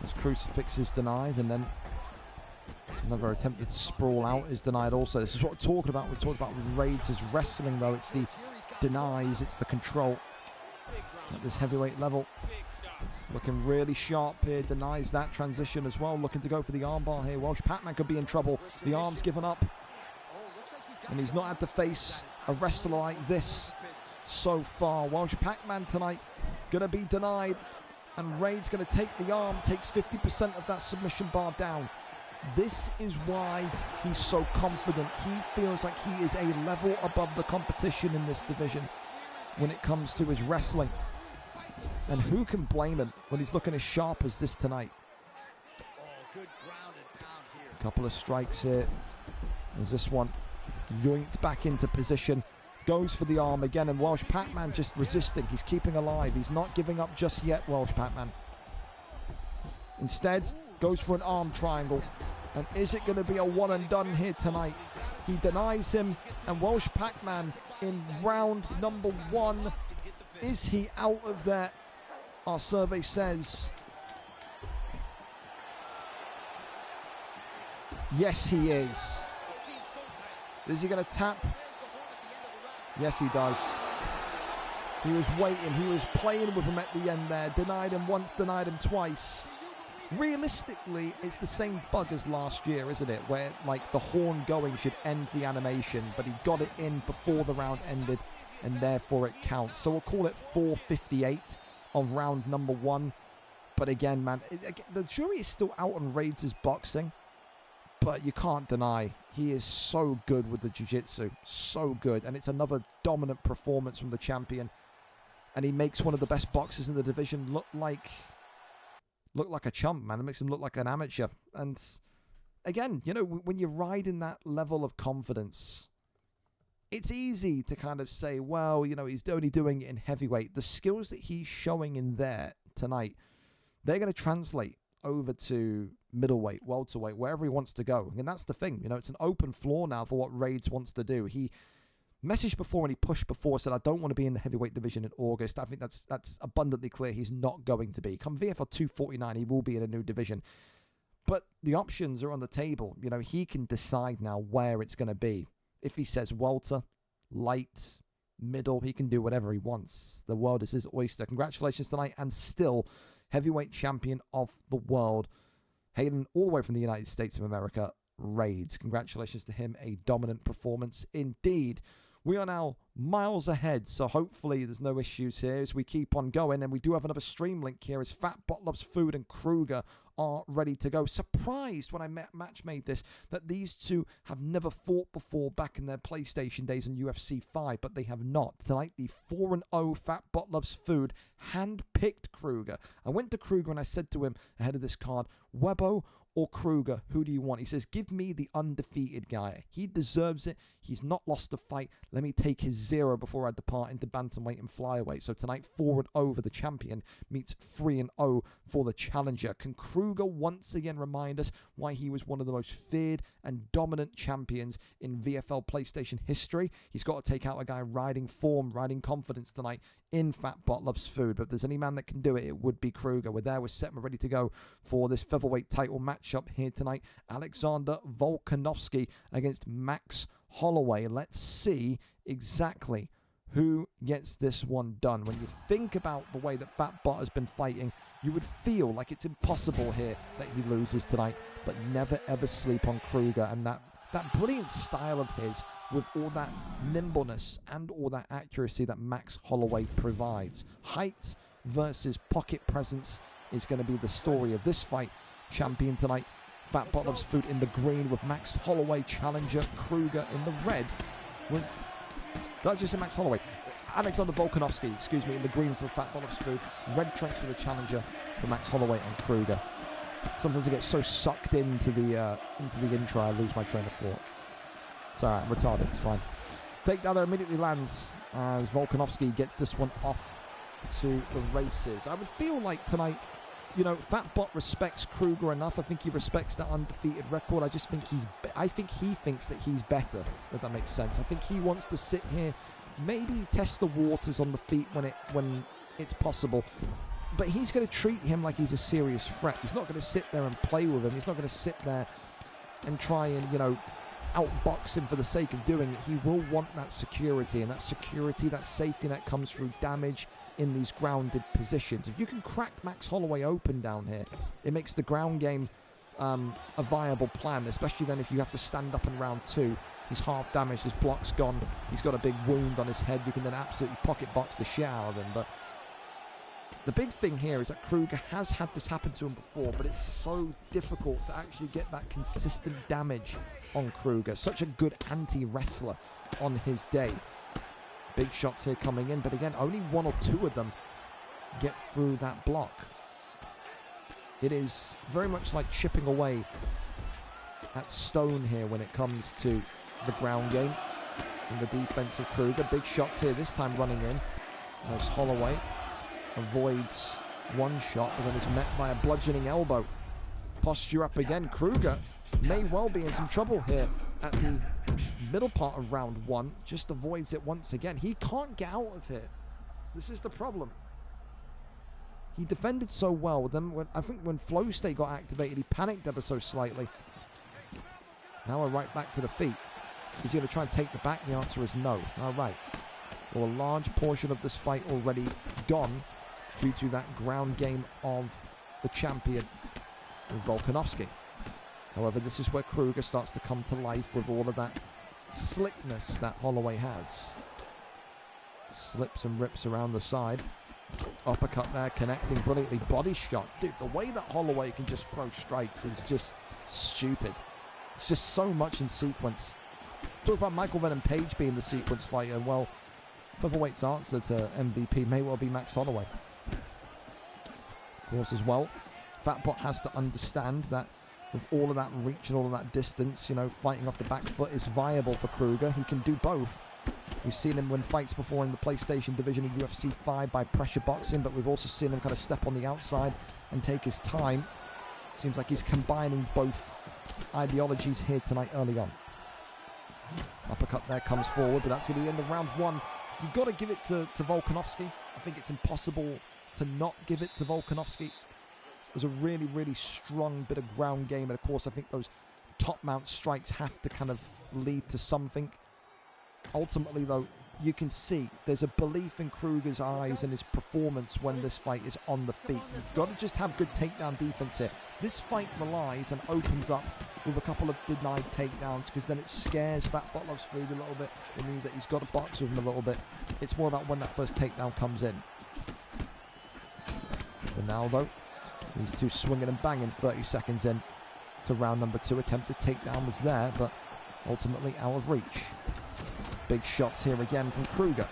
As crucifix is denied, and then another attempted sprawl out is denied also. This is what we're talking about. We're talking about Raids as wrestling, though. It's the denies, it's the control at this heavyweight level. Looking really sharp here, denies that transition as well. Looking to go for the armbar here. Welsh Pac-Man could be in trouble. The arm's given up. And he's not had to face a wrestler like this so far. Welsh Pac-Man tonight going to be denied. And Raid's going to take the arm, takes 50% of that submission bar down. This is why he's so confident. He feels like he is a level above the competition in this division when it comes to his wrestling. And who can blame him when he's looking as sharp as this tonight? A couple of strikes here. There's this one yoinked back into position. Goes for the arm again, and Welsh Pac-Man just resisting. He's keeping alive. He's not giving up just yet, Welsh Pac-Man. Instead, goes for an arm triangle. And is it going to be a one and done here tonight? He denies him, and Welsh Pac-Man in round number 1. Is he out of there? Our survey says yes, he is. Is he going to tap? Yes, he does. He was waiting. He was playing with him at the end there. Denied him once, denied him twice. Realistically, it's the same bug as last year, isn't it? Where, like, the horn going should end the animation, but he got it in before the round ended, and therefore it counts. So we'll call it 4:58 of round number 1. But again, man, the jury is still out on Raids' boxing, but you can't deny he is so good with the jiu-jitsu, so good, and it's another dominant performance from the champion, and he makes one of the best boxers in the division look like a chump, man. It makes him look like an amateur. And again, you know, when you're riding that level of confidence, it's easy to kind of say, well, you know, he's only doing it in heavyweight. The skills that he's showing in there tonight, they're going to translate over to middleweight, welterweight, wherever he wants to go. And that's the thing, you know, it's an open floor now for what Raids wants to do. He messaged before and he pushed before, said, I don't want to be in the heavyweight division in August. I think that's abundantly clear he's not going to be. Come VFL 249, he will be in a new division. But the options are on the table. You know, he can decide now where it's going to be. If he says welter, light, middle, he can do whatever he wants. The world is his oyster. Congratulations tonight, and still heavyweight champion of the world, hailing all the way from the United States of America, Raids. Congratulations to him. A dominant performance indeed. We are now miles ahead, so hopefully there's no issues here as we keep on going. And we do have another stream link here as Fat Bot Loves Food and Kruger are ready to go. Surprised when I match made this that these two have never fought before back in their PlayStation days in UFC 5, but they have not. Tonight, the 4-0 Fat Bot Loves Food hand-picked Kruger. I went to Kruger and I said to him ahead of this card, Webo or Kruger, who do you want? He says, give me the undefeated guy. He deserves it. He's not lost a fight. Let me take his 0 before I depart into bantamweight and flyweight. So tonight, 4-0 for the champion meets 3-0 for the challenger. Can Kruger once again remind us why he was one of the most feared and dominant champions in VFL PlayStation history? He's got to take out a guy riding form, riding confidence tonight in Fat Bot Loves Food. But if there's any man that can do it, it would be Kruger. We're there, we're set, we're ready to go for this featherweight title matchup here tonight. Alexander Volkanovski against Max Holloway. Let's see exactly who gets this one done. When you think about the way that Fat Bot has been fighting, you would feel like it's impossible here that he loses tonight, but never ever sleep on Kruger and that brilliant style of his with all that nimbleness and all that accuracy that Max Holloway provides. Height versus pocket presence is going to be the story of this fight. Champion tonight, Fat Bot Loves Food in the green with Max Holloway, challenger Kruger in the red with... Did I just say Max Holloway? Alexander Volkanovski, excuse me, in the green for Fat Bot Loves Food. Red trench for the challenger for Max Holloway and Kruger. Sometimes I get so sucked into the intro I lose my train of thought. It's alright, I'm retarded, it's fine. Takedown there immediately lands as Volkanovski gets this one off to the races. I would feel like tonight, you know, Fat Bot respects Kruger enough. I think he respects that undefeated record. I just think I think he thinks that he's better, if that makes sense. I think he wants to sit here, maybe test the waters on the feet when it's possible. But he's going to treat him like he's a serious threat. He's not going to sit there and play with him. He's not going to sit there and try and, you know, outbox him for the sake of doing it. He will want that security, and that security, that safety net comes through damage in these grounded positions. If you can crack Max Holloway open down here, it makes the ground game a viable plan, especially then if you have to stand up in round 2. He's half damaged, his block's gone, he's got a big wound on his head. You can then absolutely pocket box the shit out of him. But the big thing here is that Kruger has had this happen to him before, but it's so difficult to actually get that consistent damage on Kruger. Such a good anti-wrestler on his day. Big shots here coming in, but again, only 1 or 2 of them get through that block. It is very much like chipping away at stone here when it comes to the ground game and the defense of Kruger. Big shots here, this time running in as Holloway avoids one shot, but then is met by a bludgeoning elbow. Posture up again. Kruger may well be in some trouble here at the middle part of round 1. Just avoids it once again. He can't get out of here. This is the problem. He defended so well. Then I think when Flow State got activated, he panicked ever so slightly. Now we're right back to the feet. Is he going to try and take the back? The answer is no. All right. Well, a large portion of this fight already gone due to that ground game of the champion, Volkanovski. However, this is where Kruger starts to come to life with all of that slickness that Holloway has. Slips and rips around the side. Uppercut there, connecting brilliantly. Body shot. Dude, the way that Holloway can just throw strikes is just stupid. It's just so much in sequence. Talk about Michael Venom Page being the sequence fighter. Well, featherweight's answer to MVP may well be Max Holloway. Of course, as well, Fat Bot has to understand that with all of that reach and all of that distance, you know, fighting off the back foot is viable for Kruger. He can do both. We've seen him win fights before in the PlayStation division in UFC 5 by pressure boxing, but we've also seen him kind of step on the outside and take his time. Seems like he's combining both ideologies here tonight early on. Uppercut there comes forward, but that's at the end of round 1. You've got to give it to Volkanovski. I think it's impossible to not give it to Volkanovski. It was a really, really strong bit of ground game, and of course I think those top mount strikes have to kind of lead to something. Ultimately though, you can see there's a belief in Kruger's eyes and his performance when this fight is on the feet. You've got to just have good takedown defense here. This fight relies and opens up with a couple of denied takedowns, because then it scares Fat Bot Loves Food a little bit. It means that he's got to box with him a little bit. It's more about when that first takedown comes in. For now though, these two swinging and banging 30 seconds in to round number 2. Attempted takedown was there, but ultimately out of reach. Big shots here again from Kruger.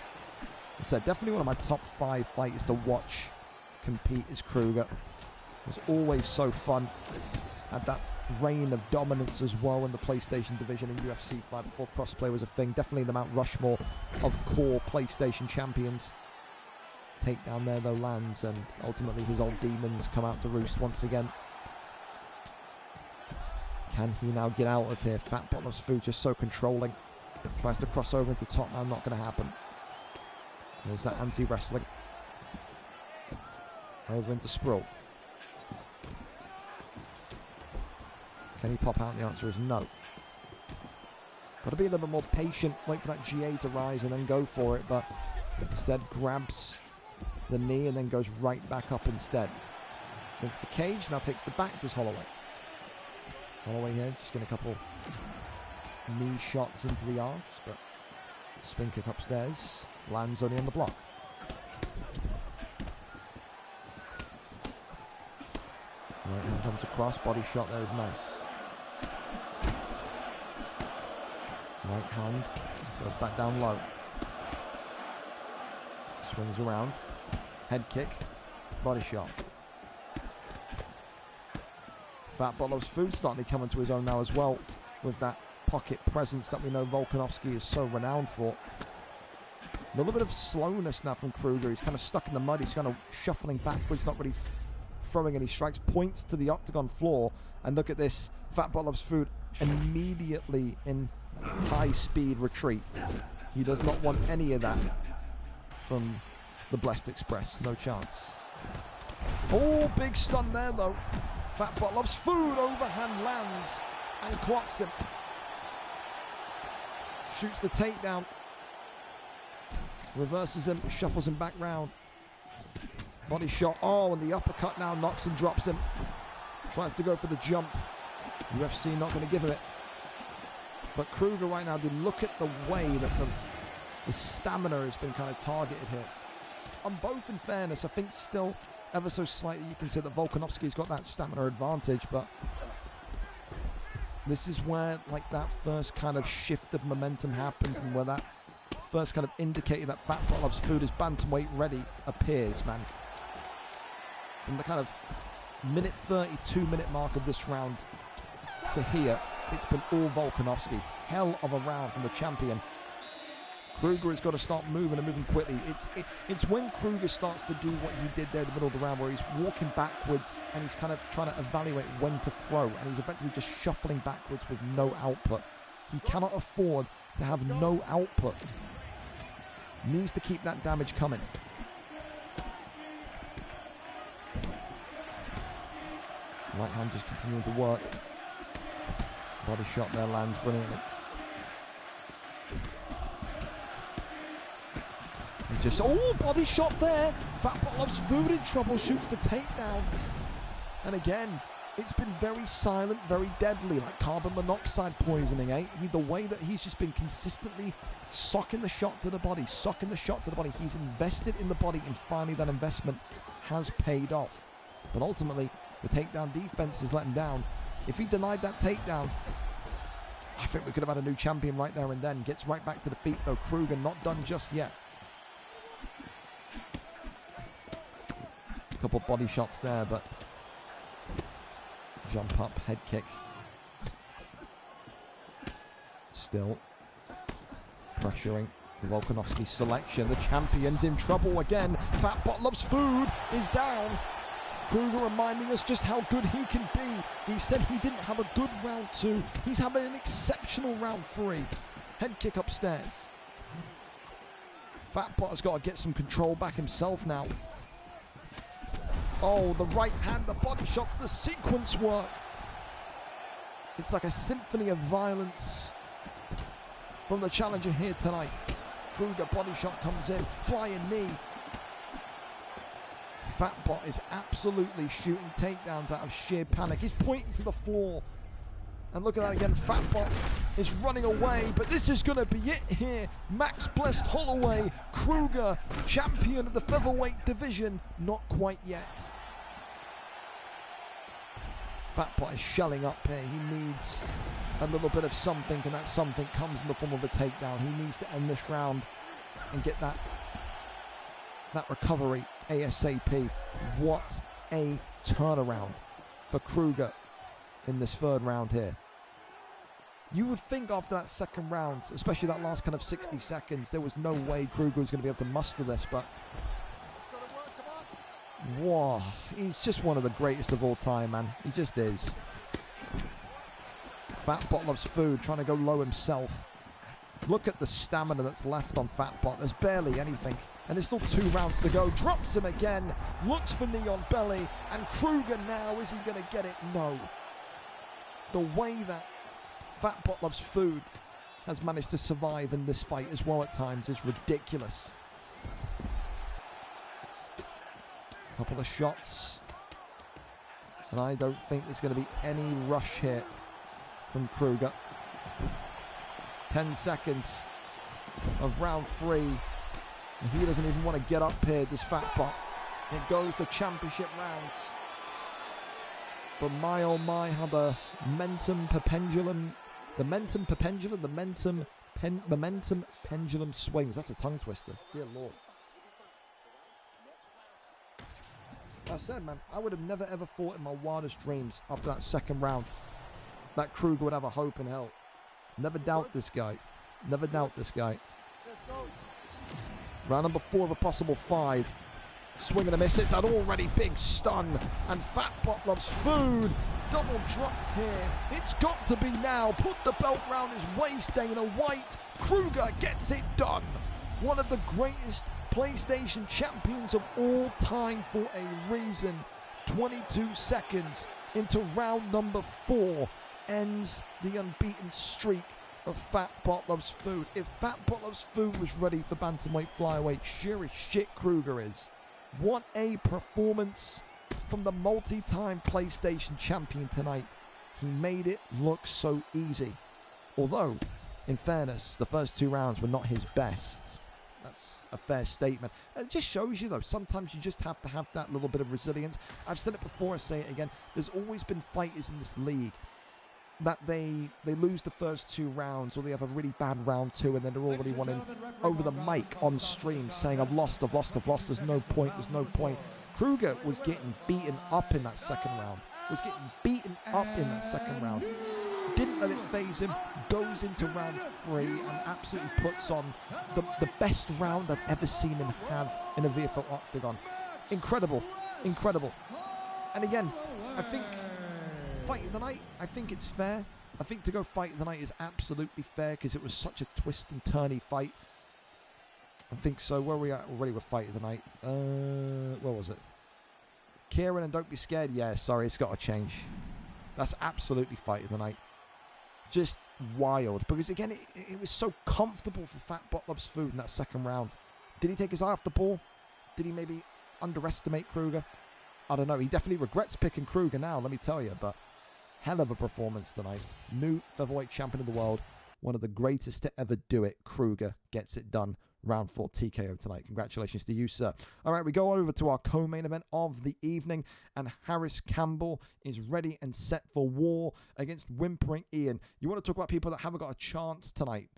I said, definitely one of my top 5 fighters to watch compete is Kruger. It was always so fun. Had that reign of dominance as well in the PlayStation division in UFC 5 before crossplay was a thing. Definitely the Mount Rushmore of core PlayStation champions. Takedown there though lands, and ultimately his old demons come out to roost once again. Can he now get out of here? Fat Bot Loves Food just so controlling. Tries to cross over into top man, not going to happen. There's that anti-wrestling. Over into sprawl. Can he pop out? The answer is no. Got to be a little bit more patient, wait for that GA to rise and then go for it, but Instead grabs the knee and then goes right back up instead. Against the cage, now takes the back, does Holloway. Holloway here, just getting a couple knee shots into the arse, but spin kick upstairs, lands only on the block. Right hand comes across, body shot there is nice. Right hand goes back down low. Swings around, head kick, body shot. Fat Botlov's food starting to come into his own now as well, with that pocket presence that we know Volkanovski is so renowned for. A little bit of slowness now from Kruger. He's kind of stuck in the mud. He's kind of shuffling backwards, not really throwing any strikes. Points to the octagon floor, and look at this. Fat Botlov's food immediately in high-speed retreat. He does not want any of that from the Blessed Express. No chance. Oh, big stun there, though. Fat Botlov's food overhand lands and clocks him. Shoots the takedown. Reverses him, shuffles him back round. Body shot. Oh, and the uppercut now knocks and drops him. Tries to go for the jump. UFC not going to give him it. But Kruger right now, dude, look at the way that the stamina has been kind of targeted here. On both, in fairness, I think still ever so slightly you can say that Volkanovski's got that stamina advantage, but this is where like that first kind of shift of momentum happens, and where that first kind of indicator that Fat Botlov's food is bantamweight ready appears, man. From the kind of minute 32-minute mark of this round to here, it's been all Volkanovski. Hell of a round from the champion. Kruger has got to start moving and moving quickly. It's when Kruger starts to do what he did there in the middle of the round, where he's walking backwards and he's kind of trying to evaluate when to throw, and he's effectively just shuffling backwards with no output. He cannot afford to have no output. Needs to keep that damage coming. Right hand just continuing to work. Body shot there lands brilliantly. He just, oh, body shot there. Fat Botlov's food in trouble, shoots the takedown. And again, it's been very silent, very deadly, like carbon monoxide poisoning, eh? The way that he's just been consistently socking the shot to the body, socking the shot to the body. He's invested in the body, and finally that investment has paid off. But ultimately, the takedown defense has let him down. If he denied that takedown, I think we could have had a new champion right there and then. Gets right back to the feet, though. Kruger not done just yet. A couple of body shots there, but jump up, head kick. Still pressuring the Volkanovski selection. The champion's in trouble again. Fat Botlov's food is down. Kruger reminding us just how good he can be. He said he didn't have a good round 2. He's having an exceptional round 3. Head kick upstairs. Fat Bot has got to get some control back himself now. Oh, the right hand, the body shots, the sequence work. It's like a symphony of violence from the challenger here tonight. Kruger, body shot comes in, flying knee. Fat Bot is absolutely shooting takedowns out of sheer panic. He's pointing to the floor. And look at that again, Fat Bot is running away, but this is going to be it here. Max Blessed Holloway, Kruger, champion of the featherweight division, not quite yet. Fat Bot is shelling up here. He needs a little bit of something, and that something comes in the form of a takedown. He needs to end this round and get that recovery ASAP. What a turnaround for Kruger in this third round here. You would think after that second round, especially that last kind of 60 seconds, there was no way Kruger was going to be able to muster this, but wow, he's just one of the greatest of all time, man. He just is. Fat Bot loves food, trying to go low himself. Look at the stamina that's left on Fat Bot. There's barely anything. And there's still 2 rounds to go. Drops him again. Looks for knee on belly. And Kruger now, is he going to get it? No. The way that Fat Bot loves food has managed to survive in this fight as well at times is ridiculous. Couple of shots. And I don't think there's going to be any rush here from Kruger. 10 seconds of round 3. And he doesn't even want to get up here, this fat bot. It goes to championship rounds. But my oh my, how the momentum pendulum swings. That's a tongue twister. Dear Lord. I said, man, I would have never ever thought in my wildest dreams after that second round that Kruger would have a hope in hell. Never doubt this guy. Never doubt this guy. Round number 4 of a possible 5. Swing and a miss. It's an already big stun. And Fat Bot loves food. Double dropped here. It's got to be now. Put the belt round his waist, Dana White. Kruger gets it done. One of the greatest PlayStation champions of all time for a reason. 22 seconds into round number 4 ends the unbeaten streak of Fat Bot Loves Food. If Fat Bot Loves Food was ready for bantamweight flyweight, sure as shit Kruger is. What a performance from the multi-time PlayStation champion tonight. He made it look so easy. Although, in fairness, the first 2 rounds were not his best. That's a fair statement. It just shows you, though, sometimes you just have to have that little bit of resilience. I've said it before, I say it again. There's always been fighters in this league that they lose the first 2 rounds, or they have a really bad round 2, and then they're already wanting over the mic on stream saying, I've lost, there's no point. Kruger was getting beaten up in that second round. Didn't let it phase him, goes into round 3 and absolutely puts on the best round I've ever seen him have in a VFL octagon. Incredible. And again, I think fight of the night, I think it's fair. I think to go fight of the night is absolutely fair because it was such a twist and turny fight. I think so. Where are we at already with fight of the night? Where was it? Kieran and Don't Be Scared. Yeah, sorry, it's got to change. That's absolutely fight of the night. Just wild. Because again, it was so comfortable for Fat Bot Loves Food in that second round. Did he take his eye off the ball? Did he maybe underestimate Kruger? I don't know. He definitely regrets picking Kruger now, let me tell you. But hell of a performance tonight. New featherweight champion of the world. One of the greatest to ever do it. Kruger gets it done. Round 4 TKO tonight. Congratulations to you, sir. All right, we go over to our co-main event of the evening, and Harris Campbell is ready and set for war against Whimpering Ian. You want to talk about people that haven't got a chance tonight?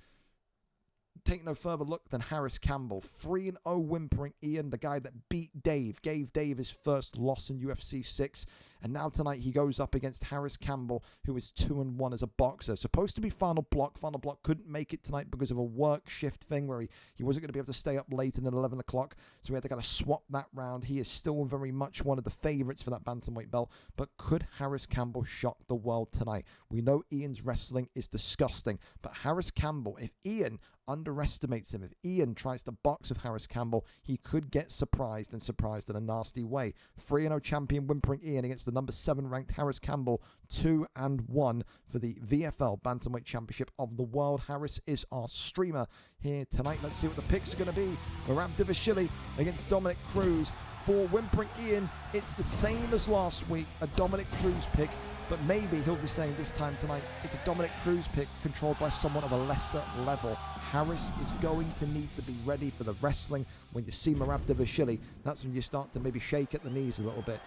Take no further look than Harris Campbell. 3-0 Whimpering Ian, the guy that beat Dave, gave Dave his first loss in UFC 6. And now tonight he goes up against Harris Campbell, who is 2-1 as a boxer. Supposed to be Final Block. Final Block couldn't make it tonight because of a work shift thing where he wasn't going to be able to stay up late until 11 o'clock. So we had to kind of swap that round. He is still very much one of the favourites for that bantamweight belt. But could Harris Campbell shock the world tonight? We know Ian's wrestling is disgusting. But Harris Campbell, if Ian underestimates him, if Ian tries to box with Harris Campbell, he could get surprised in a nasty way. 3-0 champion Whimpering Ian against the number 7 ranked Harris Campbell, 2-1 for the VFL Bantamweight Championship of the World. Harris is our streamer here tonight. Let's see what the picks are going to be. Divashili against Dominic Cruz. For Whimpering Ian, it's the same as last week, a Dominic Cruz pick, but maybe he'll be saying this time tonight it's a Dominic Cruz pick controlled by someone of a lesser level. Harris is going to need to be ready for the wrestling. When you see Divashili, that's when you start to maybe shake at the knees a little bit.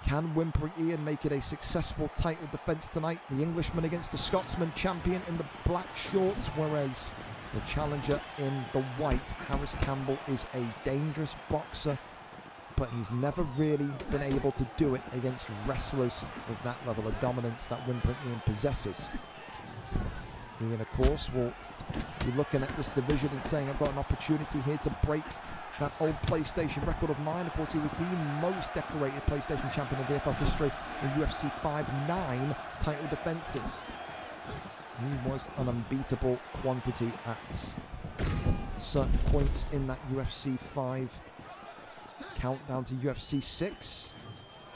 Can Whimpering Ian make it a successful title defence tonight? The Englishman against the Scotsman, champion in the black shorts, whereas the challenger in the white. Harris Campbell is a dangerous boxer, but he's never really been able to do it against wrestlers with that level of dominance that Whimpering Ian possesses. Ian, of course, will be looking at this division and saying, I've got an opportunity here to break that old PlayStation record of mine. Of course, he was the most decorated PlayStation champion in VFL history in UFC 5, 9 title defences. He was an unbeatable quantity at certain points in that UFC 5 countdown to UFC 6.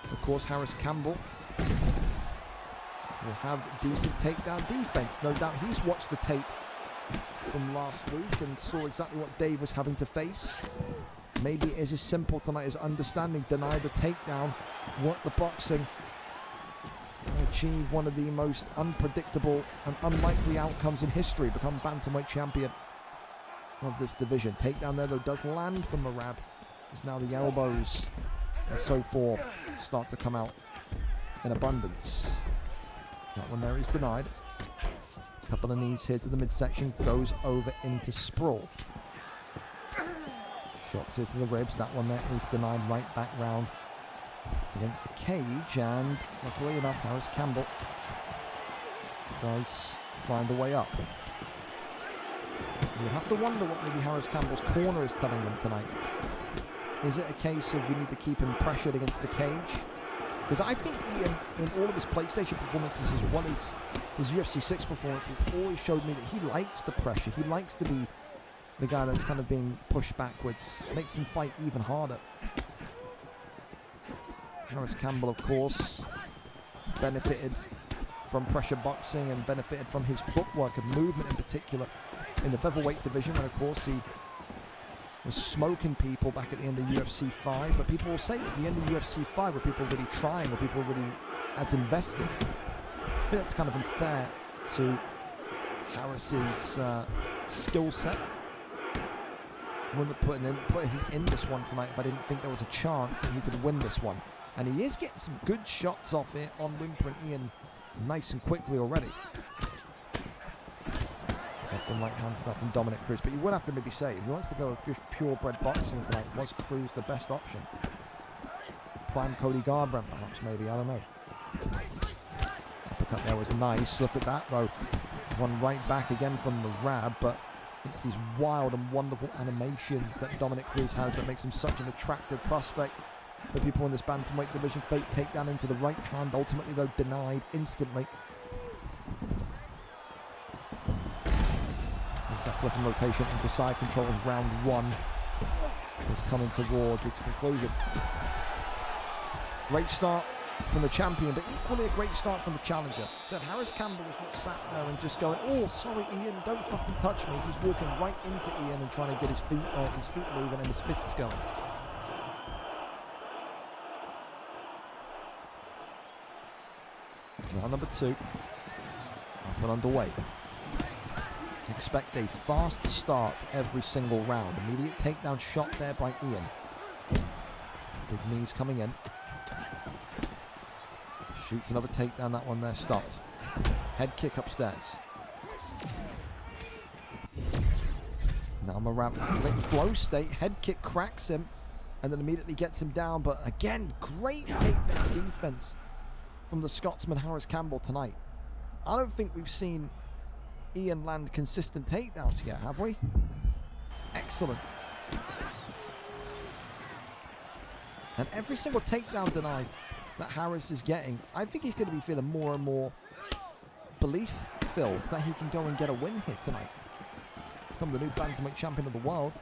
Of course, Harris Campbell will have decent takedown defense. No doubt he's watched the tape from last week and saw exactly what Dave was having to face. Maybe it is as simple tonight as understanding, deny the takedown, work the boxing, and achieve one of the most unpredictable and unlikely outcomes in history, become bantamweight champion of this division. Takedown there though does land from Merab, as now the elbows and so forth start to come out in abundance. That one there is denied. Couple of knees here to the midsection, goes over into sprawl. Shots here to the ribs, that one there is denied, right back round against the cage, and luckily enough Harris Campbell does find a way up. You have to wonder what maybe Harris Campbell's corner is telling them tonight. Is it a case of we need to keep him pressured against the cage? Because I think Ian, in all of his PlayStation performances as well as his UFC 6 performances, always showed me that he likes the pressure. He likes to be the guy that's kind of being pushed backwards. Makes him fight even harder. Harris Campbell, of course, benefited from pressure boxing and benefited from his footwork and movement in particular in the featherweight division, and of course he was smoking people back at the end of UFC 5, but people will say at the end of UFC 5 were people really trying, or people really as invested. I think that's kind of unfair to Harris's skill set. I wouldn't have put him in this one tonight if I didn't think there was a chance that he could win this one. And he is getting some good shots off here on Wimper and Ian nice and quickly already. Left and right hand stuff from Dominic Cruz, but you would have to maybe say, if he wants to go with purebred boxing tonight, was Cruz the best option? Prime Cody Garbrandt perhaps, maybe, I don't know. Uppercut there was nice, look at that though. One right back again from the Rab, but it's these wild and wonderful animations that Dominic Cruz has that makes him such an attractive prospect for people in this bantamweight division. Fake takedown into the right hand, ultimately though denied instantly. There's that flipping rotation into side control as round one is coming towards its conclusion. Great start from the champion, but equally a great start from the challenger. So Harris Campbell was not sat there and just going, oh, sorry, Ian, don't fucking touch me. He's walking right into Ian and trying to get his feet moving and his fists going. Round number 2, up and underway. Expect a fast start every single round. Immediate takedown shot there by Ian. Big knees coming in. Shoots another takedown, that one there stopped. Head kick upstairs. Now Merab in flow state, head kick cracks him and then immediately gets him down, but again, great takedown defense from the Scotsman Harris Campbell tonight. I don't think we've seen Ian land consistent takedowns yet, have we? Excellent. And every single takedown denied that Harris is getting, I think he's going to be feeling more and more belief-filled that he can go and get a win here tonight. Become the new bantamweight champion of the world.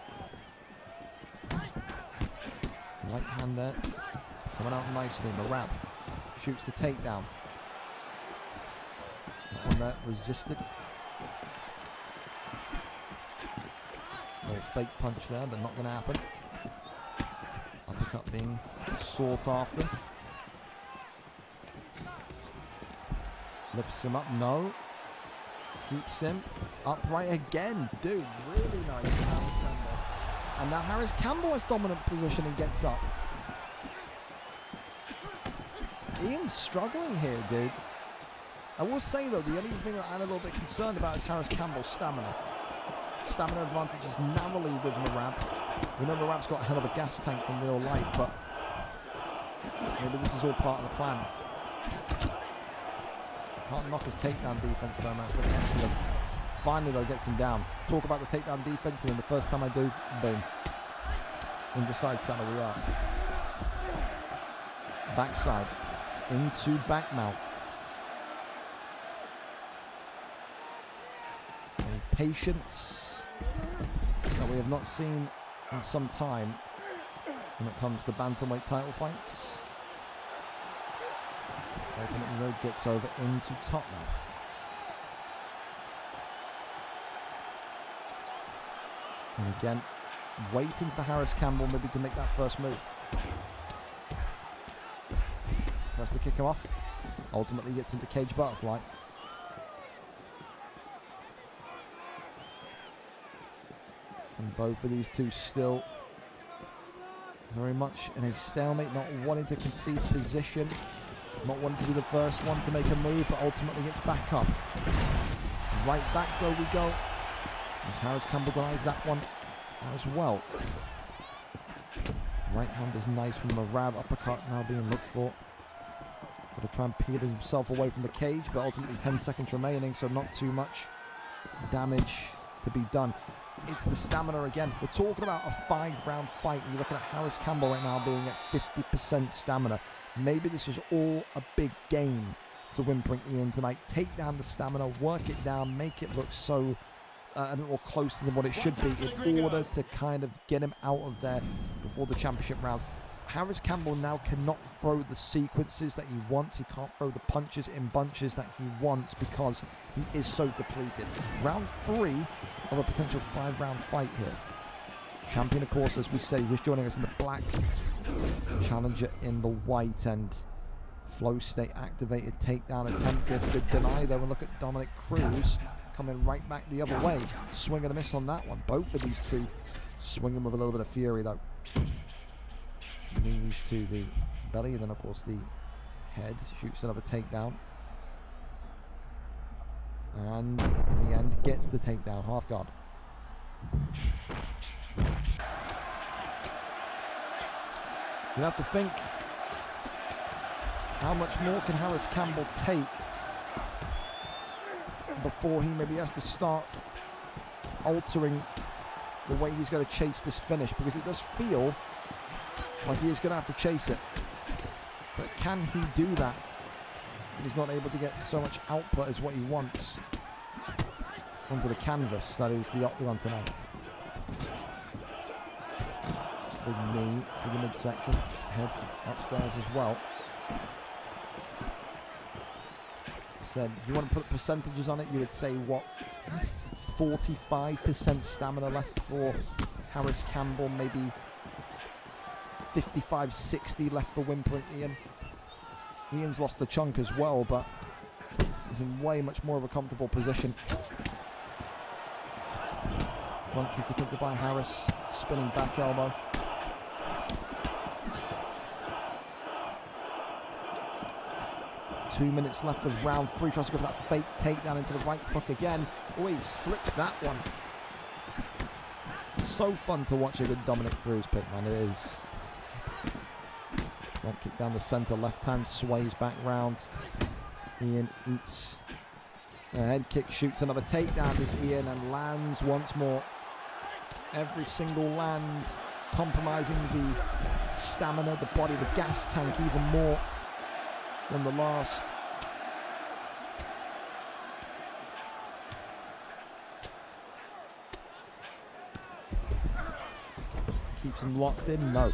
Right hand there, coming out nicely. Merab shoots the takedown. That one there resisted. Little fake punch there, but not going to happen. Uppercut being sought after. Lifts him up, no. Keeps him upright again. Dude, really nice. And now Harris Campbell has dominant position and gets up. Ian's struggling here, dude. I will say though, the only thing that I'm a little bit concerned about is Harris Campbell's stamina. Stamina advantage is narrowly with Merab. We know Merab's got a hell of a gas tank in real life, but maybe this is all part of the plan. Can't knock his takedown defense though, man. It's been excellent. Finally though, gets him down. Talk about the takedown defense, and then the first time I do, boom. Inside saddle we are. Backside. Into back mount. A patience that we have not seen in some time when it comes to bantamweight title fights. Ultimately, though, gets over into top now. And again, waiting for Harris Campbell maybe to make that first move. Tries to kick him off. Ultimately gets into cage butterfly. And both of these two still very much in a stalemate, not wanting to concede position, not wanting to be the first one to make a move, but ultimately gets back up. Right back though we go, as Harris Campbell denies that one as well. Right hand is nice from Marab, uppercut now being looked for. Got to try and peel himself away from the cage, but ultimately 10 seconds remaining, so not too much damage to be done. It's the stamina again. We're talking about a 5-round fight, and you're looking at Harris Campbell right now being at 50% stamina. Maybe this was all a big game to Whimpering Ian tonight. Take down the stamina, work it down, make it look so a little closer than what it should be in order to kind of get him out of there before the championship rounds. Harris Campbell now cannot throw the sequences that he wants. He can't throw the punches in bunches that he wants because he is so depleted. Round 3 of a potential 5-round fight here. Champion, of course, as we say, was joining us in the black. Challenger in the white, and flow state activated, takedown attempted, good deny though, and look at Dominic Cruz coming right back the other way. Swing and a miss on that one. Both of these two swinging with a little bit of fury though. Knees to the belly, and then of course the head shoots another takedown, and in the end gets the takedown, half guard. You have to think, how much more can Harris Campbell take before he maybe has to start altering the way he's going to chase this finish, because it does feel like he is going to have to chase it. But can he do that? He's not able to get so much output as what he wants onto the canvas, that is the octagon tonight. Big knee to the midsection, head upstairs as well. Said, if you want to put percentages on it, you would say what? 45% stamina left for Harris Campbell, maybe 55-60 left for Whimpering Ian. Ian's lost a chunk as well, but he's in way much more of a comfortable position. Front kick attempted by Harris, spinning back elbow. Two minutes left of round 3. Tries to go for that fake takedown into the right hook again. Oh, he slips that one. So fun to watch a good Dominic Cruz pick, man. It is. Front kick down the center, left hand sways back round. Ian eats a head kick, shoots another takedown as Ian, and lands once more. Every single land compromising the stamina, the body, the gas tank even more than the last. Keeps him locked in, no.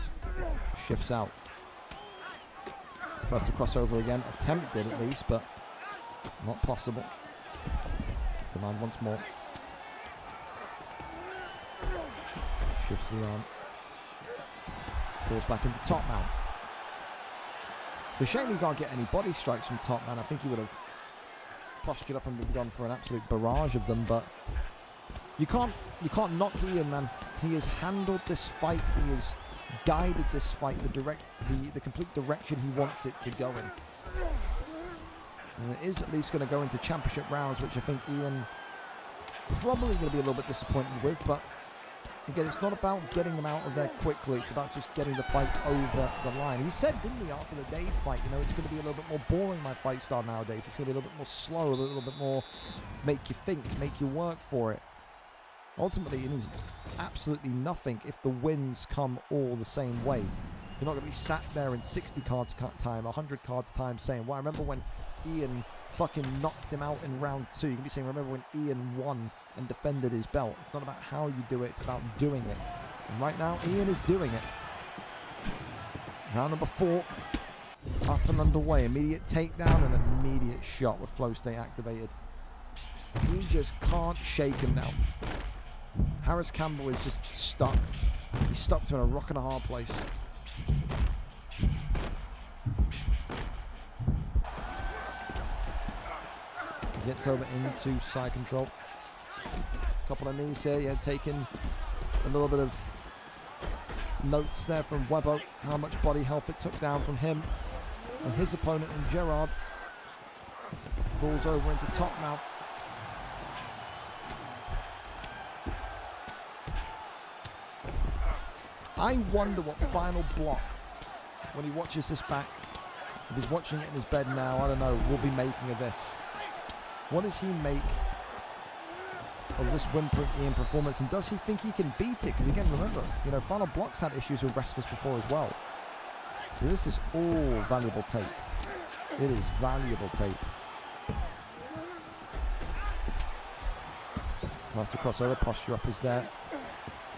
Shifts out. Tries to cross over again, attempted at least, but not possible. Demand once more. Shifts the arm. Falls back into top mount. It's a shame he can't get any body strikes from top man. I think he would have postured up and gone for an absolute barrage of them, but you can't knock Ian, man. He has handled this fight. He has guided this fight the complete direction he wants it to go in. And it is at least going to go into championship rounds, which I think Ian probably going to be a little bit disappointed with, but again, it's not about getting them out of there quickly, it's about just getting the fight over the line. He said, didn't he, after the Dave fight, you know, it's going to be a little bit more boring, my fight style nowadays. It's going to be a little bit more slow, a little bit more make you think, make you work for it. Ultimately, it means absolutely nothing if the wins come all the same way. You're not going to be sat there in 60 cards time, 100 cards time saying, well, I remember when Ian fucking knocked him out in round 2. You can be saying, remember when Ian won and defended his belt. It's not about how you do it, it's about doing it. And right now, Ian is doing it. Round number 4, up and underway. Immediate takedown and an immediate shot with flow state activated. He just can't shake him now. Harris Campbell is just stuck. He's stuck to a rock and a hard place. He gets over into side control. Couple of knees here, yeah, taking a little bit of notes there from Webbo, how much body health it took down from him. And his opponent in Gerard crawls over into top mount. I wonder what final block, when he watches this back, if he's watching it in his bed now, I don't know, will be making of this. What does he make of this Whimpering Ian performance, and does he think he can beat it? Because again, remember, you know, Final Block's had issues with wrestlers before as well. So this is all valuable tape. It is valuable tape. Nice to crossover, posture up is there.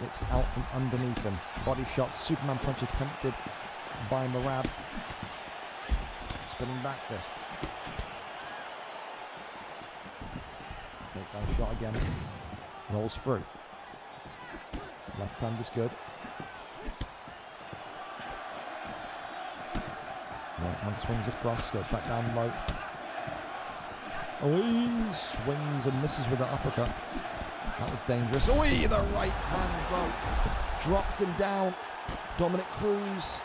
It's out from underneath him. Body shot, Superman punch attempted by Merab. Spinning back fist. Takedown shot again. Rolls through. Left hand is good. Right hand swings across, goes back down low. Oh, he swings and misses with the uppercut. That was dangerous. Oh, the right hand though. Drops him down. Dominic Cruz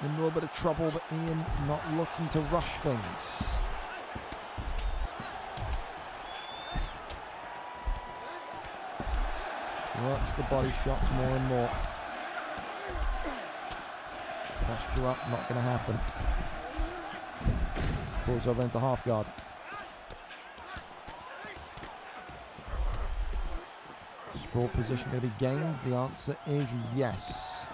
in a little bit of trouble, but Ian not looking to rush things. Works the body shots more and more. Posture up, not going to happen. Pulls over into half guard. Sprawl position going to be gained? The answer is yes.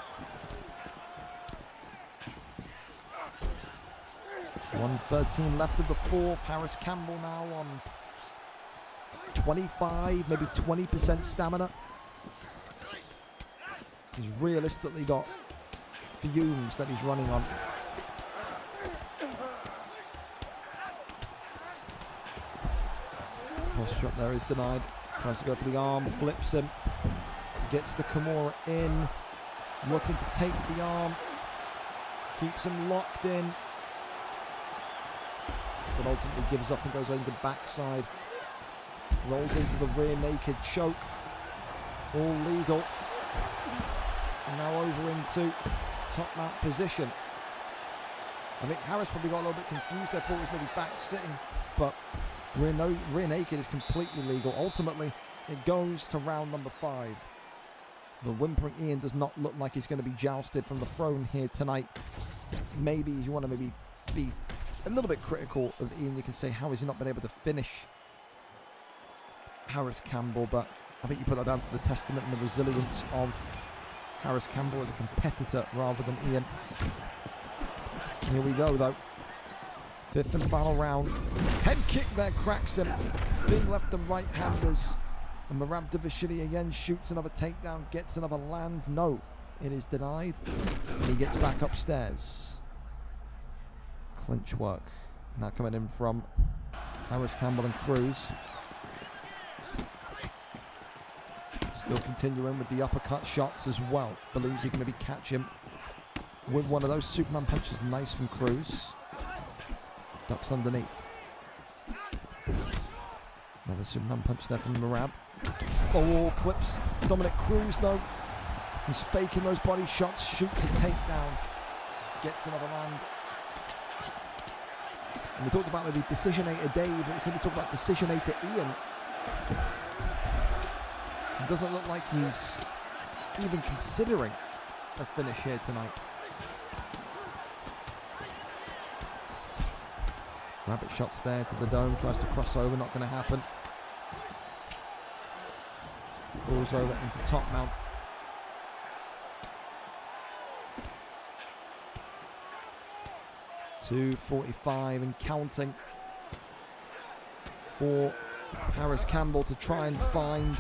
1:13 left of the fourth. Harris Campbell now on 25, maybe 20% stamina. He's realistically got fumes that he's running on. Posture up there is denied. Tries to go for the arm, flips him. Gets the Kimura in. Looking to take the arm. Keeps him locked in. But ultimately gives up and goes over the backside. Rolls into the rear naked choke. All legal. And now over into top mount position. I think Harris probably got a little bit confused there, thought he was maybe back sitting, but rear naked is completely legal. Ultimately, it goes to round number 5. The Whimpering Ian does not look like he's going to be jousted from the throne here tonight. Maybe you want to be a little bit critical of Ian. You can say, how has he not been able to finish Harris Campbell? But I think you put that down to the testament and the resilience of Harris Campbell as a competitor rather than Ian. Here we go though. 5th and final round. Head kick there cracks him. Big left and right handers. And Merab Davashvili again shoots another takedown, gets another land. No, it is denied. And he gets back upstairs. Clinch work. Now coming in from Harris Campbell and Cruz. Still continuing with the uppercut shots as well. Believes he can maybe catch him with one of those Superman punches. Nice from Cruz. Ducks underneath. Another Superman punch there from Merab. Oh, clips Dominic Cruz though. He's faking those body shots. Shoots a takedown. Gets another land. And we talked about maybe decisionator Dave. We talked about decisionator Ian. It doesn't look like he's even considering a finish here tonight. Rabbit shots there to the dome, tries to cross over, not going to happen. Falls over into top mount. .245 and counting for Harris Campbell to try and find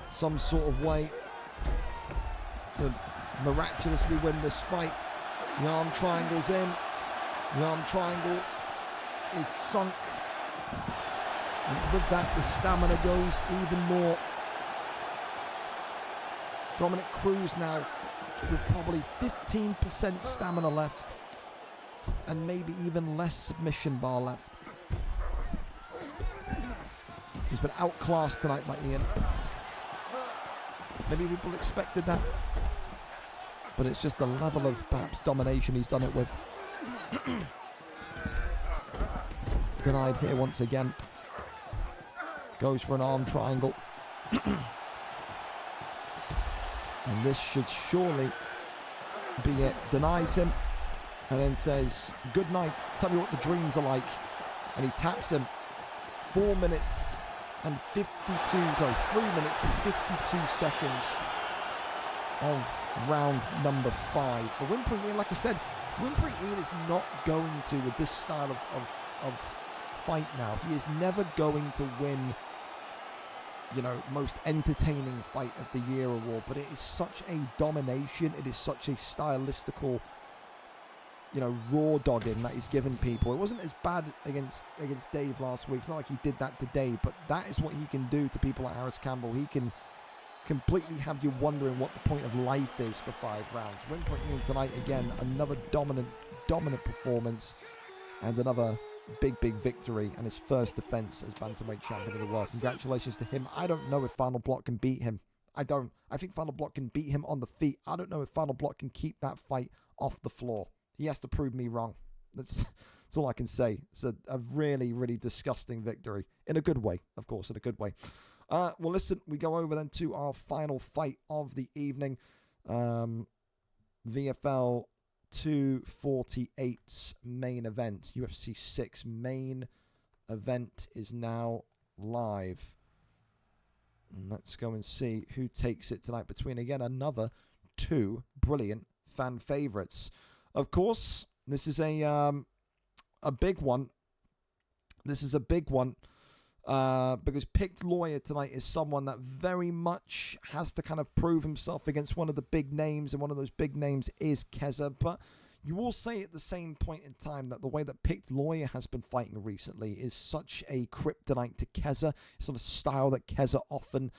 some sort of way to miraculously win this fight. The arm triangle's in. The arm triangle is sunk. And with that, the stamina goes even more. Dominic Cruz now with probably 15% stamina left and maybe even less submission bar left. He's been outclassed tonight by Ian. Maybe people expected that, but it's just the level of perhaps domination he's done it with. Denied here once again. Goes for an arm triangle. And this should surely be it. Denies him and then says, good night, tell me what the dreams are like. And he taps him. 3 minutes and 52 seconds of round number 5. For Whimpering Ian, like I said, Whimpering Ian is not going to, with this style of fight now, he is never going to win, you know, most entertaining fight of the year award, but it is such a domination, it is such a stylistical, you know, raw dogging that he's given people. It wasn't as bad against Dave last week. It's not like he did that today, but that is what he can do to people like Harris Campbell. He can completely have you wondering what the point of life is for 5 rounds. Whimpering Ian tonight again, another dominant performance and another big victory and his first defense as bantamweight champion of the world. Congratulations to him. I don't know if Final Block can beat him. I think Final Block can beat him on the feet. I don't know if Final Block can keep that fight off the floor. He has to prove me wrong. That's all I can say. It's a really disgusting victory. In a good way, of course, in a good way. Well, listen, we go over then to our final fight of the evening. VFL 248's main event. UFC 6 main event is now live. And let's go and see who takes it tonight between, again, another 2 brilliant fan favorites. Of course, this is a big one. This is a big one because Picked Lawyer tonight is someone that very much has to kind of prove himself against one of the big names, and one of those big names is Keza. But you will say at the same point in time that the way that Picked Lawyer has been fighting recently is such a kryptonite to Keza. It's not a style that Keza often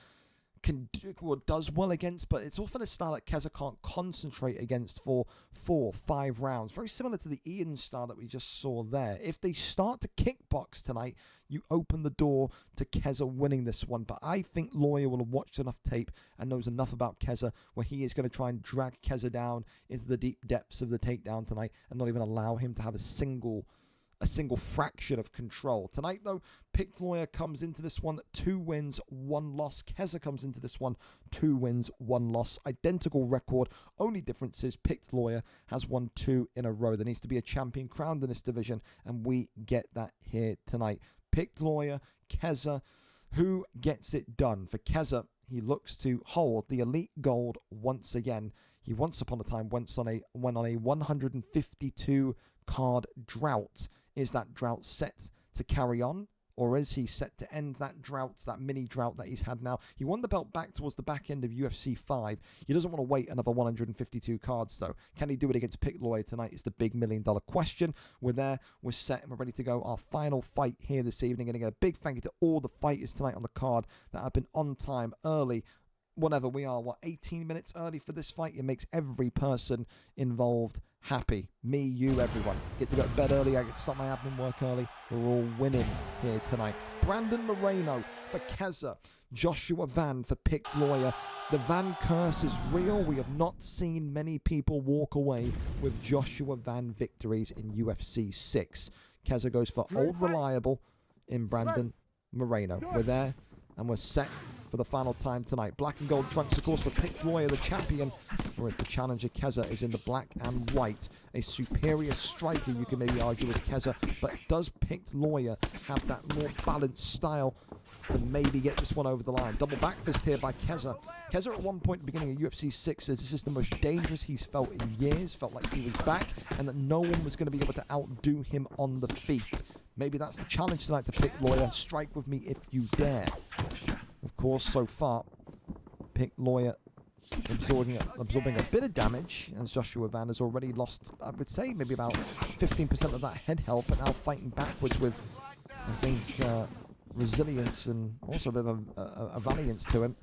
does well against, but it's often a style that Keza can't concentrate against for 4-5 rounds. Very similar to the Ian style that we just saw there. If they start to kickbox tonight, you open the door to Keza winning this one. But I think Lawyer will have watched enough tape and knows enough about Keza where he is going to try and drag Keza down into the deep depths of the takedown tonight and not even allow him to have a single fraction of control. Tonight, though, Picked Lawyer comes into this one 2 wins, 1 loss. Keza comes into this one 2 wins, 1 loss. Identical record. Only difference is Picked Lawyer has won 2 in a row. There needs to be a champion crowned in this division, and we get that here tonight. Picked Lawyer, Keza. Who gets it done? For Keza, he looks to hold the elite gold once again. He once upon a time went on a 152 card drought. Is that drought set to carry on, or is he set to end that drought, that mini drought that he's had now? He won the belt back towards the back end of UFC 5. He doesn't want to wait another 152 cards, though. Can he do it against Picked Lawyer tonight is the big $1 million question. We're there, we're set, and we're ready to go. Our final fight here this evening. And again, a big thank you to all the fighters tonight on the card that have been on time, early, whatever we are, 18 minutes early for this fight. It makes every person involved happy. Me, you, everyone. Get to go to bed early. I get to stop my admin work early. We're all winning here tonight. Brandon Moreno for Keza. Joshua Van for Picked Lawyer. The Van curse is real. We have not seen many people walk away with Joshua Van victories in UFC 6. Keza goes for Old Reliable in Brandon Moreno. We're there and we're set for the final time tonight. Black and gold trunks, of course, for Picked Lawyer, the champion, whereas the challenger Keza is in the black and white. A superior striker, you can maybe argue, is Keza, but does Picked Lawyer have that more balanced style to maybe get this one over the line? Double back fist here by Keza. Keza at one point at the beginning of UFC 6 says this is the most dangerous he's felt in years, felt like he was back, and that no one was going to be able to outdo him on the feet. Maybe that's the challenge tonight to Picked Lawyer. Strike with me if you dare. Of course, so far, Picked Lawyer absorbing a bit of damage, as Joshua Van has already lost, I would say, maybe about 15% of that head health, but now fighting backwards with, I think, resilience and also a bit of a valiance to him.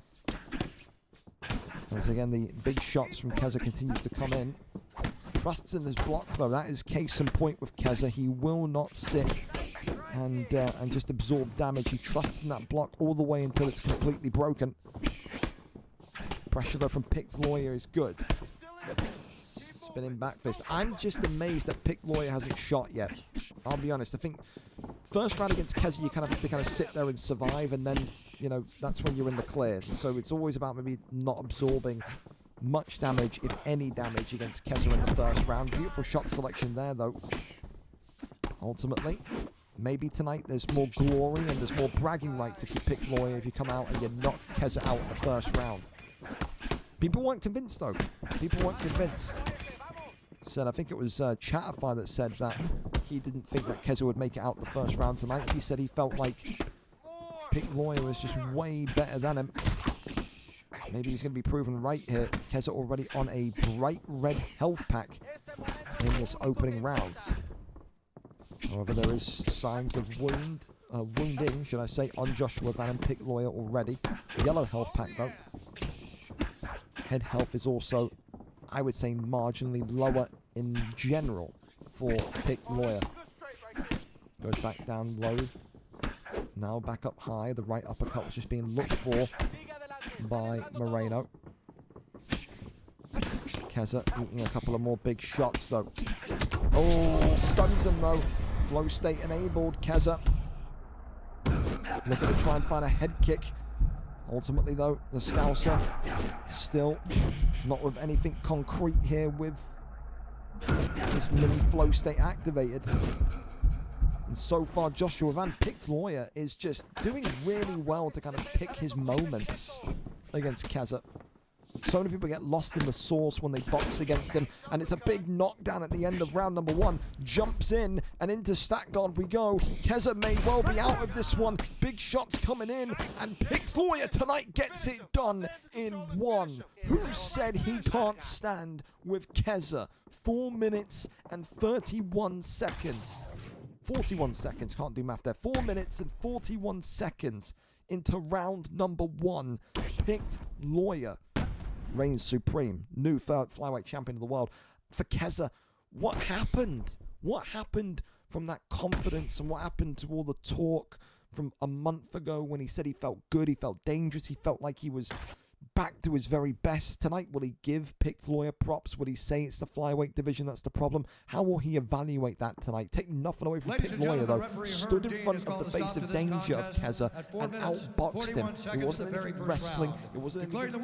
As again, the big shots from Kezza continues to come in. Trusts in his block, though. That is case in point with Kezza. He will not sit and just absorb damage. He trusts in that block all the way until it's completely broken. Pressure, though, from PickedLawyer is good. Spinning back fist. I'm just amazed that PickedLawyer hasn't shot yet. I'll be honest. I think first round against Kezza, you kind of have to kind of sit there and survive, and then, you know, that's when you're in the clear. So it's always about maybe not absorbing much damage, if any damage, against Kezza in the first round. Beautiful shot selection there, though. Ultimately, maybe tonight there's more glory and there's more bragging rights if you PickedLawyer, if you come out and you knock Kezza out in the first round. People weren't convinced, though. People weren't convinced. Said, I think it was Chatterfire that said that he didn't think that Kezza would make it out the first round tonight. He said he felt like PickedLawyer was just way better than him. Maybe he's going to be proven right here. Kezza already on a bright red health pack in this opening round. However, there is signs of wounding, should I say, on Joshua Van and PickedLawyer already. Yellow health pack, though. Head health is also, I would say, marginally lower in general for PickedLawyer. Goes back down low. Now back up high. The right uppercut was just being looked for by Moreno. Kezza eating a couple of more big shots, though. Oh, stuns him, though. Flow state enabled. Kezza looking to try and find a head kick. Ultimately, though, the Scouser still not with anything concrete here with this mini flow state activated. And so far, Joshua Van PickedLawyer is just doing really well to kind of pick his moments against Kezza. So many people get lost in the sauce when they box against him, and it's a big knockdown at the end of round number 1. Jumps in, and into stack guard we go. Kezza may well be out of this one. Big shots coming in, and PickedLawyer tonight gets it done in 1. Who said he can't stand with Kezza? 4 minutes and 31 seconds. 41 seconds, can't do math there. 4 minutes and 41 seconds into round number 1. PickedLawyer reigns supreme. New flyweight champion of the world. For Kezza, what happened? What happened from that confidence, and what happened to all the talk from a month ago when he said he felt good, he felt dangerous, he felt like he was back to his very best? Tonight, will he give PickedLawyer props? Will he say it's the flyweight division that's the problem? How will he evaluate that tonight? Take nothing away from PickedLawyer, though. Stood in front of the face of danger of Kezza and outboxed him. It wasn't anything wrestling. It wasn't anything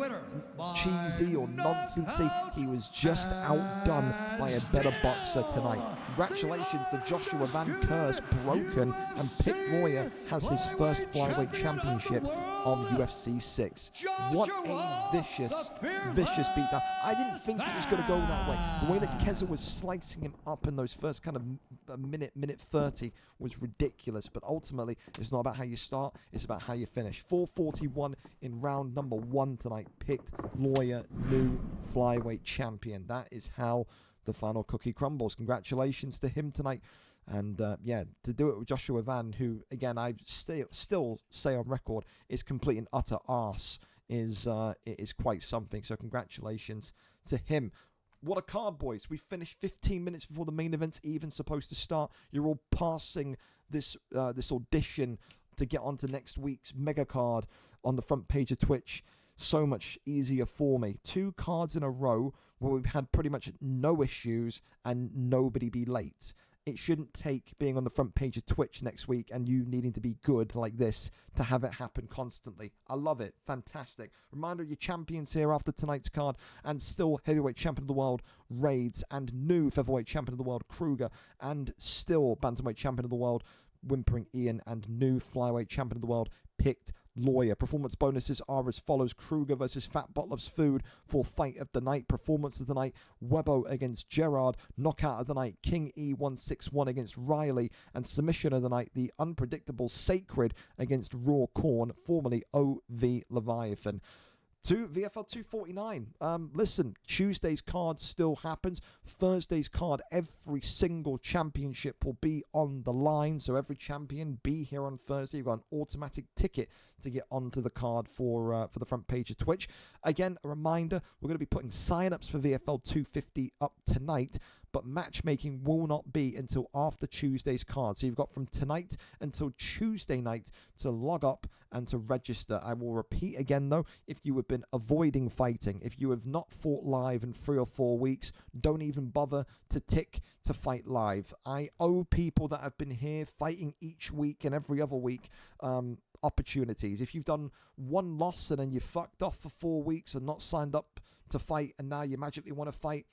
cheesy or nonsensy. He was just outdone by a better boxer tonight. Congratulations to Joshua Van Curse, broken, and PickedLawyer has his first flyweight championship on UFC 6. What a vicious beatdown. I didn't think it was going to go that way. The way that Kezza was slicing him up in those first kind of minute 30 was ridiculous. But ultimately, it's not about how you start, it's about how you finish. 4:41 in round number 1 tonight. PickedLawyer, new flyweight champion. That is how the final cookie crumbles. Congratulations to him tonight. And yeah, to do it with Joshua Van, who, again, I still say on record, is complete and utter arse, it is quite something. So congratulations to him. What a card, boys. We finished 15 minutes before the main event's even supposed to start. You're all passing this this audition to get onto next week's mega card on the front page of Twitch. So much easier for me. 2 cards in a row where we've had pretty much no issues and nobody be late. It shouldn't take being on the front page of Twitch next week and you needing to be good like this to have it happen constantly. I love it. Fantastic. Reminder of your champions here after tonight's card, and still heavyweight champion of the world, Raids, and new featherweight champion of the world, Kruger, and still bantamweight champion of the world, Whimpering Ian, and new flyweight champion of the world, PickedLawyer. Performance bonuses are as follows: Kruger versus Fat Bottlers Food for fight of the night. Performance of the night, Webbo against Gerard. Knockout of the night, King E161 against Riley. And submission of the night, the unpredictable Sacred against Raw Corn, formerly OV Leviathan. to VFL 249. Listen, Tuesday's card still happens. Thursday's card, every single championship will be on the line. So every champion be here on Thursday. You've got an automatic ticket to get onto the card for the front page of Twitch. Again, a reminder, we're going to be putting sign-ups for VFL 250 up tonight, but matchmaking will not be until after Tuesday's card. So you've got from tonight until Tuesday night to log up and to register. I will repeat again, though, if you have been avoiding fighting, if you have not fought live in 3 or 4 weeks, don't even bother to tick to fight live. I owe people that have been here fighting each week and every other week opportunities. If you've done one loss and then you fucked off for 4 weeks and not signed up to fight and now you magically want to fight,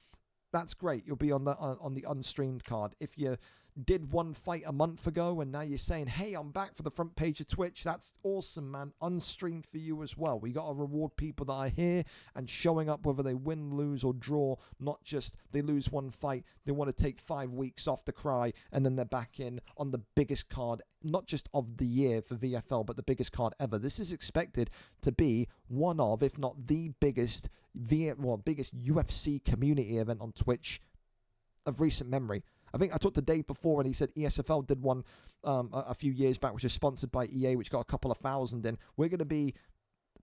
that's great. You'll be on the unstreamed card. If you did one fight a month ago and now you're saying, hey, I'm back for the front page of Twitch, that's awesome, man. Unstreamed for you as well. We got to reward people that are here and showing up, whether they win, lose, or draw, not just they lose one fight, they want to take 5 weeks off to cry, and then they're back in on the biggest card, not just of the year for VFL, but the biggest card ever. This is expected to be one of, if not the biggest biggest UFC community event on Twitch of recent memory. I think I talked to Dave before and he said ESFL did one a few years back, which is sponsored by EA, which got a couple of thousand in. We're going to be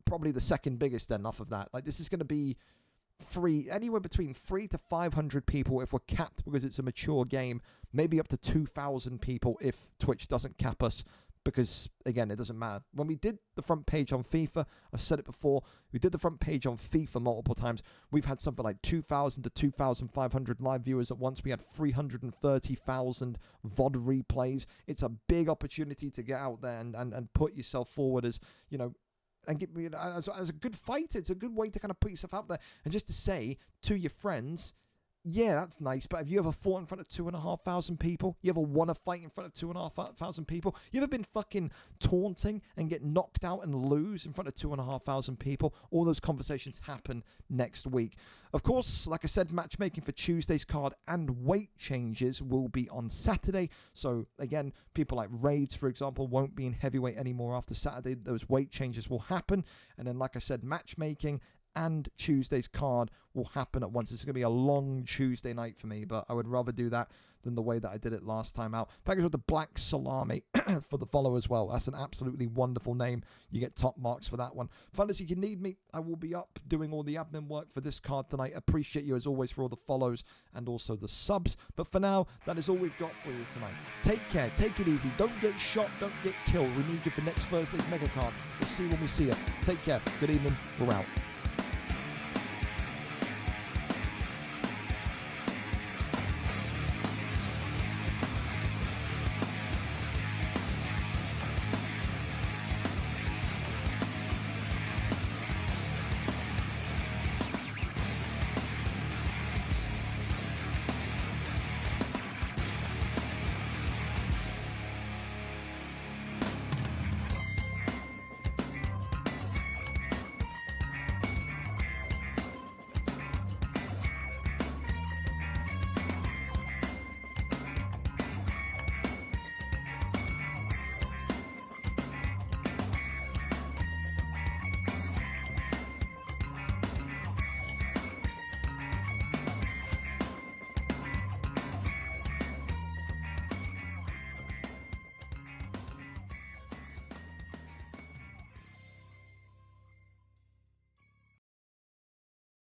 probably the second biggest then off of that. Like, this is going to be anywhere between 300 to 500 people if we're capped because it's a mature game, maybe up to 2,000 people if Twitch doesn't cap us. Because, again, it doesn't matter. When we did the front page on FIFA, I've said it before, we did the front page on FIFA multiple times. We've had something like 2,000 to 2,500 live viewers at once. We had 330,000 VOD replays. It's a big opportunity to get out there and put yourself forward as, you know, and get as a good fighter. It's a good way to kind of put yourself out there and just to say to your friends, yeah, that's nice, but have you ever fought in front of 2,500 people? You ever won a fight in front of 2,500 people? You ever been fucking taunting and get knocked out and lose in front of 2,500 people? All those conversations happen next week. Of course, like I said, matchmaking for Tuesday's card and weight changes will be on Saturday. So, again, people like Raids, for example, won't be in heavyweight anymore after Saturday. Those weight changes will happen. And then, like I said, matchmaking and Tuesday's card will happen at once. It's going to be a long Tuesday night for me, but I would rather do that than the way that I did it last time out. Package with the Black Salami for the follow as well. That's an absolutely wonderful name. You get top marks for that one. Fellas, if you need me, I will be up doing all the admin work for this card tonight. Appreciate you as always for all the follows and also the subs. But for now, that is all we've got for you tonight. Take care. Take it easy. Don't get shot. Don't get killed. We need you for next Thursday's mega card. We'll see you when we see you. Take care. Good evening. We're out.